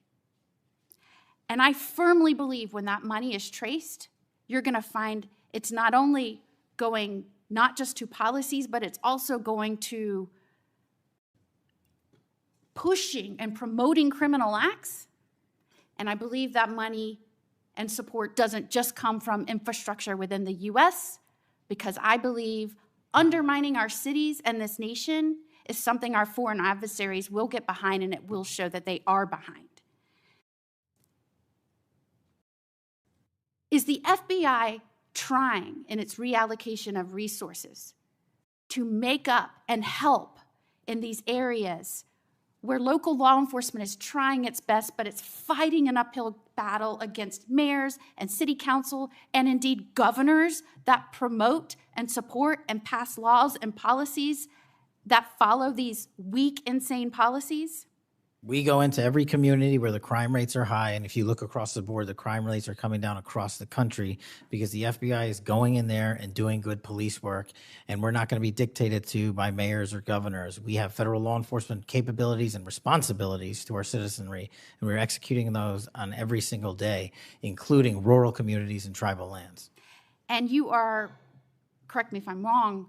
And I firmly believe when that money is traced, you're going to find it's not only going not just to policies, but it's also going to pushing and promoting criminal acts. And I believe that money and support doesn't just come from infrastructure within the US, because I believe undermining our cities and this nation is something our foreign adversaries will get behind, and it will show that they are behind. Is the FBI trying in its reallocation of resources to make up and help in these areas where local law enforcement is trying its best, but it's fighting an uphill battle against mayors and city council and indeed governors that promote and support and pass laws and policies that follow these weak, insane policies? We go into every community where the crime rates are high, and if you look across the board, the crime rates are coming down across the country because the FBI is going in there and doing good police work, and we're not going to be dictated to by mayors or governors. We have federal law enforcement capabilities and responsibilities to our citizenry, and we're executing those on every single day, including rural communities and tribal lands. And you are, correct me if I'm wrong,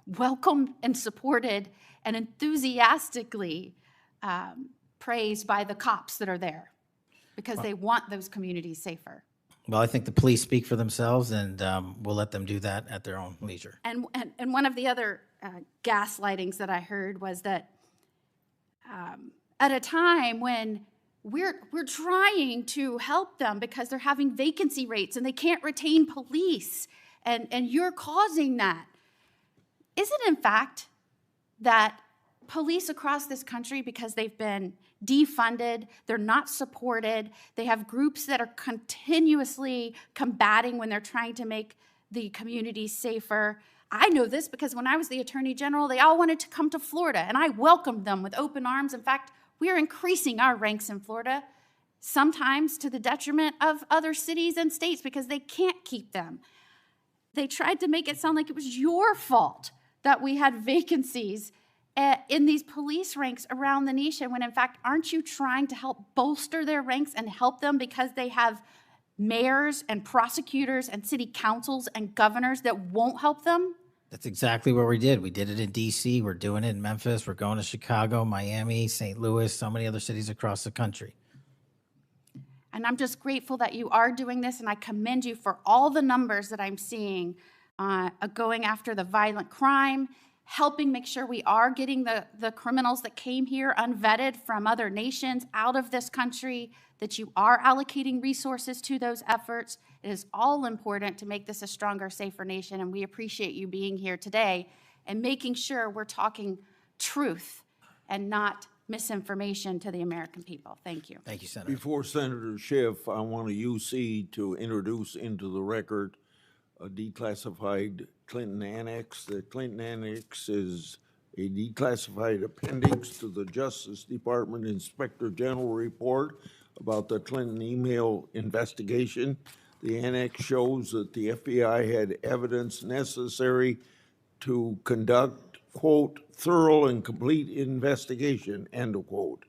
welcomed and supported and enthusiastically praised by the cops that are there because they want those communities safer. Well, I think the police speak for themselves, and we'll let them do that at their own leisure. And one of the other gaslightings that I heard was that at a time when we're trying to help them because they're having vacancy rates and they can't retain police, and you're causing that. Is it in fact that police across this country, because they've been defunded, they're not supported, they have groups that are continuously combating when they're trying to make the communities safer? I know this because when I was the Attorney General, they all wanted to come to Florida, and I welcomed them with open arms. In fact, we are increasing our ranks in Florida, sometimes to the detriment of other cities and states because they can't keep them. They tried to make it sound like it was your fault that we had vacancies in these police ranks around the nation, when in fact, aren't you trying to help bolster their ranks and help them because they have mayors and prosecutors and city councils and governors that won't help them? That's exactly what we did. We did it in D.C., we're doing it in Memphis, we're going to Chicago, Miami, St. Louis, so many other cities across the country. And I'm just grateful that you are doing this, and I commend you for all the numbers that I'm seeing going after the violent crime, helping make sure we are getting the criminals that came here unvetted from other nations out of this country, that you are allocating resources to those efforts. It is all important to make this a stronger, safer nation, and we appreciate you being here today and making sure we're talking truth and not misinformation to the American people. Thank you. Thank you, Senator. Before Senator Schiff, I want a UC to introduce into the record a declassified Clinton Annex. The Clinton Annex is a declassified appendix to the Justice Department Inspector General report about the Clinton email investigation. The annex shows that the FBI had evidence necessary to conduct, quote, thorough and complete investigation, end of quote.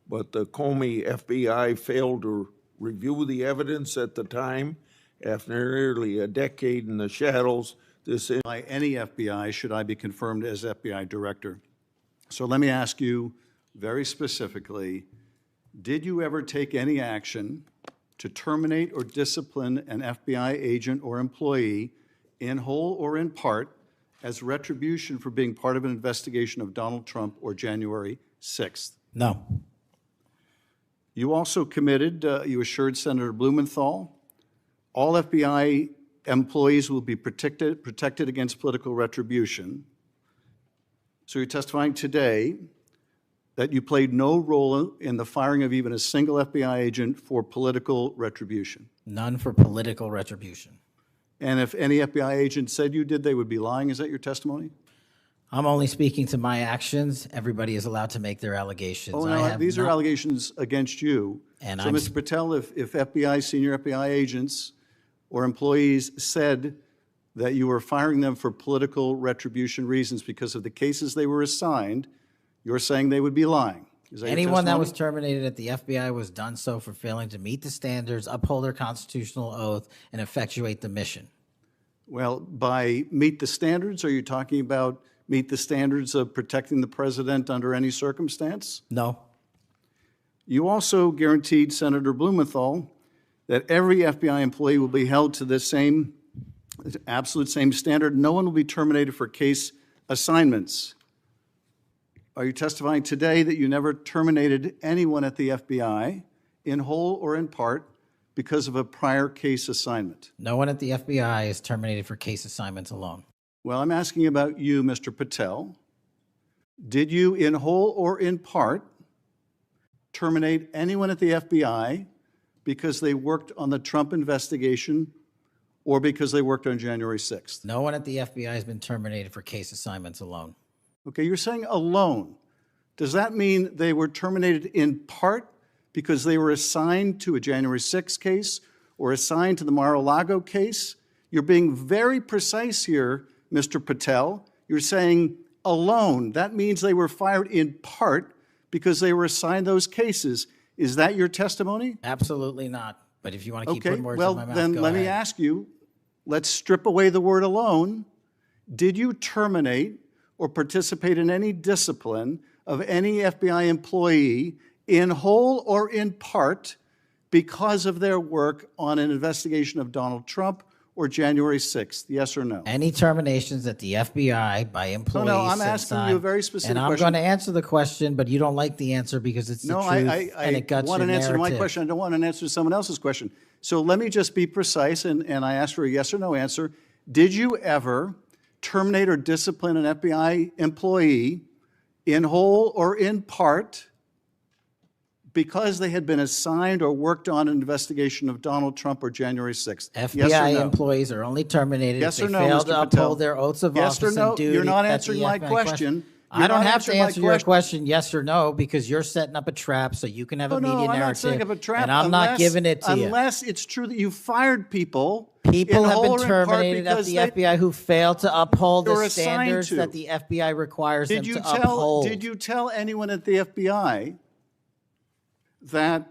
But the Comey FBI failed to review the evidence at the time. After nearly a decade in the shadows, by any FBI should I be confirmed as FBI director. So let me ask you very specifically, did you ever take any action to terminate or discipline an FBI agent or employee in whole or in part as retribution for being part of an investigation of Donald Trump or January 6th? No. You also committed, you assured Senator Blumenthal, all FBI employees will be protected against political retribution. So you're testifying today that you played no role in the firing of even a single FBI agent for political retribution. None for political retribution. And if any FBI agent said you did, they would be lying. Is that your testimony? I'm only speaking to my actions. Everybody is allowed to make their allegations. Oh, no, these are allegations against you. And so, Mr. Patel, if FBI, senior FBI agents or employees said that you were firing them for political retribution reasons because of the cases they were assigned, you're saying they would be lying. Is that your Anyone that testimony? was terminated at the FBI was done so for failing to meet the standards, uphold their constitutional oath, and effectuate the mission. Well, by meet the standards, are you talking about meet the standards of protecting the president under any circumstance? No. You also guaranteed Senator Blumenthal that every FBI employee will be held to the same, absolute same standard. No one will be terminated for case assignments. Are you testifying today that you never terminated anyone at the FBI, in whole or in part, because of a prior case assignment? No one at the FBI is terminated for case assignments alone. Well, I'm asking about you, Mr. Patel. Did you, in whole or in part, terminate anyone at the FBI because they worked on the Trump investigation or because they worked on January 6th? No one at the FBI has been terminated for case assignments alone. Okay, you're saying alone. Does that mean they were terminated in part because they were assigned to a January 6th case or assigned to the Mar-a-Lago case? You're being very precise here, Mr. Patel. You're saying alone. That means they were fired in part because they were assigned those cases. Is that your testimony? Absolutely not. But if you want to keep Okay, putting words well, in my mouth, then go let me ahead. ask you, let's strip away the word alone. Did you terminate or participate in any discipline of any FBI employee in whole or in part because of their work on an investigation of Donald Trump or January 6th? Yes or no? Any terminations at the FBI by employees. No, I'm since asking you a very specific And I'm question. going to answer the question, but you don't like the answer because it's the No, truth I and it guts want your an answer to my narrative. question. I don't want an answer to someone else's question. So let me just be precise, and I ask for a yes or no answer. Did you ever terminate or discipline an FBI employee in whole or in part because they had been assigned or worked on an investigation of Donald Trump or January 6th? FBI yes or no? employees are only terminated Yes if or they no, fail Mr. to Patel? uphold their oaths of Yes or office no? and duty. You're not at the answering my FBI question. I You're don't not have to answering my answer your question yes or no because you're setting up a trap so you can have a media I'm not narrative. setting up a trap. And I'm not giving it to you. Unless it's true that you fired people. People in have whole been or in part terminated at because the they- FBI who failed to uphold they were the assigned standards to. that the FBI requires them to Did uphold. you tell anyone at the FBI that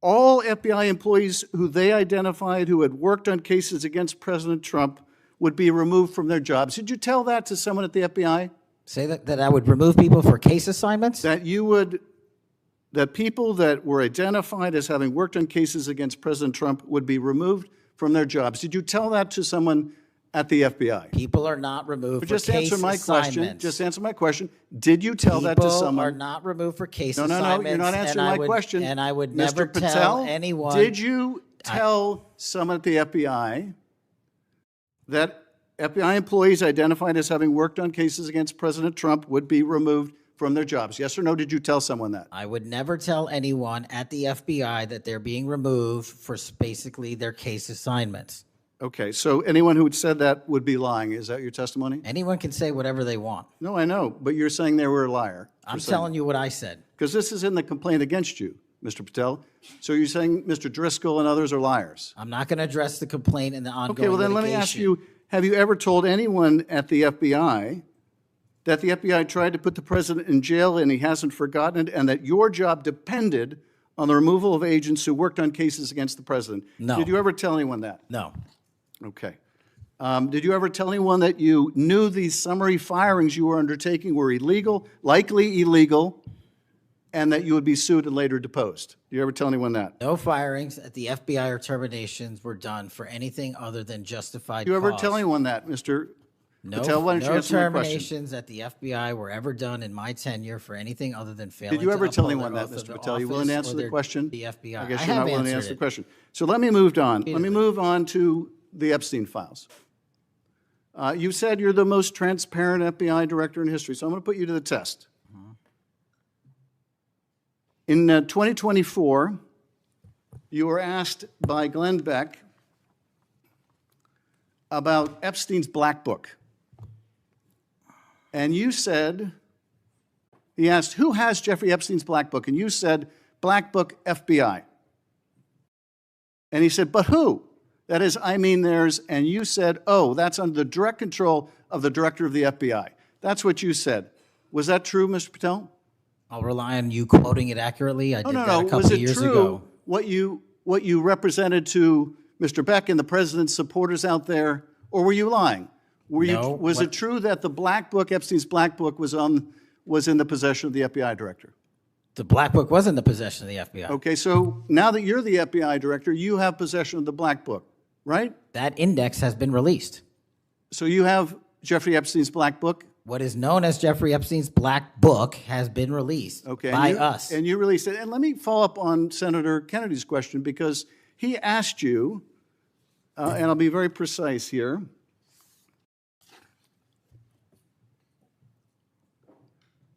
all FBI employees who they identified who had worked on cases against President Trump would be removed from their jobs? Did you tell that to someone at the FBI? Say that I would remove people for case assignments? That people that were identified as having worked on cases against President Trump would be removed from their jobs. Did you tell that to someone at the FBI? People are not removed But for just case answer my question. assignments. Just answer my question. Did you tell that to People someone? are not removed for case No, assignments. you're not and answering I my would- question. And I would Mr. never Patel, tell anyone. Did you tell someone at the FBI that FBI employees identified as having worked on cases against President Trump would be removed from their jobs? Yes or no? Did you tell someone that? I would never tell anyone at the FBI that they're being removed for basically their case assignments. Okay, so anyone who had said that would be lying. Is that your testimony? Anyone can say whatever they want. No, I know, but you're saying they were a liar. I'm telling you what I said. Because this is in the complaint against you, Mr. Patel. So you're saying Mr. Driscoll and others are liars? I'm not going to address the complaint in the ongoing Okay, well then let me ask litigation. you, have you ever told anyone at the FBI that the FBI tried to put the president in jail and he hasn't forgotten it, and that your job depended on the removal of agents who worked on cases against the president? No. Did you ever tell anyone that? No. Okay. Did you ever tell anyone that you knew these summary firings you were undertaking were illegal, likely illegal, and that you would be sued and later deposed? Did you ever tell anyone that? No firings at the FBI or terminations were done for anything other than justified Did you ever cause. tell anyone that, Mr. No, Patel? Why don't you no answer my question? terminations at the FBI were ever done in my tenure for anything other than failing Did you ever to tell uphold anyone their that, oath Mr. of Patel? You willing to office answer or the their- question? The FBI. I guess I you're not have willing to answered answer the it. question. So let me move on. Let me move on to the Epstein files. You said you're the most transparent FBI director in history, so I'm going to put you to the test. In 2024, you were asked by Glenn Beck about Epstein's Black Book. And you said, he asked, who has Jeffrey Epstein's Black Book? And you said, Black Book FBI. And he said, but who? That is, I mean theirs, and you said, oh, that's under the direct control of the director of the FBI. That's what you said. Was that true, Mr. Patel? I'll rely on you quoting it accurately. I did that a couple Was of it years true ago. what you represented to Mr. Beck and the president's supporters out there, or were you lying? Was it true that the black book, Epstein's black book, was in the possession of the FBI director? The black book was in the possession of the FBI. Okay, so now that you're the FBI director, you have possession of the black book, right? That index has been released. So you have Jeffrey Epstein's black book? What is known as Jeffrey Epstein's black book has been released by us. And you released it. And let me follow up on Senator Kennedy's question, because he asked you, and I'll be very precise here.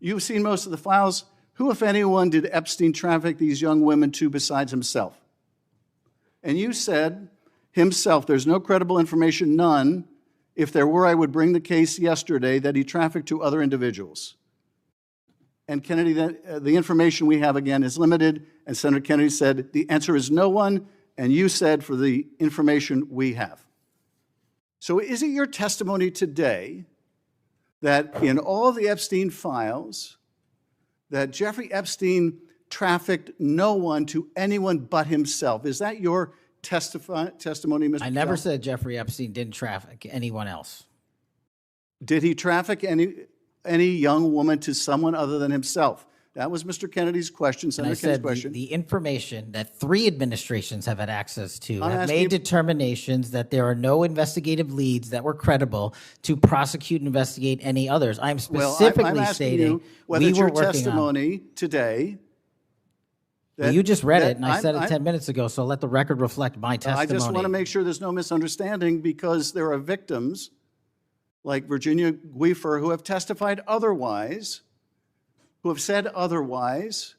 You've seen most of the files. Who, if anyone, did Epstein traffic these young women to besides himself? And you said, himself, there's no credible information, none. If there were, I would bring the case yesterday that he trafficked to other individuals. And Kennedy, the information we have, again, is limited. And Senator Kennedy said, the answer is no one. And you said, for the information we have. So is it your testimony today that in all the Epstein files, that Jeffrey Epstein trafficked no one to anyone but himself? Is that your testimony, Mr. I never said Jeffrey Epstein didn't traffic anyone else. Did he traffic any young woman to someone other than himself? That was Mr. Kennedy's question, Senator Kennedy's question. The information that 3 administrations have had access to have made determinations that there are no investigative leads that were credible to prosecute and investigate any others. I'm specifically stating whether we it's were your working testimony today. Well, you just read it, and I said it 10 minutes ago, so let the record reflect my testimony. I just want to make sure there's no misunderstanding, because there are victims like Virginia Guifer who have testified otherwise, who have said otherwise,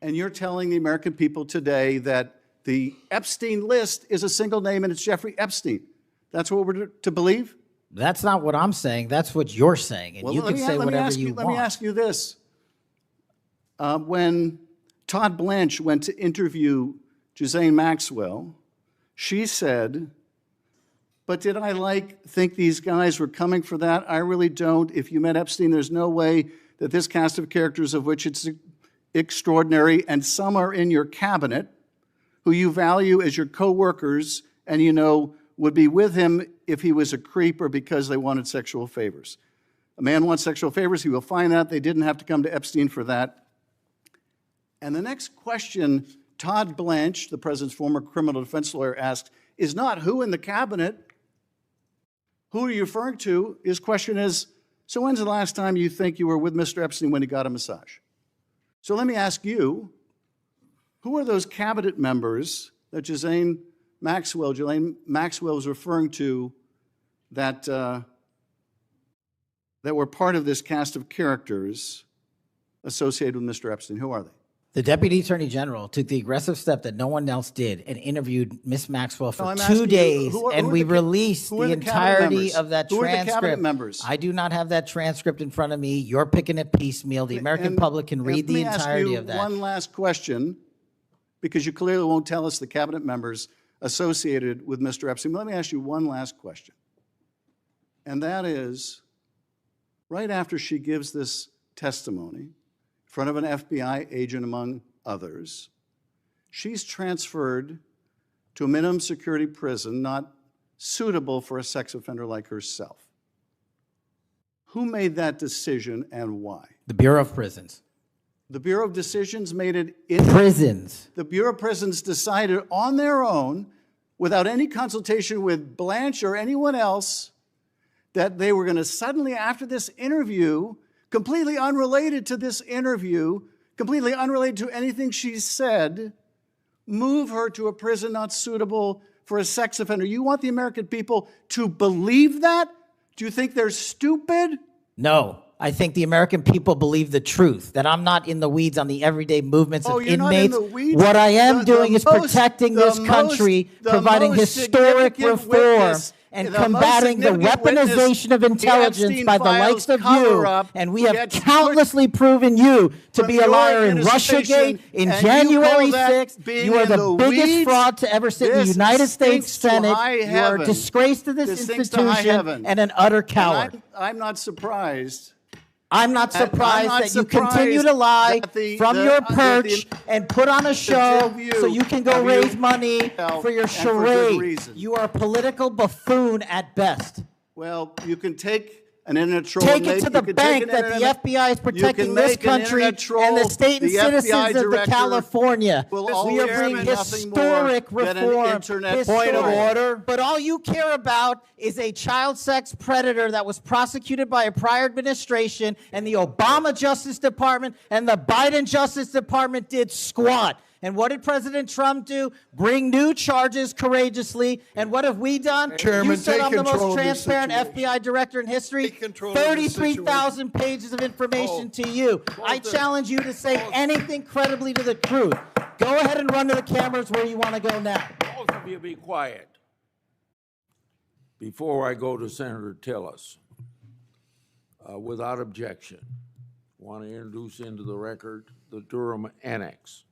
and you're telling the American people today that the Epstein list is a single name and it's Jeffrey Epstein. That's what we're to believe? That's not what I'm saying. That's what you're saying, and you can say whatever you want. Let me ask you this. When Todd Blanche went to interview Ghislaine Maxwell, she said, but did I think these guys were coming for that? I really don't. If you met Epstein, there's no way that this cast of characters, of which it's extraordinary, and some are in your cabinet, who you value as your co-workers, and you know would be with him if he was a creep or because they wanted sexual favors. A man wants sexual favors, he will find that. They didn't have to come to Epstein for that. And the next question Todd Blanche, the president's former criminal defense lawyer, asked is not who in the cabinet, who are you referring to? His question is, so when's the last time you think you were with Mr. Epstein when he got a massage? So let me ask you, who are those cabinet members that Ghislaine Maxwell was referring to that, that were part of this cast of characters associated with Mr. Epstein? Who are they? The Deputy Attorney General took the aggressive step that no one else did and interviewed Ms. Maxwell for 2 days, and we released the entirety of that transcript. Who are the cabinet members? I do not have that transcript in front of me. You're picking it piecemeal. The American public can read the entirety of that. One last question, because you clearly won't tell us the cabinet members associated with Mr. Epstein. Let me ask you one last question. And that is, right after she gives this testimony, in front of an FBI agent, among others, she's transferred to a minimum security prison not suitable for a sex offender like herself. Who made that decision and why? The Bureau of Prisons. The Bureau of Decisions made it in prisons. The Bureau of Prisons decided on their own, without any consultation with Blanche or anyone else, that they were going to suddenly, after this interview, completely unrelated to this interview, completely unrelated to anything she said, move her to a prison not suitable for a sex offender. You want the American people to believe that? Do you think they're stupid? No. I think the American people believe the truth, that I'm not in the weeds on the everyday movements of you're inmates. Not in the weeds? What I am doing is protecting this country, providing historic reform. and The most combating the significant witness, weaponization of the intelligence Epstein by the likes files of you, cover-up and we have gets countlessly proven you to from be a your liar in administration, Russiagate, in and you January call that 6th. being You are in the the biggest weeds? fraud to ever sit in the This United States stinks to Senate. high You are a heaven. disgrace to this This stinks to high institution heaven. and an utter And coward. I'm not surprised. I'm not surprised that you continue to lie from your perch and put on a show so you can go raise money for your charade. You are a political buffoon at best. Well, you can take an internet troll. Take it to the bank that the FBI is protecting this country and the state and citizens of the California. We are bringing historic reform. Point of order. But all you care about is a child sex predator that was prosecuted by a prior administration, and the Obama Justice Department and the Biden Justice Department did squat. And what did President Trump do? Bring new charges courageously. And what have we done? Chairman, You said take I'm the control most of this transparent situation. FBI director in history. 33,000 pages of information to you. I challenge you to say anything credibly to the truth. Go ahead and run to the cameras where you want to go now. Both of you be quiet. Before I go to Senator Tillis, without objection, I want to introduce into the record the Durham Annex.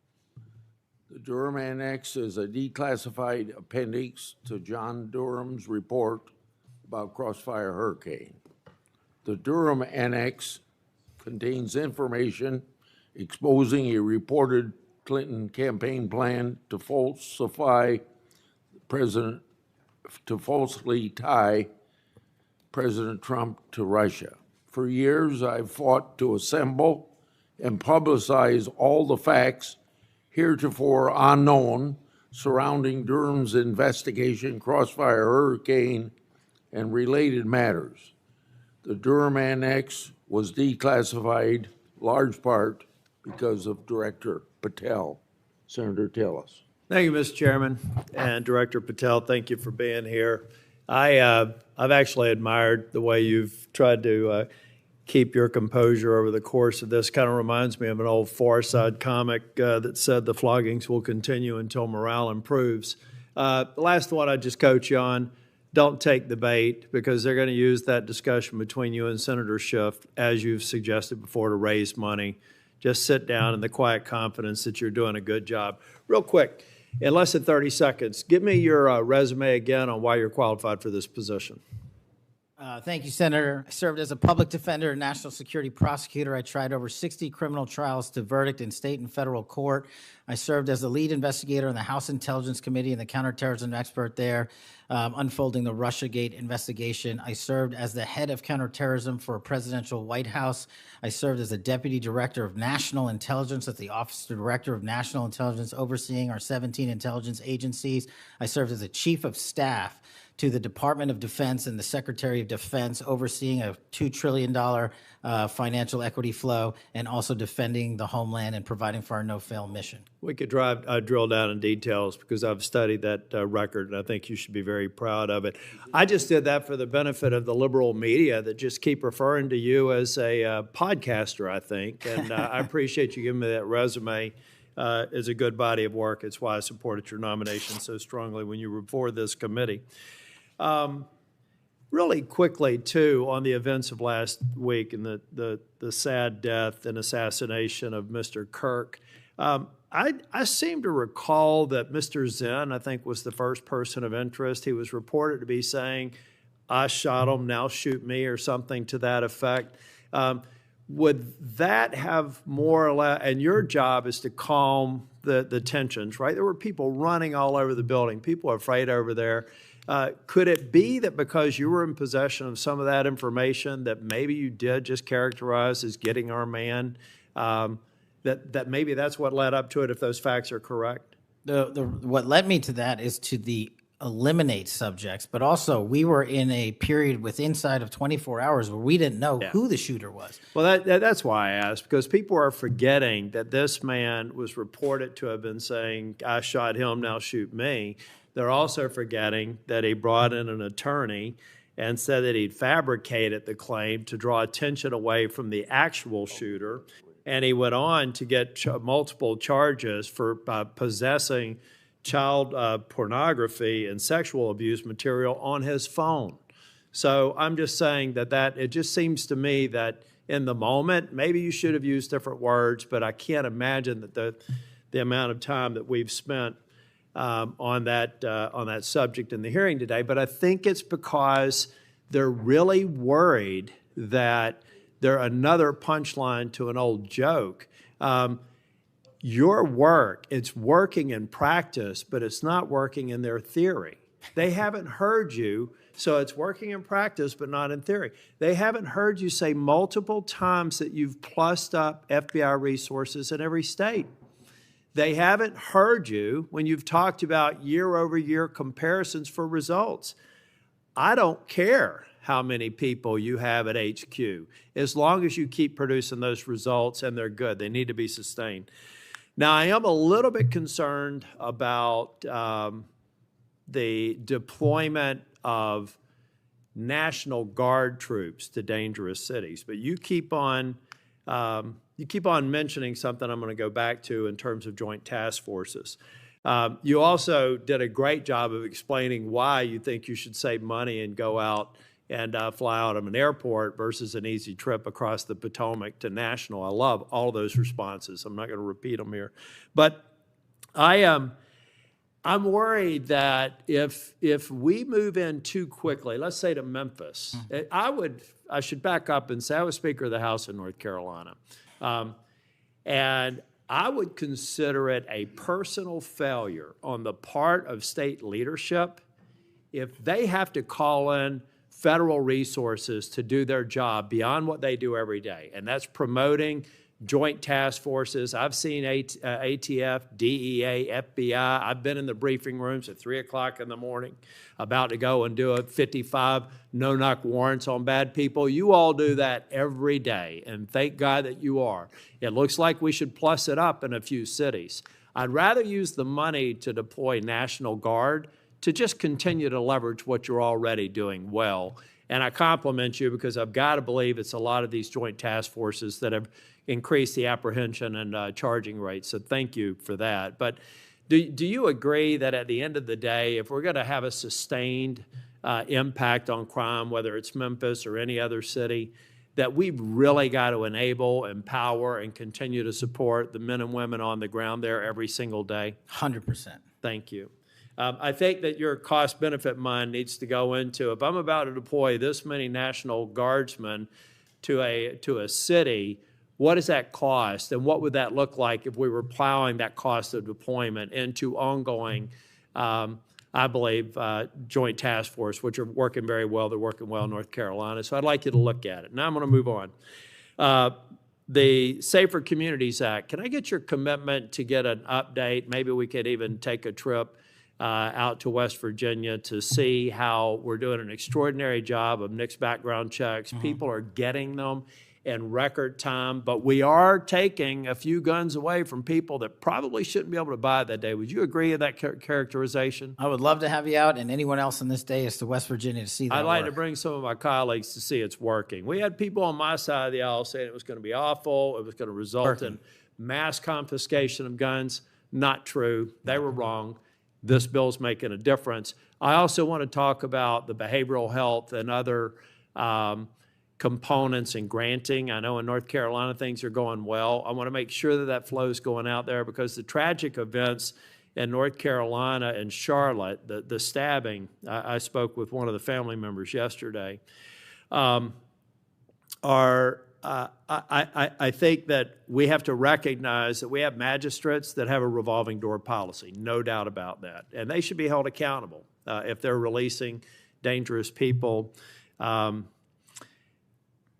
The Durham Annex is a declassified appendix to John Durham's report about Crossfire Hurricane. The Durham Annex contains information exposing a reported Clinton campaign plan to falsely tie President Trump to Russia. For years, I've fought to assemble and publicize all the facts heretofore unknown surrounding Durham's investigation, Crossfire Hurricane, and related matters. The Durham Annex was declassified large part because of Director Patel. Senator Tillis. Thank you, Mr. Chairman. And Director Patel, thank you for being here. I've actually admired the way you've tried to keep your composure over the course of this. Kind of reminds me of an old Far Side comic that said the floggings will continue until morale improves. The last one I just coach you on, don't take the bait, because they're going to use that discussion between you and Senator Schiff, as you've suggested before, to raise money. Just sit down in the quiet confidence that you're doing a good job. Real quick, in less than 30 seconds, give me your resume again on why you're qualified for this position. Thank you, Senator. I served as a public defender and national security prosecutor. I tried over 60 criminal trials to verdict in state and federal court. I served as the lead investigator in the House Intelligence Committee and the counterterrorism expert there, unfolding the Russiagate investigation. I served as the head of counterterrorism for a presidential White House. I served as the deputy director of national intelligence at the Office of Director of National Intelligence, overseeing our 17 intelligence agencies. I served as the chief of staff to the Department of Defense and the Secretary of Defense, overseeing a $2 trillion financial equity flow, and also defending the homeland and providing for our no-fail mission. We could drill down in details, because I've studied that record, and I think you should be very proud of it. I just did that for the benefit of the liberal media that just keep referring to you as a podcaster, I think, and I appreciate you giving me that resume. It's a good body of work. It's why I supported your nomination so strongly when you were before this committee. Really quickly, too, on the events of last week and the sad death and assassination of Mr. Kirk, I seem to recall that Mr. Zinn, I think, was the first person of interest. He was reported to be saying, "I shot him, now shoot me," or something to that effect. Would that have more or less, and your job is to calm the tensions, right? There were people running all over the building. People are afraid over there. Could it be that because you were in possession of some of that information that maybe you did just characterize as getting our man, that maybe that's what led up to it, if those facts are correct? What led me to that is to the eliminate subjects, but also we were in a period with inside of 24 hours where we didn't know who the shooter was. Well, that's why I asked, because people are forgetting that this man was reported to have been saying, "I shot him, now shoot me." They're also forgetting that he brought in an attorney and said that he'd fabricated the claim to draw attention away from the actual shooter. And he went on to get multiple charges for possessing child pornography and sexual abuse material on his phone. So I'm just saying that it just seems to me that in the moment, maybe you should have used different words, but I can't imagine that the amount of time that we've spent on that subject in the hearing today. But I think it's because they're really worried that they're another punchline to an old joke. Your work, it's working in practice, but it's not working in their theory. They haven't heard you, so it's working in practice, but not in theory. They haven't heard you say multiple times that you've plussed up FBI resources in every state. They haven't heard you when you've talked about year-over-year comparisons for results. I don't care how many people you have at HQ, as long as you keep producing those results and they're good. They need to be sustained. Now, I am a little bit concerned about the deployment of National Guard troops to dangerous cities, but you keep on mentioning something I'm going to go back to in terms of joint task forces. You also did a great job of explaining why you think you should save money and go out and fly out of an airport versus an easy trip across the Potomac to National. I love all of those responses. I'm not going to repeat them here. But I'm worried that if we move in too quickly, let's say to Memphis, I should back up and say I was Speaker of the House in North Carolina. And I would consider it a personal failure on the part of state leadership if they have to call in federal resources to do their job beyond what they do every day. And that's promoting joint task forces. I've seen ATF, DEA, FBI. I've been in the briefing rooms at 3 o'clock in the morning about to go and do 55 no-knock warrants on bad people. You all do that every day, and thank God that you are. It looks like we should plus it up in a few cities. I'd rather use the money to deploy National Guard to just continue to leverage what you're already doing well. And I compliment you because I've got to believe it's a lot of these joint task forces that have increased the apprehension and charging rates. So thank you for that. But do you agree that at the end of the day, if we're going to have a sustained impact on crime, whether it's Memphis or any other city, that we've really got to enable, empower, and continue to support the men and women on the ground there every single day? 100%. Thank you. I think that your cost-benefit mind needs to go into, if I'm about to deploy this many National Guardsmen to a city, what does that cost? And what would that look like if we were plowing that cost of deployment into ongoing, I believe, joint task force, which are working very well. They're working well in North Carolina. So I'd like you to look at it. Now I'm going to move on. The Safer Communities Act, can I get your commitment to get an update? Maybe we could even take a trip out to West Virginia to see how we're doing an extraordinary job of NICS background checks. People are getting them in record time, but we are taking a few guns away from people that probably shouldn't be able to buy it that day. Would you agree with that characterization? I would love to have you out and anyone else on this day is to West Virginia to see that I'd like work. to bring some of my colleagues to see it's working. We had people on my side of the aisle saying it was going to be awful, it was going to result in mass confiscation of guns. Not true. They were wrong. This bill's making a difference. I also want to talk about the behavioral health and other components in granting. I know in North Carolina things are going well. I want to make sure that that flow is going out there because the tragic events in North Carolina and Charlotte, the stabbing, I spoke with one of the family members yesterday, I think that we have to recognize that we have magistrates that have a revolving door policy, no doubt about that. And they should be held accountable if they're releasing dangerous people.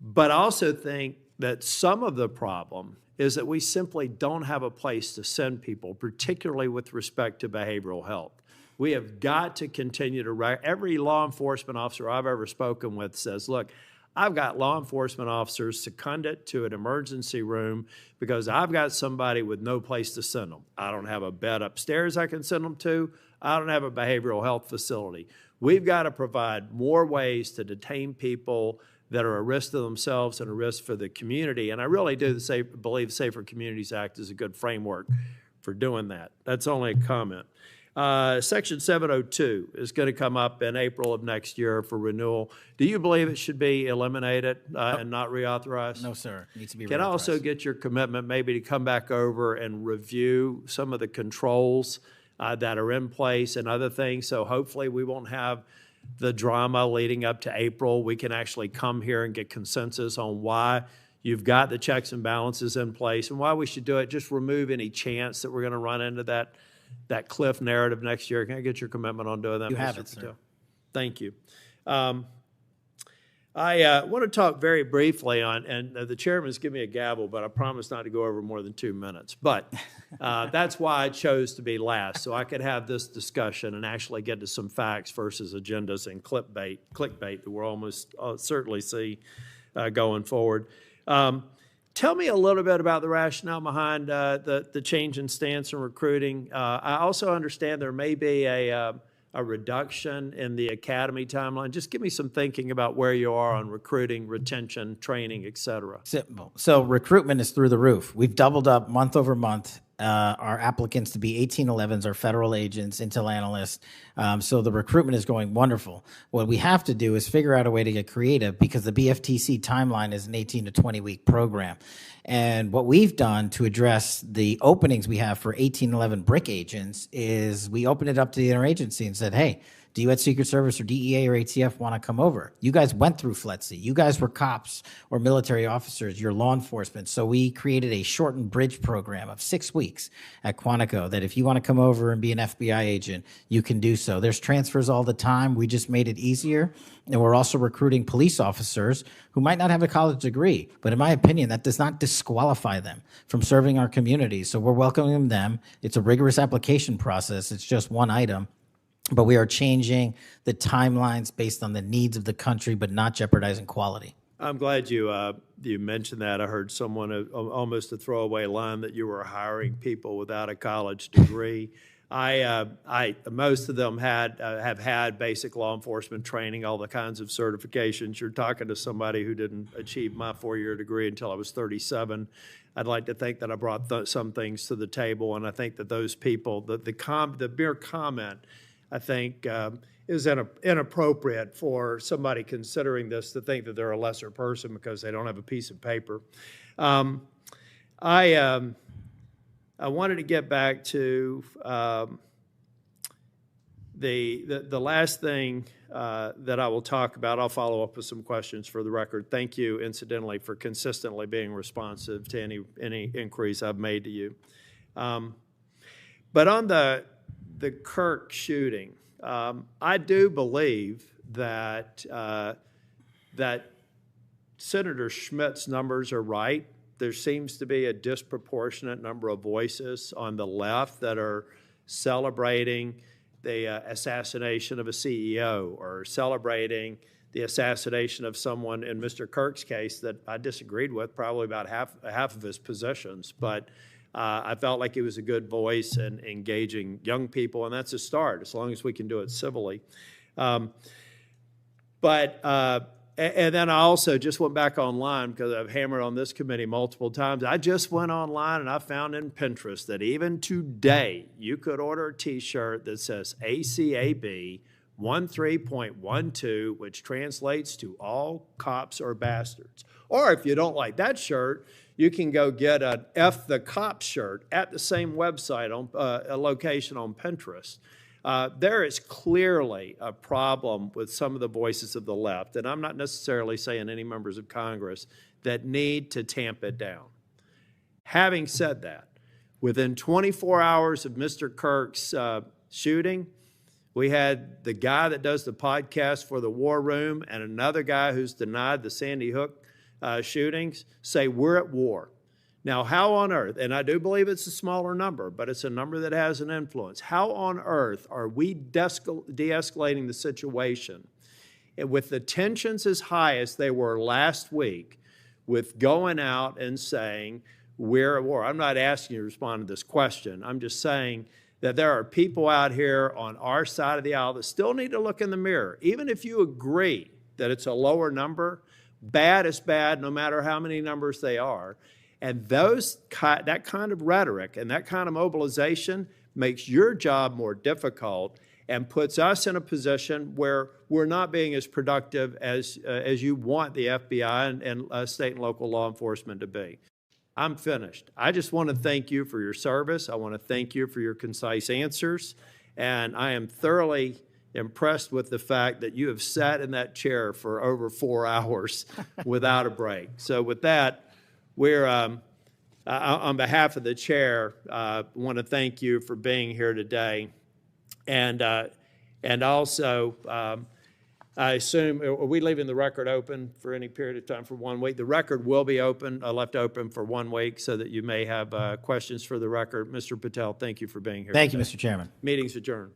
But I also think that some of the problem is that we simply don't have a place to send people, particularly with respect to behavioral health. We have got to continue to, every law enforcement officer I've ever spoken with says, look, I've got law enforcement officers seconded to an emergency room because I've got somebody with no place to send them. I don't have a bed upstairs I can send them to. I don't have a behavioral health facility. We've got to provide more ways to detain people that are a risk to themselves and a risk for the community. And I really do believe the Safer Communities Act is a good framework for doing that. That's only a comment. Section 702 is going to come up in April of next year for renewal. Do you believe it should be eliminated and not reauthorized? No, sir. It needs to be Can I also reauthorized. get your commitment maybe to come back over and review some of the controls that are in place and other things? So hopefully we won't have the drama leading up to April. We can actually come here and get consensus on why you've got the checks and balances in place and why we should do it. Just remove any chance that we're going to run into that cliff narrative next year. Can I get your commitment on doing that? You have Mr. it, sir. Patel? Thank you. I want to talk very briefly on, and the chairman's given me a gavel, but I promise not to go over more than 2 minutes. But that's why I chose to be last, so I could have this discussion and actually get to some facts versus agendas and clickbait that we'll almost certainly see going forward. Tell me a little bit about the rationale behind the change in stance in recruiting. I also understand there may be a reduction in the academy timeline. Just give me some thinking about where you are on recruiting, retention, training, et cetera. Simple. So recruitment is through the roof. We've doubled up month over month our applicants to be 1811s, our federal agents, intel analysts. So the recruitment is going wonderful. What we have to do is figure out a way to get creative because the BFTC timeline is an 18 to 20 week program. And what we've done to address the openings we have for 1811 BRIC agents is we opened it up to the interagency and said, hey, do you at Secret Service or DEA or ATF want to come over? You guys went through FLETC. You guys were cops or military officers. You're law enforcement. So we created a shortened bridge program of 6 weeks at Quantico that if you want to come over and be an FBI agent, you can do so. There's transfers all the time. We just made it easier. And we're also recruiting police officers who might not have a college degree. But in my opinion, that does not disqualify them from serving our community. So we're welcoming them. It's a rigorous application process. It's just one item. But we are changing the timelines based on the needs of the country, but not jeopardizing quality. I'm glad you mentioned that. I heard someone almost a throwaway line that you were hiring people without a college degree. Most of them have had basic law enforcement training, all the kinds of certifications. You're talking to somebody who didn't achieve my 4-year degree until I was 37. I'd like to think that I brought some things to the table, and I think that those people, the mere comment, I think is inappropriate for somebody considering this to think that they're a lesser person because they don't have a piece of paper. I wanted to get back to the last thing that I will talk about. I'll follow up with some questions for the record. Thank you, incidentally, for consistently being responsive to any inquiries I've made to you. But on the Kirk shooting, I do believe that that Senator Schmitt's numbers are right. There seems to be a disproportionate number of voices on the left that are celebrating the assassination of a CEO or celebrating the assassination of someone in Mr. Kirk's case that I disagreed with probably about half of his positions, but I felt like he was a good voice in engaging young people, and that's a start, as long as we can do it civilly. And then I also just went back online because I've hammered on this committee multiple times. I just went online and I found in Pinterest that even today you could order a T-shirt that says ACAB 13.12, which translates to all cops are bastards. Or if you don't like that shirt, you can go get an F the Cop shirt at the same website, on a location on Pinterest. There is clearly a problem with some of the voices of the left, and I'm not necessarily saying any members of Congress, that need to tamp it down. Having said that, within 24 hours of Mr. Kirk's shooting, we had the guy that does the podcast for the War Room and another guy who's denied the Sandy Hook shootings say we're at war. Now, how on earth, and I do believe it's a smaller number, but it's a number that has an influence. How on earth are we de-escalating the situation with the tensions as high as they were last week with going out and saying we're at war? I'm not asking you to respond to this question. I'm just saying that there are people out here on our side of the aisle that still need to look in the mirror. Even if you agree that it's a lower number, bad is bad no matter how many numbers they are. And that kind of rhetoric and that kind of mobilization makes your job more difficult and puts us in a position where we're not being as productive as you want the FBI and state and local law enforcement to be. I'm finished. I just want to thank you for your service. I want to thank you for your concise answers. And I am thoroughly impressed with the fact that you have sat in that chair for over 4 hours without a break. So with that, we're, on behalf of the chair, want to thank you for being here today. And also, I assume, are we leaving the record open for any period of time for 1 week? The record will be open, left open for 1 week so that you may have questions for the record. Mr. Patel, thank you for being here. Thank you, today. Mr. Chairman. Meeting's adjourned.